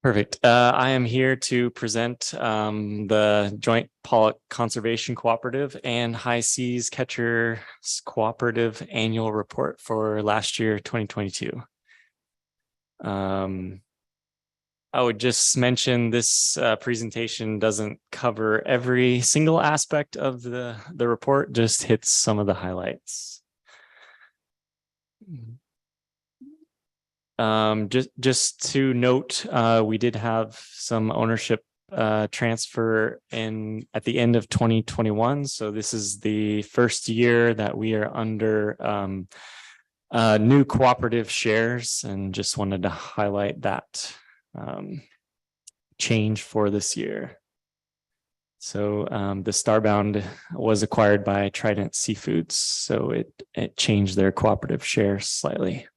I am here to present the Joint Pollock Conservation Cooperative and High Seas Catchers Cooperative Annual Report for last year, 2022. I would just mention this presentation doesn't cover every single aspect of the report, just hits some of the highlights. Just to note, we did have some ownership transfer at the end of 2021. So this is the first year that we are under new cooperative shares, and just wanted to highlight that change for this year. So the Starbound was acquired by Trident Seafoods, so it changed their cooperative share slightly.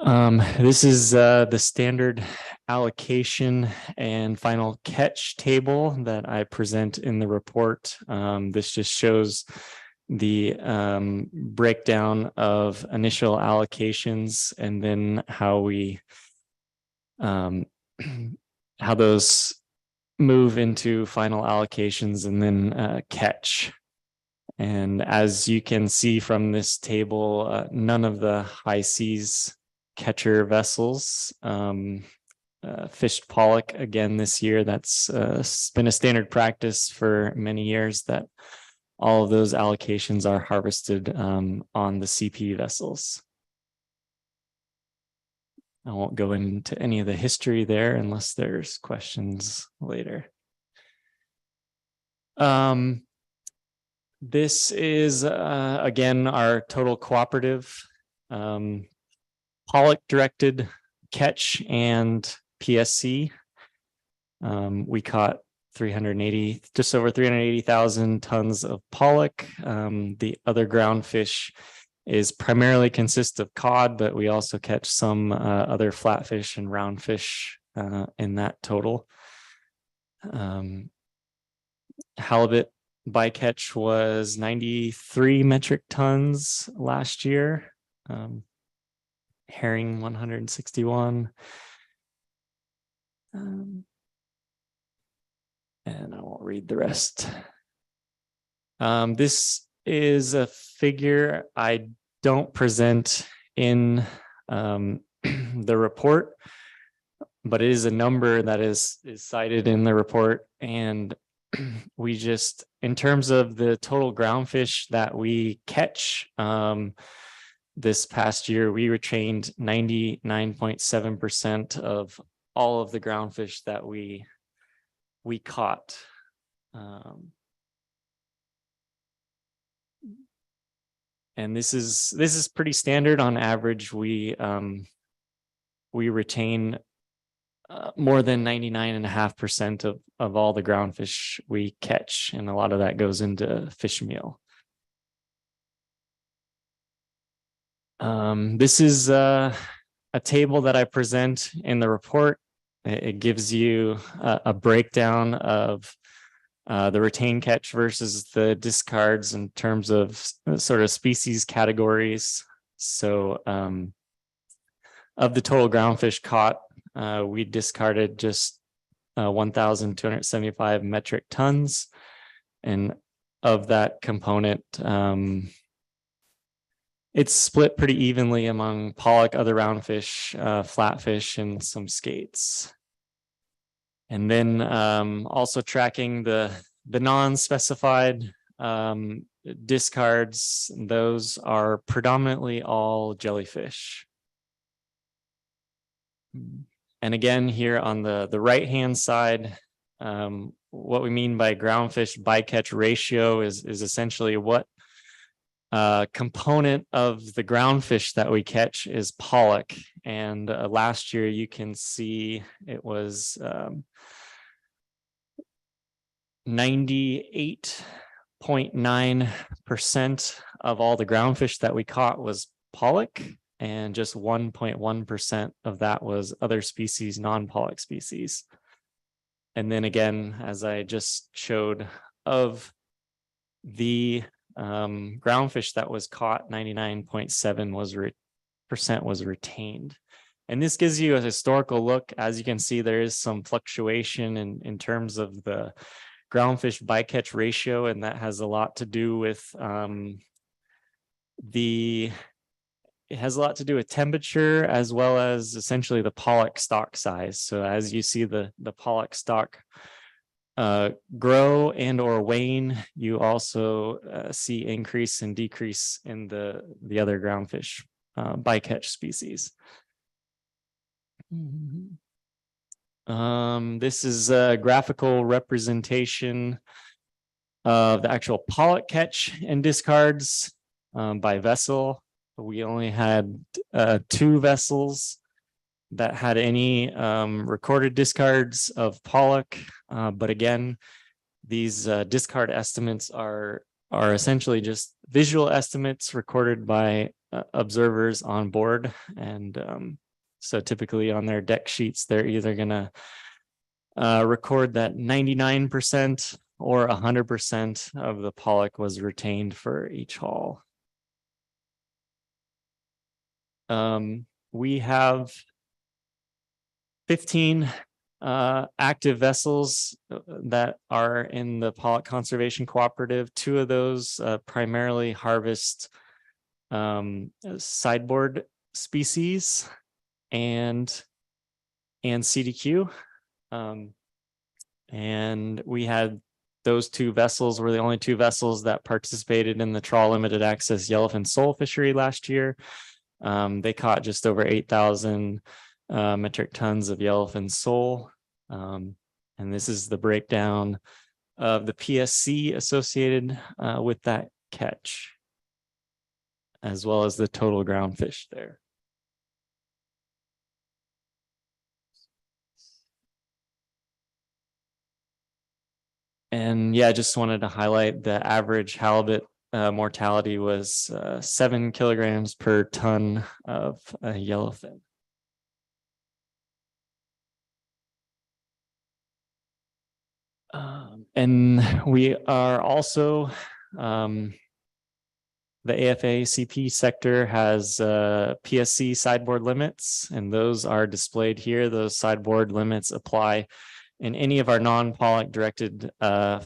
This is the standard allocation and final catch table that I present in the report. This just shows the breakdown of initial allocations, and then how we how those move into final allocations and then catch. And as you can see from this table, none of the high seas catcher vessels fished pollock again this year. That's been a standard practice for many years, that all of those allocations are harvested on the CP vessels. I won't go into any of the history there unless there's questions later. This is again our total cooperative pollock directed catch and PSC. We caught just over 380,000 tons of pollock. The other ground fish is primarily consists of cod, but we also catch some other flatfish and roundfish in that total. Halibut bycatch was 93 metric tons last year. Herring 161. And I won't read the rest. This is a figure I don't present in the report, but it is a number that is cited in the report. And we just, in terms of the total groundfish that we catch, this past year, we retained 99.7% of all of the groundfish that we caught. And this is pretty standard. On average, we retain more than 99.5% of all the groundfish we catch, and a lot of that goes into fish meal. This is a table that I present in the report. It gives you a breakdown of the retained catch versus the discards in terms of sort of species categories. So of the total groundfish caught, we discarded just 1,275 metric tons. And of that component, it's split pretty evenly among pollock, other roundfish, flatfish, and some skates. And then also tracking the non-specified discards, those are predominantly all jellyfish. And again, here on the right-hand side, what we mean by groundfish bycatch ratio is essentially what component of the groundfish that we catch is pollock. And last year you can see it was 98.9% of all the groundfish that we caught was pollock, and just 1.1% of that was other species, non-pollock species. And then again, as I just showed, of the groundfish that was caught, 99.7% was retained. And this gives you a historical look. As you can see, there is some fluctuation in terms of the groundfish bycatch ratio, and that has a lot to do with it has a lot to do with temperature, as well as essentially the pollock stock size. So as you see the pollock stock grow and or wane, you also see increase and decrease in the other groundfish bycatch species. This is a graphical representation of the actual pollock catch and discards by vessel. We only had 2 vessels that had any recorded discards of pollock. But again, these discard estimates are essentially just visual estimates recorded by observers on board. And so typically on their deck sheets, they're either going to record that 99% or 100% of the pollock was retained for each haul. We have 15 active vessels that are in the pollock conservation cooperative. 2 of those primarily harvest sideboard species and CDQ. And we had those 2 vessels were the only 2 vessels that participated in the trawl limited access yellowfin sole fishery last year. They caught just over 8,000 metric tons of yellowfin sole. And this is the breakdown of the PSC associated with that catch, as well as the total groundfish there. And yeah, I just wanted to highlight the average halibut mortality was 7 kilograms per ton of yellowfin. And we are also, the AFA CP sector has PSC sideboard limits, and those are displayed here. Those sideboard limits apply in any of our non-pollock directed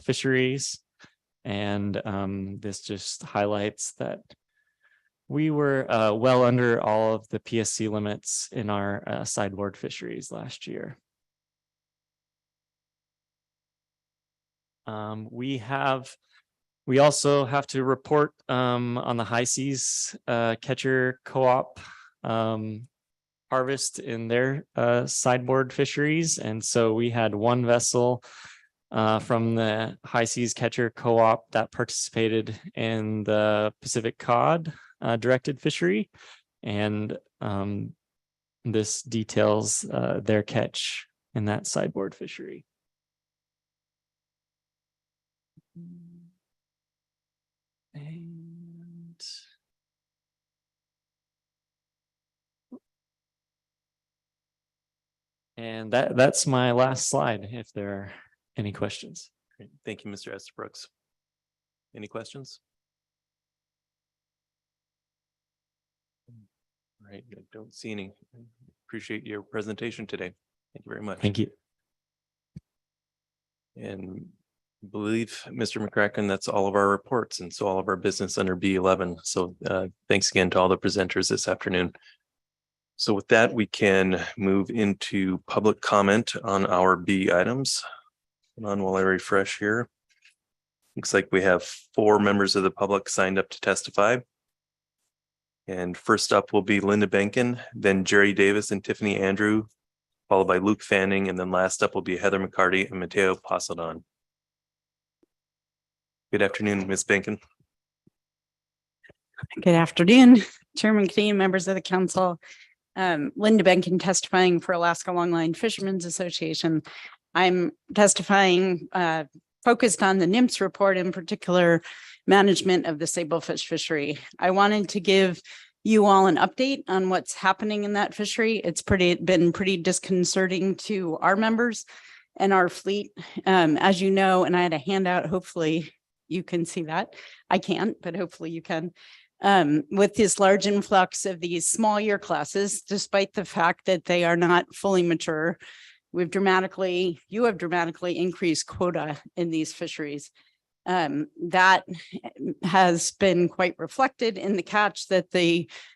fisheries. And this just highlights that we were well under all of the PSC limits in our sideboard fisheries last year. We also have to report on the high seas catcher co-op harvest in their sideboard fisheries. And so we had 1 vessel from the high seas catcher co-op that participated in the Pacific cod directed fishery. And this details their catch in that sideboard fishery. And that's my last slide, if there are any questions.
Great. Thank you, Mr. Estabrooks. Any questions? All right, I don't see any. Appreciate your presentation today. Thank you very much.
Thank you.
And I believe, Mr. McCracken, that's all of our reports, and so all of our business under B11. So thanks again to all the presenters this afternoon. So with that, we can move into public comment on our B items. Hold on while I refresh here. Looks like we have 4 members of the public signed up to testify. And first up will be Linda Benkin, then Jerry Davis and Tiffany Andrew, followed by Luke Fanning, and then last up will be Heather McCarty and Mateo Pasadon. Good afternoon, Ms. Benkin.
Good afternoon, Chairman Kane, members of the council. Linda Benkin testifying for Alaska Longline Fishermen's Association. I'm testifying focused on the NIMS report, in particular, management of the sablefish fishery. I wanted to give you all an update on what's happening in that fishery. It's been pretty disconcerting to our members and our fleet. As you know, and I had a handout, hopefully you can see that. I can't, but hopefully you can. With this large influx of these small year classes, despite the fact that they are not fully mature, you have dramatically increased quota in these fisheries. That has been quite reflected in the catch that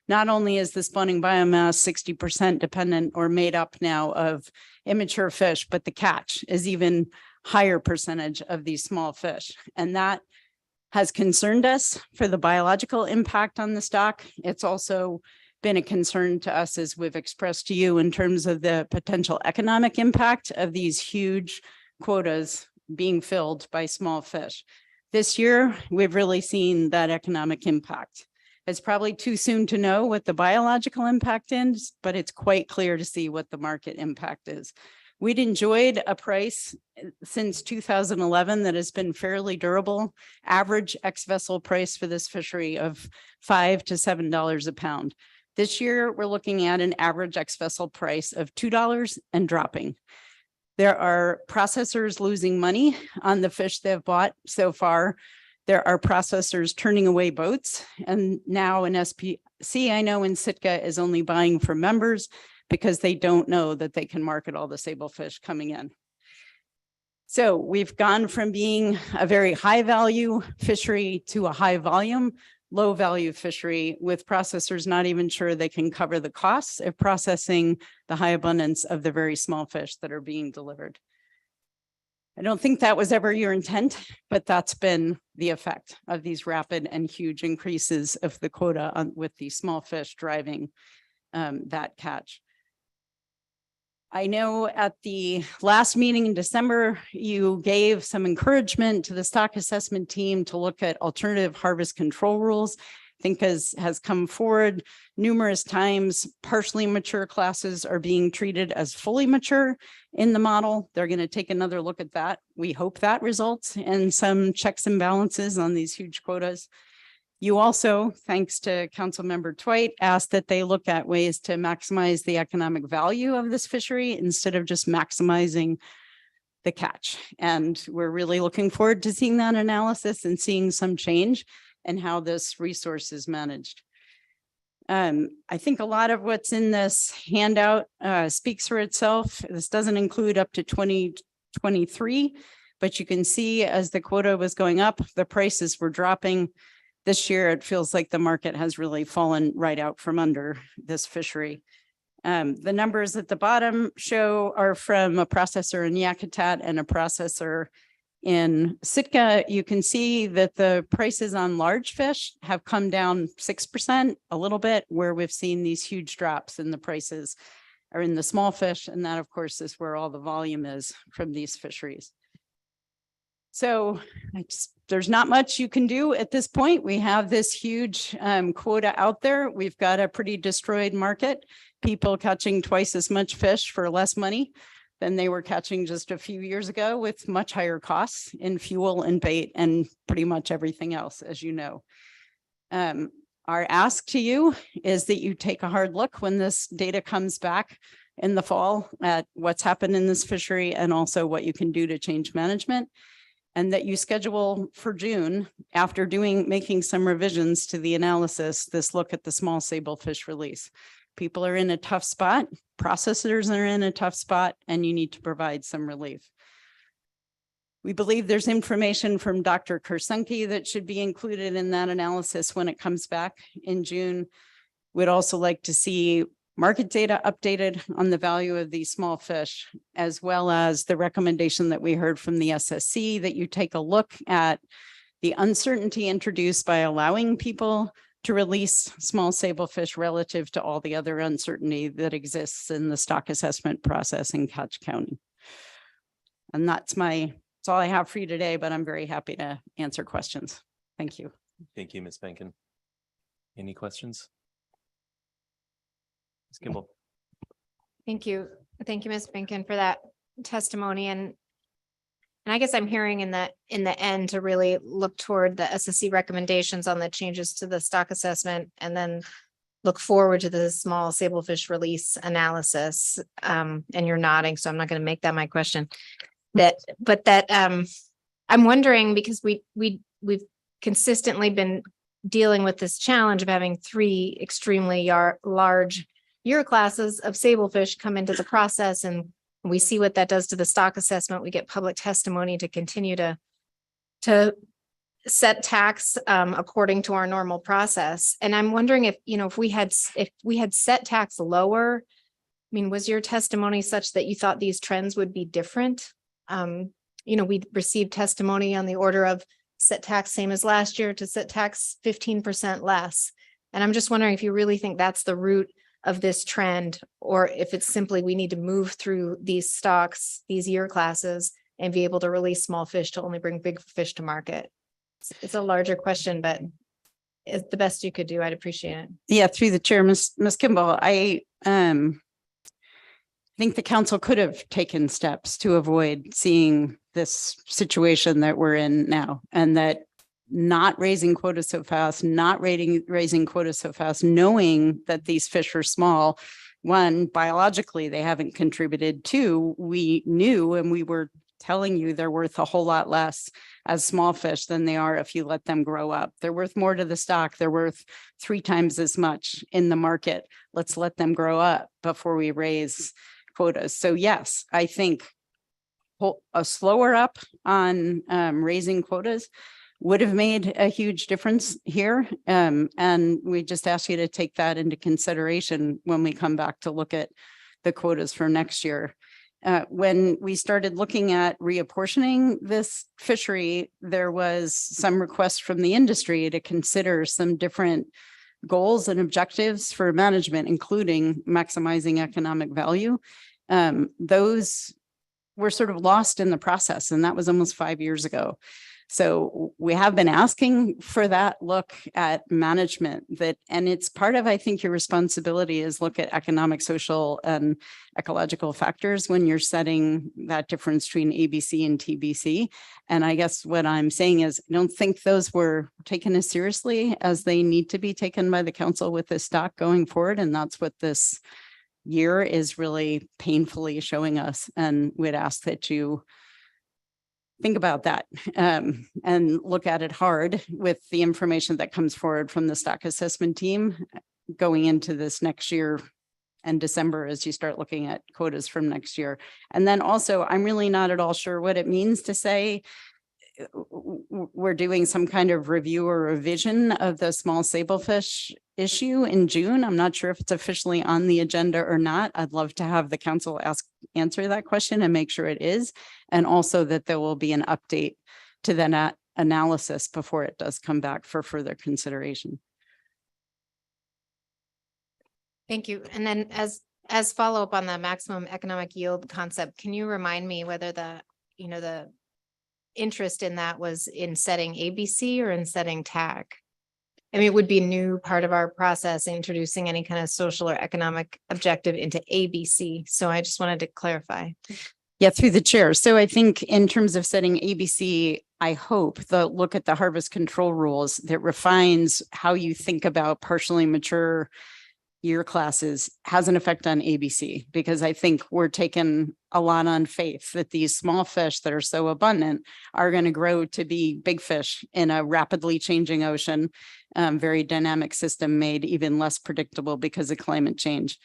not only is the spawning biomass 60% dependent or made up now of immature fish, but the catch is even higher percentage of these small fish. And that has concerned us for the biological impact on the stock. It's also been a concern to us, as we've expressed to you, in terms of the potential economic impact of these huge quotas being filled by small fish. This year, we've really seen that economic impact. It's probably too soon to know what the biological impact is, but it's quite clear to see what the market impact is. We'd enjoyed a price since 2011 that has been fairly durable, average ex-vessel price for this fishery of $5 to $7 a pound. This year, we're looking at an average ex-vessel price of $2 and dropping. There are processors losing money on the fish they've bought so far. There are processors turning away boats. And now in SPC, I know in Sitka is only buying for members because they don't know that they can market all the sablefish coming in. So we've gone from being a very high value fishery to a high volume, low value fishery, with processors not even sure they can cover the costs of processing the high abundance of the very small fish that are being delivered. I don't think that was ever your intent, but that's been the effect of these rapid and huge increases of the quota with these small fish driving that catch. I know at the last meeting in December, you gave some encouragement to the stock assessment team to look at alternative harvest control rules. I think has come forward numerous times, partially mature classes are being treated as fully mature in the model. They're going to take another look at that. We hope that results in some checks and balances on these huge quotas. You also, thanks to Councilmember Twite, asked that they look at ways to maximize the economic value of this fishery instead of just maximizing the catch. And we're really looking forward to seeing that analysis and seeing some change in how this resource is managed. I think a lot of what's in this handout speaks for itself. This doesn't include up to 2023, but you can see as the quota was going up, the prices were dropping. This year, it feels like the market has really fallen right out from under this fishery. The numbers at the bottom are from a processor in Yakutat and a processor in Sitka. You can see that the prices on large fish have come down 6%, a little bit, where we've seen these huge drops in the prices are in the small fish. And that, of course, is where all the volume is from these fisheries. So there's not much you can do at this point. We have this huge quota out there. We've got a pretty destroyed market, people catching twice as much fish for less money than they were catching just a few years ago, with much higher costs in fuel and bait and pretty much everything else, as you know. Our ask to you is that you take a hard look when this data comes back in the fall at what's happened in this fishery and also what you can do to change management. And that you schedule for June, after making some revisions to the analysis, this look at the small sablefish release. People are in a tough spot, processors are in a tough spot, and you need to provide some relief. We believe there's information from Dr. Kursunki that should be included in that analysis when it comes back in June. We'd also like to see market data updated on the value of these small fish, as well as the recommendation that we heard from the SSC that you take a look at the uncertainty introduced by allowing people to release small sablefish relative to all the other uncertainty that exists in the stock assessment process in Catch County. And that's my That's all I have for you today, but I'm very happy to answer questions. Thank you.
Thank you, Ms. Benkin. Any questions? Ms. Kimball.
Thank you. Thank you, Ms. Benkin, for that testimony. And I guess I'm hearing in the end to really look toward the SSC recommendations on the changes to the stock assessment and then look forward to the small sablefish release analysis. And you're nodding, so I'm not going to make that my question. I'm wondering, because we've consistently been dealing with this challenge of having 3 extremely large year classes of sablefish come into the process, and we see what that does to the stock assessment. We get public testimony to continue to set tax according to our normal process. And I'm wondering if we had set tax lower, I mean, was your testimony such that you thought these trends would be different? We received testimony on the order of set tax same as last year to set tax 15% less. And I'm just wondering if you really think that's the root of this trend, or if it's simply we need to move through these stocks, these year classes, and be able to release small fish to only bring big fish to market. It's a larger question, but it's the best you could do. I'd appreciate it.
Yeah, through the chair, Ms. Kimball, I think the council could have taken steps to avoid seeing this situation that we're in now, and that not raising quotas so fast, raising quotas so fast, knowing that these fish are small. 1, biologically, they haven't contributed. 2, we knew, and we were telling you they're worth a whole lot less as small fish than they are if you let them grow up. They're worth more to the stock. They're worth 3 times as much in the market. Let's let them grow up before we raise quotas. So yes, I think a slower up on raising quotas would have made a huge difference here. And we just ask you to take that into consideration when we come back to look at the quotas for next year. When we started looking at reapportioning this fishery, there was some requests from the industry to consider some different goals and objectives for management, including maximizing economic value. Those were sort of lost in the process, and that was almost 5 years ago. So we have been asking for that look at management, and it's part of, I think, your responsibility is look at economic, social, and ecological factors when you're setting that difference between ABC and TBC. And I guess what I'm saying is I don't think those were taken as seriously as they need to be taken by the council with this stock going forward. And that's what this year is really painfully showing us. And we'd ask that you think about that and look at it hard with the information that comes forward from the stock assessment team going into this next year and December as you start looking at quotas from next year. And then also, I'm really not at all sure what it means to say we're doing some kind of review or revision of the small sablefish issue in June. I'm not sure if it's officially on the agenda or not. I'd love to have the council answer that question and make sure it is. And also that there will be an update to the analysis before it does come back for further consideration.
Thank you. And then as follow-up on the maximum economic yield concept, can you remind me whether the interest in that was in setting ABC or in setting TAC? I mean, it would be a new part of our process, introducing any kind of social or economic objective into ABC. So I just wanted to clarify.
Yeah, through the chair. So I think in terms of setting ABC, I hope the look at the harvest control rules that refines how you think about partially mature year classes has an effect on ABC, because I think we're taking a lot on faith that these small fish that are so abundant are going to grow to be big fish in a rapidly changing ocean, very dynamic system made even less predictable because of climate change.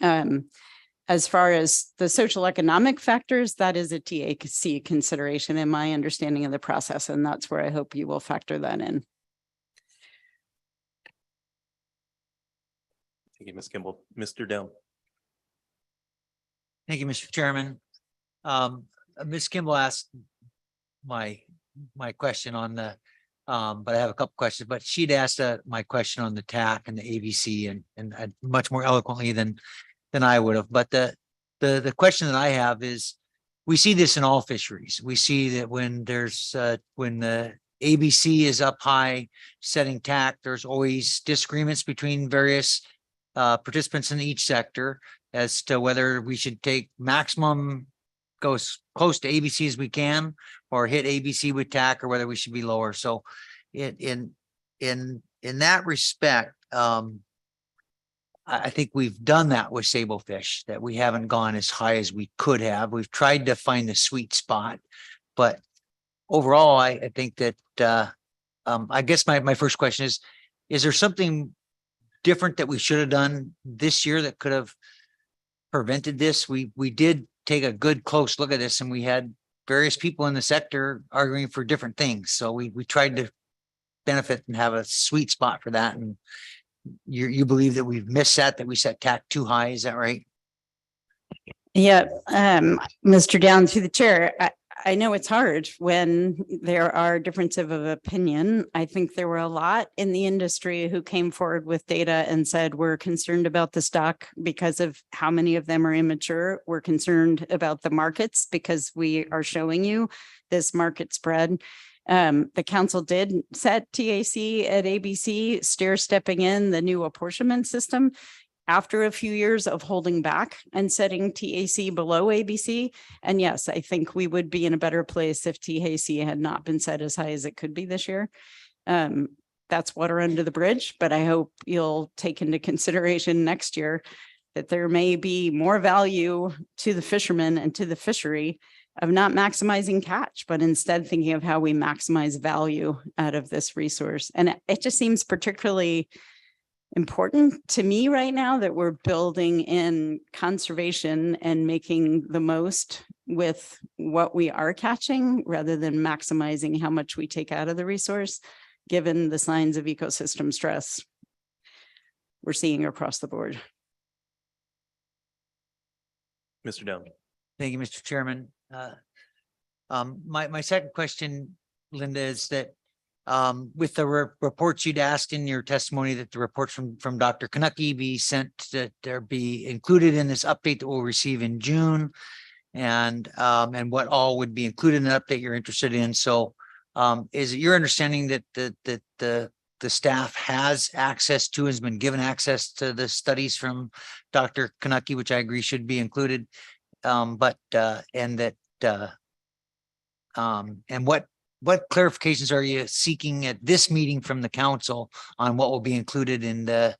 As far as the social economic factors, that is a TAC consideration in my understanding of the process, and that's where I hope you will factor that in.
Thank you, Ms. Kimball. Mr. Dell.
Thank you, Mr. Chairman. Ms. Kimball asked my question on the, but I have a couple questions, but she'd asked my question on the TAC and the ABC and much more eloquently than I would have. But the question that I have is, we see this in all fisheries. We see that when there's, when the ABC is up high setting TAC, there's always disagreements between various participants in each sector as to whether we should take maximum, go as close to ABC as we can, or hit ABC with TAC, or whether we should be lower. So in that respect, I think we've done that with sablefish, that we haven't gone as high as we could have. We've tried to find the sweet spot, but overall, I think that I guess my first question is there something different that we should have done this year that could have prevented this? We did take a good close look at this, and we had various people in the sector arguing for different things. So we tried to benefit and have a sweet spot for that. And you believe that we've missed that we set TAC too high. Is that right?
Yeah, Mr. Down, through the chair, I know it's hard when there are differences of opinion. I think there were a lot in the industry who came forward with data and said, we're concerned about the stock because of how many of them are immature. We're concerned about the markets because we are showing you this market spread. The council did set TAC at ABC, stair stepping in the new apportionment system after a few years of holding back and setting TAC below ABC. And yes, I think we would be in a better place if TAC had not been set as high as it could be this year. That's water under the bridge, but I hope you'll take into consideration next year that there may be more value to the fishermen and to the fishery of not maximizing catch, but instead thinking of how we maximize value out of this resource. And it just seems particularly important to me right now that we're building in conservation and making the most with what we are catching rather than maximizing how much we take out of the resource, given the signs of ecosystem stress we're seeing across the board.
Mr. Down.
Thank you, Mr. Chairman. My second question, Linda, is that with the reports you'd asked in your testimony that the reports from Dr. Kanucky be sent, that there be included in this update that we'll receive in June, and what all would be included in the update you're interested in. So is it your understanding that the staff has access to, has been given access to the studies from Dr. Kanucky, which I agree should be included, and what clarifications are you seeking at this meeting from the council on what will be included in the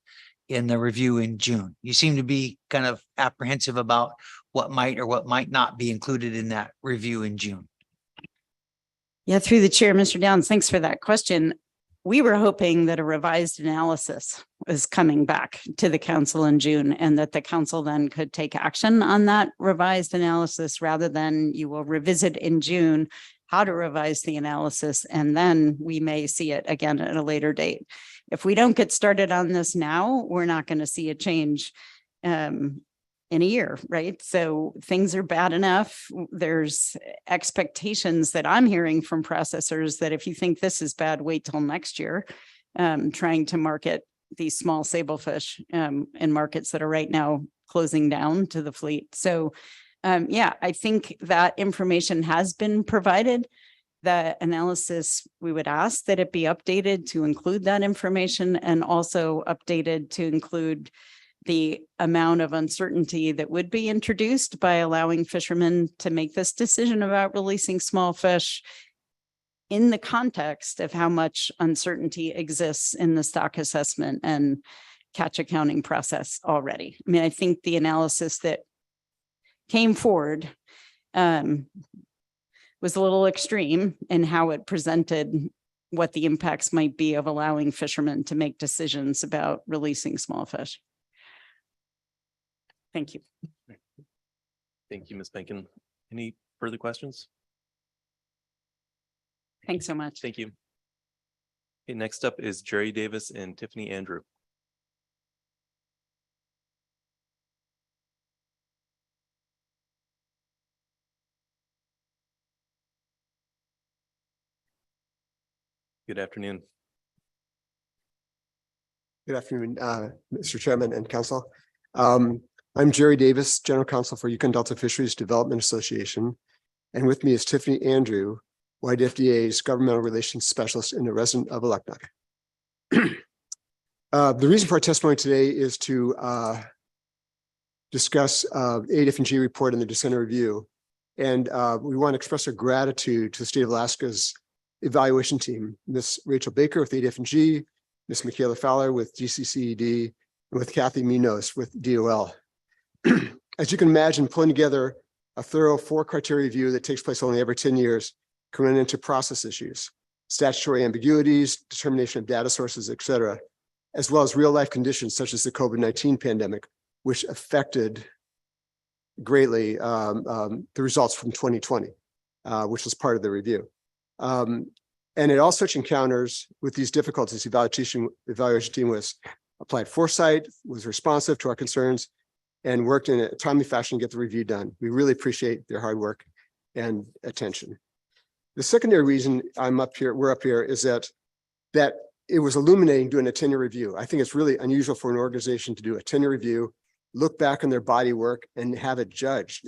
review in June? You seem to be kind of apprehensive about what might or what might not be included in that review in June.
Yeah, through the chair, Mr. Downs, thanks for that question. We were hoping that a revised analysis was coming back to the council in June, and that the council then could take action on that revised analysis, rather than you will revisit in June how to revise the analysis, and then we may see it again at a later date. If we don't get started on this now, we're not going to see a change in a year, right? So things are bad enough. There's expectations that I'm hearing from processors that if you think this is bad, wait till next year, trying to market these small sablefish in markets that are right now closing down to the fleet. So yeah, I think that information has been provided. The analysis, we would ask that it be updated to include that information, and also updated to include the amount of uncertainty that would be introduced by allowing fishermen to make this decision about releasing small fish in the context of how much uncertainty exists in the stock assessment and catch accounting process already. I mean, I think the analysis that came forward was a little extreme in how it presented what the impacts might be of allowing fishermen to make decisions about releasing small fish. Thank you.
Thank you, Ms. Benkin. Any further questions?
Thanks so much.
Thank you. Okay, next up is Jerry Davis and Tiffany Andrew. Good afternoon.
Good afternoon, Mr. Chairman and Council. I'm Jerry Davis, General Counsel for Yukon Delta Fisheries Development Association. And with me is Tiffany Andrew, YDFDA's Governmental Relations Specialist and a resident of Aleknuk. The reason for our testimony today is to discuss ADF&G report and the December review. And we want to express our gratitude to the state of Alaska's evaluation team, Ms. Rachel Baker with ADF&G, Ms. Michaela Fowler with GCCED, and with Kathy Minos with DOL. As you can imagine, pulling together a thorough 4 criteria review that takes place only every 10 years can run into process issues, statutory ambiguities, determination of data sources, et cetera, as well as real life conditions such as the COVID-19 pandemic, which affected greatly the results from 2020, which was part of the review. And at all such encounters with these difficulties, the evaluation team was applied foresight, was responsive to our concerns, and worked in a timely fashion to get the review done. We really appreciate their hard work and attention. The secondary reason we're up here is that it was illuminating doing a 10-year review. I think it's really unusual for an organization to do a 10-year review, look back on their body work and have it judged.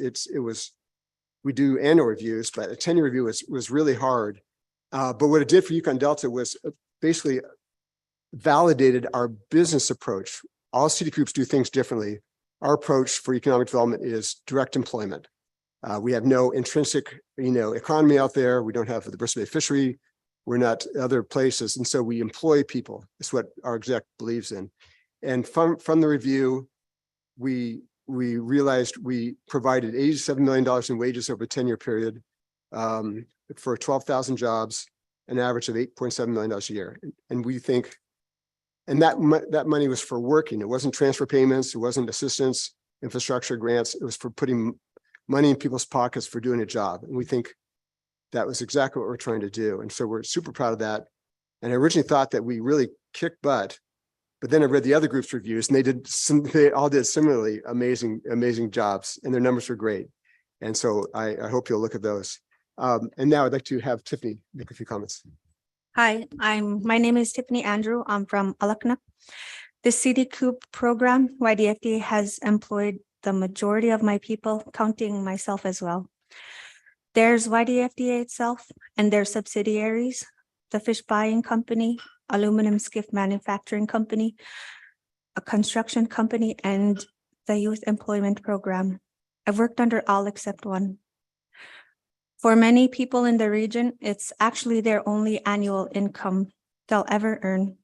We do annual reviews, but a 10-year review was really hard. But what it did for Yukon Delta was basically validated our business approach. All city groups do things differently. Our approach for economic development is direct employment. We have no intrinsic, economy out there. We don't have the Bristol Bay fishery. We're not other places. And so we employ people. It's what our exec believes in. And from the review, we realized we provided $87 million in wages over a 10-year period for 12,000 jobs, an average of $8.7 million a year. And we think, and that money was for working. It wasn't transfer payments. It wasn't assistance, infrastructure grants. It was for putting money in people's pockets for doing a job. And we think that was exactly what we're trying to do. And so we're super proud of that. And I originally thought that we really kicked butt, but then I read the other group's reviews and they all did similarly amazing jobs, and their numbers were great. And so I hope you'll look at those. And now I'd like to have Tiffany make a few comments.
Hi, my name is Tiffany Andrew. I'm from Aleknuk. The CDCOOP program, YDFDA has employed the majority of my people, counting myself as well. There's YDFDA itself and their subsidiaries, the fish buying company, aluminum skiff manufacturing company, a construction company, and the youth employment program. I've worked under all except one. For many people in the region, it's actually their only annual income they'll ever earn.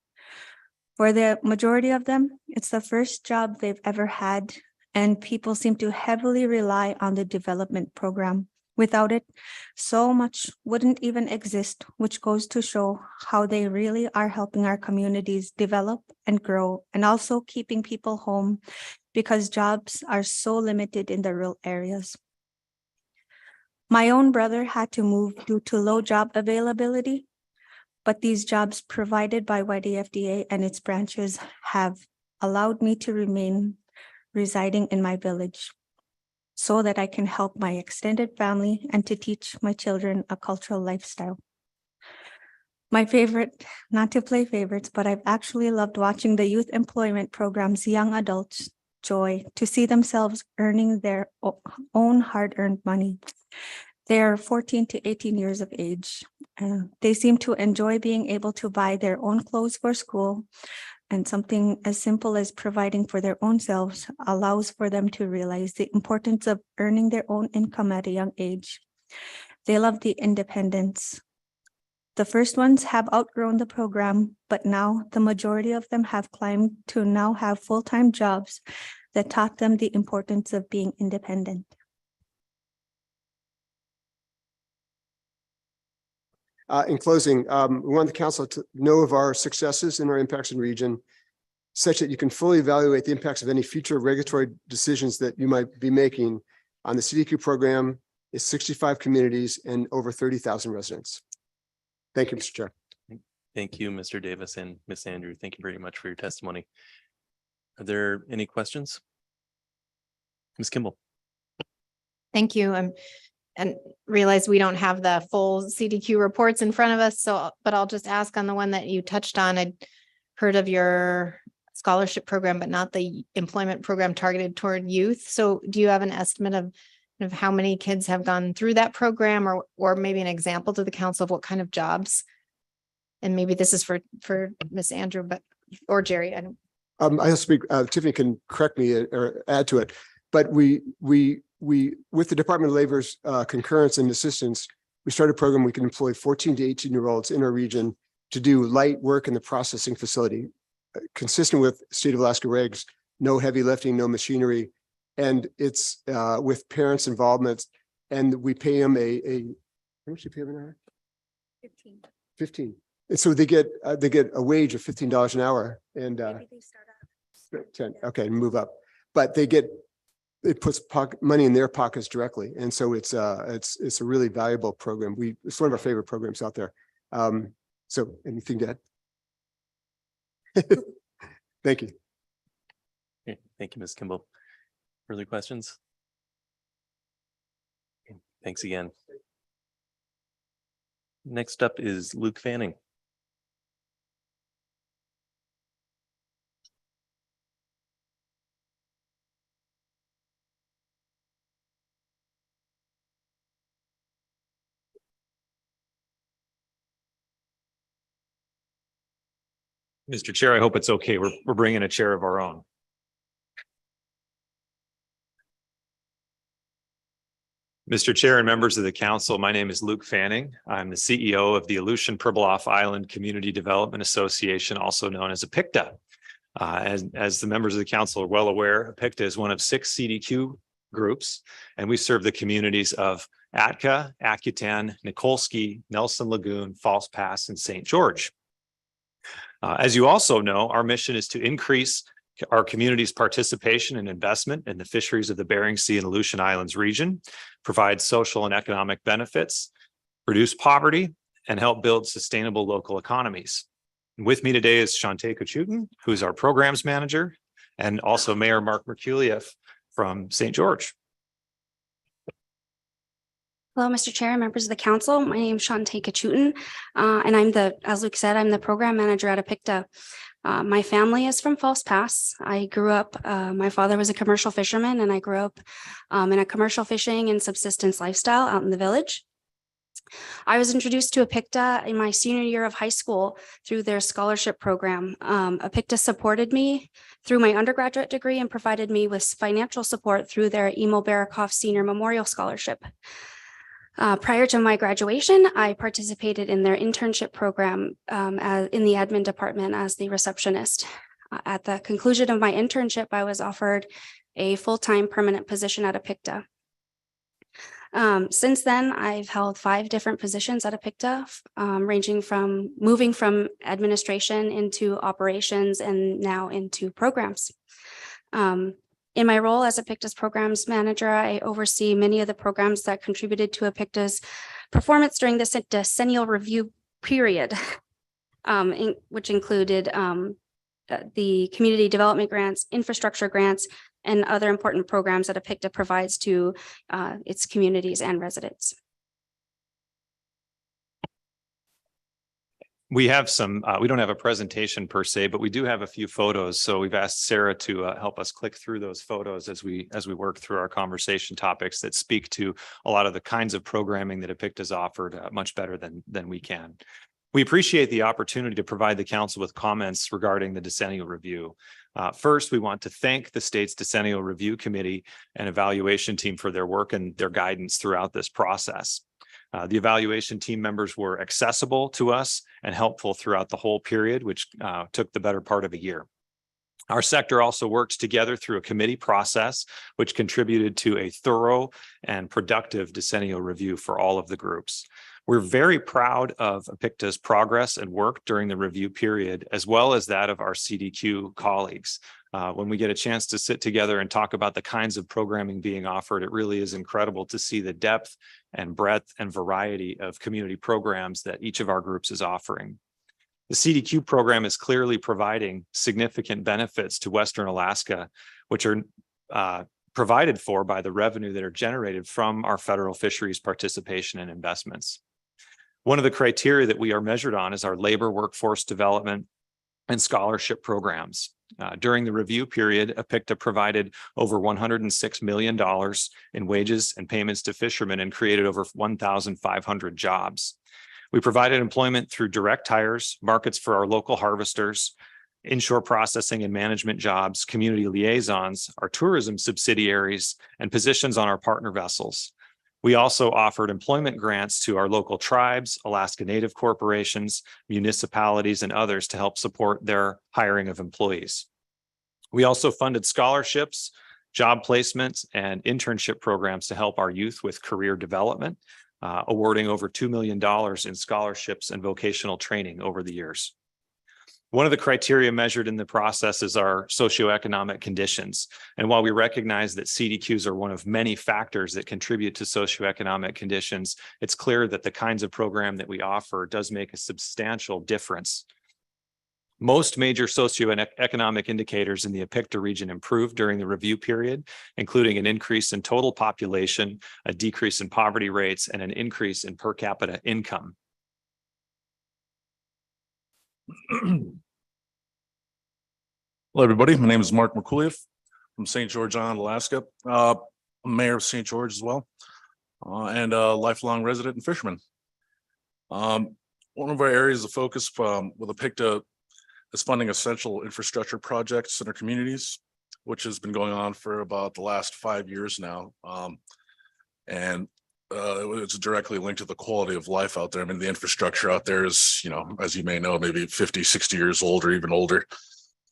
For the majority of them, it's the first job they've ever had, and people seem to heavily rely on the development program. Without it, so much wouldn't even exist, which goes to show how they really are helping our communities develop and grow, and also keeping people home because jobs are so limited in the rural areas. My own brother had to move due to low job availability, but these jobs provided by YDFDA and its branches have allowed me to remain residing in my village so that I can help my extended family and to teach my children a cultural lifestyle. My favorite, not to play favorites, but I've actually loved watching the youth employment program's young adults' joy to see themselves earning their own hard-earned money. They're 14 to 18 years of age. They seem to enjoy being able to buy their own clothes for school, and something as simple as providing for their own selves allows for them to realize the importance of earning their own income at a young age. They love the independence. The first ones have outgrown the program, but now the majority of them have climbed to now have full-time jobs that taught them the importance of being independent.
In closing, we want the council to know of our successes in our impacts in region, such that you can fully evaluate the impacts of any future regulatory decisions that you might be making on the CDQ program. Is 65 communities and over 30,000 residents. Thank you, Mr. Chair.
Thank you, Mr. Davis and Ms. Andrew. Thank you very much for your testimony. Are there any questions? Ms. Kimball.
Thank you. And realize we don't have the full CDQ reports in front of us. But I'll just ask on the one that you touched on. I'd heard of your scholarship program, but not the employment program targeted toward youth. So do you have an estimate of of how many kids have gone through that program, or maybe an example to the council of what kind of jobs? And maybe this is for Miss Andrew, but, or Jerry, I don't.
I'll speak, Tiffany can correct me or add to it, but we, with the Department of Labor's concurrence and assistance, we started a program we can employ 14 to 18-year-olds in our region to do light work in the processing facility, consistent with state of Alaska regs, no heavy lifting, no machinery. And it's with parents' involvement, and we pay them a how much do you pay them an hour? 15. And so they get a wage of $15 an hour, and 10. Okay, move up. But it puts money in their pockets directly, and so it's a really valuable program. It's one of our favorite programs out there. So anything to add? Thank you.
Okay, thank you, Ms. Kimball. Further questions? Okay, thanks again. Next up is Luke Fanning.
Mr. Chair, I hope it's okay. We're bringing a chair of our own. Mr. Chair and members of the council, my name is Luke Fanning. I'm the CEO of the Aleutian Pribilof Island Community Development Association, also known as APICTA. As the members of the council are well aware, APICTA is one of 6 CDQ groups, and we serve the communities of Atka, Akutan, Nikolsky, Nelson Lagoon, False Pass, and St. George. As you also know, our mission is to increase our community's participation and investment in the fisheries of the Bering Sea and Aleutian Islands region, provide social and economic benefits, reduce poverty, and help build sustainable local economies. And with me today is Shante Kachutin, who is our programs manager, and also Mayor Mark Merkuliev from St. George.
Hello, Mr. Chair and members of the council. My name is Shante Kachutin, and as Luke said, I'm the program manager at APICTA. My family is from False Pass. I grew up, my father was a commercial fisherman, and I grew up in a commercial fishing and subsistence lifestyle out in the village. I was introduced to APICTA in my senior year of high school through their scholarship program. APICTA supported me through my undergraduate degree and provided me with financial support through their Emil Barakoff Senior Memorial Scholarship. Prior to my graduation, I participated in their internship program in the admin department as the receptionist. At the conclusion of my internship, I was offered a full-time permanent position at APICTA. Since then, I've held 5 different positions at APICTA, ranging from moving from administration into operations and now into programs. In my role as APICTA's programs manager, I oversee many of the programs that contributed to APICTA's performance during the decennial review period, which included the community development grants, infrastructure grants, and other important programs that APICTA provides to its communities and residents.
We have some, we don't have a presentation per se, but we do have a few photos. So we've asked Sarah to help us click through those photos as we work through our conversation topics that speak to a lot of the kinds of programming that APICTA's offered much better than we can. We appreciate the opportunity to provide the council with comments regarding the decennial review. First, we want to thank the state's decennial review committee and evaluation team for their work and their guidance throughout this process. The evaluation team members were accessible to us and helpful throughout the whole period, which took the better part of a year. Our sector also worked together through a committee process, which contributed to a thorough and productive decennial review for all of the groups. We're very proud of APICTA's progress and work during the review period, as well as that of our CDQ colleagues. When we get a chance to sit together and talk about the kinds of programming being offered, it really is incredible to see the depth and breadth and variety of community programs that each of our groups is offering. The CDQ program is clearly providing significant benefits to Western Alaska, which are provided for by the revenue that are generated from our federal fisheries participation and investments. One of the criteria that we are measured on is our labor workforce development and scholarship programs. During the review period, APICTA provided over $106 million in wages and payments to fishermen and created over 1,500 jobs. We provided employment through direct hires, markets for our local harvesters, inshore processing and management jobs, community liaisons, our tourism subsidiaries, and positions on our partner vessels. We also offered employment grants to our local tribes, Alaska Native corporations, municipalities, and others to help support their hiring of employees. We also funded scholarships, job placements, and internship programs to help our youth with career development, awarding over $2 million in scholarships and vocational training over the years. One of the criteria measured in the process is our socioeconomic conditions. And while we recognize that CDQs are one of many factors that contribute to socioeconomic conditions, it's clear that the kinds of program that we offer does make a substantial difference. Most major socioeconomic indicators in the APICTA region improved during the review period, including an increase in total population, a decrease in poverty rates, and an increase in per capita income.
Hello, everybody. My name is Mark Merkuliev from St. George Island, Alaska. I'm mayor of St. George as well, and a lifelong resident and fisherman. One of our areas of focus with APICTA is funding essential infrastructure projects in our communities, which has been going on for about the last 5 years now. It's directly linked to the quality of life out there. I mean, the infrastructure out there is, you know, as you may know, maybe 50, 60 years old or even older.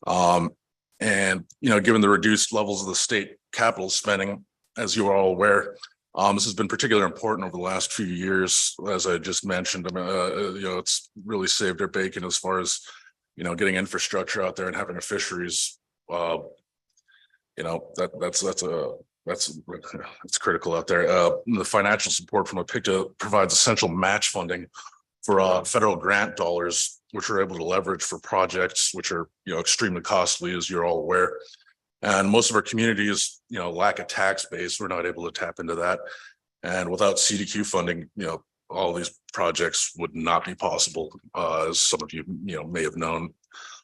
Given the reduced levels of the state capital spending, as you are all aware, this has been particularly important over the last few years. As I just mentioned, it's really saved our bacon as far as, getting infrastructure out there and having a fisheries. That's critical out there. The financial support from APICTA provides essential match funding for federal grant dollars, which we're able to leverage for projects which are extremely costly, as you're all aware. And most of our communities, lack a tax base. We're not able to tap into that. And without CDQ funding, all these projects would not be possible, as some of you may have known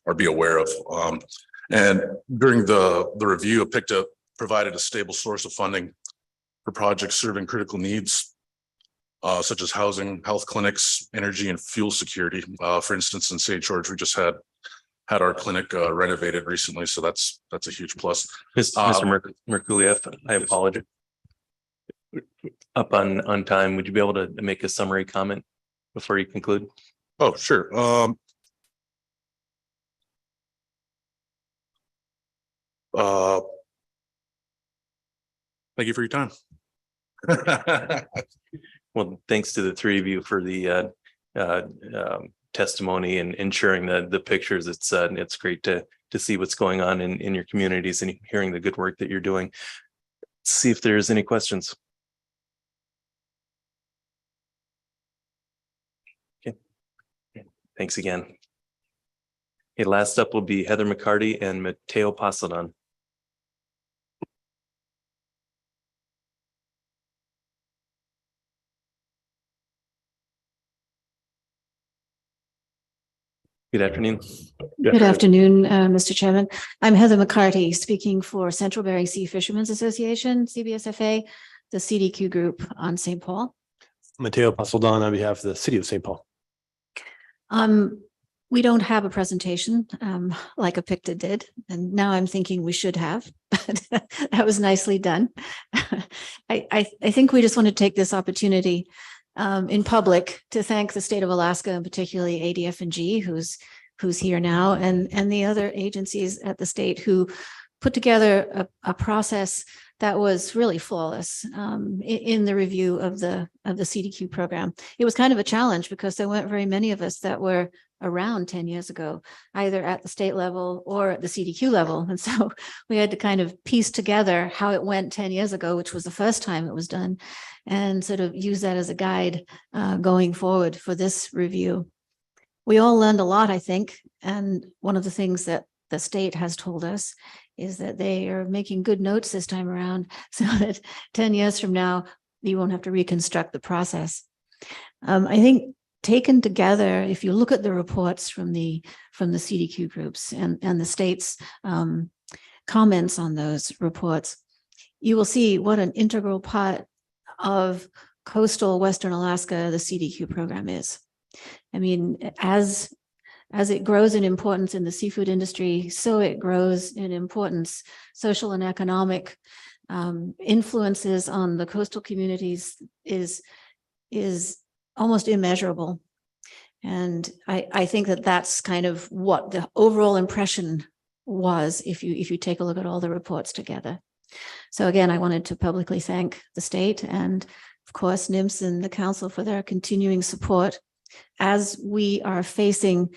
or be aware of. And during the review, APICTA provided a stable source of funding for projects serving critical needs, such as housing, health clinics, energy, and fuel security. For instance, in St. George, we just had our clinic renovated recently, so that's a huge plus.
Mr. Merkuliev, I apologize. Up on time, would you be able to make a summary comment before you conclude?
Oh, sure. Thank you for your time.
Well, thanks to the three of you for the testimony and sharing the pictures. It's great to see what's going on in your communities and hearing the good work that you're doing. Let's see if there's any questions. Okay. Thanks again. Okay, last up will be Heather McCarty and Mateo Pasadon. Good afternoon.
Good afternoon, Mr. Chairman. I'm Heather McCarty, speaking for Central Bering Sea Fishermen's Association, CBSFA, the CDQ group on St. Paul.
Mateo Pasadon on behalf of the City of St. Paul.
We don't have a presentation like APICTA did, and now I'm thinking we should have, but that was nicely done. I think we just want to take this opportunity in public to thank the state of Alaska, and particularly ADF&G, who's here now, and the other agencies at the state who put together a process that was really flawless in the review of the CDQ program. It was kind of a challenge because there weren't very many of us that were around 10 years ago, either at the state level or at the CDQ level. And so we had to kind of piece together how it went 10 years ago, which was the first time it was done, and sort of use that as a guide going forward for this review. We all learned a lot, I think. And one of the things that the state has told us is that they are making good notes this time around so that 10 years from now, you won't have to reconstruct the process. I think taken together, if you look at the reports from the CDQ groups and the state's comments on those reports, you will see what an integral part of coastal Western Alaska the CDQ program is. I mean, as it grows in importance in the seafood industry, so it grows in importance, social and economic influences on the coastal communities is almost immeasurable. And I think that that's kind of what the overall impression was if you take a look at all the reports together. So again, I wanted to publicly thank the state and of course NMFS and the council for their continuing support as we are facing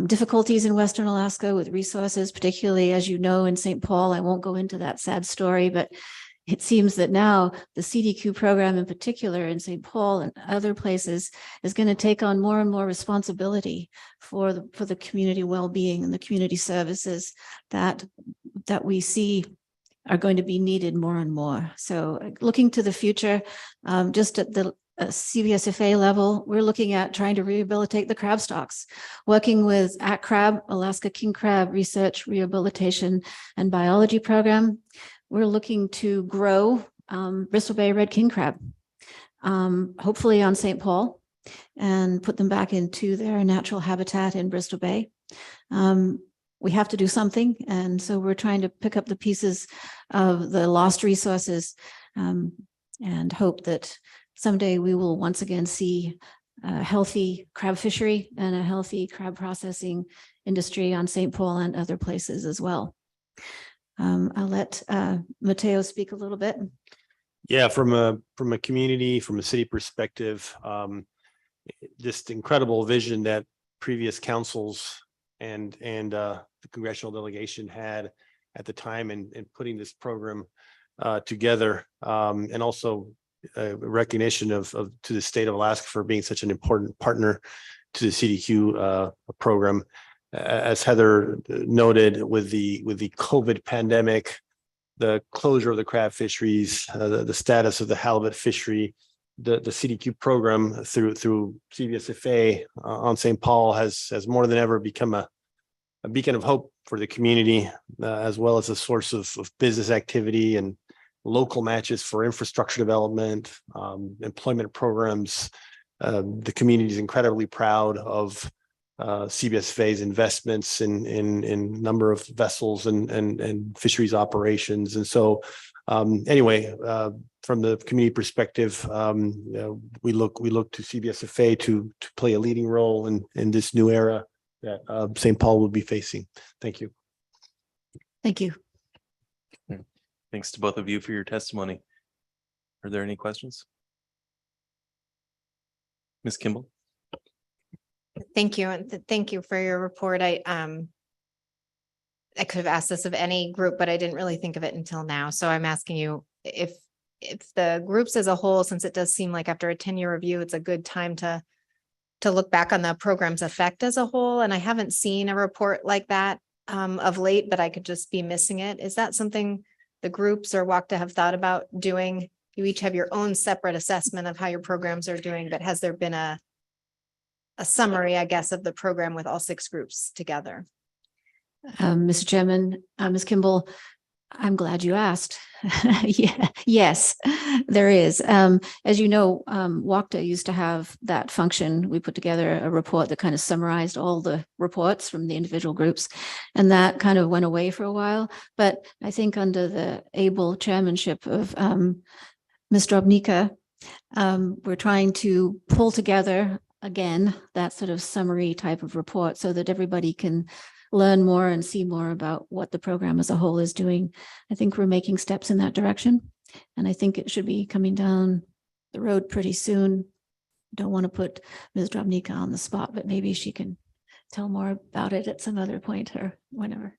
difficulties in Western Alaska with resources, particularly, as you know, in St. Paul. I won't go into that sad story, but it seems that now the CDQ program in particular in St. Paul and other places is going to take on more and more responsibility for the community well-being and the community services that we see are going to be needed more and more. So looking to the future, just at the CBSFA level, we're looking at trying to rehabilitate the crab stocks, working with ACCRAB, Alaska King Crab Research, Rehabilitation and Biology Program. We're looking to grow Bristol Bay Red King Crab, hopefully on St. Paul, and put them back into their natural habitat in Bristol Bay. We have to do something, and so we're trying to pick up the pieces of the lost resources and hope that someday we will once again see a healthy crab fishery and a healthy crab processing industry on St. Paul and other places as well. I'll let Mateo speak a little bit.
Yeah, from a community, from a city perspective, just incredible vision that previous councils and the congressional delegation had at the time in putting this program together, and also recognition of to the state of Alaska for being such an important partner to the CDQ program. As Heather noted, with the COVID pandemic, the closure of the crab fisheries, the status of the halibut fishery, the CDQ program through CBSFA on St. Paul has more than ever become a beacon of hope for the community, as well as a source of business activity and local matches for infrastructure development, employment programs. The community is incredibly proud of CBSFA's investments in number of vessels and fisheries operations. And so anyway, from the community perspective, we look to CBSFA to play a leading role in this new era that St. Paul will be facing. Thank you.
Thank you.
Thanks to both of you for your testimony. Are there any questions? Ms. Kimball?
Thank you. And thank you for your report. I could have asked this of any group, but I didn't really think of it until now. So I'm asking you if the groups as a whole, since it does seem like after a 10-year review, it's a good time to look back on the program's effect as a whole. And I haven't seen a report like that of late, but I could just be missing it. Is that something the groups or WACTA have thought about doing? You each have your own separate assessment of how your programs are doing, but has there been a summary, I guess, of the program with all 6 groups together?
Mr. Chairman, Ms. Kimball, I'm glad you asked. Yeah, yes, there is. As you know, WACTA used to have that function. We put together a report that kind of summarized all the reports from the individual groups, and that kind of went away for a while. But I think under the able chairmanship of Ms. Drobnica, we're trying to pull together again that sort of summary type of report so that everybody can learn more and see more about what the program as a whole is doing. I think we're making steps in that direction, and I think it should be coming down the road pretty soon. Don't want to put Ms. Drobnica on the spot, but maybe she can tell more about it at some other point or whenever.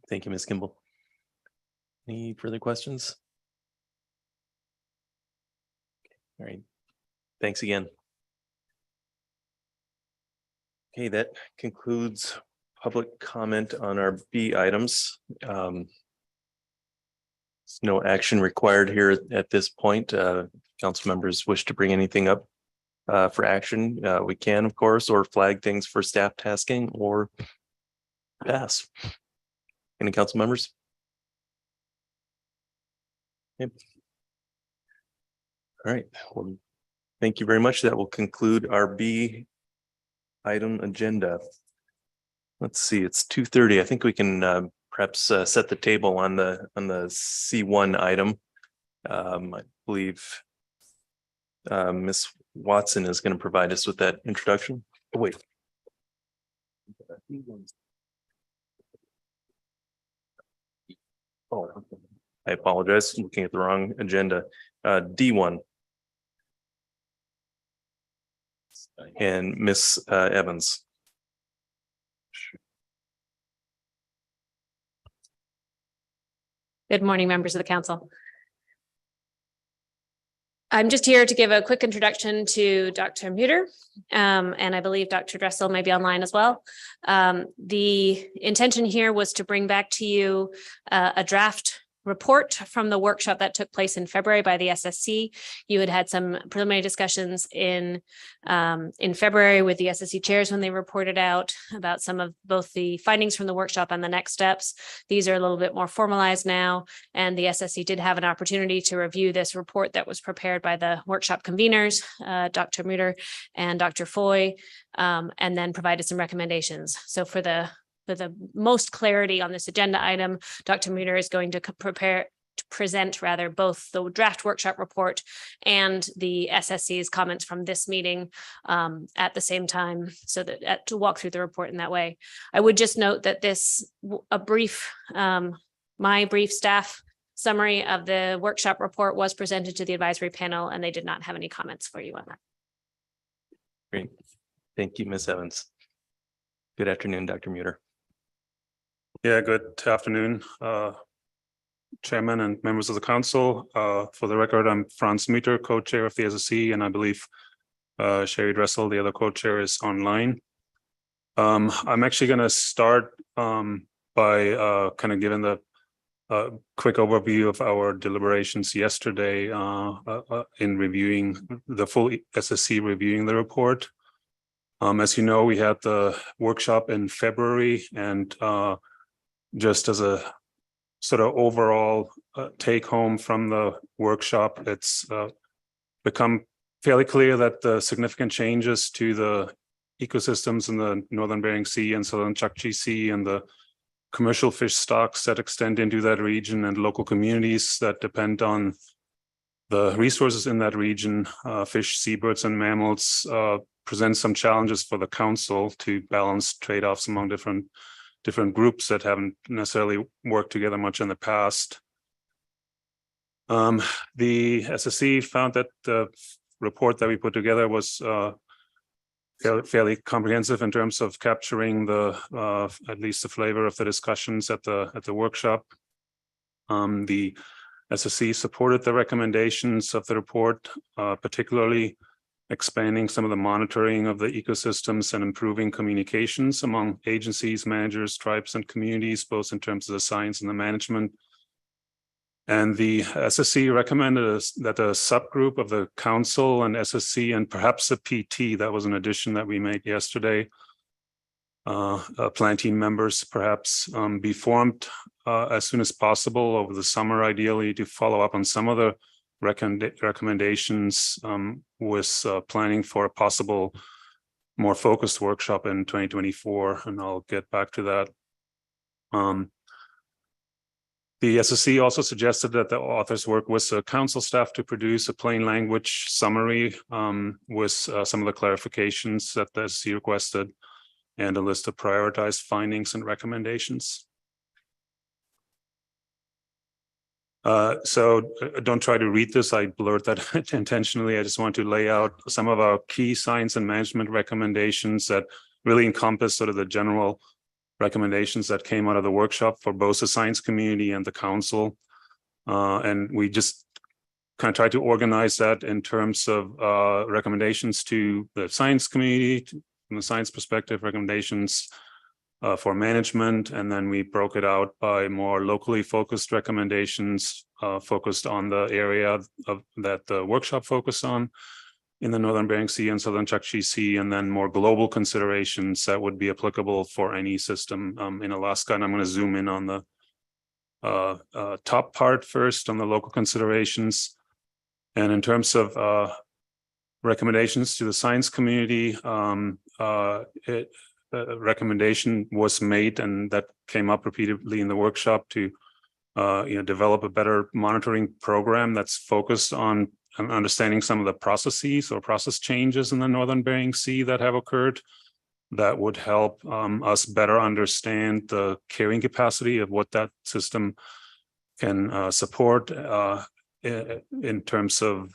Thank you, Ms. Kimball. Any further questions? All right. Thanks again. Okay, that concludes public comment on our B items. There's no action required here at this point. Council members wish to bring anything up for action, we can, of course, or flag things for staff tasking or pass. Any council members? Yep. All right. Well, thank you very much. That will conclude our B item agenda. Let's see, it's 2:30. I think we can perhaps set the table on the C1 item. I believe Ms. Watson is going to provide us with that introduction. Oh, wait. Oh, I apologize. Looking at the wrong agenda. D1. And Ms. Evans.
Good morning, members of the council. I'm just here to give a quick introduction to Dr. Muter, and I believe Dr. Dressel may be online as well. The intention here was to bring back to you a draft report from the workshop that took place in February by the SSC. You had some preliminary discussions in February with the SSC chairs when they reported out about some of both the findings from the workshop and the next steps. These are a little bit more formalized now, and the SSC did have an opportunity to review this report that was prepared by the workshop conveners, Dr. Muter and Dr. Foy, and then provided some recommendations. So for the most clarity on this agenda item, Dr. Muter is going to present both the draft workshop report and the SSC's comments from this meeting at the same time, so that to walk through the report in that way. I would just note that my brief staff summary of the workshop report was presented to the advisory panel, and they did not have any comments for you on that.
Great. Thank you, Ms. Evans. Good afternoon, Dr. Muter.
Yeah, good afternoon, Chairman and members of the council. For the record, I'm Franz Muter, co-chair of the SSC, and I believe Sherry Dressel, the other co-chair, is online. I'm actually going to start by kind of giving the quick overview of our deliberations yesterday in reviewing the full SSC reviewing the report. As you know, we had the workshop in February, and just as a sort of overall take home from the workshop, it's become fairly clear that the significant changes to the ecosystems in the Northern Bering Sea and Southern Chukchi Sea and the commercial fish stocks that extend into that region and local communities that depend on the resources in that region, fish, seabirds, and mammals, present some challenges for the council to balance trade-offs among different groups that haven't necessarily worked together much in the past. The SSC found that the report that we put together was fairly comprehensive in terms of capturing at least the flavor of the discussions at the workshop. The SSC supported the recommendations of the report, particularly expanding some of the monitoring of the ecosystems and improving communications among agencies, managers, tribes, and communities, both in terms of the science and the management. And the SSC recommended that a subgroup of the council and SSC and perhaps a PT, that was an addition that we made yesterday, plan team members perhaps be formed as soon as possible over the summer, ideally, to follow up on some of the recommendations with planning for a possible more focused workshop in 2024, and I'll get back to that. The SSC also suggested that the authors work with the council staff to produce a plain language summary with some of the clarifications that the SSC requested and a list of prioritized findings and recommendations. So don't try to read this. I blurred that intentionally. I just want to lay out some of our key science and management recommendations that really encompass sort of the general recommendations that came out of the workshop for both the science community and the council. And we just kind of try to organize that in terms of recommendations to the science community, from the science perspective, recommendations for management, and then we broke it out by more locally focused recommendations focused on the area that the workshop focused on in the Northern Bering Sea and Southern Chukchi Sea, and then more global considerations that would be applicable for any system in Alaska. And I'm going to zoom in on the top part first on the local considerations. And in terms of recommendations to the science community, a recommendation was made, and that came up repeatedly in the workshop to develop a better monitoring program that's focused on understanding some of the processes or process changes in the Northern Bering Sea that have occurred that would help us better understand the carrying capacity of what that system can support in terms of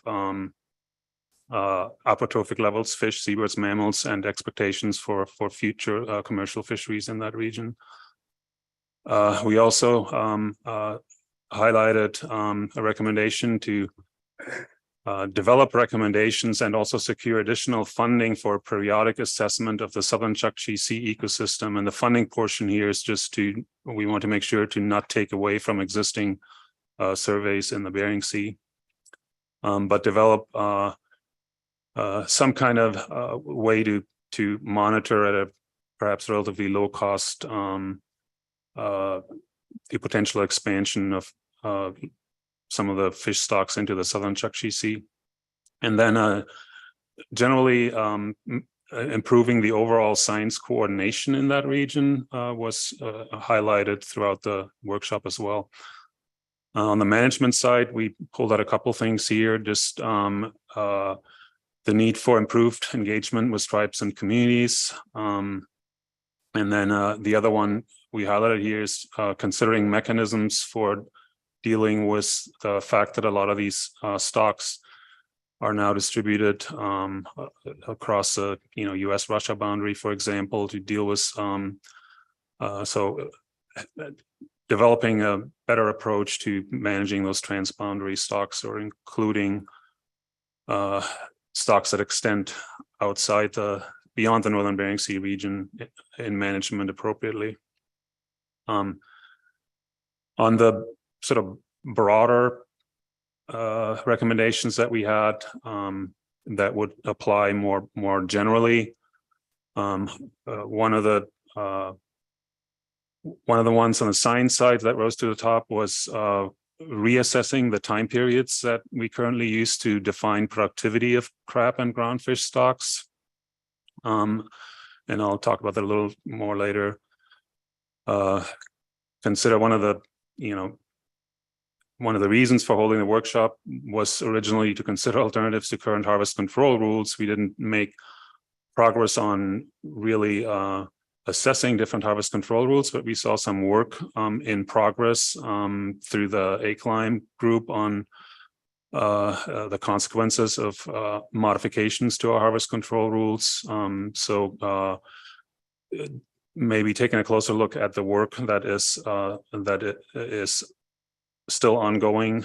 apotrophic levels, fish, seabirds, mammals, and expectations for future commercial fisheries in that region. We also highlighted a recommendation to develop recommendations and also secure additional funding for periodic assessment of the Southern Chukchi Sea ecosystem. And the funding portion here is just we want to make sure to not take away from existing surveys in the Bering Sea, but develop some kind of way to monitor at a perhaps relatively low cost the potential expansion of some of the fish stocks into the Southern Chukchi Sea. And then generally improving the overall science coordination in that region was highlighted throughout the workshop as well. On the management side, we pulled out a couple things here, just the need for improved engagement with tribes and communities. And then the other one we highlighted here is considering mechanisms for dealing with the fact that a lot of these stocks are now distributed across the U.S.-Russia boundary, for example, to deal with developing a better approach to managing those transboundary stocks, or including stocks that extend outside beyond the Northern Bering Sea region in management appropriately. On the sort of broader recommendations that we had that would apply more generally, one of the ones on the science side that rose to the top was reassessing the time periods that we currently use to define productivity of crab and groundfish stocks. And I'll talk about that a little more later. Consider one of the reasons for holding the workshop was originally to consider alternatives to current harvest control rules. We didn't make progress on really assessing different harvest control rules, but we saw some work in progress through the ACLIME group on the consequences of modifications to our harvest control rules. So maybe taking a closer look at the work that is still ongoing,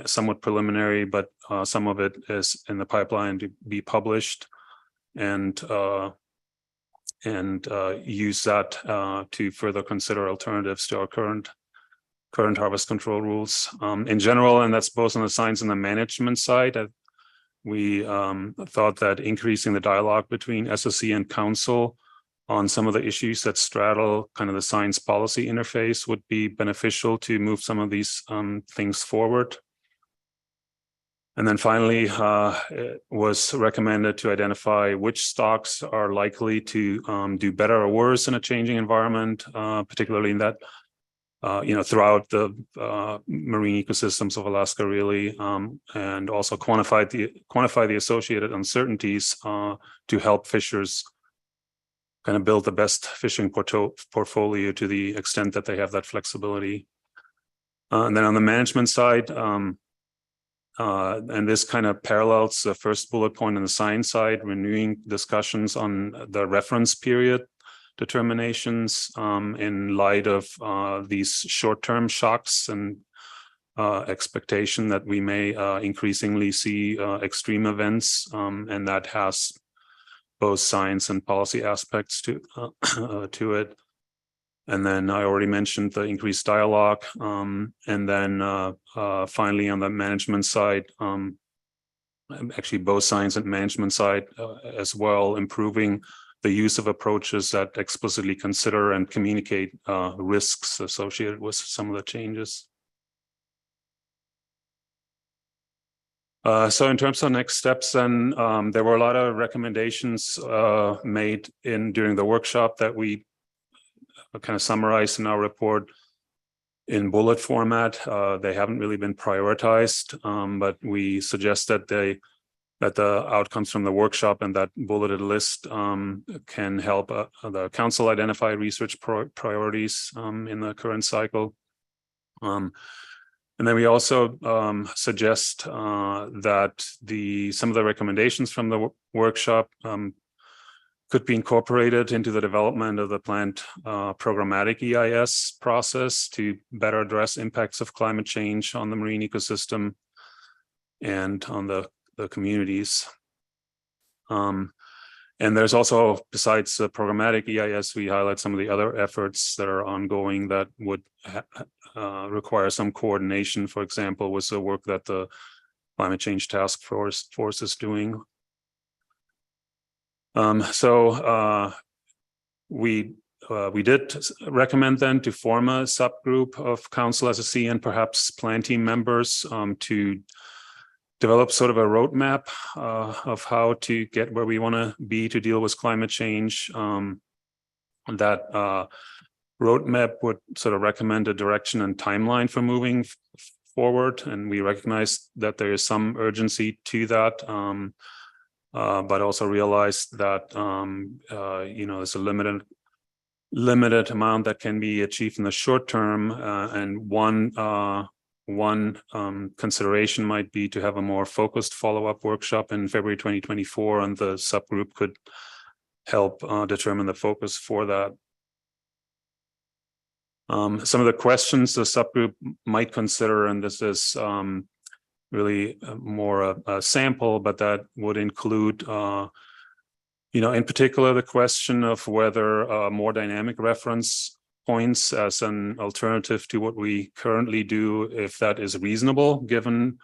somewhat preliminary, but some of it is in the pipeline to be published, and use that to further consider alternatives to our current harvest control rules. In general, and that's both on the science and the management side, we thought that increasing the dialogue between SSC and council on some of the issues that straddle kind of the science policy interface would be beneficial to move some of these things forward. And then finally, it was recommended to identify which stocks are likely to do better or worse in a changing environment, particularly in that, throughout the marine ecosystems of Alaska, really, and also quantify the associated uncertainties to help fishers kind of build the best fishing portfolio to the extent that they have that flexibility. And then on the management side, and this kind of parallels the first bullet point on the science side, renewing discussions on the reference period determinations in light of these short-term shocks and expectation that we may increasingly see extreme events, and that has both science and policy aspects to it. And then I already mentioned the increased dialogue. And then finally, on the management side, actually both science and management side as well, improving the use of approaches that explicitly consider and communicate risks associated with some of the changes. So in terms of next steps, then there were a lot of recommendations made during the workshop that we kind of summarized in our report in bullet format. They haven't really been prioritized, but we suggest that the outcomes from the workshop and that bulleted list can help the council identify research priorities in the current cycle. And then we also suggest that some of the recommendations from the workshop could be incorporated into the development of the planned programmatic EIS process to better address impacts of climate change on the marine ecosystem and on the communities. And there's also, besides the programmatic EIS, we highlight some of the other efforts that are ongoing that would require some coordination, for example, with the work that the Climate Change Task Force is doing. We did recommend then to form a subgroup of council SSC and perhaps plan team members to develop sort of a roadmap of how to get where we want to be to deal with climate change. That roadmap would sort of recommend a direction and timeline for moving forward, and we recognize that there is some urgency to that, but also realize that there's a limited amount that can be achieved in the short term, and one consideration might be to have a more focused follow-up workshop in February 2024, and the subgroup could help determine the focus for that. Some of the questions the subgroup might consider, and this is really more a sample, but that would include, in particular, the question of whether more dynamic reference points as an alternative to what we currently do, if that is reasonable given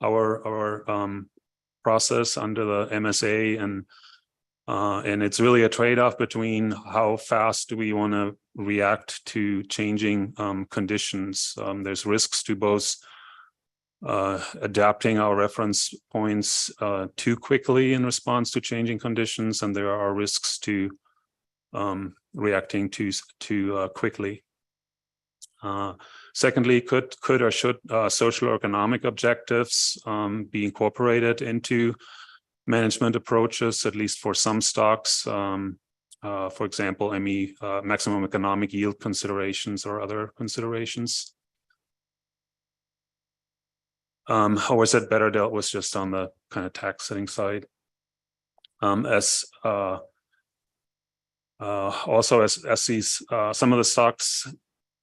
our process under the MSA, and it's really a trade-off between how fast do we want to react to changing conditions. There's risks to both adapting our reference points too quickly in response to changing conditions, and there are risks to reacting too quickly. Secondly, could or should social economic objectives be incorporated into management approaches, at least for some stocks? For example, maximum economic yield considerations or other considerations. Or is it better dealt with just on the kind of tax setting side? Also, as these some of the stocks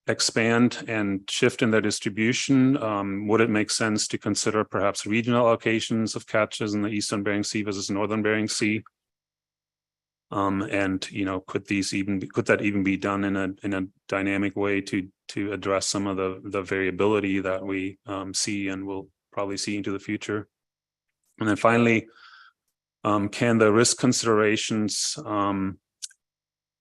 expand and shift in their distribution, would it make sense to consider perhaps regional allocations of catches in the Eastern Bering Sea versus Northern Bering Sea? And could that even be done in a dynamic way to address some of the variability that we see and will probably see into the future? And then finally, can the risk considerations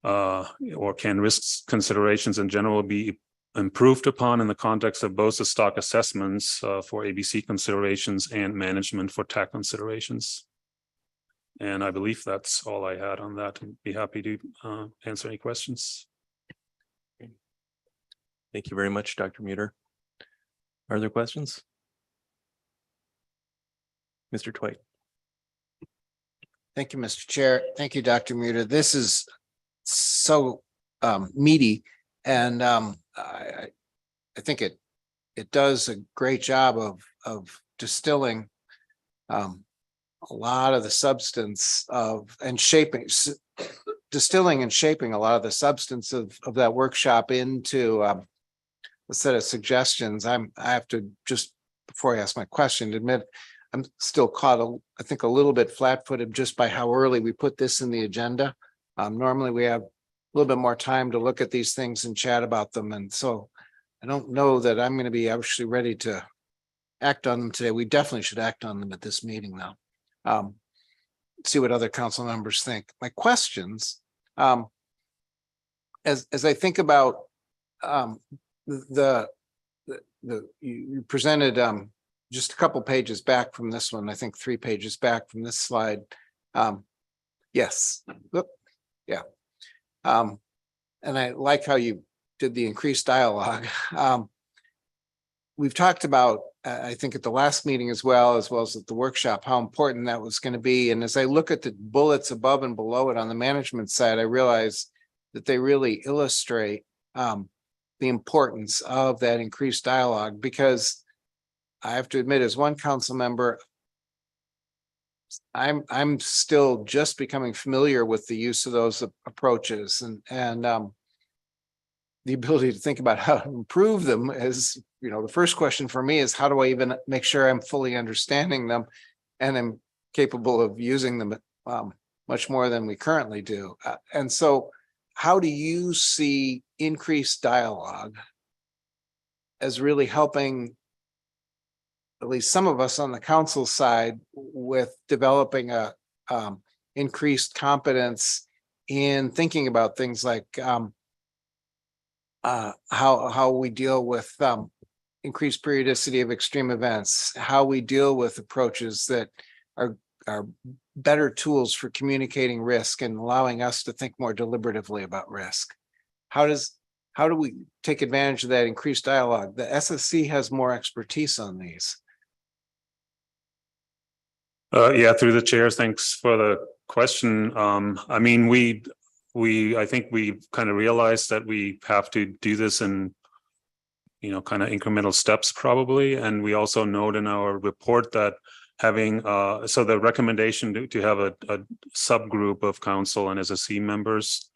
or can risk considerations in general be improved upon in the context of both the stock assessments for ABC considerations and management for TAC considerations? And I believe that's all I had on that. I'd be happy to answer any questions.
Thank you very much, Dr. Muter. Are there questions? Mr. Twite.
Thank you, Mr. Chair. Thank you, Dr. Muter. This is so meaty, and I think it does a great job of distilling a lot of the substance and shaping a lot of the substance of that workshop into a set of suggestions. I have to, just before I ask my question, admit I'm still caught, I think, a little bit flat-footed just by how early we put this in the agenda. Normally we have a little bit more time to look at these things and chat about them. And so I don't know that I'm going to be actually ready to act on them today. We definitely should act on them at this meeting now. See what other council members think. My questions, as I think about you presented just a couple pages back from this one, I think 3 pages back from this slide. Yes. Oop. Yeah. And I like how you did the increased dialogue. We've talked about, I think at the last meeting as well as at the workshop, how important that was going to be. And as I look at the bullets above and below it on the management side, I realize that they really illustrate the importance of that increased dialogue, because I have to admit, as one council member, I'm still just becoming familiar with the use of those approaches, and the ability to think about how to improve them is, the first question for me is, how do I even make sure I'm fully understanding them and I'm capable of using them much more than we currently do? And so how do you see increased dialogue as really helping at least some of us on the council side with developing a increased competence in thinking about things like how we deal with increased periodicity of extreme events, how we deal with approaches that are better tools for communicating risk and allowing us to think more deliberatively about risk. How do we take advantage of that increased dialogue? The SSC has more expertise on these.
Yeah, through the chair, thanks for the question. I mean, I think we kind of realized that we have to do this in, kind of incremental steps probably. And we also note in our report that having, so the recommendation to have a subgroup of council and SSC members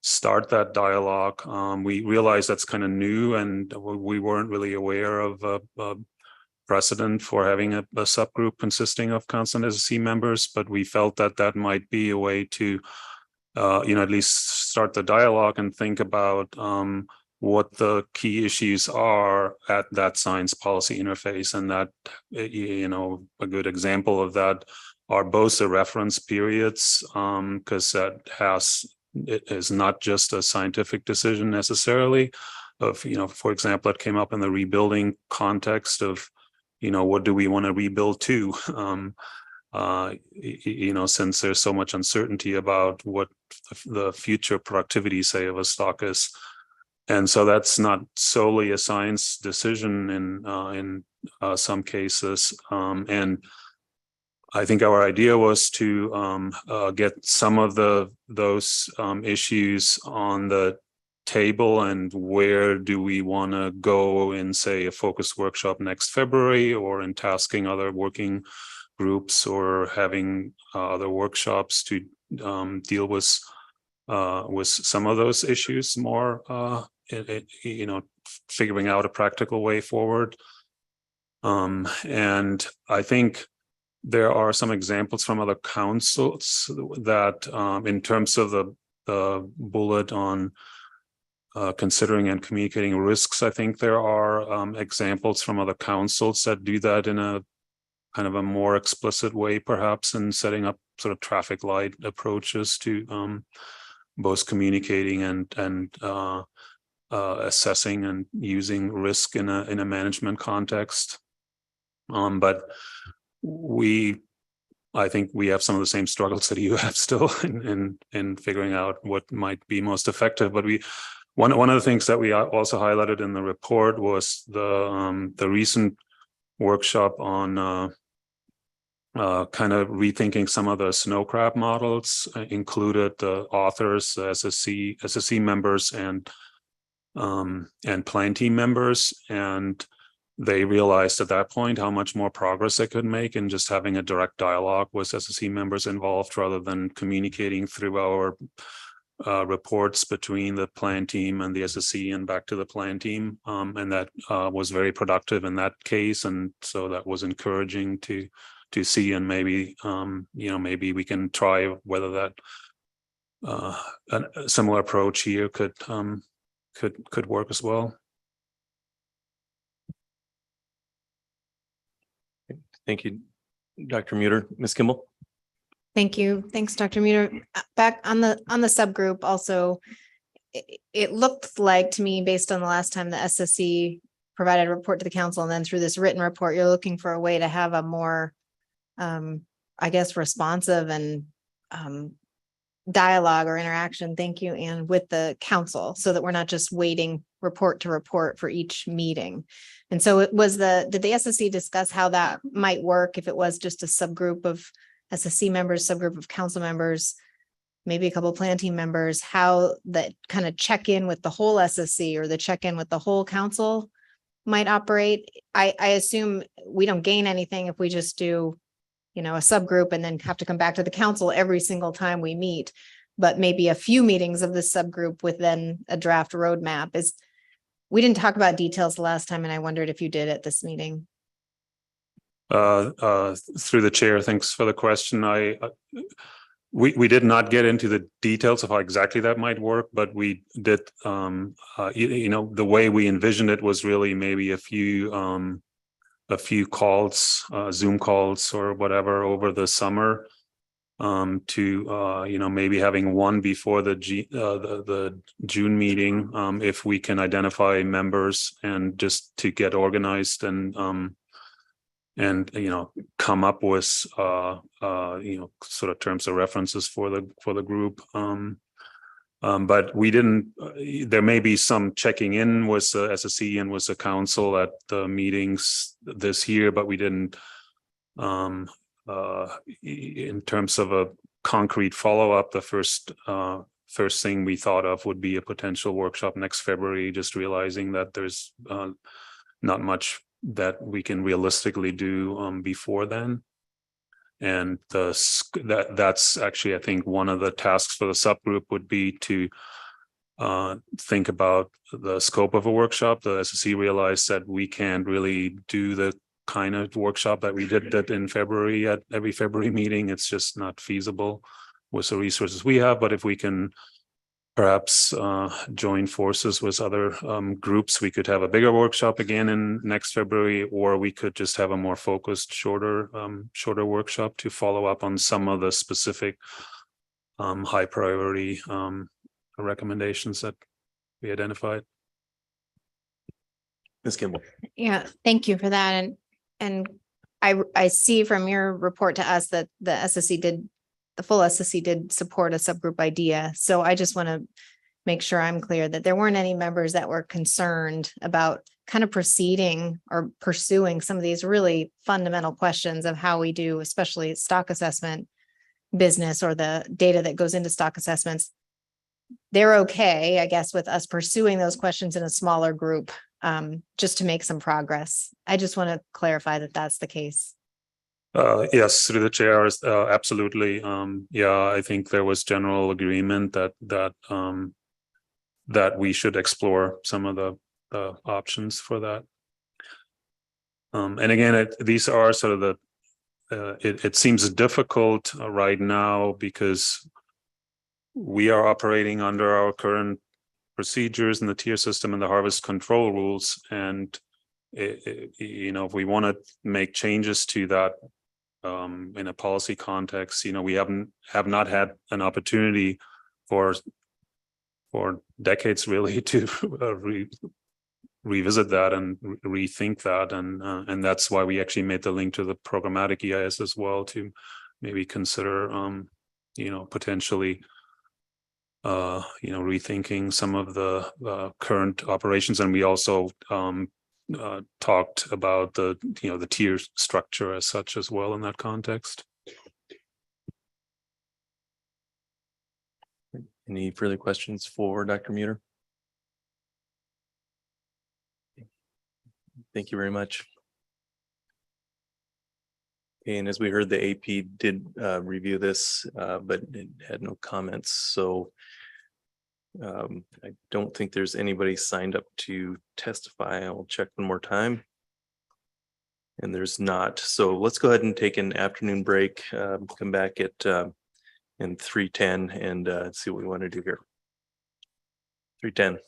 start that dialogue. We realized that's kind of new, and we weren't really aware of a precedent for having a subgroup consisting of council and SSC members, but we felt that that might be a way to at least start the dialogue and think about what the key issues are at that science policy interface. And that, a good example of that are both the reference periods, because it is not just a scientific decision necessarily of, for example, it came up in the rebuilding context of, what do we want to rebuild to? Since there's so much uncertainty about what the future productivity, say, of a stock is. And so that's not solely a science decision in some cases. And I think our idea was to get some of those issues on the table, and where do we want to go in, say, a focus workshop next February, or in tasking other working groups, or having other workshops to deal with some of those issues more, figuring out a practical way forward. And I think there are some examples from other councils that, in terms of the bullet on considering and communicating risks, I think there are examples from other councils that do that in a kind of a more explicit way, perhaps, in setting up sort of traffic light approaches to both communicating and assessing and using risk in a management context. But I think we have some of the same struggles that you have still in figuring out what might be most effective. But one of the things that we also highlighted in the report was the recent workshop on kind of rethinking some of the snow crab models, included the authors, the SSC members, and plan team members. And they realized at that point how much more progress they could make in just having a direct dialogue with SSC members involved, rather than communicating through our reports between the plan team and the SSC and back to the plan team. And that was very productive in that case. And so that was encouraging to see, and maybe, maybe we can try whether that a similar approach here could work as well.
Thank you, Dr. Muter. Ms. Kimball?
Thank you. Thanks, Dr. Muter. Back on the subgroup also, it looked like to me, based on the last time the SSC provided a report to the council, and then through this written report, you're looking for a way to have a more, I guess, responsive and dialogue or interaction. Thank you, Anne, with the council, so that we're not just waiting report to report for each meeting. And so did the SSC discuss how that might work if it was just a subgroup of SSC members, subgroup of council members, maybe a couple of plan team members, how that kind of check in with the whole SSC or the check in with the whole council might operate? I assume we don't gain anything if we just do, a subgroup and then have to come back to the council every single time we meet, but maybe a few meetings of this subgroup with then a draft roadmap. We didn't talk about details the last time, and I wondered if you did at this meeting.
Through the chair, thanks for the question. We did not get into the details of how exactly that might work, but we did, the way we envisioned it was really maybe a few calls, Zoom calls or whatever over the summer, to maybe having one before the June meeting, if we can identify members, and just to get organized and come up with sort of terms of references for the group. But we didn't, there may be some checking in with the SSC and with the council at the meetings this year, but we didn't, in terms of a concrete follow-up, the first thing we thought of would be a potential workshop next February, just realizing that there's not much that we can realistically do before then. And that's actually, I think, one of the tasks for the subgroup would be to think about the scope of a workshop. The SSC realized that we can't really do the kind of workshop that we did that in February at every February meeting. It's just not feasible with the resources we have. But if we can perhaps join forces with other groups, we could have a bigger workshop again in next February, or we could just have a more focused, shorter workshop to follow up on some of the specific high priority recommendations that we identified.
Ms. Kimball.
Yeah, thank you for that. And I see from your report to us that the full SSC did support a subgroup idea. So I just want to make sure I'm clear that there weren't any members that were concerned about kind of proceeding or pursuing some of these really fundamental questions of how we do, especially stock assessment business or the data that goes into stock assessments. They're okay, I guess, with us pursuing those questions in a smaller group, just to make some progress. I just want to clarify that that's the case.
Yes, through the chair, absolutely. I think there was general agreement that we should explore some of the options for that. And again, these are sort of it seems difficult right now because we are operating under our current procedures in the tier system and the harvest control rules. And if we want to make changes to that in a policy context, we have not had an opportunity for decades really to revisit that and rethink that, and that's why we actually made the link to the programmatic EIS as well, to maybe consider potentially rethinking some of the current operations. And we also talked about the tier structure as such as well in that context.
Any further questions for Dr. Muter? Thank you very much. And as we heard, the AP did review this, but it had no comments. So I don't think there's anybody signed up to testify. I'll check one more time. And there's not. So let's go ahead and take an afternoon break, come back at in 3:10 and see what we want to do here. 3:10.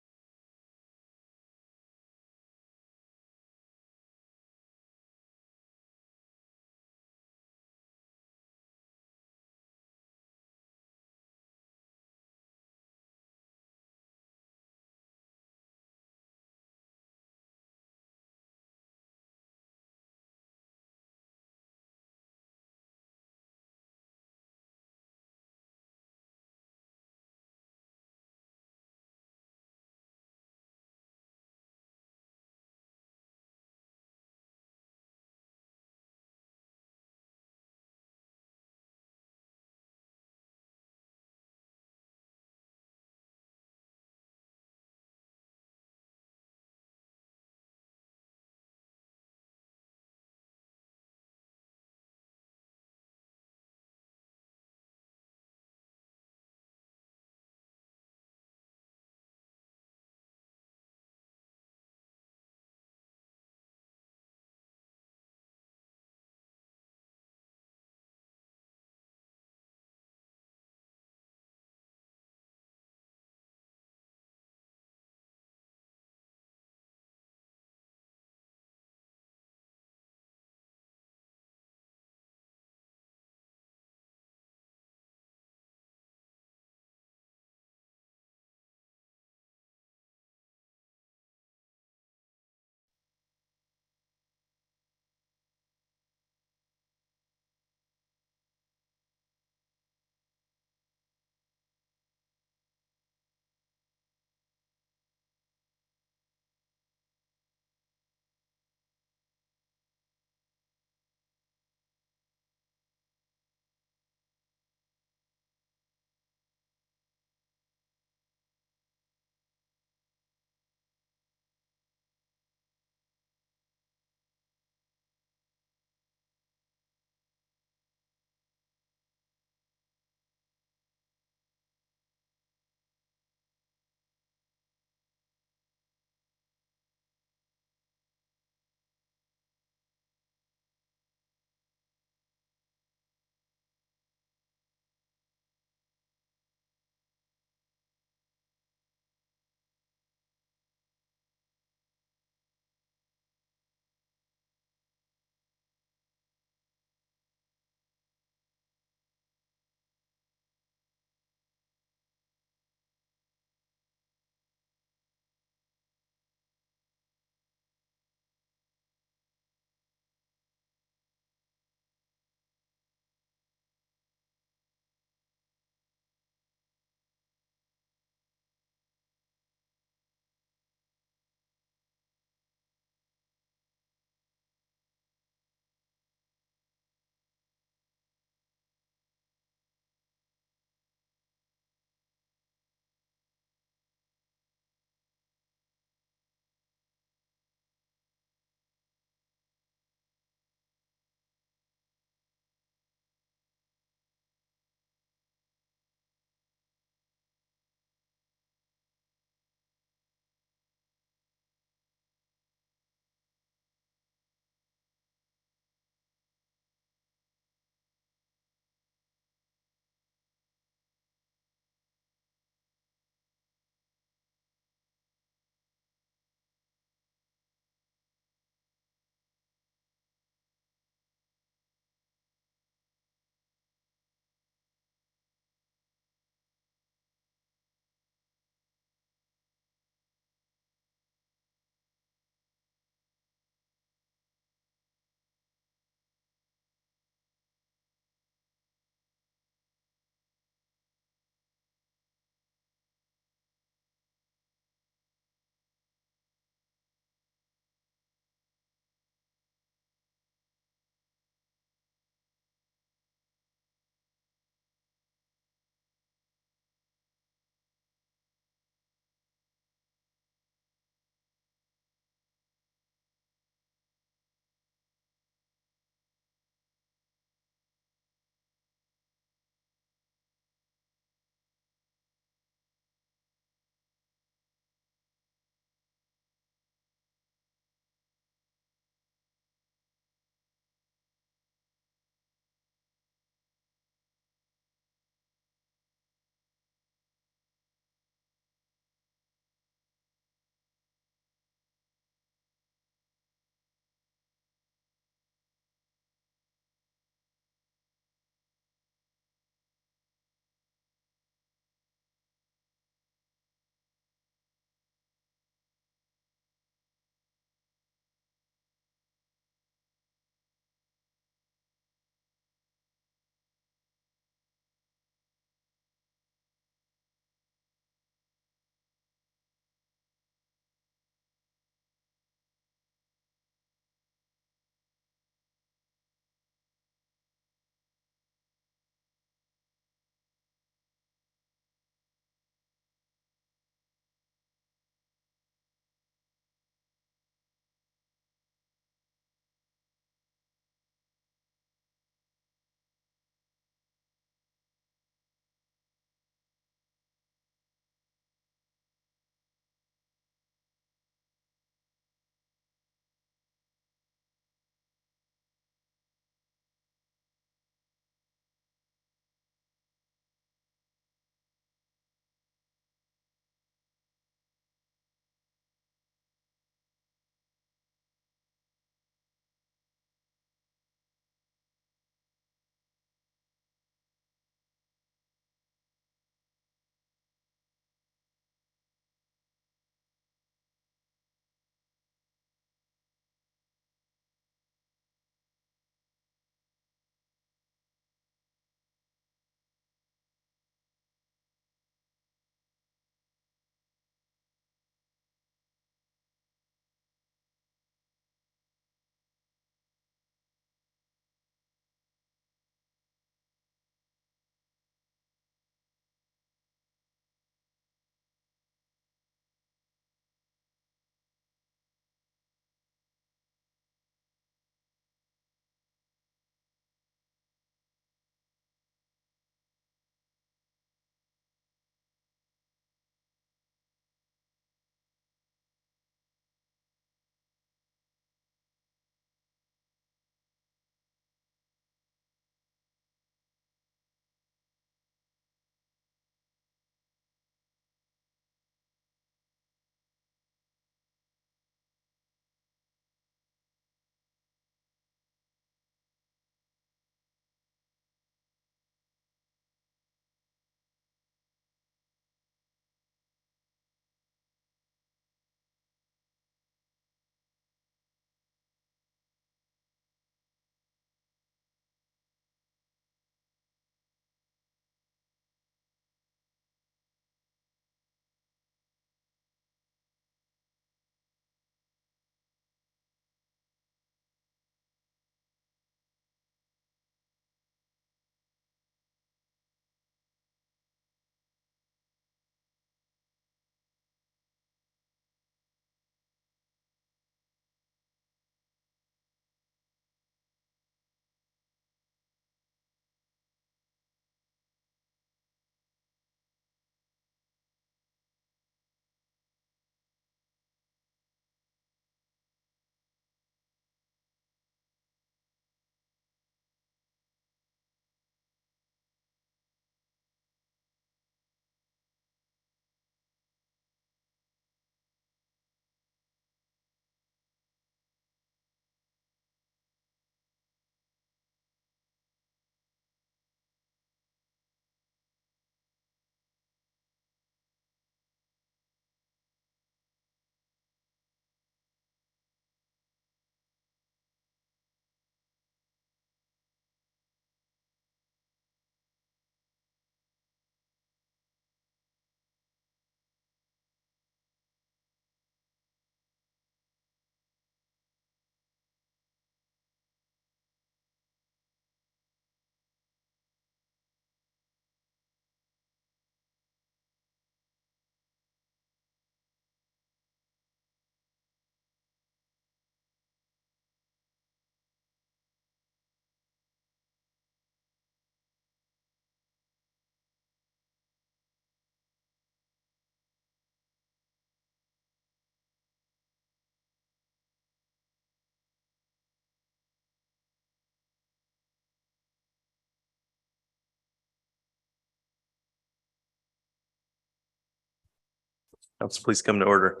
Council, please come to order.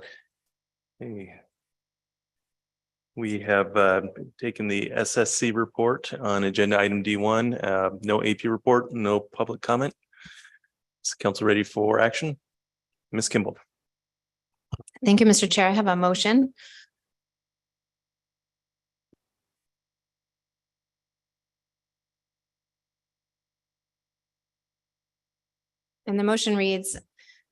Okay. We have taken the SSC report on agenda item D1. No AP report, no public comment. Is council ready for action? Ms. Kimball.
Thank you, Mr. Chair. I have a motion. And the motion reads,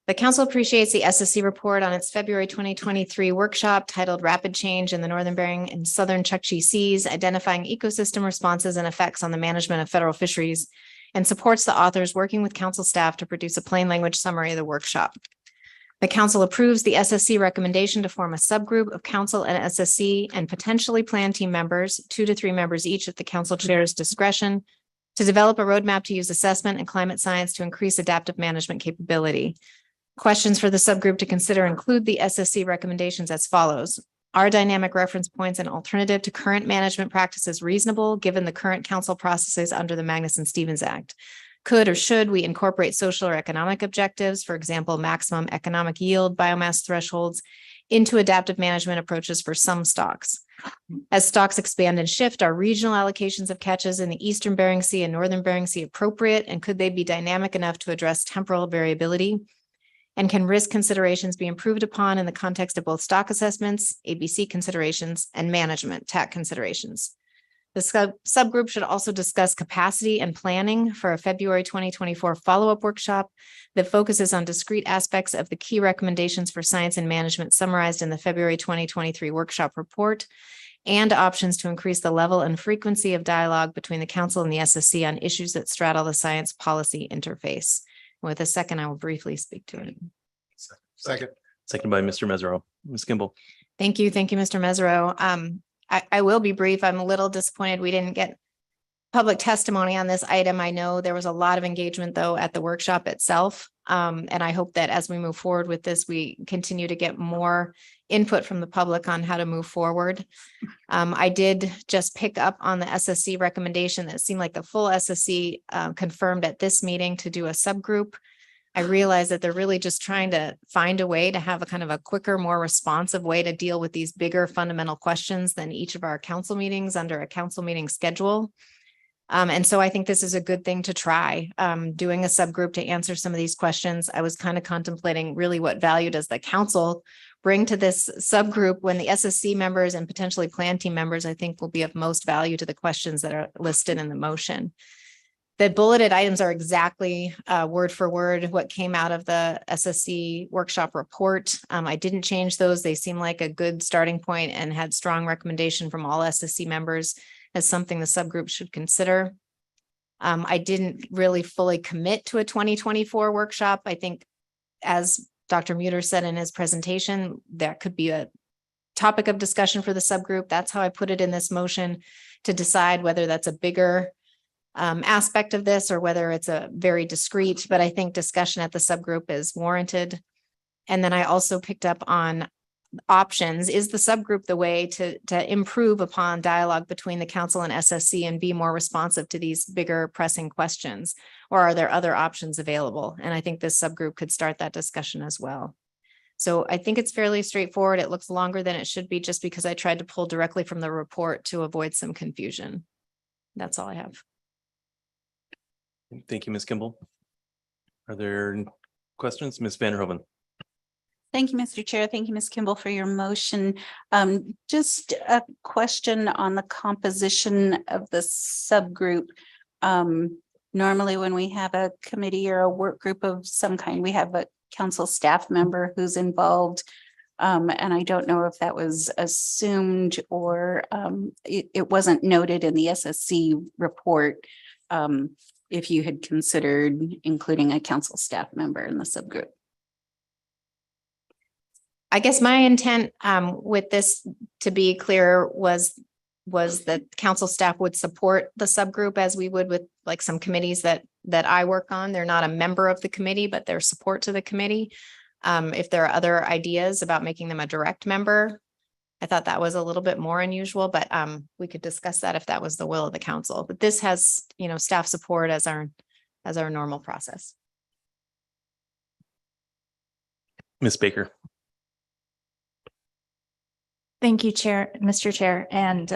the council appreciates the SSC report on its February 2023 workshop titled Rapid Change in the Northern Bering and Southern Chukchi Seas, Identifying Ecosystem Responses and Effects on the Management of Federal Fisheries, and supports the authors working with council staff to produce a plain language summary of the workshop. The council approves the SSC recommendation to form a subgroup of council and SSC and potentially plan team members, 2 to 3 members each at the council chair's discretion, to develop a roadmap to use assessment and climate science to increase adaptive management capability. Questions for the subgroup to consider include the SSC recommendations as follows. Are dynamic reference points an alternative to current management practices reasonable given the current council processes under the Magnuson-Stevens Act? Could or should we incorporate social or economic objectives, for example, maximum economic yield, biomass thresholds, into adaptive management approaches for some stocks? As stocks expand and shift, are regional allocations of catches in the Eastern Bering Sea and Northern Bering Sea appropriate, and could they be dynamic enough to address temporal variability? And can risk considerations be improved upon in the context of both stock assessments, ABC considerations, and management TAC considerations? The subgroup should also discuss capacity and planning for a February 2024 follow-up workshop that focuses on discrete aspects of the key recommendations for science and management summarized in the February 2023 workshop report, and options to increase the level and frequency of dialogue between the council and the SSC on issues that straddle the science policy interface. With a second, I will briefly speak to it.
Second by Mr. Mesereau. Ms. Kimball.
Thank you. Thank you, Mr. Mesereau. I will be brief. I'm a little disappointed we didn't get public testimony on this item. I know there was a lot of engagement though at the workshop itself. And I hope that as we move forward with this, we continue to get more input from the public on how to move forward. I did just pick up on the SSC recommendation that seemed like the full SSC confirmed at this meeting to do a subgroup. I realize that they're really just trying to find a way to have a kind of a quicker, more responsive way to deal with these bigger fundamental questions than each of our council meetings under a council meeting schedule. And so I think this is a good thing to try, doing a subgroup to answer some of these questions. I was kind of contemplating really what value does the council bring to this subgroup when the SSC members and potentially plan team members, I think will be of most value to the questions that are listed in the motion. The bulleted items are exactly word for word what came out of the SSC workshop report. I didn't change those. They seem like a good starting point and had strong recommendation from all SSC members as something the subgroup should consider. I didn't really fully commit to a 2024 workshop. I think as Dr. Muter said in his presentation, that could be a topic of discussion for the subgroup. That's how I put it in this motion to decide whether that's a bigger aspect of this or whether it's a very discrete, but I think discussion at the subgroup is warranted. And then I also picked up on options. Is the subgroup the way to improve upon dialogue between the council and SSC and be more responsive to these bigger pressing questions? Or are there other options available? And I think this subgroup could start that discussion as well. So I think it's fairly straightforward. It looks longer than it should be just because I tried to pull directly from the report to avoid some confusion. That's all I have.
Thank you, Ms. Kimball. Are there questions? Ms. Vanderhoven.
Thank you, Mr. Chair. Thank you, Ms. Kimball, for your motion. Just a question on the composition of the subgroup. Normally, when we have a committee or a work group of some kind, we have a council staff member who's involved. And I don't know if that was assumed or it wasn't noted in the SSC report. If you had considered including a council staff member in the subgroup.
I guess my intent with this, to be clear, was that council staff would support the subgroup as we would with like some committees that I work on. They're not a member of the committee, but they're support to the committee. If there are other ideas about making them a direct member, I thought that was a little bit more unusual, but we could discuss that if that was the will of the council. But this has, staff support as our normal process.
Ms. Baker.
Thank you, Mr. Chair, and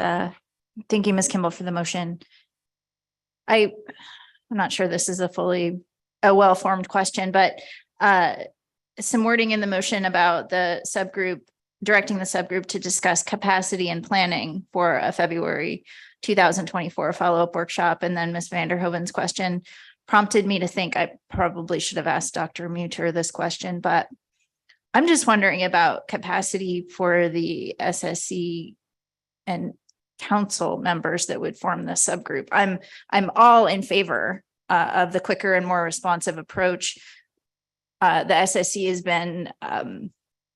thank you, Ms. Kimball, for the motion. I'm not sure this is a well-formed question, but some wording in the motion about the subgroup, directing the subgroup to discuss capacity and planning for a February 2024 follow-up workshop. And then Ms. Vanderhoven's question prompted me to think I probably should have asked Dr. Muter this question, but I'm just wondering about capacity for the SSC and council members that would form this subgroup. I'm all in favor of the quicker and more responsive approach. The SSC has been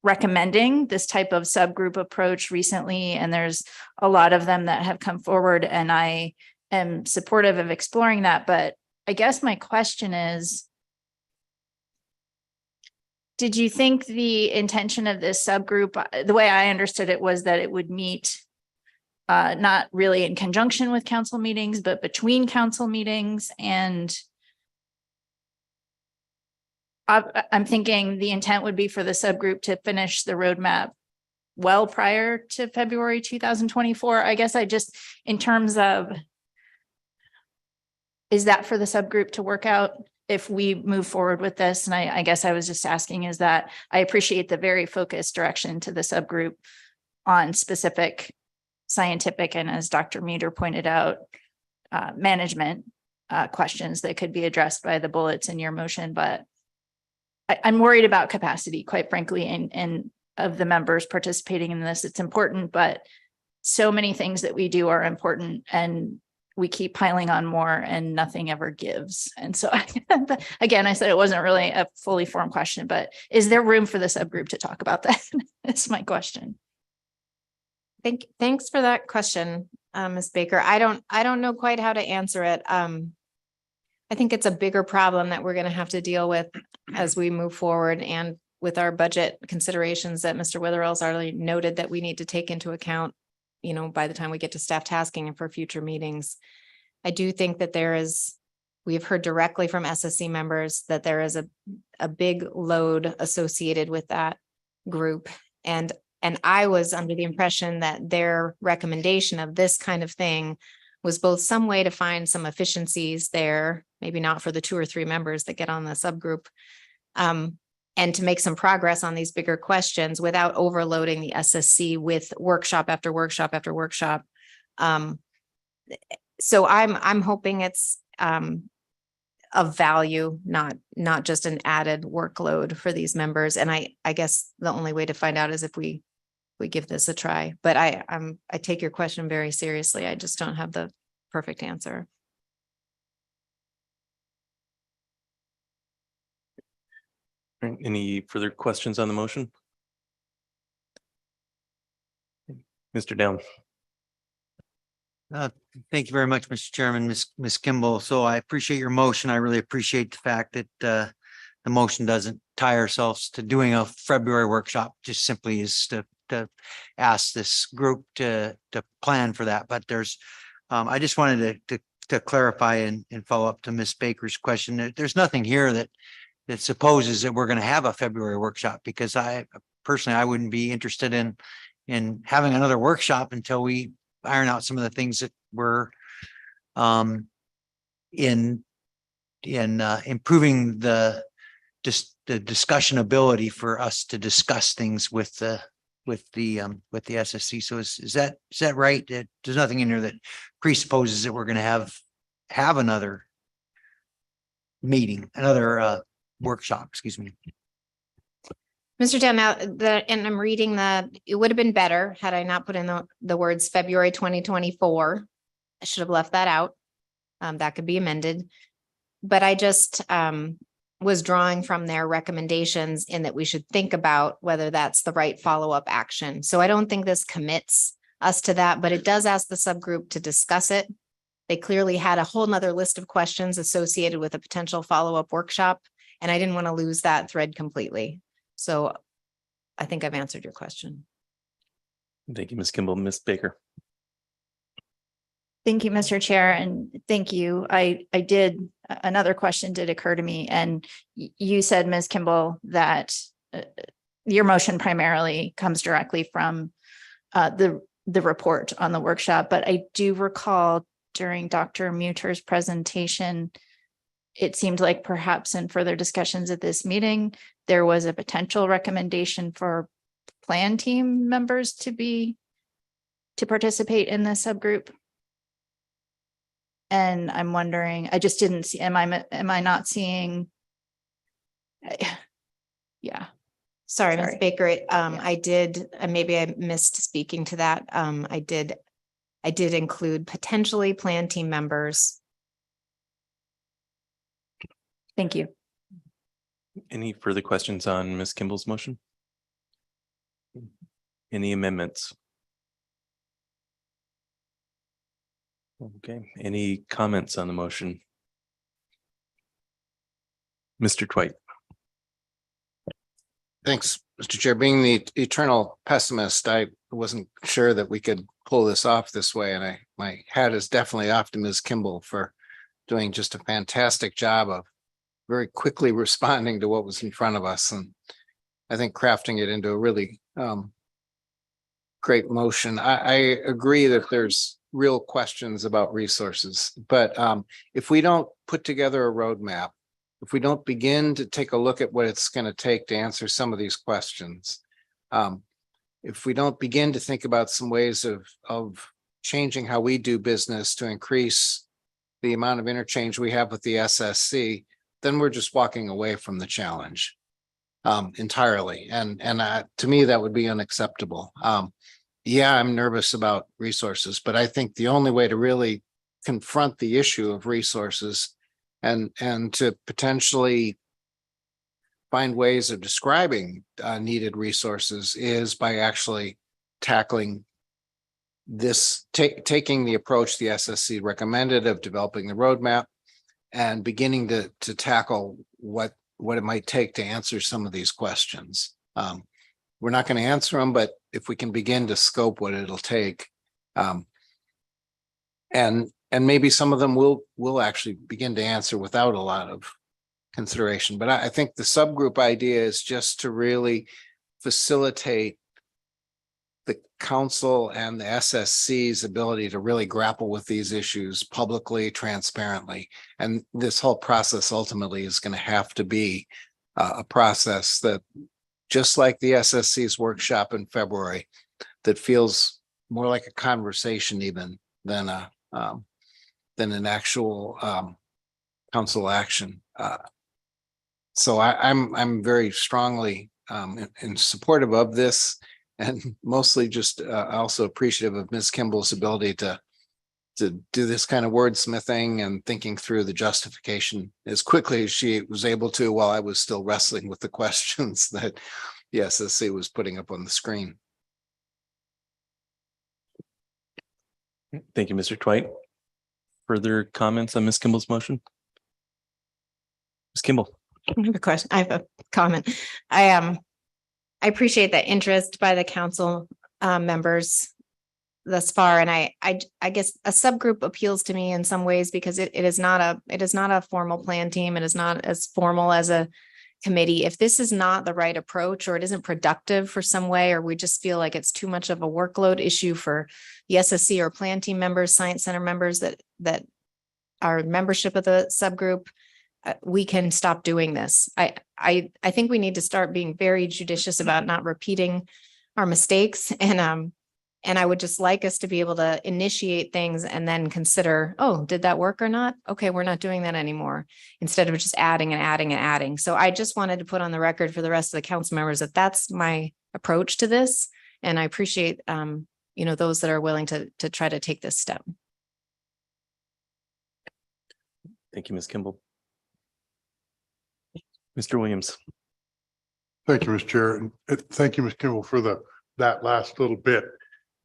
recommending this type of subgroup approach recently, and there's a lot of them that have come forward, and I am supportive of exploring that. But I guess my question is, did you think the intention of this subgroup, the way I understood it, was that it would meet not really in conjunction with council meetings, but between council meetings? And I'm thinking the intent would be for the subgroup to finish the roadmap well prior to February 2024. I guess I just, in terms of, is that for the subgroup to work out if we move forward with this? And I guess I was just asking, is that I appreciate the very focused direction to the subgroup on specific scientific, and as Dr. Muter pointed out, management questions that could be addressed by the bullets in your motion. But I'm worried about capacity, quite frankly, and of the members participating in this. It's important, but so many things that we do are important, and we keep piling on more and nothing ever gives. And so again, I said it wasn't really a fully formed question, but is there room for the subgroup to talk about that? That's my question.
Thanks for that question, Ms. Baker. I don't know quite how to answer it. I think it's a bigger problem that we're going to have to deal with as we move forward, and with our budget considerations that Mr. Witherell's already noted that we need to take into account, you know, by the time we get to staff tasking and for future meetings. I do think that we've heard directly from SSC members that there is a big load associated with that group. And I was under the impression that their recommendation of this kind of thing was both some way to find some efficiencies there, maybe not for the 2 or 3 members that get on the subgroup, and to make some progress on these bigger questions without overloading the SSC with workshop after workshop after workshop. So I'm hoping it's of value, not just an added workload for these members. And I guess the only way to find out is if we give this a try. But I take your question very seriously. I just don't have the perfect answer.
Any further questions on the motion? Mr. Down.
Thank you very much, Mr. Chairman, Ms. Kimball. So I appreciate your motion. I really appreciate the fact that the motion doesn't tie ourselves to doing a February workshop, just simply is to ask this group to plan for that. But there's, I just wanted to clarify and follow up to Ms. Baker's question. There's nothing here that supposes that we're going to have a February workshop, because I wouldn't be interested in having another workshop until we iron out some of the things that were in improving the discussion ability for us to discuss things with the SSC. So is that right? There's nothing in here that presupposes that we're going to have another meeting, another workshop, excuse me.
Mr. Down, now and I'm reading that it would have been better had I not put in the words February 2024. I should have left that out. That could be amended. But I just was drawing from their recommendations in that we should think about whether that's the right follow-up action. So I don't think this commits us to that, but it does ask the subgroup to discuss it. They clearly had a whole nother list of questions associated with a potential follow-up workshop, and I didn't want to lose that thread completely. So I think I've answered your question.
Thank you, Ms. Kimball. Ms. Baker.
Thank you, Mr. Chair, and thank you. Another question did occur to me, and you said, Ms. Kimball, that your motion primarily comes directly from the report on the workshop, but I do recall during Dr. Muter's presentation, it seemed like perhaps in further discussions at this meeting, there was a potential recommendation for plan team members to participate in this subgroup. And I'm wondering, I just didn't see, am I not seeing? Yeah.
Sorry, Ms.
Sorry.
Baker. I did, maybe I missed speaking to that. I did include potentially plan team members.
Thank you.
Any further questions on Ms. Kimball's motion? Any amendments? Okay, any comments on the motion? Mr. Twite.
Thanks, Mr. Chair. Being the eternal pessimist, I wasn't sure that we could pull this off this way. And my hat is definitely off to Ms. Kimball for doing just a fantastic job of very quickly responding to what was in front of us. And I think crafting it into a really great motion. I agree that there's real questions about resources, but if we don't put together a roadmap, if we don't begin to take a look at what it's going to take to answer some of these questions, if we don't begin to think about some ways of changing how we do business to increase the amount of interchange we have with the SSC, then we're just walking away from the challenge entirely. And to me, that would be unacceptable. Yeah, I'm nervous about resources, but I think the only way to really confront the issue of resources and to potentially find ways of describing needed resources is by actually tackling this, taking the approach the SSC recommended of developing the roadmap and beginning to tackle what it might take to answer some of these questions. We're not going to answer them, but if we can begin to scope what it'll take, and maybe some of them will actually begin to answer without a lot of consideration. But I think the subgroup idea is just to really facilitate the council and the SSC's ability to really grapple with these issues publicly, transparently. And this whole process ultimately is going to have to be a process that, just like the SSC's workshop in February, that feels more like a conversation even than an actual council action. So I'm very strongly in supportive of this, and mostly just also appreciative of Ms. Kimball's ability to do this kind of wordsmithing and thinking through the justification as quickly as she was able to, while I was still wrestling with the questions that the SSC was putting up on the screen.
Thank you, Mr. Twite. Further comments on Ms. Kimball's motion? Ms. Kimball.
I have a question. I have a comment. I appreciate the interest by the council members thus far, and I guess a subgroup appeals to me in some ways because it is not a formal plan team. It is not as formal as a committee. If this is not the right approach, or it isn't productive for some way, or we just feel like it's too much of a workload issue for the SSC or plan team members, science center members that are membership of the subgroup, we can stop doing this. I think we need to start being very judicious about not repeating our mistakes. And I would just like us to be able to initiate things and then consider, oh, did that work or not? Okay, we're not doing that anymore, instead of just adding and adding and adding. So I just wanted to put on the record for the rest of the council members that that's my approach to this. And I appreciate, those that are willing to try to take this step.
Thank you, Ms. Kimball. Mr. Williams.
Thank you, Mr. Chair. And thank you, Ms. Kimball, for that last little bit.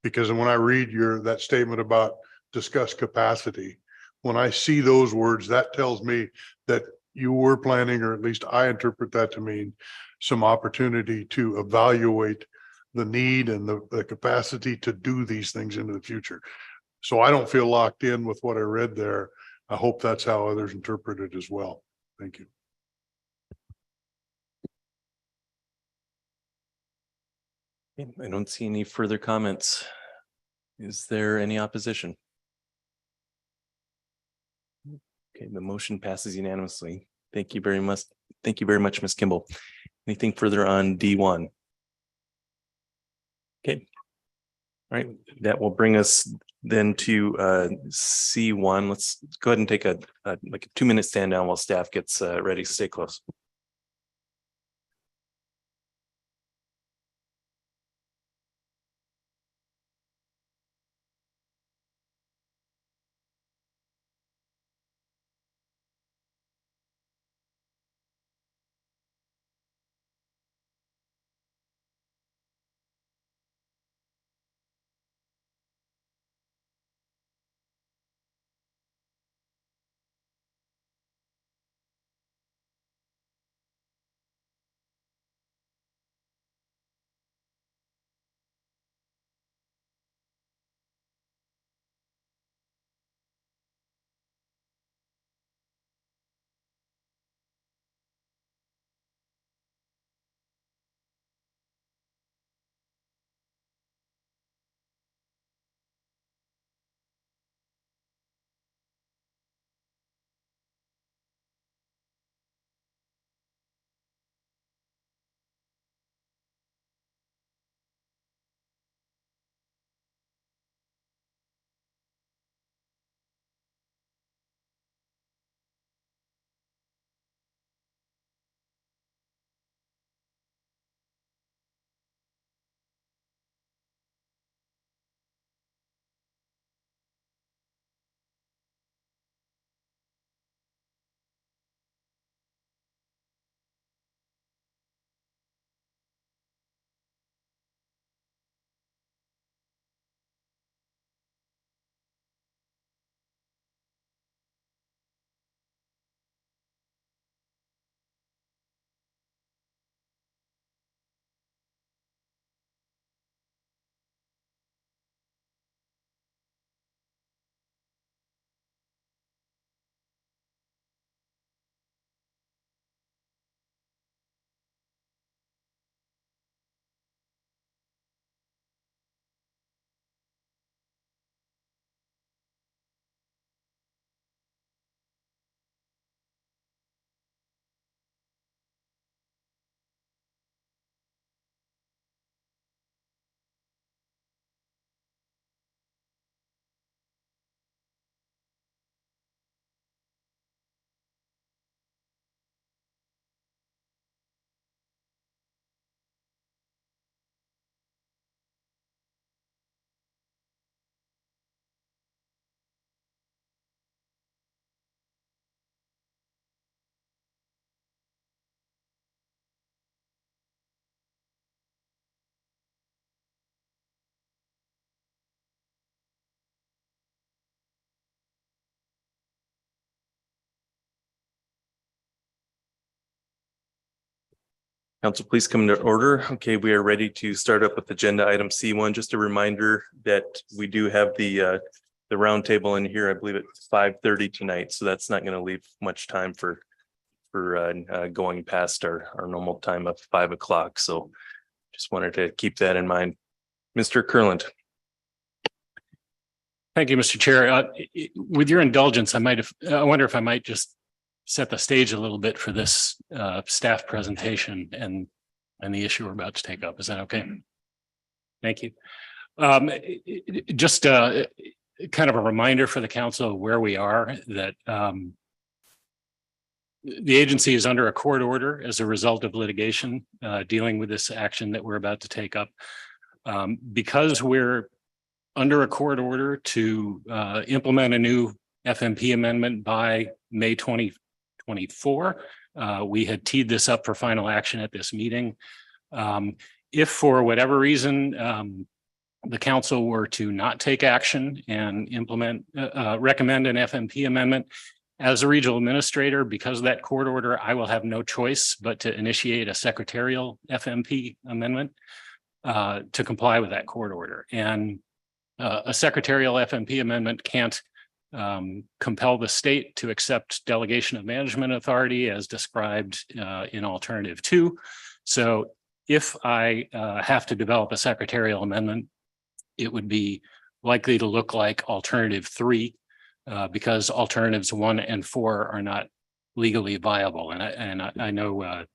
Because when I read that statement about discuss capacity, when I see those words, that tells me that you were planning, or at least I interpret that to mean, some opportunity to evaluate the need and the capacity to do these things into the future. So I don't feel locked in with what I read there. I hope that's how others interpret it as well. Thank you.
Okay, I don't see any further comments. Is there any opposition? Okay, the motion passes unanimously. Thank you very much. Thank you very much, Ms. Kimball. Anything further on D1? Okay. All right, that will bring us then to C1. Let's go ahead and take a like a 2-minute stand down while staff gets ready. Stay close. Council, please come to order. Okay, we are ready to start up with agenda item C1. Just a reminder that we do have the roundtable in here. I believe it's 5:30 tonight, so that's not going to leave much time for going past our normal time of 5 o'clock. So just wanted to keep that in mind. Mr. Kurland.
Thank you, Mr. Chair. With your indulgence, I wonder if I might just set the stage a little bit for this staff presentation and the issue we're about to take up. Is that okay? Thank you. Just kind of a reminder for the council of where we are, that the agency is under a court order as a result of litigation dealing with this action that we're about to take up. Because we're under a court order to implement a new FMP amendment by May 2024. We had teed this up for final action at this meeting. If for whatever reason the council were to not take action and recommend an FMP amendment, as a regional administrator, because of that court order, I will have no choice but to initiate a secretarial FMP amendment to comply with that court order. And a secretarial FMP amendment can't compel the state to accept delegation of management authority as described in alternative 2. So if I have to develop a secretarial amendment, it would be likely to look like alternative 3, because alternatives 1 and 4 are not legally viable. And I know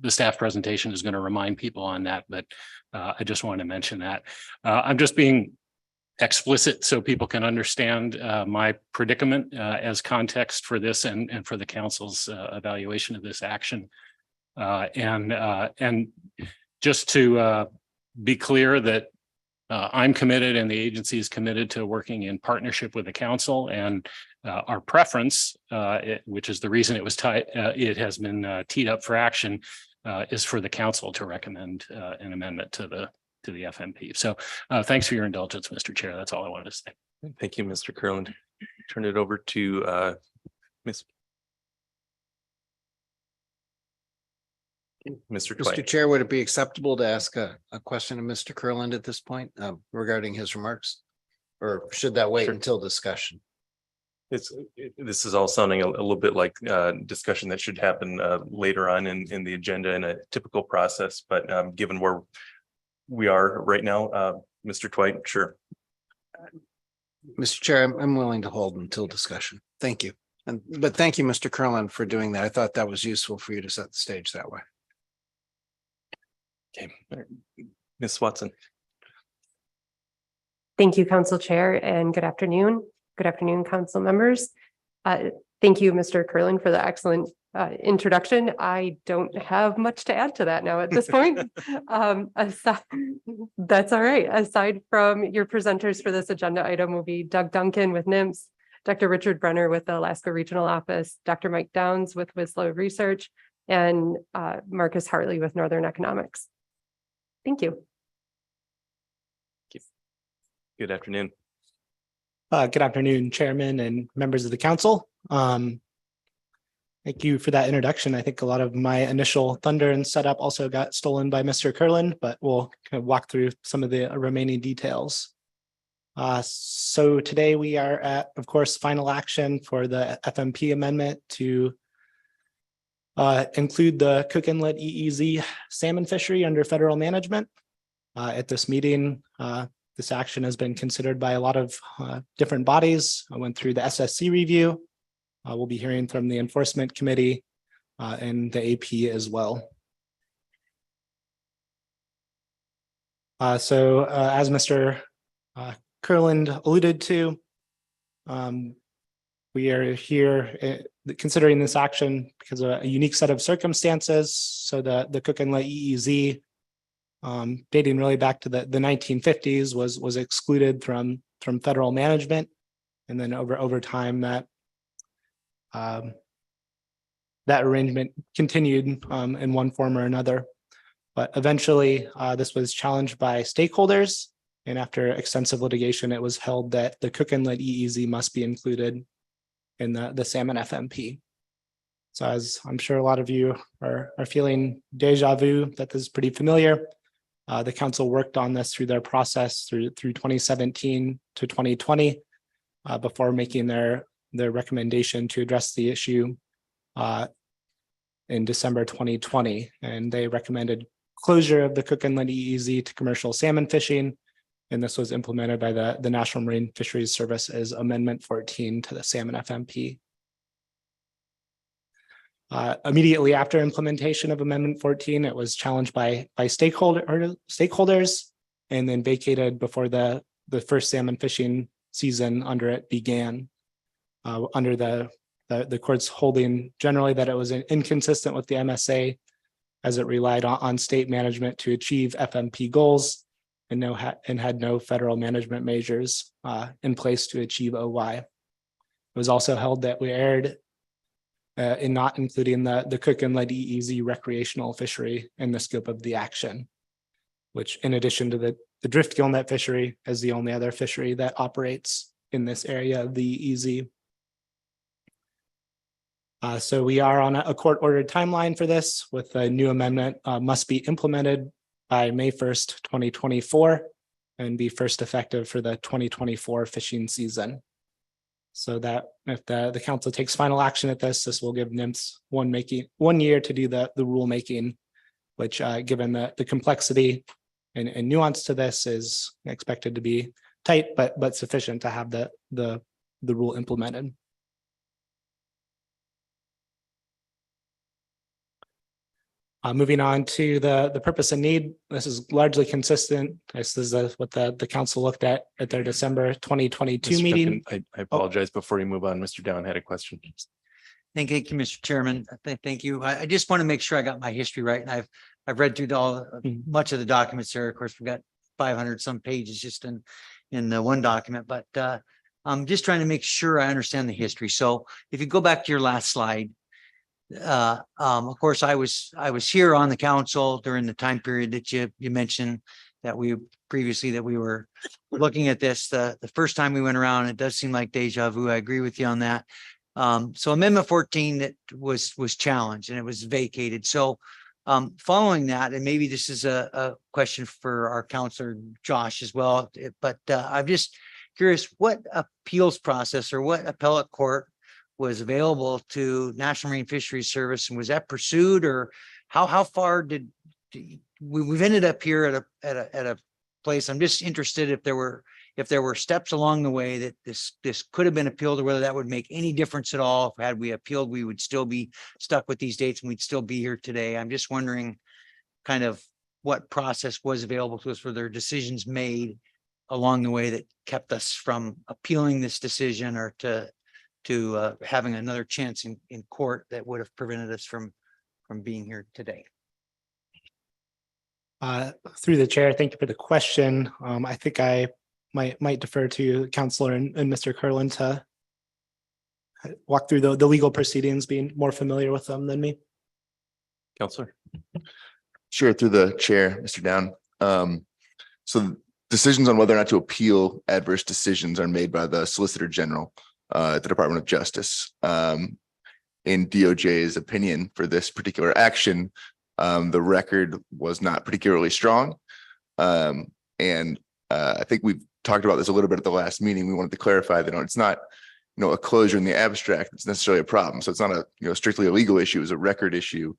the staff presentation is going to remind people on that, but I just want to mention that. I'm just being explicit so people can understand my predicament as context for this and for the council's evaluation of this action. And just to be clear that I'm committed and the agency is committed to working in partnership with the council, and our preference, which is the reason it was it has been teed up for action, is for the council to recommend an amendment to the FMP. So thanks for your indulgence, Mr. Chair. That's all I wanted to say.
Thank you, Mr. Kurland. Turn it over to Mr.
Mr. Chair, would it be acceptable to ask a question of Mr. Kurland at this point regarding his remarks? Or should that wait until discussion?
This is all sounding a little bit like discussion that should happen later on in the agenda in a typical process, but given where we are right now, Mr. Twite, sure.
Mr. Chair, I'm willing to hold until discussion. Thank you. But thank you, Mr. Kurland, for doing that. I thought that was useful for you to set the stage that way.
Okay, Ms. Watson.
Thank you, Council Chair, and good afternoon. Good afternoon, council members. Thank you, Mr. Kurland, for the excellent introduction. I don't have much to add to that now at this point. That's all right. Aside from your presenters for this agenda item will be Doug Duncan with NIMS, Dr. Richard Brenner with the Alaska Regional Office, Dr. Mike Downs with Winslow Research, and Marcus Hartley with Northern Economics. Thank you.
Good afternoon.
Good afternoon, Chairman and members of the council. Thank you for that introduction. I think a lot of my initial thunder and setup also got stolen by Mr. Kurland, but we'll kind of walk through some of the remaining details. So today we are at, of course, final action for the FMP amendment to include the Cook Inlet EEZ salmon fishery under federal management. At this meeting, this action has been considered by a lot of different bodies. I went through the SSC review. We'll be hearing from the Enforcement Committee and the AP as well. So as Mr. Kurland alluded to, we are here considering this action because of a unique set of circumstances. So the Cook Inlet EEZ, dating really back to the 1950s, was excluded from federal management, and then over time that arrangement continued in one form or another. But eventually, this was challenged by stakeholders, and after extensive litigation, it was held that the Cook Inlet EEZ must be included in the salmon FMP. So as I'm sure a lot of you are feeling deja vu, that this is pretty familiar. The council worked on this through their process through 2017 to 2020 before making their recommendation to address the issue in December 2020. And they recommended closure of the Cook Inlet EEZ to commercial salmon fishing. And this was implemented by the National Marine Fisheries Service as Amendment 14 to the salmon FMP. Immediately after implementation of Amendment 14, it was challenged by stakeholders and then vacated before the first salmon fishing season under it began. Under the court's holding generally that it was inconsistent with the MSA as it relied on state management to achieve FMP goals and had no federal management measures in place to achieve OY. It was also held that we erred in not including the Cook Inlet EEZ recreational fishery in the scope of the action, which in addition to the drift gillnet fishery is the only other fishery that operates in this area of the EEZ. So we are on a court-ordered timeline for this, with a new amendment must be implemented by May 1st, 2024, and be first effective for the 2024 fishing season. So that if the council takes final action at this will give NIMS 1 year to do the rulemaking which given the complexity and nuance to this is expected to be tight, but sufficient to have the rule implemented. Moving on to the purpose and need, this is largely consistent. This is what the council looked at their December 2022
Mr.
meeting.
Duncan, I apologize. Before you move on, Mr. Down had a question.
Thank you, Mr. Chairman. Thank you. I just want to make sure I got my history right. And I've read through much of the documents there. Of course, we've got 500 some pages just in the one document, but I'm just trying to make sure I understand the history. So if you go back to your last slide, of course, I was here on the council during the time period that you mentioned that we were looking at this. The first time we went around, it does seem like deja vu. I agree with you on that. So Amendment 14 that was challenged and it was vacated. So following that, and maybe this is a question for our counselor Josh as well, but I'm just curious what appeals process or what appellate court was available to National Marine Fisheries Service, and was that pursued, or how far did we've ended up here at a place? I'm just interested if there were steps along the way that this could have been appealed, or whether that would make any difference at all. If had we appealed, we would still be stuck with these dates and we'd still be here today. I'm just wondering kind of what process was available to us. Were there decisions made along the way that kept us from appealing this decision, or to having another chance in court that would have prevented us from being here today?
Through the chair, thank you for the question. I think I might defer to Counselor and Mr. Curlin to walk through the legal proceedings, being more familiar with them than me.
Counselor.
Sure, through the chair, Mr. Down. So decisions on whether or not to appeal adverse decisions are made by the Solicitor General at the Department of Justice. In DOJ's opinion for this particular action, the record was not particularly strong. And I think we've talked about this a little bit at the last meeting. We wanted to clarify that it's not a closure in the abstract. It's necessarily a problem. So it's not a strictly a legal issue, it's a record issue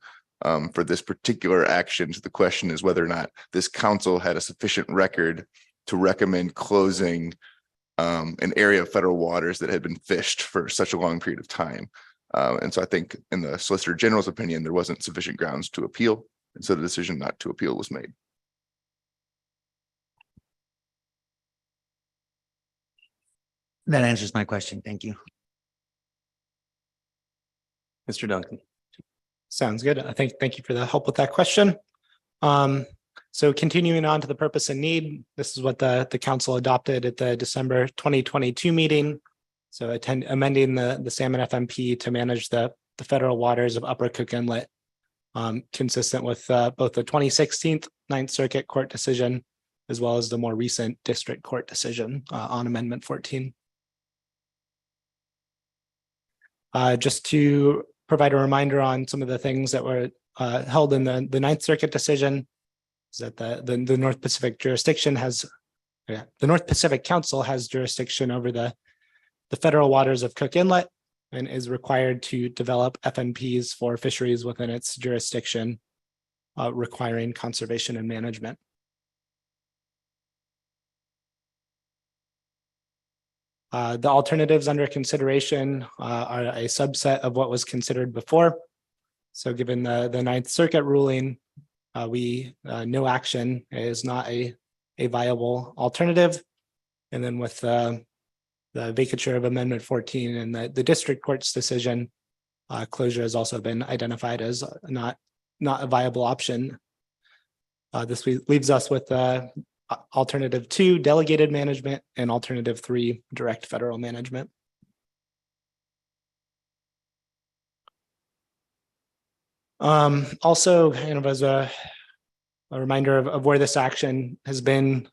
for this particular action. So the question is whether or not this council had a sufficient record to recommend closing an area of federal waters that had been fished for such a long period of time. And so I think in the Solicitor General's opinion, there wasn't sufficient grounds to appeal. And so the decision not to appeal was made.
That answers my question. Thank you.
Mr. Duncan.
Sounds good. Thank you for the help with that question. So continuing on to the purpose and need, this is what the council adopted at the December 2022 meeting. So amending the salmon FMP to manage the federal waters of Upper Cook Inlet, consistent with both the 2016 Ninth Circuit Court decision, as well as the more recent District Court decision on Amendment 14. Just to provide a reminder on some of the things that were held in the Ninth Circuit decision, is that the North Pacific jurisdiction the North Pacific Council has jurisdiction over the federal waters of Cook Inlet and is required to develop FMPs for fisheries within its jurisdiction, requiring conservation and management. The alternatives under consideration are a subset of what was considered before. So given the Ninth Circuit ruling, no action is not a viable alternative. And then with the vacature of Amendment 14 and the District Court's decision, closure has also been identified as not a viable option. This leaves us with Alternative 2, delegated management, and Alternative 3, direct federal management. Also, kind of as a reminder of where this action has been,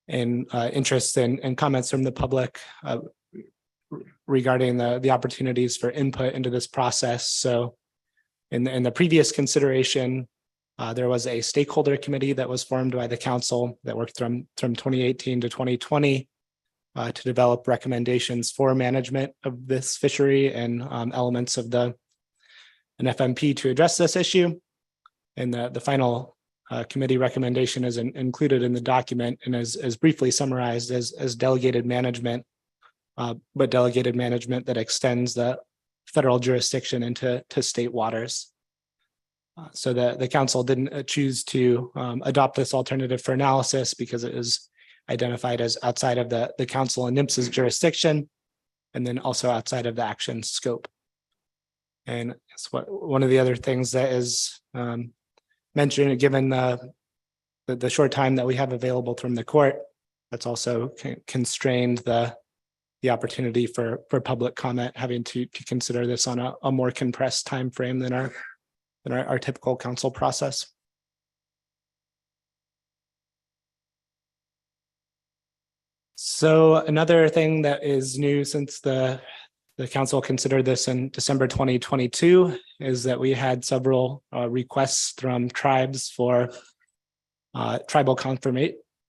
and interest and comments from the public regarding the opportunities for input into this process. So in the previous consideration, there was a stakeholder committee that was formed by the council that worked from 2018 to 2020 to develop recommendations for management of this fishery and elements of an FMP to address this issue. And the final committee recommendation is included in the document and is briefly summarized as delegated management, but delegated management that extends the federal jurisdiction into state waters. So the council didn't choose to adopt this alternative for analysis because it is identified as outside of the council and NMFS's jurisdiction, and then also outside of the action scope. And it's one of the other things that is mentioned, given the short time that we have available from the court, that's also constrained the opportunity for public comment, having to consider this on a more compressed time frame than our typical council process. So another thing that is new since the council considered this in December 2022 is that we had several requests from tribes for tribal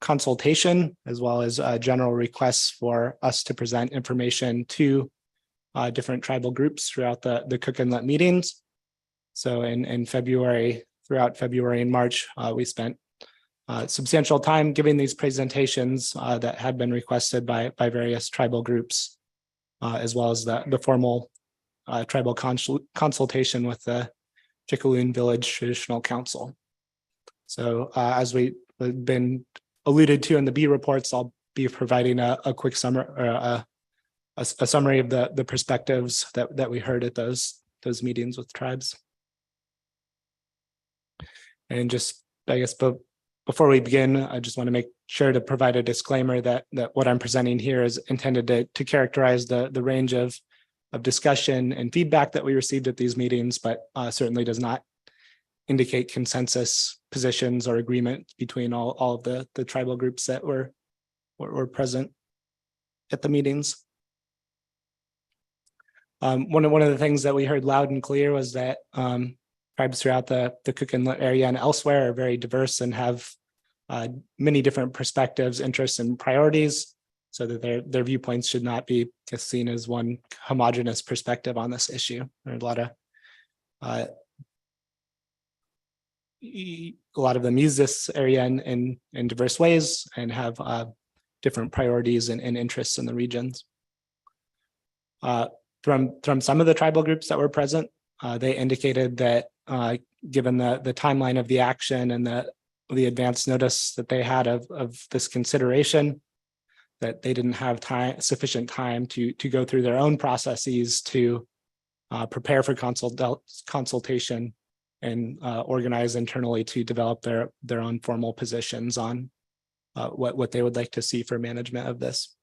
consultation, as well as general requests for us to present information to different tribal groups throughout the Cook Inlet meetings. So in February, throughout February and March, we spent substantial time giving these presentations that had been requested by various tribal groups, as well as the formal tribal consultation with the Chickaloon Village Traditional Council. So as we've been alluded to in the B reports, I'll be providing a quick summary or a summary of the perspectives that we heard at those meetings with tribes. And just, I guess, before we begin, I just want to make sure to provide a disclaimer that what I'm presenting here is intended to characterize the range of discussion and feedback that we received at these meetings, but certainly does not indicate consensus positions or agreement between all of the tribal groups that were present at the meetings. One of the things that we heard loud and clear was that tribes throughout the Cook Inlet area and elsewhere are very diverse and have many different perspectives, interests, and priorities, so that their viewpoints should not be just seen as one homogeneous perspective on this issue. There are a lot of them use this area in diverse ways and have different priorities and interests in the regions. From some of the tribal groups that were present, they indicated that given the timeline of the action and the advance notice that they had of this consideration, that they didn't have sufficient time to go through their own processes to prepare for consultation and organize internally to develop their own formal positions on what they would like to see for management of this.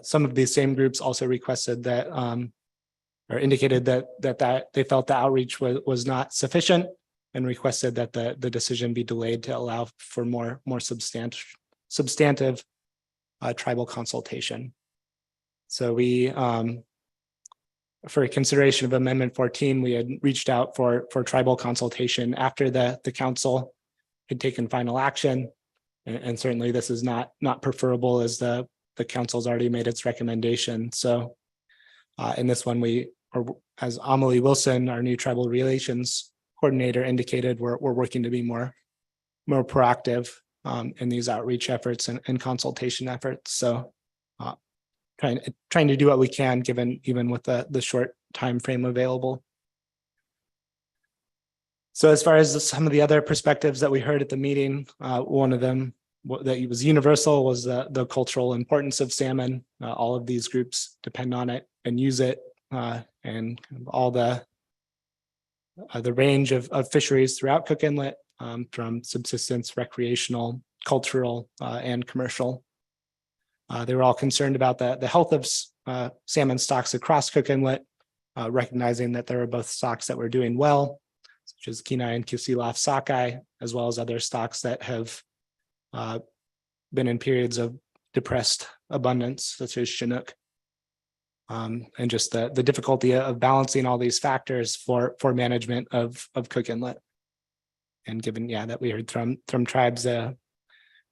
Some of these same groups also requested that or indicated that they felt the outreach was not sufficient and requested that the decision be delayed to allow for more substantive tribal consultation. So we, for consideration of Amendment 14, we had reached out for tribal consultation after the council had taken final action. And certainly this is not preferable, as the council's already made its recommendation. So in this one, as Amelie Wilson, our new tribal relations coordinator, indicated, we're working to be more proactive in these outreach efforts and consultation efforts. So trying to do what we can, even with the short time frame available. So as far as some of the other perspectives that we heard at the meeting, one of them that was universal was the cultural importance of salmon. All of these groups depend on it and use it, and all the range of fisheries throughout Cook Inlet, from subsistence, recreational, cultural, and commercial. They were all concerned about the health of salmon stocks across Cook Inlet, recognizing that there were both stocks that were doing well, such as Kenai and Kusilaf sockeye, as well as other stocks that have been in periods of depressed abundance, such as Chinook. And just the difficulty of balancing all these factors for management of Cook Inlet. And given, that we heard from tribes in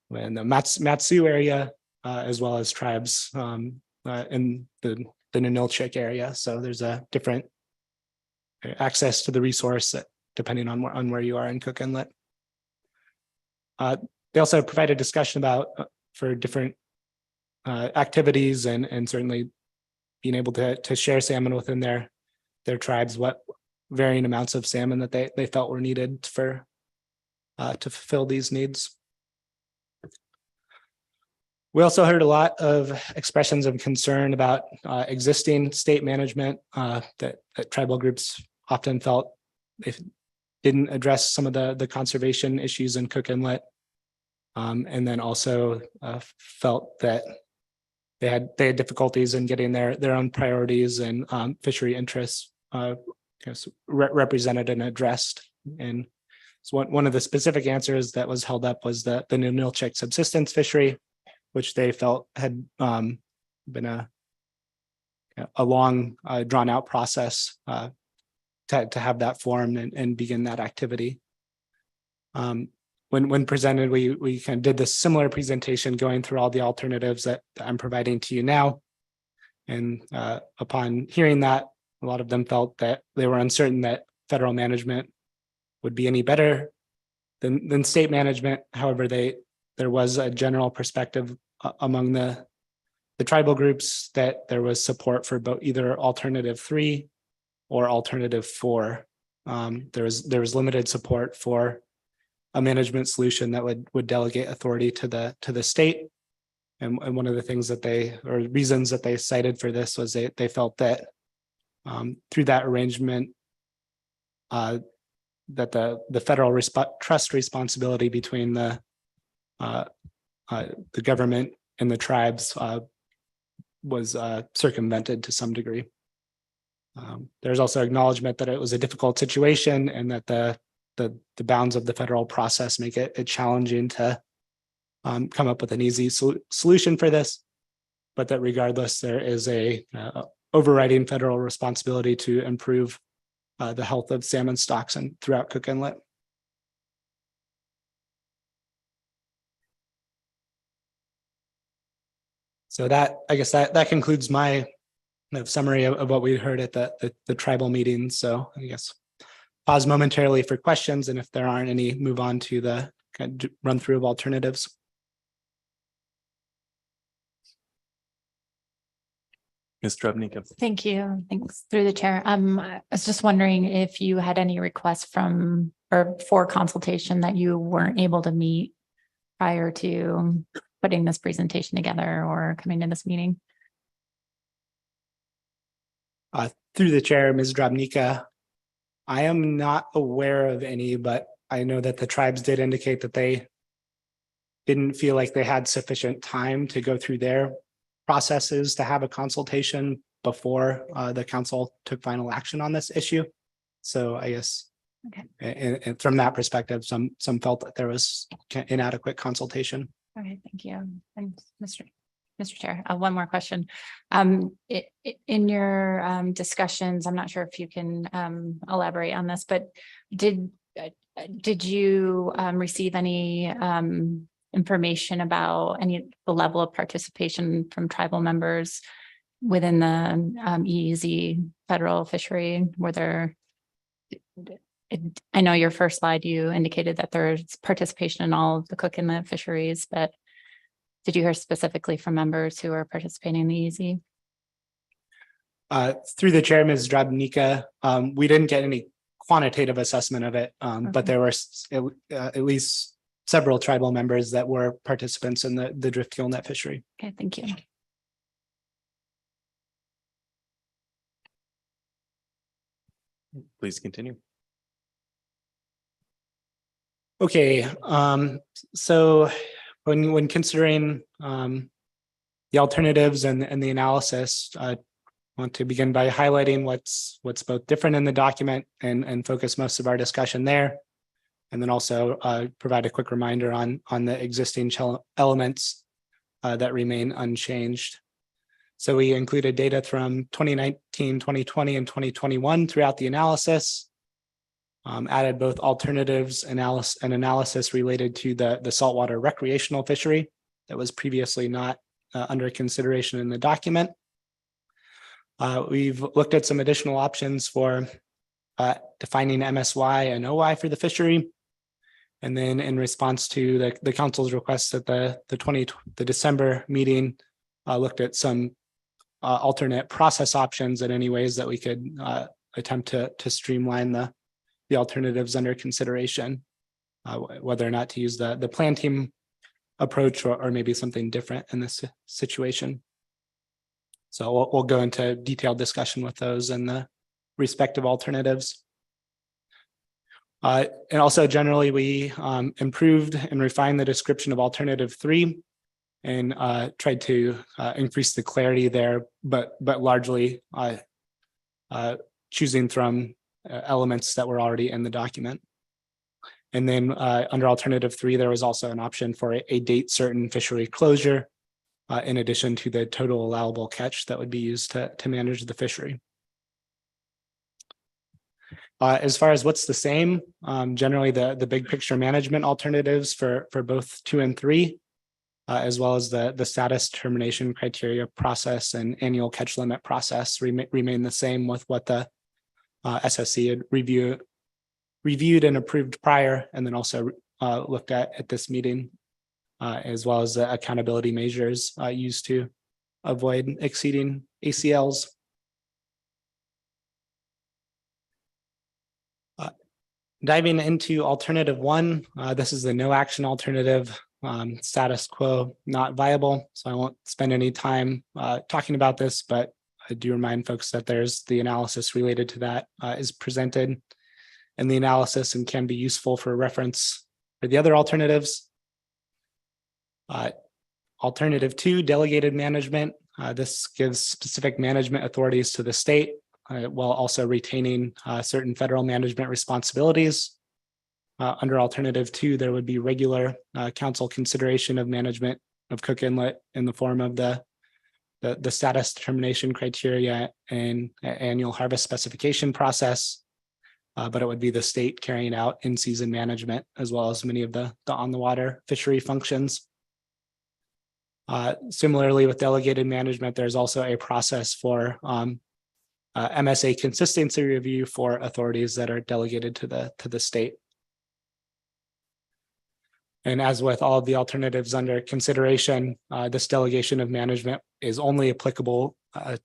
the Matsu area, as well as tribes in the Ninilchik area. So there's a different access to the resource depending on where you are in Cook Inlet. They also provided discussion about for different activities and certainly being able to share salmon within their tribes, what varying amounts of salmon that they felt were needed for to fulfill these needs. We also heard a lot of expressions of concern about existing state management that tribal groups often felt they didn't address some of the conservation issues in Cook Inlet, and then also felt that they had difficulties in getting their own priorities and fishery interests represented and addressed. And so one of the specific answers that was held up was the Ninilchik subsistence fishery, which they felt had been a long drawn out process to have that formed and begin that activity. When presented, we kind of did this similar presentation going through all the alternatives that I'm providing to you now. And upon hearing that, a lot of them felt that they were uncertain that federal management would be any better than state management. However, there was a general perspective among the tribal groups that there was support for both either alternative 3 or alternative 4. There was limited support for a management solution that would delegate authority to the state. And one of the things that reasons that they cited for this was they felt that through that arrangement, that the federal trust responsibility between the government and the tribes was circumvented to some degree. There's also acknowledgement that it was a difficult situation and that the bounds of the federal process make it challenging to come up with an easy solution for this, but that regardless, there is a overriding federal responsibility to improve the health of salmon stocks and throughout Cook Inlet. So I guess that concludes my summary of what we heard at the tribal meeting. So I guess pause momentarily for questions, and if there aren't any, move on to the run through of alternatives.
Ms. Drobnica.
Thank you. Thanks through the chair. I was just wondering if you had any requests for consultation that you weren't able to meet prior to putting this presentation together or coming to this meeting.
Through the chair, Ms. Drobnica, I am not aware of any, but I know that the tribes did indicate that they didn't feel like they had sufficient time to go through their processes to have a consultation before the council took final action on this issue. So I guess and from that perspective, some felt that there was inadequate consultation.
Okay, thank you. And Mr. Chair, one more question. In your discussions, I'm not sure if you can elaborate on this, but did you receive any information about the level of participation from tribal members within the EEZ federal fishery? I know your first slide, you indicated that there's participation in all of the Cook Inlet fisheries, but did you hear specifically from members who are participating in the EEZ?
Through the chair, Ms. Drobnica, we didn't get any quantitative assessment of it, but there were at least several tribal members that were participants in the drift gill net fishery.
Okay, thank you.
Please continue.
Okay, so when considering the alternatives and the analysis, I want to begin by highlighting what's both different in the document and focus most of our discussion there. And then also provide a quick reminder on the existing elements that remain unchanged. So we included data from 2019, 2020, and 2021 throughout the analysis. Added both alternatives and analysis related to the saltwater recreational fishery that was previously not under consideration in the document. We've looked at some additional options for defining MSY and OY for the fishery. And then in response to the council's request at the December meeting, looked at some alternate process options and any ways that we could attempt to streamline the alternatives under consideration, whether or not to use the plan team approach or maybe something different in this situation. So we'll go into detailed discussion with those and the respective alternatives. And also generally we improved and refined the description of alternative 3 and tried to increase the clarity there, but largely choosing from elements that were already in the document. And then under alternative 3, there was also an option for a date certain fishery closure in addition to the total allowable catch that would be used to manage the fishery. As far as what's the same, generally the big picture management alternatives for both 2 and 3, as well as the status determination criteria process and annual catch limit process remain the same with what the SSC had reviewed and approved prior, and then also looked at this meeting, as well as the accountability measures used to avoid exceeding ACLs. Diving into alternative 1, this is the no action alternative, status quo not viable. So I won't spend any time talking about this, but I do remind folks that there's the analysis related to that is presented in the analysis and can be useful for reference for the other alternatives. Alternative 2, delegated management. This gives specific management authorities to the state while also retaining certain federal management responsibilities. Under alternative 2, there would be regular council consideration of management of Cook Inlet in the form of the status determination criteria and annual harvest specification process. But it would be the state carrying out in-season management as well as many of the on-the-water fishery functions. Similarly, with delegated management, there's also a process for MSA consistency review for authorities that are delegated to the state. And as with all of the alternatives under consideration, this delegation of management is only applicable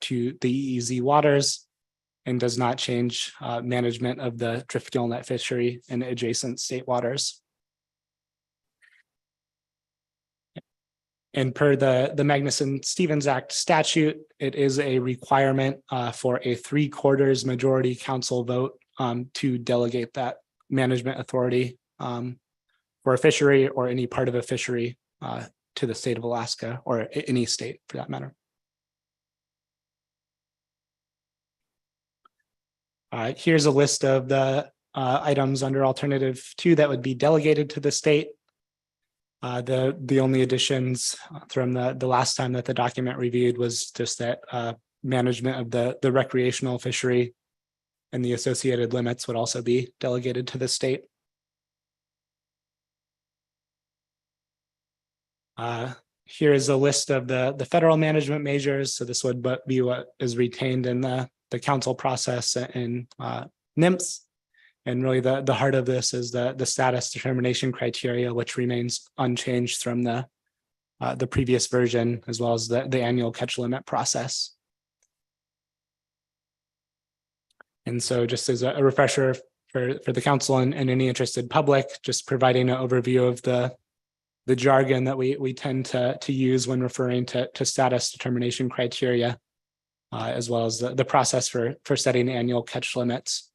to the EEZ waters and does not change management of the drift gillnet fishery in adjacent state waters. And per the Magnuson-Stevens Act statute, it is a requirement for a 3/4 majority council vote to delegate that management authority for a fishery or any part of a fishery to the state of Alaska or any state for that matter. Here's a list of the items under alternative 2 that would be delegated to the state. The only additions from the last time that the document reviewed was just that management of the recreational fishery and the associated limits would also be delegated to the state. Here is a list of the federal management measures. So this would be what is retained in the council process in NIMS. And really the heart of this is the status determination criteria, which remains unchanged from the previous version, as well as the annual catch limit process. And so just as a refresher for the council and any interested public, just providing an overview of the jargon that we tend to use when referring to status determination criteria, as well as the process for setting annual catch limits,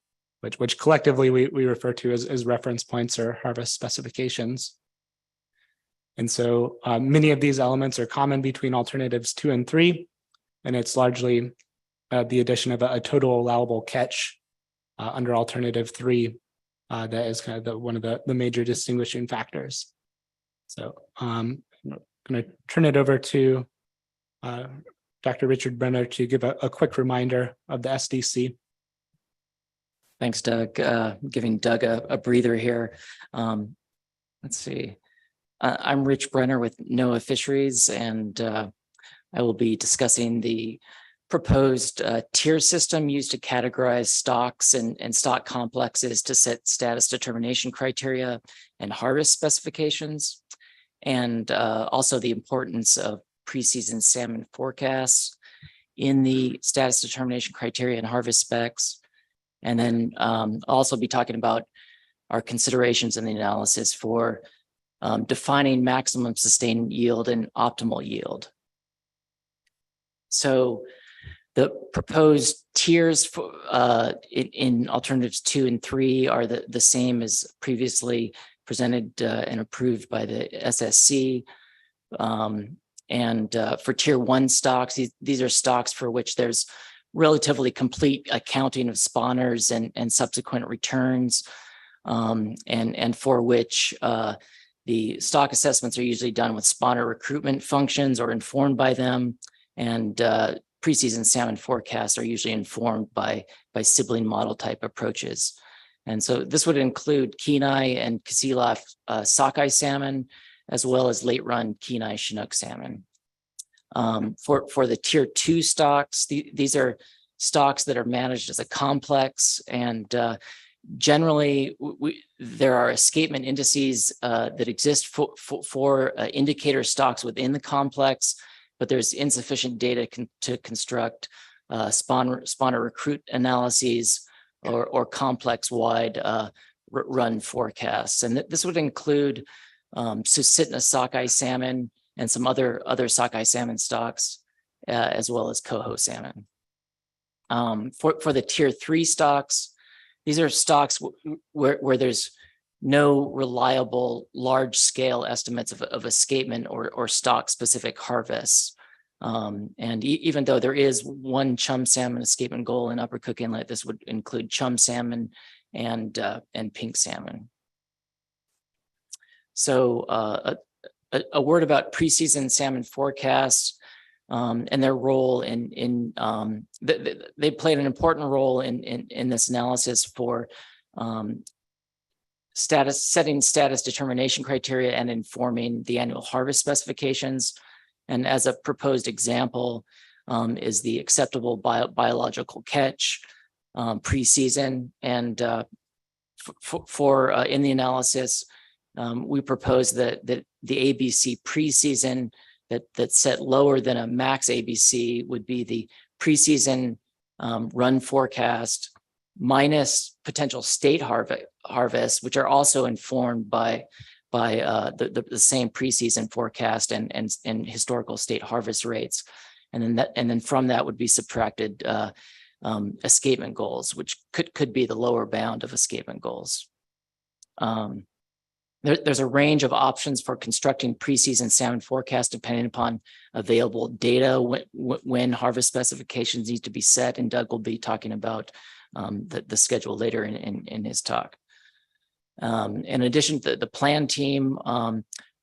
which collectively we refer to as reference points or harvest specifications. And so many of these elements are common between alternatives 2 and 3, and it's largely the addition of a total allowable catch under alternative 3 that is kind of one of the major distinguishing factors. So I'm going to turn it over to Dr. Richard Brenner to give a quick reminder of the SDC.
Thanks, Doug. Giving Doug a breather here. Let's see. I'm Rich Brenner with NOAA Fisheries, and I will be discussing the proposed tier system used to categorize stocks and stock complexes to set status determination criteria and harvest specifications, and also the importance of preseason salmon forecasts in the status determination criteria and harvest specs. And then also be talking about our considerations in the analysis for defining maximum sustained yield and optimal yield. So the proposed tiers for in alternatives 2 and 3 are the same as previously presented and approved by the SSC. And for tier 1 stocks, these are stocks for which there's relatively complete accounting of spawners and subsequent returns, and for which the stock assessments are usually done with spawner recruitment functions or informed by them, and preseason salmon forecasts are usually informed by sibling model type approaches. And so this would include Kenai and Kaseelof sockeye salmon, as well as late run Kenai Chinook salmon. For the tier 2 stocks, these are stocks that are managed as a complex, and generally there are escapement indices that exist for indicator stocks within the complex, but there's insufficient data to construct spawner recruit analyses or complex wide run forecasts. And this would include Susitna sockeye salmon and some other sockeye salmon stocks, as well as coho salmon. For the tier 3 stocks, these are stocks where there's no reliable large scale estimates of escapement or stock specific harvests. And even though there is one chum salmon escapement goal in Upper Cook Inlet, this would include chum salmon and pink salmon. So a word about preseason salmon forecasts and their role they played an important role in this analysis for setting status determination criteria and informing the annual harvest specifications. And as a proposed example is the acceptable biological catch preseason. And in the analysis, we propose that the ABC preseason that set lower than a max ABC would be the preseason run forecast minus potential state harvest, which are also informed by the same preseason forecast and historical state harvest rates, and then from that would be subtracted escapement goals, which could be the lower bound of escapement goals. There's a range of options for constructing preseason salmon forecast depending upon available data when harvest specifications need to be set, and Doug will be talking about the schedule later in his talk. In addition, the plan team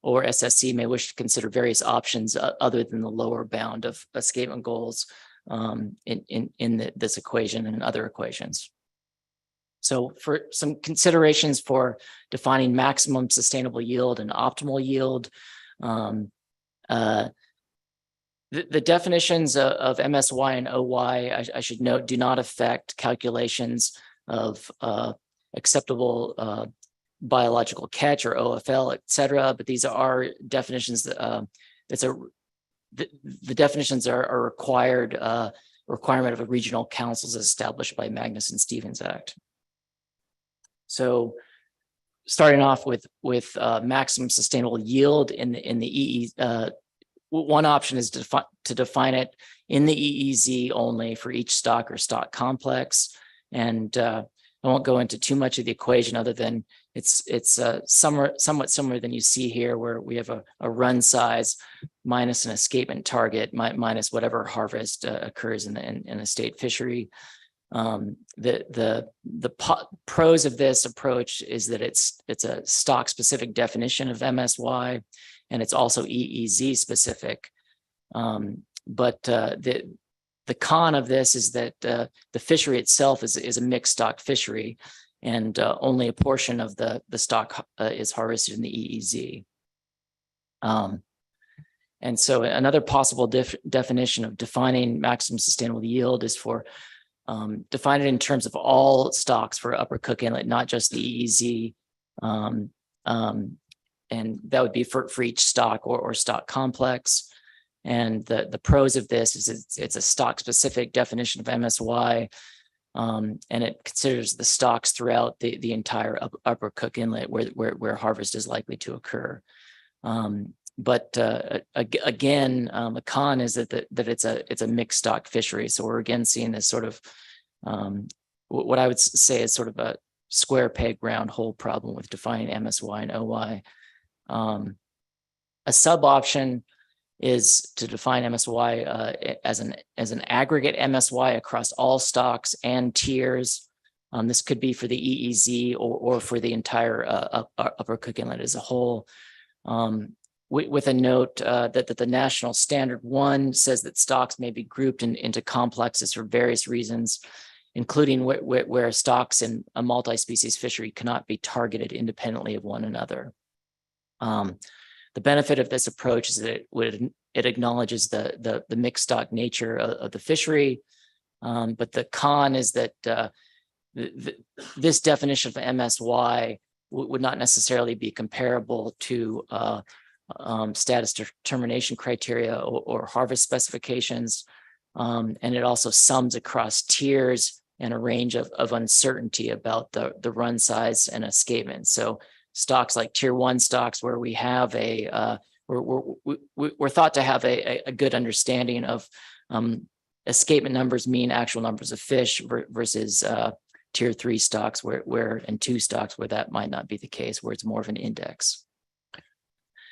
or SSC may wish to consider various options other than the lower bound of escapement goals in this equation and other equations. So for some considerations for defining maximum sustainable yield and optimal yield, the definitions of MSY and OY, I should note, do not affect calculations of acceptable biological catch or OFL, et cetera. But these are definitions that the definitions are required requirement of a regional councils as established by Magnuson-Stevens Act. So starting off with maximum sustainable yield in the EE, one option is to define it in the EEZ only for each stock or stock complex. And I won't go into too much of the equation other than it's somewhat similar than you see here, where we have a run size minus an escapement target minus whatever harvest occurs in a state fishery. The pros of this approach is that it's a stock specific definition of MSY, and it's also EEZ specific. But the con of this is that the fishery itself is a mixed stock fishery, and only a portion of the stock is harvested in the EEZ. And so another possible definition of defining maximum sustainable yield is for define it in terms of all stocks for Upper Cook Inlet, not just the EEZ. And that would be for each stock or stock complex. And the pros of this is it's a stock specific definition of MSY. And it considers the stocks throughout the entire Upper Cook Inlet where harvest is likely to occur. But again, a con is that it's a mixed stock fishery. So we're again seeing this sort of what I would say is sort of a square peg round hole problem with defining MSY and OY. A sub option is to define MSY as an aggregate MSY across all stocks and tiers. This could be for the EEZ or for the entire Upper Cook Inlet as a whole. With a note that the National Standard 1 says that stocks may be grouped into complexes for various reasons, including where stocks in a multi-species fishery cannot be targeted independently of one another. The benefit of this approach is that it acknowledges the mixed stock nature of the fishery, but the con is that this definition of MSY would not necessarily be comparable to status determination criteria or harvest specifications. And it also sums across tiers and a range of uncertainty about the run size and escapement. So stocks like tier 1 stocks where we have we're thought to have a good understanding of escapement numbers mean actual numbers of fish versus tier 3 stocks and 2 stocks where that might not be the case, where it's more of an index.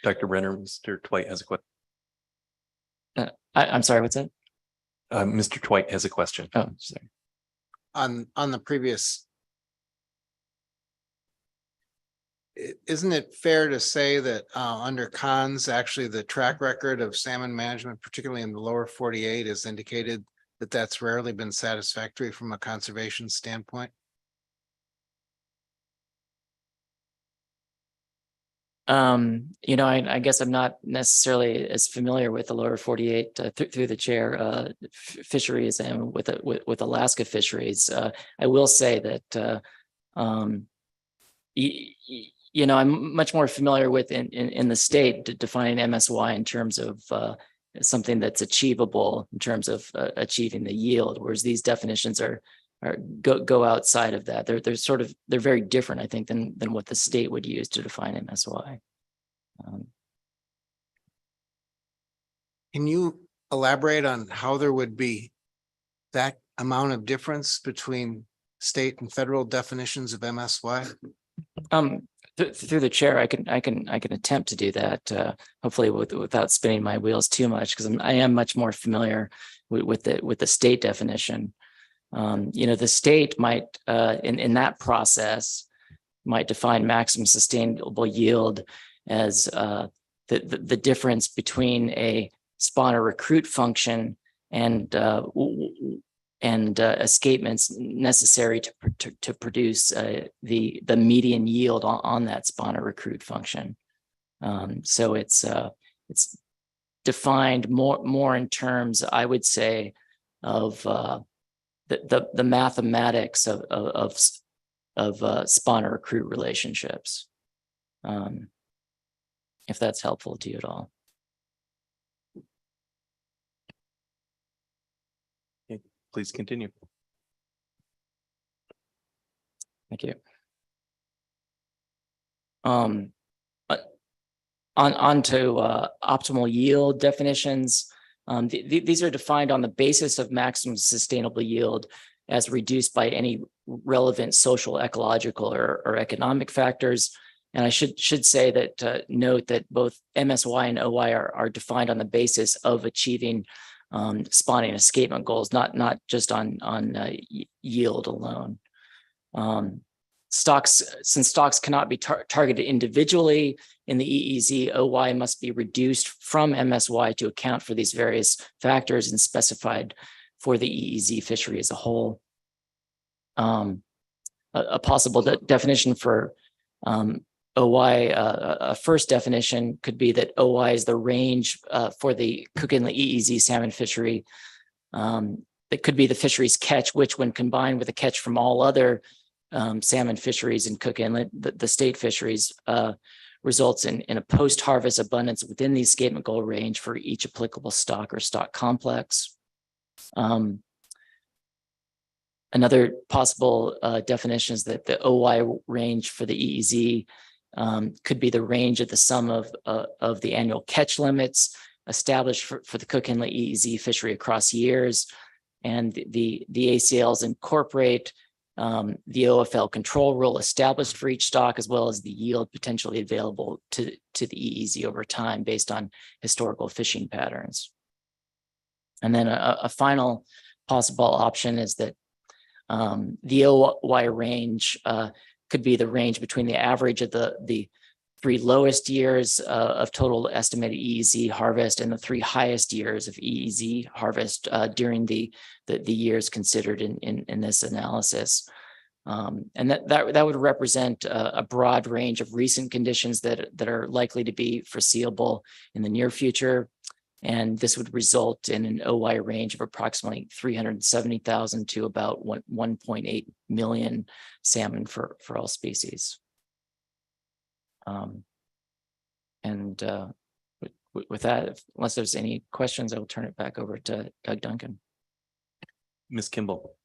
Dr. Brenner, Mr. Twite has a question.
I'm sorry, what's that?
Mr. Twite has a question.
Oh, sorry.
On the previous, isn't it fair to say that under cons, actually the track record of salmon management, particularly in the lower 48, has indicated that that's rarely been satisfactory from a conservation standpoint?
I guess I'm not necessarily as familiar with the lower 48 through the chair fisheries and with Alaska fisheries. I will say that I'm much more familiar with in the state defining MSY in terms of something that's achievable in terms of achieving the yield, whereas these definitions go outside of that. They're very different, I think, than what the state would use to define MSY.
Can you elaborate on how there would be that amount of difference between state and federal definitions of MSY?
Through the chair, I can attempt to do that. Hopefully, without spinning my wheels too much, because I am much more familiar with the state definition. The state might, in that process, might define maximum sustainable yield as the difference between a spawner recruit function and escapements necessary to produce the median yield on that spawner recruit function. So it's defined more in terms, I would say, of the mathematics of spawner recruit relationships. If that's helpful to you at all.
Okay, please continue.
Thank you. On to optimal yield definitions. These are defined on the basis of maximum sustainable yield as reduced by any relevant social, ecological, or economic factors. And I should say that note that both MSY and OY are defined on the basis of achieving spawning escapement goals, not just on yield alone. Since stocks cannot be targeted individually in the EEZ, OY must be reduced from MSY to account for these various factors and specified for the EEZ fishery as a whole. A possible definition for OY, a first definition could be that OY is the range for the Cook Inlet EEZ salmon fishery. That could be the fishery's catch, which when combined with a catch from all other salmon fisheries in Cook Inlet, the state fisheries, results in a post-harvest abundance within the escapement goal range for each applicable stock or stock complex. Another possible definition is that the OY range for the EEZ could be the range of the sum of the annual catch limits established for the Cook Inlet EEZ fishery across years. And the ACLs incorporate the OFL control rule established for each stock, as well as the yield potentially available to the EEZ over time based on historical fishing patterns. And then a final possible option is that the OY range could be the range between the average of the 3 lowest years of total estimated EEZ harvest and the 3 highest years of EEZ harvest during the years considered in this analysis. And that would represent a broad range of recent conditions that are likely to be foreseeable in the near future. And this would result in an OY range of approximately 370,000 to about 1.8 million salmon for all species. With that, unless there's any questions, I will turn it back over to Doug Duncan.
Ms. Kimball.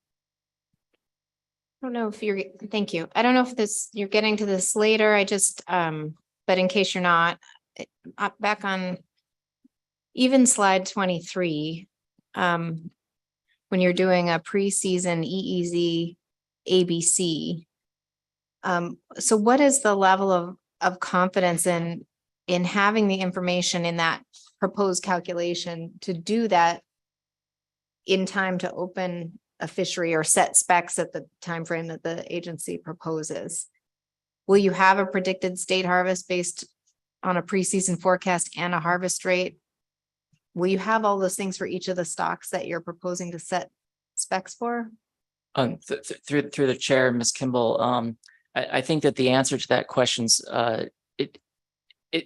I don't know if you're, thank you. I don't know if you're getting to this later. I just, but in case you're not, back on even slide 23, when you're doing a preseason EEZ ABC, so what is the level of confidence in having the information in that proposed calculation to do that in time to open a fishery or set specs at the time frame that the agency proposes? Will you have a predicted state harvest based on a preseason forecast and a harvest rate? Will you have all those things for each of the stocks that you're proposing to set specs for?
Through the chair, Ms. Kimball, I think that the answer to that question's it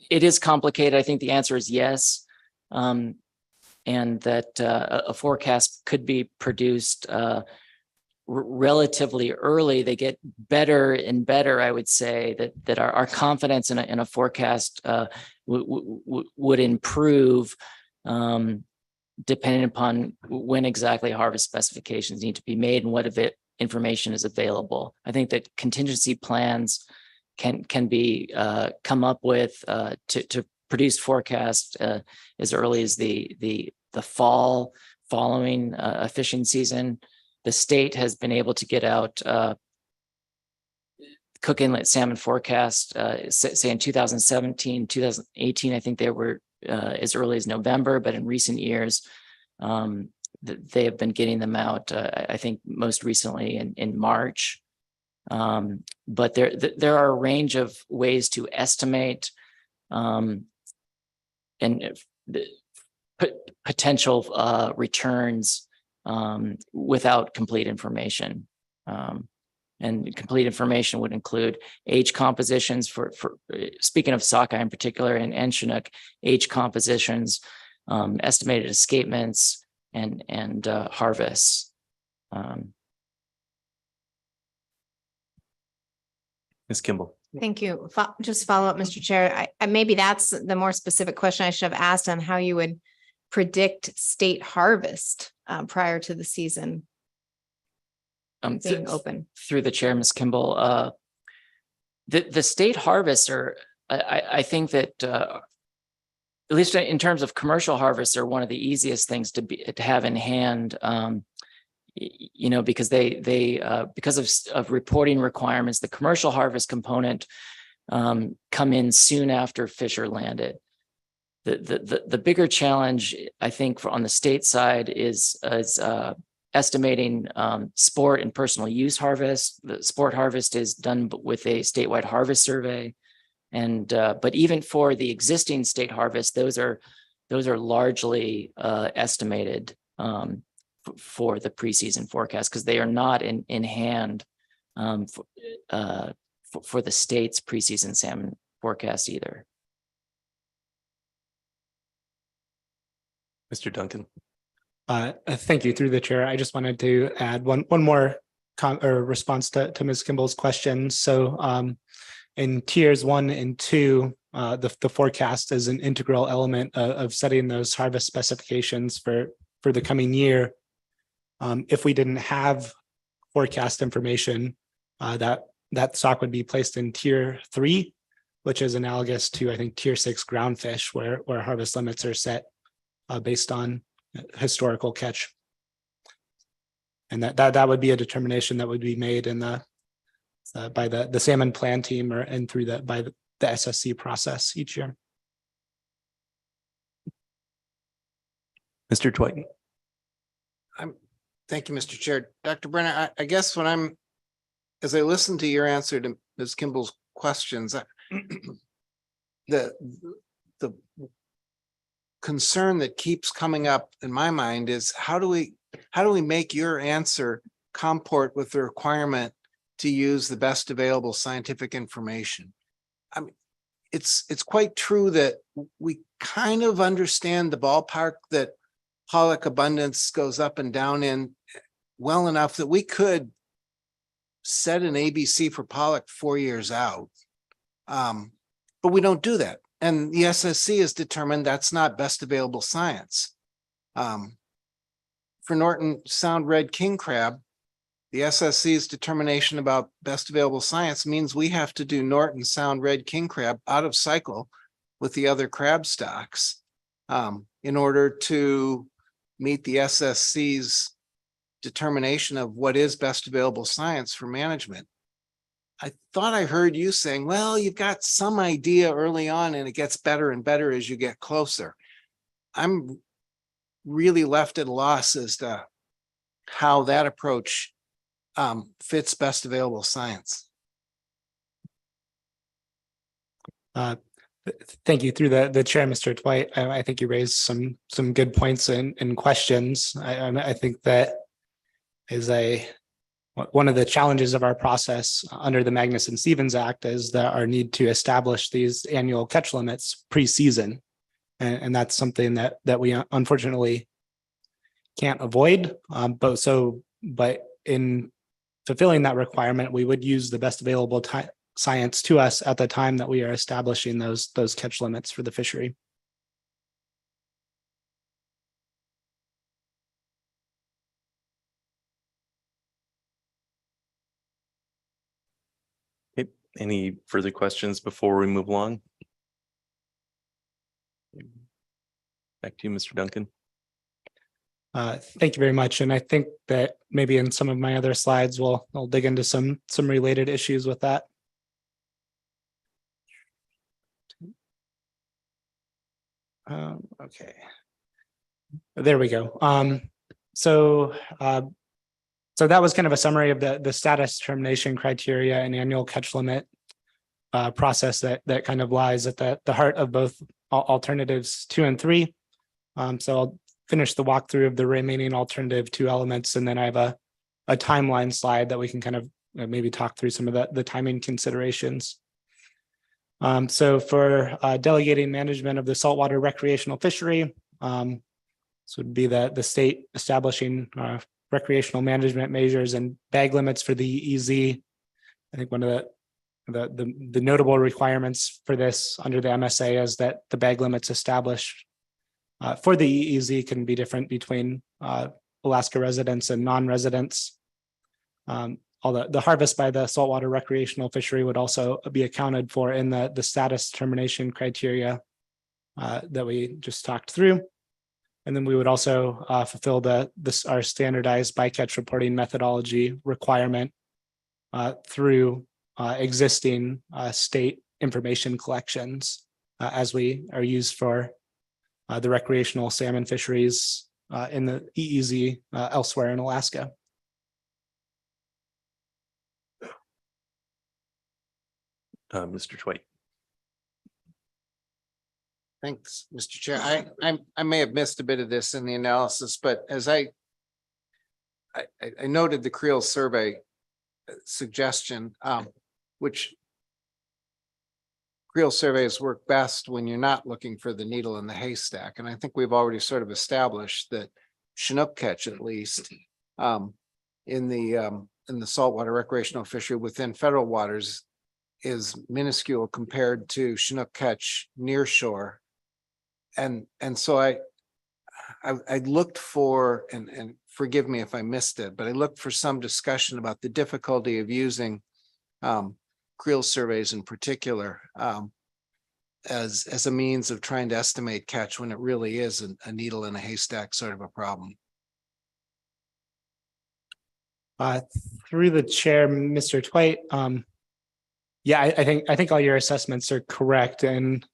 is complicated. I think the answer is yes, and that a forecast could be produced relatively early. They get better and better. I would say that our confidence in a forecast would improve depending upon when exactly harvest specifications need to be made and what information is available. I think that contingency plans can be come up with to produce forecasts as early as the fall following a fishing season. The state has been able to get out Cook Inlet salmon forecast, say in 2017, 2018. I think they were as early as November, but in recent years, they have been getting them out, I think most recently in March. But there are a range of ways to estimate and potential returns without complete information. And complete information would include age compositions for speaking of sockeye in particular and Chinook, age compositions, estimated escapements, and harvests.
Ms. Kimball.
Thank you. Just follow up, Mr. Chair. Maybe that's the more specific question I should have asked on how you would predict state harvest prior to the season being open.
Through the chair, Ms. Kimball, the state harvests are, I think that at least in terms of commercial harvests, are one of the easiest things to have in hand. You know, because because of reporting requirements, the commercial harvest component come in soon after fish are landed. The bigger challenge, I think, on the state side is estimating sport and personal use harvest. The sport harvest is done with a statewide harvest survey, and but even for the existing state harvest, those are largely estimated for the preseason forecast because they are not in hand for the state's preseason salmon forecast either.
Mr. Duncan.
Thank you through the chair. I just wanted to add one more response to Ms. Kimball's question. So in tiers 1 and 2, the forecast is an integral element of setting those harvest specifications for the coming year. If we didn't have forecast information, that stock would be placed in tier 3, which is analogous to, I think, tier 6 ground fish, where harvest limits are set based on historical catch. And that would be a determination that would be made in by the salmon plan team and through by the SSC process each year.
Mr. Twite.
Thank you, Mr. Chair. Dr. Brenner, I guess as I listen to your answer to Ms. Kimball's questions, the concern that keeps coming up in my mind is how do we make your answer comport with the requirement to use the best available scientific information? I mean, it's quite true that we kind of understand the ballpark that pollock abundance goes up and down in well enough that we could set an ABC for pollock 4 years out. But we don't do that. And the SSC has determined that's not best available science. For Norton Sound red king crab, the SSC's determination about best available science means we have to do Norton Sound red king crab out of cycle with the other crab stocks in order to meet the SSC's determination of what is best available science for management. I thought I heard you saying, well, you've got some idea early on and it gets better and better as you get closer. I'm really left at a loss as to how that approach fits best available science.
Thank you through the chair, Mr. Dwight. I think you raised some good points and questions. I think that is one of the challenges of our process under the Magnuson-Stevens Act is that our need to establish these annual catch limits pre-season. And that's something that we unfortunately can't avoid. But in fulfilling that requirement, we would use the best available science to us at the time that we are establishing those catch limits for the fishery.
Okay. Any further questions before we move along? Back to you, Mr. Duncan.
Thank you very much. And I think that maybe in some of my other slides, we'll dig into some related issues with that. Okay. There we go. So that was kind of a summary of the status determination criteria and annual catch limit process that kind of lies at the heart of both alternatives 2 and 3. So I'll finish the walkthrough of the remaining alternative 2 elements, and then I have a timeline slide that we can kind of maybe talk through some of the timing considerations. So for delegating management of the saltwater recreational fishery, this would be the state establishing recreational management measures and bag limits for the EEZ. I think one of the notable requirements for this under the MSA is that the bag limits established for the EEZ can be different between Alaska residents and non-residents. All the harvest by the saltwater recreational fishery would also be accounted for in the status determination criteria that we just talked through. And then we would also fulfill our standardized bycatch reporting methodology requirement through existing state information collections as we are used for the recreational salmon fisheries in the EEZ elsewhere in Alaska.
Mr. Twite.
Thanks, Mr. Chair. I may have missed a bit of this in the analysis, but as I noted the Creel survey suggestion, which creel surveys work best when you're not looking for the needle in the haystack. And I think we've already sort of established that Chinook catch, at least, in the saltwater recreational fishery within federal waters, is minuscule compared to Chinook catch near shore. And so I looked for, and forgive me if I missed it, but I looked for some discussion about the difficulty of using creel surveys in particular as a means of trying to estimate catch when it really is a needle in a haystack sort of a problem.
Through the chair, Mr. Twite. Yeah, I think all your assessments are correct, and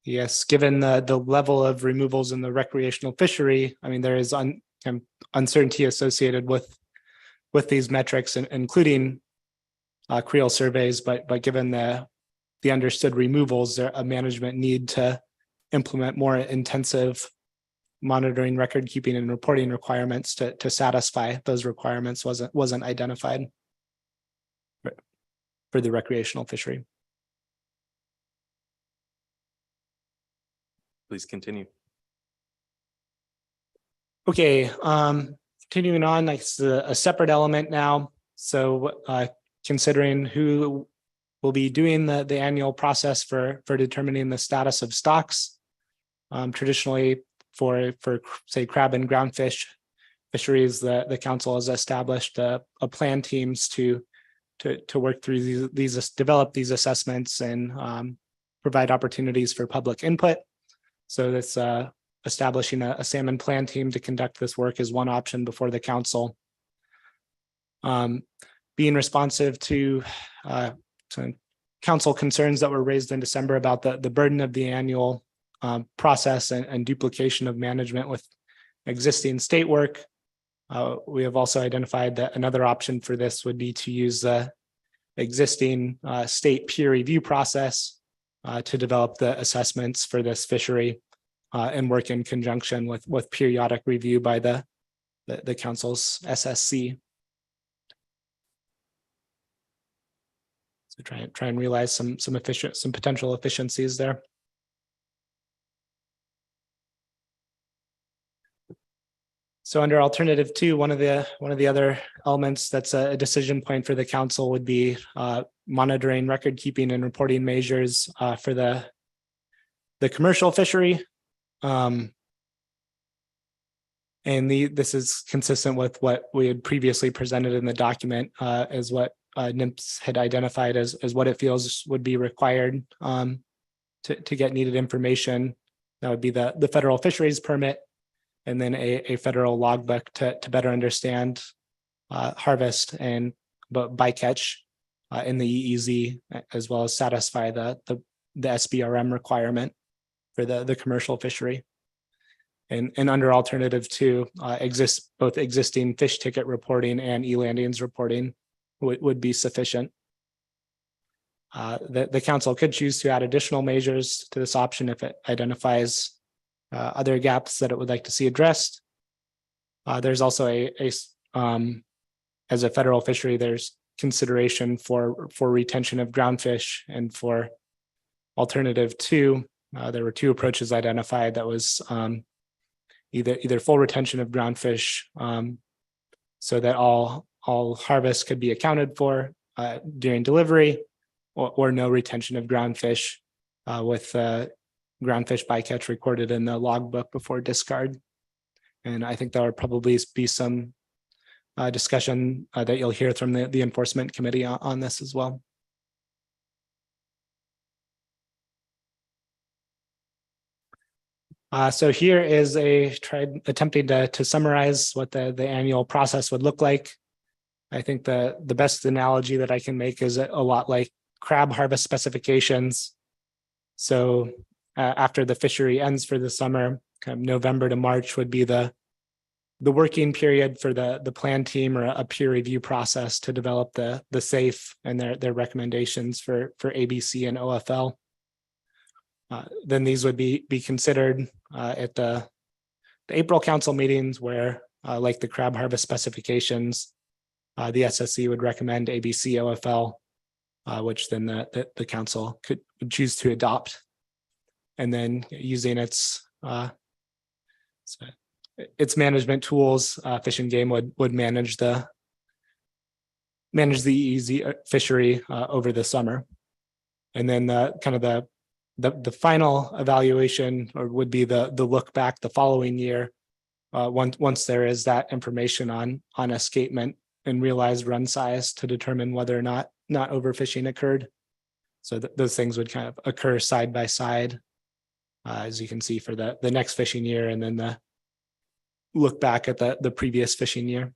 yes, given the level of removals in the recreational fishery, I mean, there is uncertainty associated with these metrics, including creel surveys. But given the understood removals, there a management need to implement more intensive monitoring, record keeping, and reporting requirements to satisfy those requirements wasn't identified for the recreational fishery.
Please continue.
Okay, continuing on, like a separate element now. So considering who will be doing the annual process for determining the status of stocks. Traditionally, for say crab and groundfish fisheries, the council has established a plan teams to work through these develop these assessments and provide opportunities for public input. So that's establishing a salmon plan team to conduct this work is one option before the council. Being responsive to council concerns that were raised in December about the burden of the annual process and duplication of management with existing state work. We have also identified that another option for this would be to use the existing state peer review process to develop the assessments for this fishery and work in conjunction with periodic review by the council's SSC. So try and realize some potential efficiencies there. So under alternative 2, one of the other elements that's a decision point for the council would be monitoring, record keeping, and reporting measures for the commercial fishery. And this is consistent with what we had previously presented in the document as what NPFMC had identified as what it feels would be required to get needed information. That would be the federal fisheries permit, and then a federal logbook to better understand harvest and bycatch in the EEZ, as well as satisfy the SBRM requirement for the commercial fishery. And under alternative 2, both existing fish ticket reporting and e-landings reporting would be sufficient. The council could choose to add additional measures to this option if it identifies other gaps that it would like to see addressed. There's also as a federal fishery, there's consideration for retention of groundfish, and for alternative 2, there were 2 approaches identified. That was either full retention of groundfish, so that all harvests could be accounted for during delivery, or no retention of groundfish with groundfish bycatch recorded in the logbook before discard. And I think there will probably be some discussion that you'll hear from the enforcement committee on this as well. So here is attempting to summarize what the annual process would look like. I think the best analogy that I can make is a lot like crab harvest specifications. So after the fishery ends for the summer, kind of November to March would be the working period for the plan team or a peer review process to develop the SAFE and their recommendations for ABC and OFL. Then these would be considered at the April council meetings, where like the crab harvest specifications, the SSC would recommend ABC OFL which then the council could choose to adopt. And then using its management tools, Fish and Game would manage the EEZ fishery over the summer. And then the final evaluation would be the look back the following year, once there is that information on escapement and realized run size to determine whether or not overfishing occurred. So those things would kind of occur side by side, as you can see for the next fishing year, and then the look back at the previous fishing year.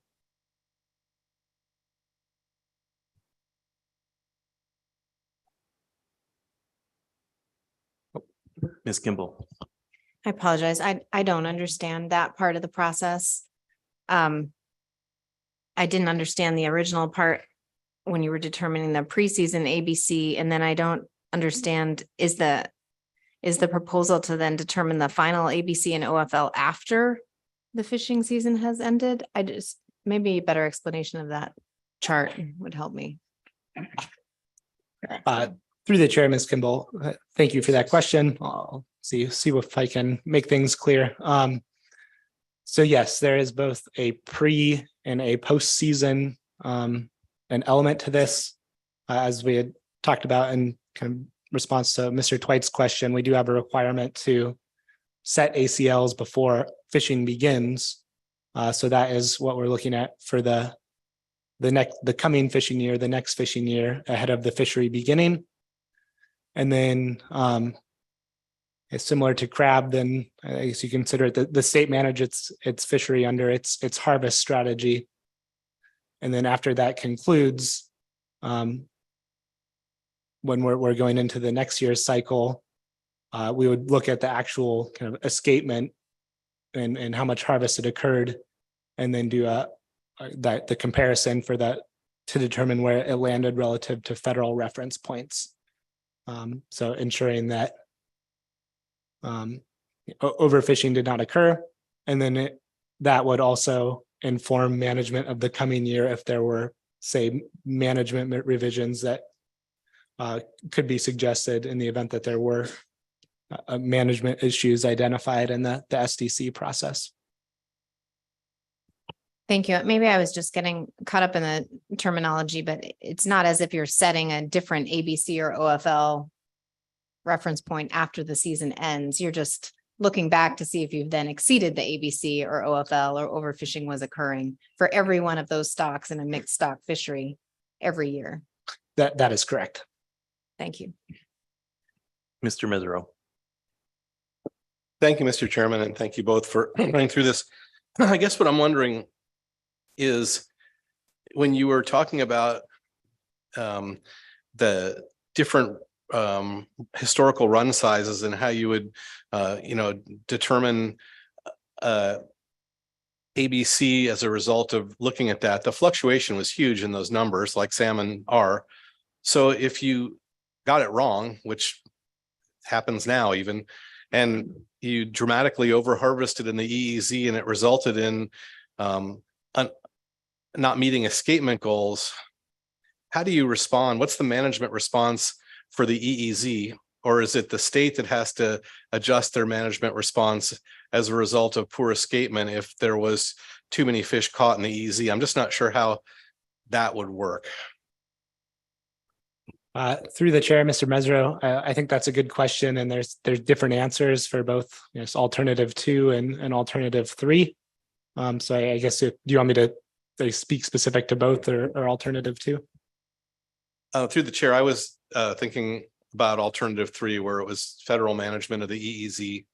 Ms. Kimball.
I apologize. I don't understand that part of the process. I didn't understand the original part when you were determining the preseason ABC, and then I don't understand, is the proposal to then determine the final ABC and OFL after the fishing season has ended? Maybe a better explanation of that chart would help me.
Through the chair, Ms. Kimball, thank you for that question. I'll see if I can make things clear. So yes, there is both a pre and a post-season an element to this. As we had talked about in kind of response to Mr. Twite's question, we do have a requirement to set ACLs before fishing begins. So that is what we're looking at for the coming fishing year, the next fishing year ahead of the fishery beginning. And then it's similar to crab, then I guess you consider it the state manages its fishery under its harvest strategy. And then after that concludes, when we're going into the next year's cycle, we would look at the actual kind of escapement and how much harvest had occurred, and then do the comparison for that to determine where it landed relative to federal reference points. So ensuring that overfishing did not occur, and then that would also inform management of the coming year if there were, say, management revisions that could be suggested in the event that there were management issues identified in the SDC process.
Thank you. Maybe I was just getting caught up in the terminology, but it's not as if you're setting a different ABC or OFL reference point after the season ends. You're just looking back to see if you've then exceeded the ABC or OFL or overfishing was occurring for every one of those stocks in a mixed stock fishery every year.
That is correct.
Thank you.
Mr. Mesereau.
Thank you, Mr. Chairman, and thank you both for running through this. I guess what I'm wondering is, when you were talking about the different historical run sizes and how you would determine ABC as a result of looking at that, the fluctuation was huge in those numbers, like salmon are. So if you got it wrong, which happens now even, and you dramatically over harvested in the EEZ and it resulted in not meeting escapement goals, how do you respond? What's the management response for the EEZ? Or is it the state that has to adjust their management response as a result of poor escapement if there was too many fish caught in the EEZ? I'm just not sure how that would work.
Through the chair, Mr. Mesereau, I think that's a good question, and there's different answers for both alternative 2 and alternative 3. So I guess do you want me to speak specific to both or alternative 2?
Through the chair, I was thinking about alternative 3, where it was federal management of the EEZ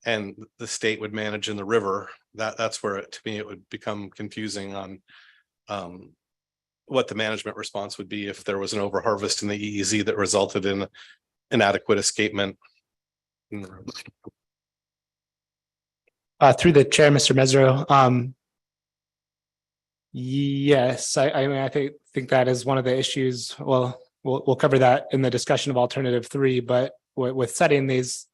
and the state would manage in the river. That's where to me it would become confusing on what the management response would be if there was an overharvest in the EEZ that resulted in inadequate escapement in the river.
Through the chair, Mr. Mesereau, yes, I mean, I think that is one of the issues. Well, we'll cover that in the discussion of alternative 3, but with setting these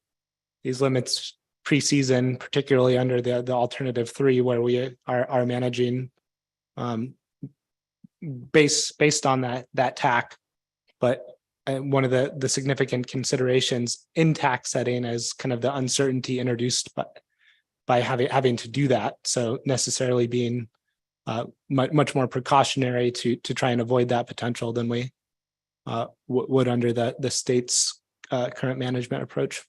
limits pre-season, particularly under the alternative 3, where we are managing based on that TAC, But one of the significant considerations in tax setting is kind of the uncertainty introduced by having to do that. So necessarily being much more precautionary to try and avoid that potential than we would under the state's current management approach.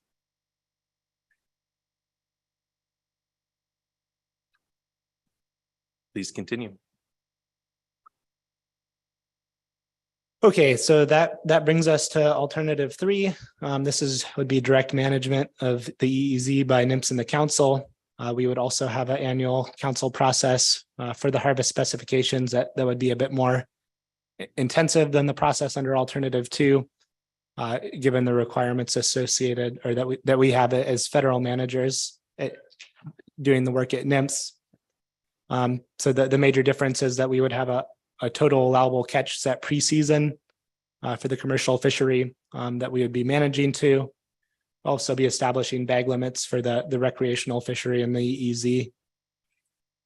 Please continue.
Okay, so that brings us to alternative 3. This would be direct management of the EEZ by NMFS and the council. We would also have an annual council process for the harvest specifications that would be a bit more intensive than the process under alternative 2, given the requirements associated or that we have as federal managers doing the work at NMFS. So the major difference is that we would have a total allowable catch set pre-season for the commercial fishery that we would be managing to. Also be establishing bag limits for the recreational fishery in the EEZ.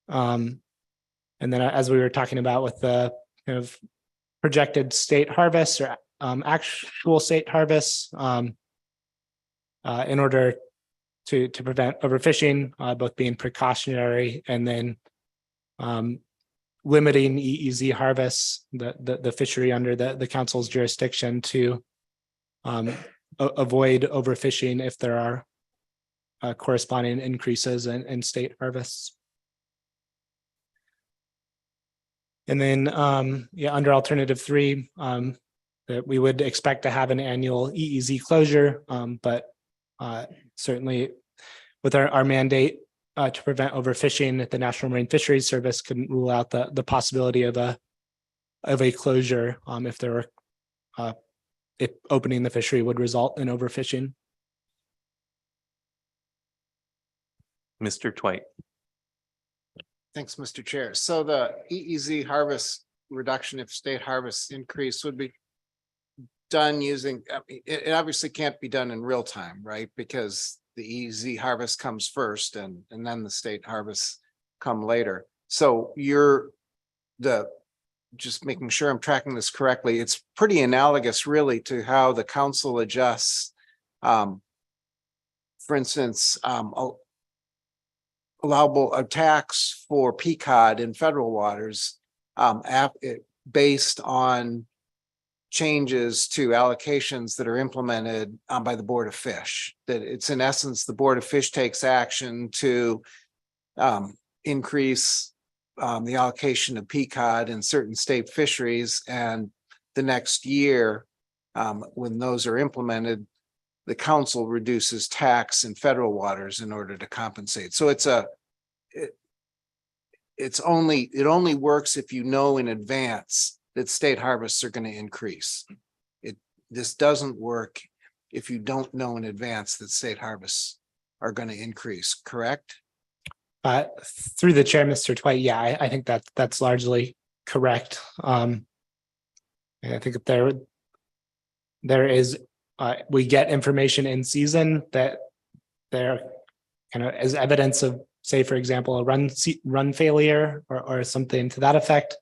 And then as we were talking about with the kind of projected state harvests or actual state harvests in order to prevent overfishing, both being precautionary and then limiting EEZ harvests, the fishery under the council's jurisdiction to avoid overfishing if there are corresponding increases in state harvests. And then, under alternative 3, that we would expect to have an annual EEZ closure, but certainly with our mandate to prevent overfishing, the National Marine Fisheries Service couldn't rule out the possibility of a closure if there were if opening the fishery would result in overfishing.
Mr. Twite.
Thanks, Mr. Chair. So the EEZ harvest reduction, if state harvest increase, would be done using, it obviously can't be done in real time, right? Because the EEZ harvest comes first and then the state harvests come later. So just making sure I'm tracking this correctly, it's pretty analogous really to how the council adjusts, for instance, allowable tax for peacod in federal waters based on changes to allocations that are implemented by the Board of Fish. That it's in essence, the Board of Fish takes action to increase the allocation of peacod in certain state fisheries, and the next year, when those are implemented, the council reduces tax in federal waters in order to compensate. So it only works if you know in advance that state harvests are going to increase. This doesn't work if you don't know in advance that state harvests are going to increase, correct?
Through the chair, Mr. Twite, yeah, I think that's largely correct. And I think if there is, we get information in season that there kind of as evidence of, say, for example, a run failure or something to that effect.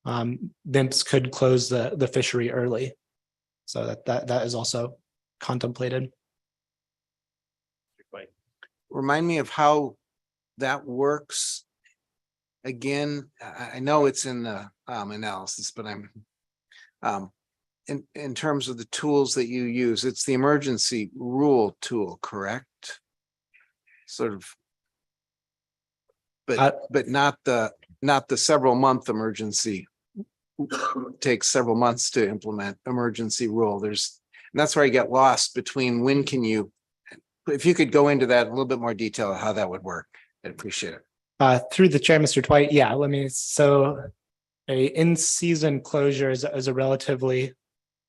NMFS could close the fishery early, so that is also contemplated.
Remind me of how that works. Again, I know it's in the analysis, but I'm in terms of the tools that you use, it's the emergency rule tool, correct? Sort of, but not the several month emergency. Takes several months to implement emergency rule. And that's where I get lost between when can you, if you could go into that in a little bit more detail, how that would work. I'd appreciate it.
Through the chair, Mr. Twite, yeah, so a in-season closure is a relatively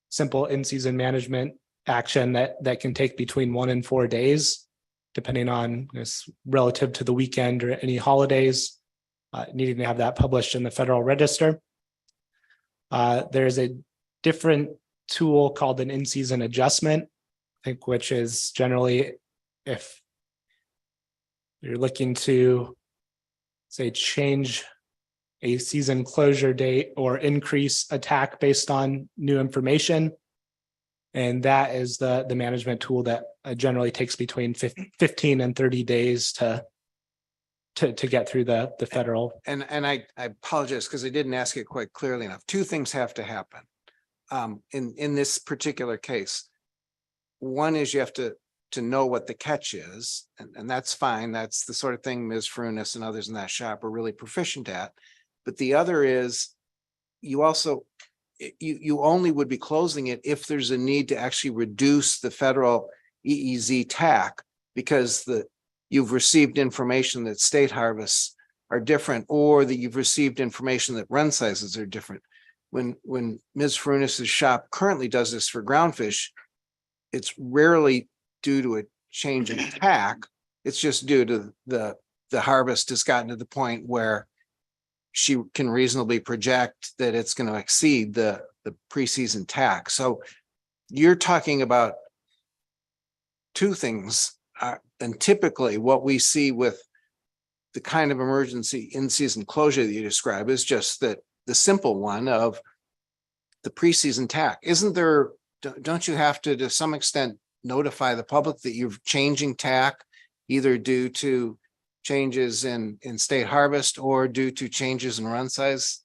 simple in-season management action that can take between 1 and 4 days, depending on relative to the weekend or any holidays, needing to have that published in the Federal Register. There's a different tool called an in-season adjustment, I think, which is generally if you're looking to, say, change a season closure date or increase attack based on new information, And that is the management tool that generally takes between 15 and 30 days to get through the federal.
And I apologize because I didn't ask it quite clearly enough. Two things have to happen. In this particular case. One is you have to know what the catch is, and that's fine. That's the sort of thing Ms. Frunis and others in that shop are really proficient at. But the other is you also, you only would be closing it if there's a need to actually reduce the federal EEZ TAC because you've received information that state harvests are different, or that you've received information that run sizes are different. When Ms. Frunis's shop currently does this for groundfish, it's rarely due to a change in TAC. It's just due to the harvest has gotten to the point where she can reasonably project that it's going to exceed the preseason TAC. So you're talking about two things. And typically what we see with the kind of emergency in-season closure that you describe is just that the simple one of the preseason TAC. Isn't there, don't you have to some extent notify the public that you're changing TAC either due to changes in state harvest or due to changes in run size?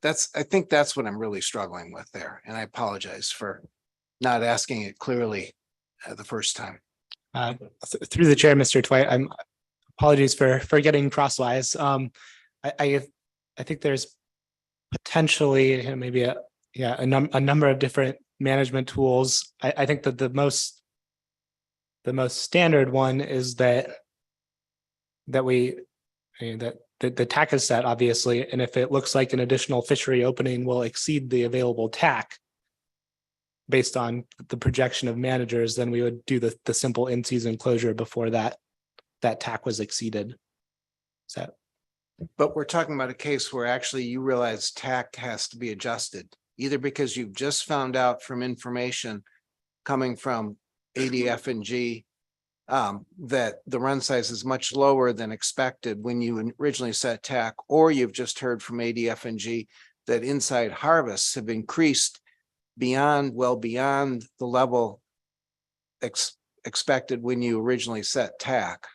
I think that's what I'm really struggling with there. And I apologize for not asking it clearly the first time.
Through the chair, Mr. Dwight, apologies for getting crosswise. I think there's potentially maybe a number of different management tools. I think that the most standard one is that the TAC is set, obviously, and if it looks like an additional fishery opening will exceed the available TAC based on the projection of managers, then we would do the simple in-season closure before that TAC was exceeded. So,
but we're talking about a case where actually you realize TAC has to be adjusted, either because you've just found out from information coming from ADF&G that the run size is much lower than expected when you originally set TAC, or you've just heard from ADF&G that inside harvests have increased well beyond the level expected when you originally set TAC.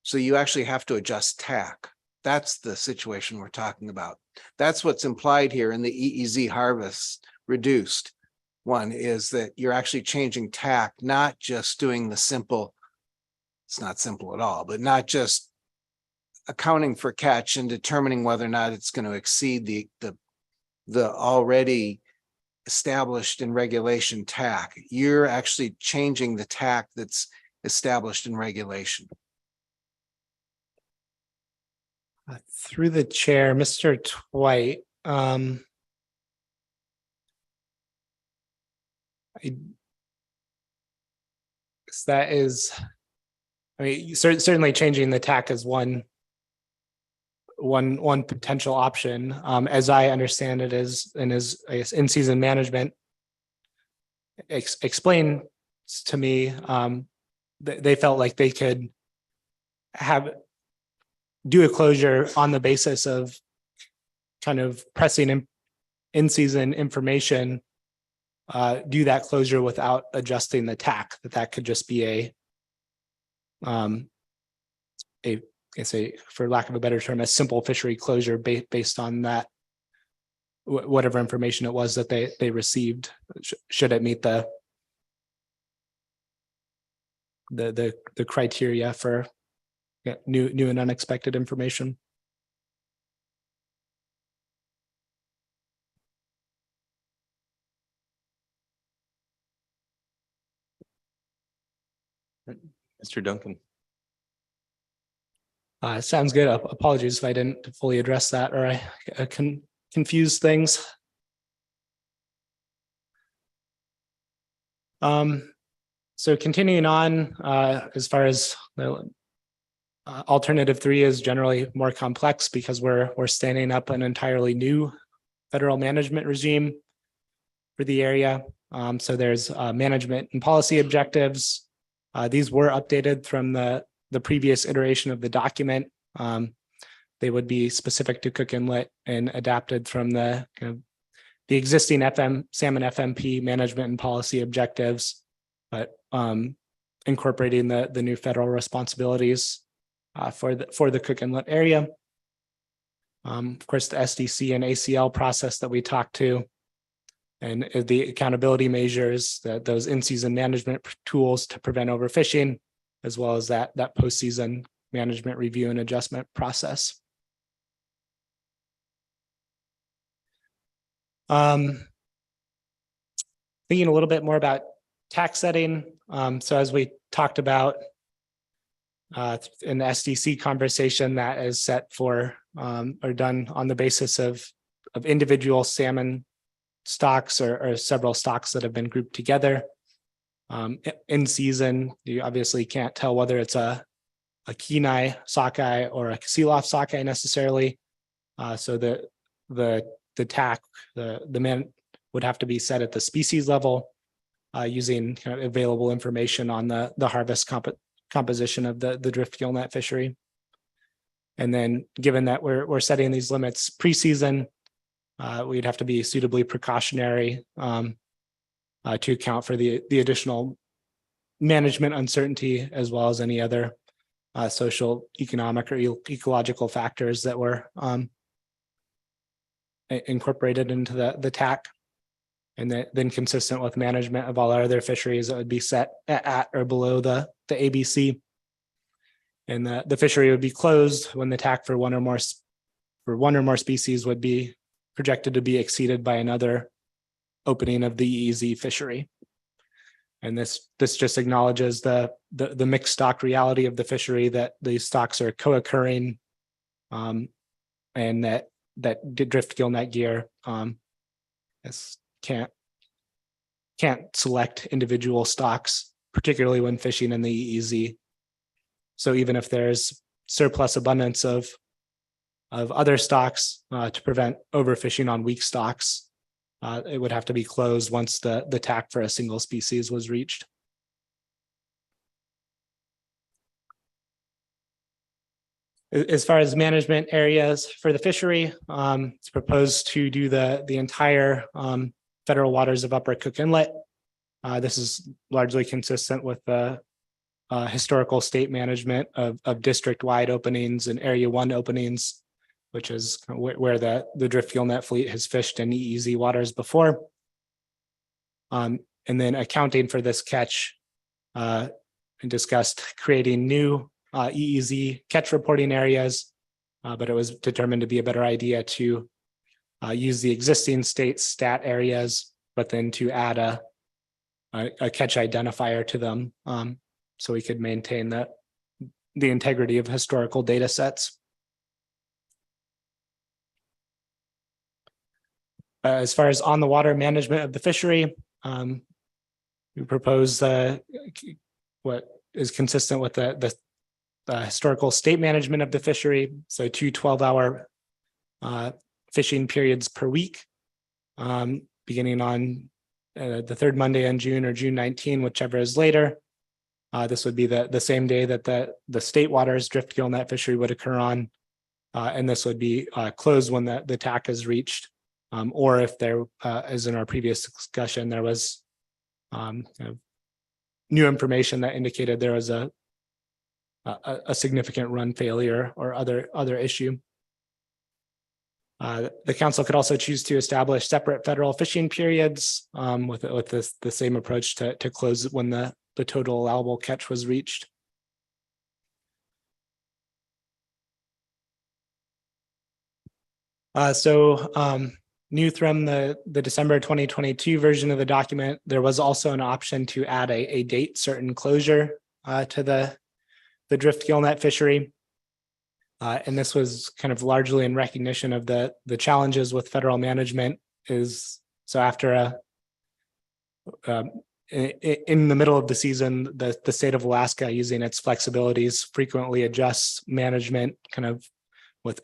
So you actually have to adjust TAC. That's the situation we're talking about. That's what's implied here in the EEZ harvest reduced one, is that you're actually changing TAC, not just doing the simple, it's not simple at all, but not just accounting for catch and determining whether or not it's going to exceed the already established in regulation TAC. You're actually changing the TAC that's established in regulation.
Through the chair, Mr. Dwight, that is, I mean, certainly changing the TAC is one potential option. As I understand it, is in-season management explained to me, they felt like they could do a closure on the basis of kind of pressing in-season information, do that closure without adjusting the TAC, that could just be for lack of a better term, a simple fishery closure based on that, whatever information it was that they received, should it meet the criteria for new and unexpected information.
Mr. Duncan.
Sounds good. Apologies if I didn't fully address that or I confused things. So continuing on, as far as the alternative 3 is generally more complex because we're standing up an entirely new federal management regime for the area. So there's management and policy objectives. These were updated from the previous iteration of the document. They would be specific to Cook Inlet and adapted from the the existing salmon FMP management and policy objectives, but incorporating the new federal responsibilities for the Cook Inlet area. Of course, the SDC and ACL process that we talked to, and the accountability measures, those in-season management tools to prevent overfishing, as well as that post-season management review and adjustment process. Thinking a little bit more about tax setting. So as we talked about in the SDC conversation, that is set for or done on the basis of individual salmon stocks or several stocks that have been grouped together. In season, you obviously can't tell whether it's a Kenai sockeye or a Kasilof sockeye necessarily. So the TAC, the man would have to be set at the species level using kind of available information on the harvest composition of the drift gill net fishery. And then given that we're setting these limits pre-season, we'd have to be suitably precautionary to account for the additional management uncertainty, as well as any other social, economic, or ecological factors that were incorporated into the TAC. And then consistent with management of all our other fisheries, that would be set at or below the ABC. And the fishery would be closed when the TAC for one or more species would be projected to be exceeded by another opening of the EEZ fishery. And this just acknowledges the mixed stock reality of the fishery, that these stocks are co-occurring, and that drift gill net gear can't select individual stocks, particularly when fishing in the EEZ. So even if there's surplus abundance of other stocks to prevent overfishing on weak stocks, it would have to be closed once the TAC for a single species was reached. As far as management areas for the fishery, it's proposed to do the entire federal waters of Upper Cook Inlet. This is largely consistent with the historical state management of district-wide openings and Area 1 openings, which is where the drift gill net fleet has fished in EEZ waters before. And then accounting for this catch, and discussed creating new EEZ catch reporting areas, but it was determined to be a better idea to use the existing state stat areas, but then to add a catch identifier to them, so we could maintain the integrity of historical data sets. As far as on the water management of the fishery, we propose what is consistent with the historical state management of the fishery. So 2 12-hour fishing periods per week, beginning on the third Monday in June or June 19, whichever is later. This would be the same day that the state waters drift gill net fishery would occur on, and this would be closed when the TAC is reached, or if there, as in our previous discussion, there was kind of new information that indicated there was a significant run failure or other issue. The council could also choose to establish separate federal fishing periods with the same approach to close when the total allowable catch was reached. New from the December 2022 version of the document, there was also an option to add a date certain closure to the drift gill net fishery. And this was kind of largely in recognition of the challenges with federal management. After in the middle of the season, the state of Alaska, using its flexibilities, frequently adjusts management kind of with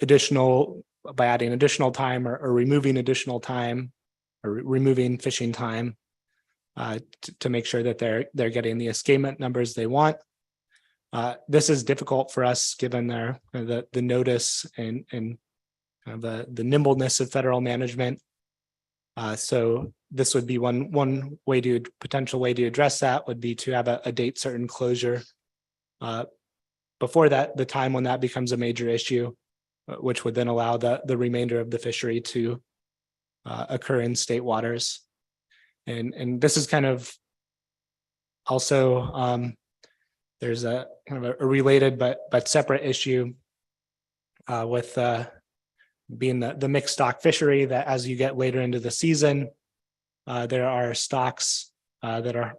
by adding additional time or removing additional time or removing fishing time to make sure that they're getting the escapement numbers they want. This is difficult for us given the notice and kind of the nimbleness of federal management. So this would be one way to potential way to address that would be to have a date certain closure before that, the time when that becomes a major issue, which would then allow the remainder of the fishery to occur in state waters. And this is kind of also there's a kind of a related but separate issue with being the mixed stock fishery, that as you get later into the season, there are stocks that are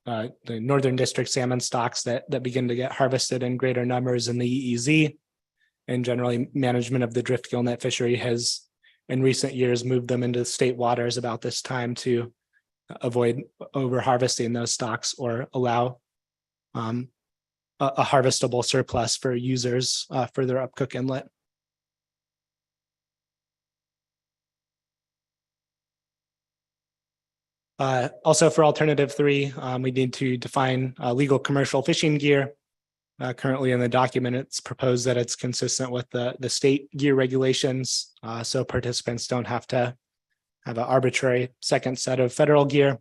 the Northern District salmon stocks that begin to get harvested in greater numbers in the EEZ. And generally, management of the drift gillnet fishery has in recent years moved them into state waters about this time to avoid over harvesting those stocks or allow a harvestable surplus for users further up Cook Inlet. Also for alternative 3, we need to define legal commercial fishing gear. Currently in the document, it's proposed that it's consistent with the state gear regulations, so participants don't have to have an arbitrary second set of federal gear.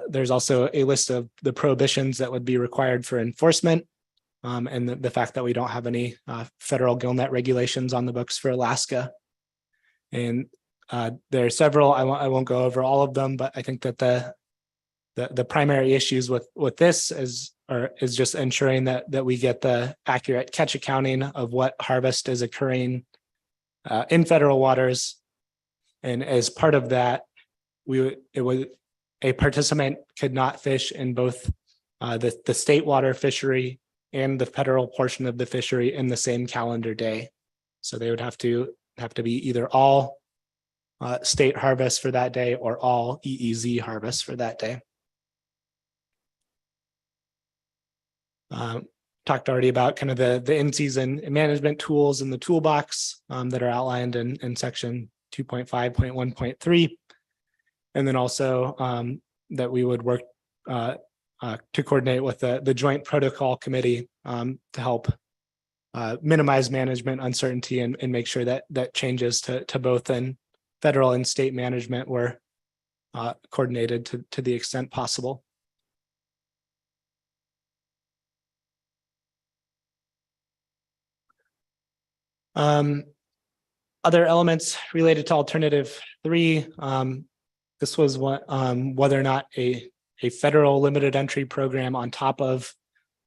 There's also a list of the prohibitions that would be required for enforcement, and the fact that we don't have any federal gillnet regulations on the books for Alaska. And there are several. I won't go over all of them, but I think that the primary issues with this is just ensuring that we get the accurate catch accounting of what harvest is occurring in federal waters, and as part of that, a participant could not fish in both the state water fishery and the federal portion of the fishery in the same calendar day. So they would have to be either all state harvest for that day or all EEZ harvest for that day. Talked already about kind of the in-season management tools in the toolbox that are outlined in section 2.5.1.3. And then also that we would work to coordinate with the Joint Protocol Committee to help minimize management uncertainty and make sure that changes to both in federal and state management were coordinated to the extent possible. Other elements related to alternative 3, this was whether or not a federal limited entry program on top of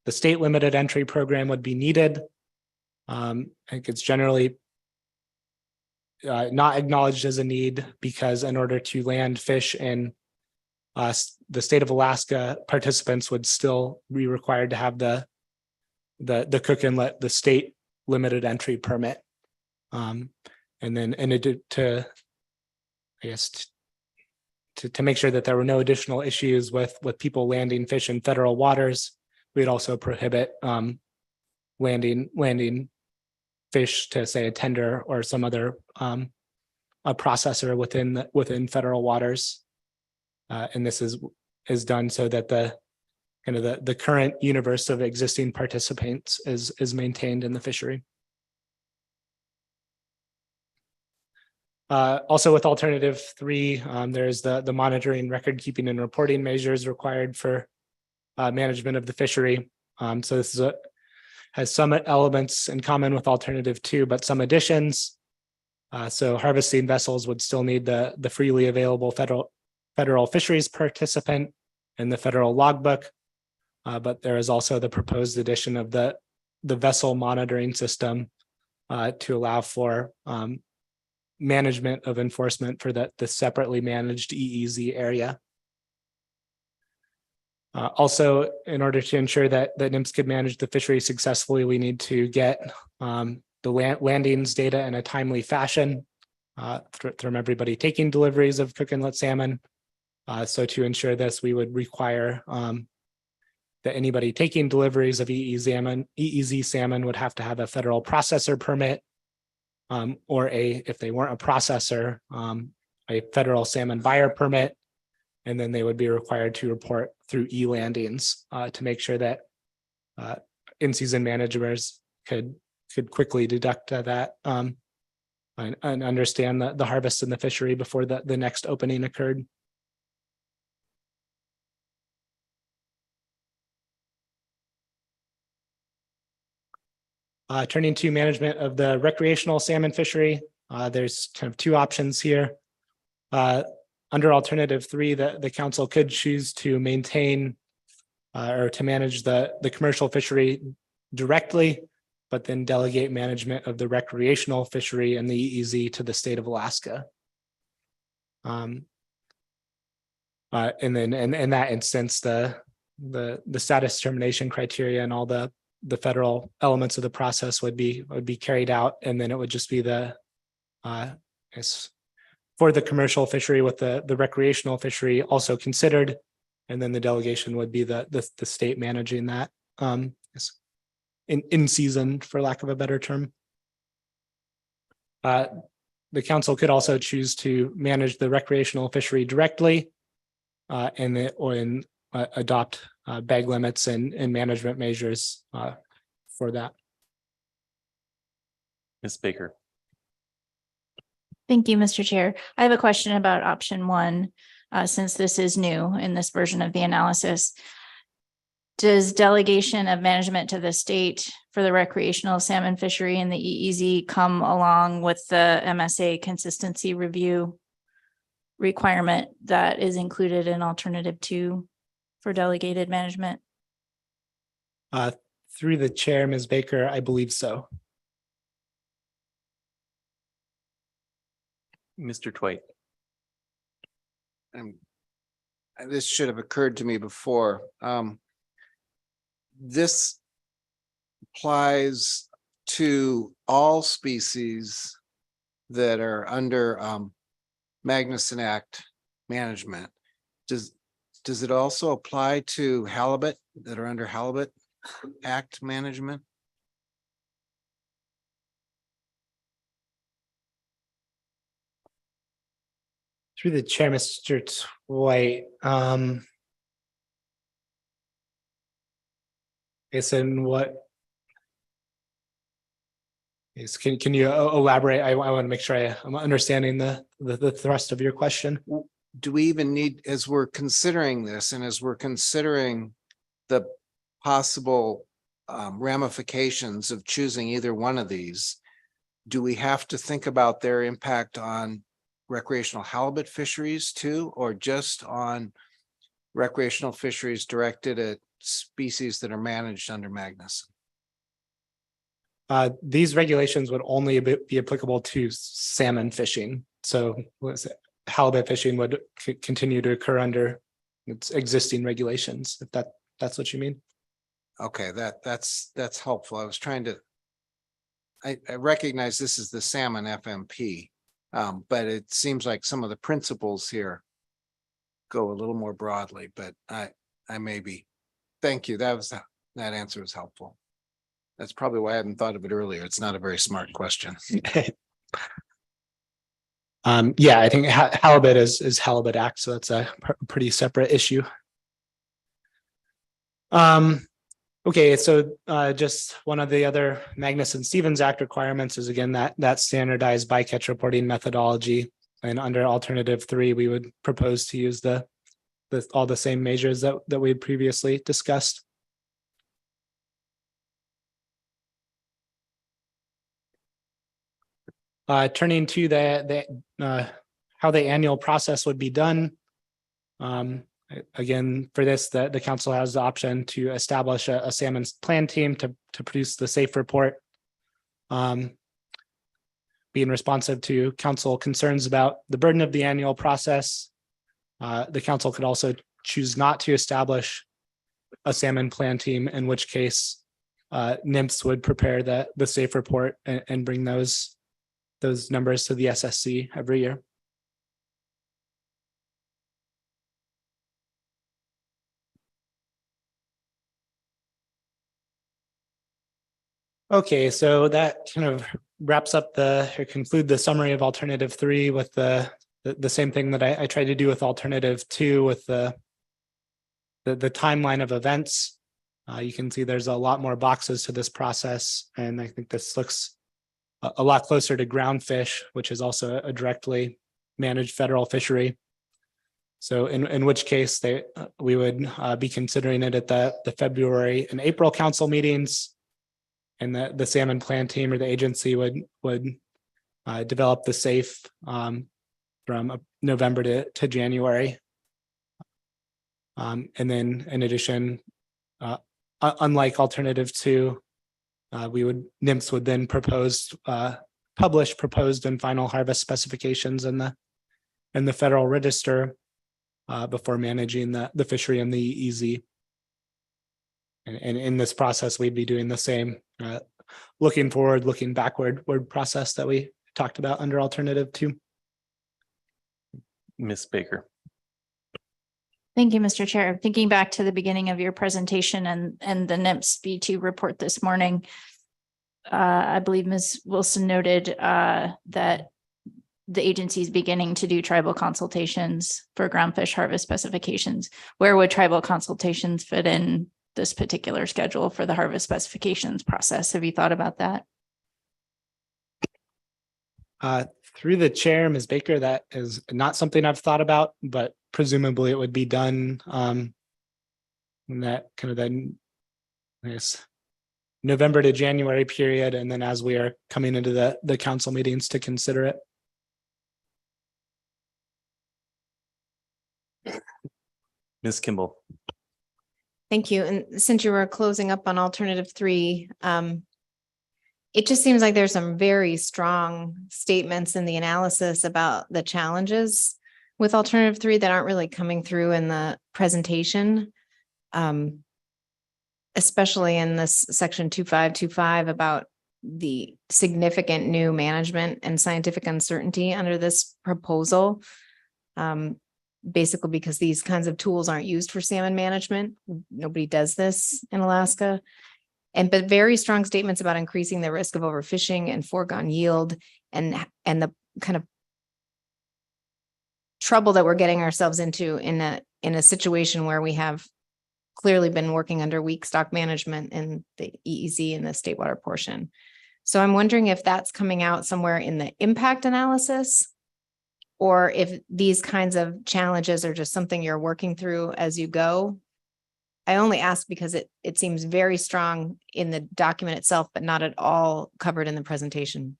the state limited entry program would be needed. I think it's generally not acknowledged as a need, because in order to land fish in the state of Alaska, participants would still be required to have the Cook Inlet, the state limited entry permit. And then in addition to, I guess, to make sure that there were no additional issues with people landing fish in federal waters, we'd also prohibit landing fish to, say, a tender or some other a processor within federal waters, and this is done so that the current universe of existing participants is maintained in the fishery. Also with alternative 3, there's the monitoring, record keeping, and reporting measures required for management of the fishery. So this has some elements in common with alternative 2, but some additions. So harvesting vessels would still need the freely available federal fisheries participant and the federal logbook. But there is also the proposed addition of the vessel monitoring system to allow for management of enforcement for the separately managed EEZ area. Also, in order to ensure that NMFS could manage the fishery successfully, we need to get the landings data in a timely fashion from everybody taking deliveries of Cook Inlet salmon. So to ensure this, we would require that anybody taking deliveries of EEZ salmon would have to have a federal processor permit, or if they weren't a processor, a federal salmon buyer permit, and then they would be required to report through e-landings to make sure that in-season managers could quickly deduct that and understand the harvest in the fishery before the next opening occurred. Turning to management of the recreational salmon fishery, there's kind of two options here. Under alternative 3, the council could choose to maintain or to manage the commercial fishery directly, but then delegate management of the recreational fishery and the EEZ to the state of Alaska. And then in that instance, the status determination criteria and all the federal elements of the process would be carried out, and then it would just be the for the commercial fishery with the recreational fishery also considered, and then the delegation would be the state managing that in season, for lack of a better term. The council could also choose to manage the recreational fishery directly, and adopt bag limits and management measures for that.
Ms. Baker.
Thank you, Mr. Chair. I have a question about option 1, since this is new in this version of the analysis. Does delegation of management to the state for the recreational salmon fishery and the EEZ come along with the MSA consistency review requirement that is included in alternative 2 for delegated management?
Through the chair, Ms. Baker, I believe so.
Mr. Twite.
This should have occurred to me before. This applies to all species that are under Magnuson Act management. Does it also apply to halibut that are under Halibut Act management?
Through the chair, Mr. Twite, it's in what? Yes, can you elaborate? I want to make sure I'm understanding the thrust of your question.
Do we even need, as we're considering this and as we're considering the possible ramifications of choosing either one of these, do we have to think about their impact on recreational halibut fisheries too, or just on recreational fisheries directed at species that are managed under Magnuson?
These regulations would only be applicable to salmon fishing. So halibut fishing would continue to occur under its existing regulations, if that's what you mean.
Okay, that's helpful. I was trying to, I recognize this is the salmon FMP, but it seems like some of the principles here go a little more broadly, but I may be. Thank you. That answer was helpful. That's probably why I hadn't thought of it earlier. It's not a very smart question.
Yeah, I think halibut is Halibut Act, so that's a pretty separate issue. Okay, so just one of the other Magnuson-Stevens Act requirements is again that standardized bycatch reporting methodology, and under alternative 3, we would propose to use all the same measures that we had previously discussed. Turning to how the annual process would be done. Again, for this, the council has the option to establish a salmon plan team to produce the SAFE report. Being responsive to council concerns about the burden of the annual process, the council could also choose not to establish a salmon plan team, in which case NMFS would prepare the SAFE report and bring those numbers to the SSC every year. Okay, so that kind of wraps up or conclude the summary of alternative 3 with the same thing that I tried to do with alternative 2 with the timeline of events. You can see there's a lot more boxes to this process, and I think this looks a lot closer to ground fish, which is also a directly managed federal fishery. So in which case we would be considering it at the February and April council meetings. And the salmon plan team or the agency would develop the SAFE from November to January. And then in addition, unlike alternative 2, NIMS would then publish proposed and final harvest specifications in the Federal Register before managing the fishery and the EEZ. And in this process, we'd be doing the same looking forward, looking backward process that we talked about under alternative 2.
Ms. Baker.
Thank you, Mr. Chair. Thinking back to the beginning of your presentation and the NIMS B2 report this morning, I believe Ms. Wilson noted that the agency is beginning to do tribal consultations for groundfish harvest specifications. Where would tribal consultations fit in this particular schedule for the harvest specifications process? Have you thought about that?
Through the chair, Ms. Baker, that is not something I've thought about, but presumably it would be done in that kind of then, I guess, November to January period, and then as we are coming into the council meetings to consider it.
Ms. Kimball.
Thank you. And since you were closing up on alternative 3, it just seems like there's some very strong statements in the analysis about the challenges with alternative 3 that aren't really coming through in the presentation. Especially in this section 2525 about the significant new management and scientific uncertainty under this proposal. Basically because these kinds of tools aren't used for salmon management. Nobody does this in Alaska. But very strong statements about increasing the risk of overfishing and foregone yield and the kind of trouble that we're getting ourselves into in a situation where we have clearly been working under weak stock management in the EEZ and the state water portion. So I'm wondering if that's coming out somewhere in the impact analysis, or if these kinds of challenges are just something you're working through as you go. I only ask because it seems very strong in the document itself, but not at all covered in the presentation.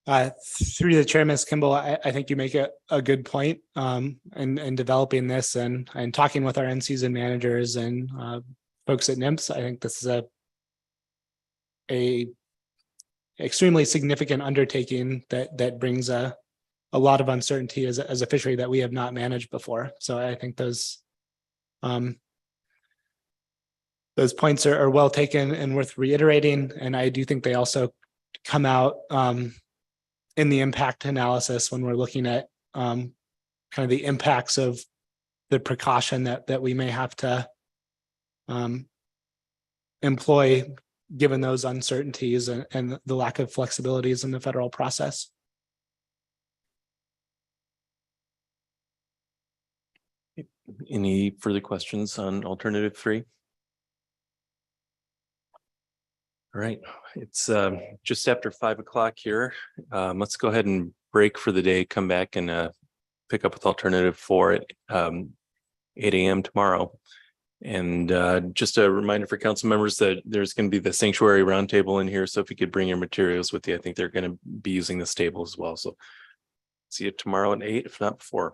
Through the chair, Ms. Kimball, I think you make a good point in developing this and talking with our in-season managers and folks at NIMS. I think this is a extremely significant undertaking that brings a lot of uncertainty as a fishery that we have not managed before. So I think those points are well taken and worth reiterating. And I do think they also come out in the impact analysis when we're looking at kind of the impacts of the precaution that we may have to employ given those uncertainties and the lack of flexibilities in the federal process.
Any further questions on alternative 3? All right, it's just after 5 o'clock here. Let's go ahead and break for the day, come back and pick up with alternative 4 at 8 a.m. tomorrow. And just a reminder for council members that there's going to be the sanctuary roundtable in here. So if you could bring your materials with you, I think they're going to be using this table as well. So see you tomorrow at 8, if not before.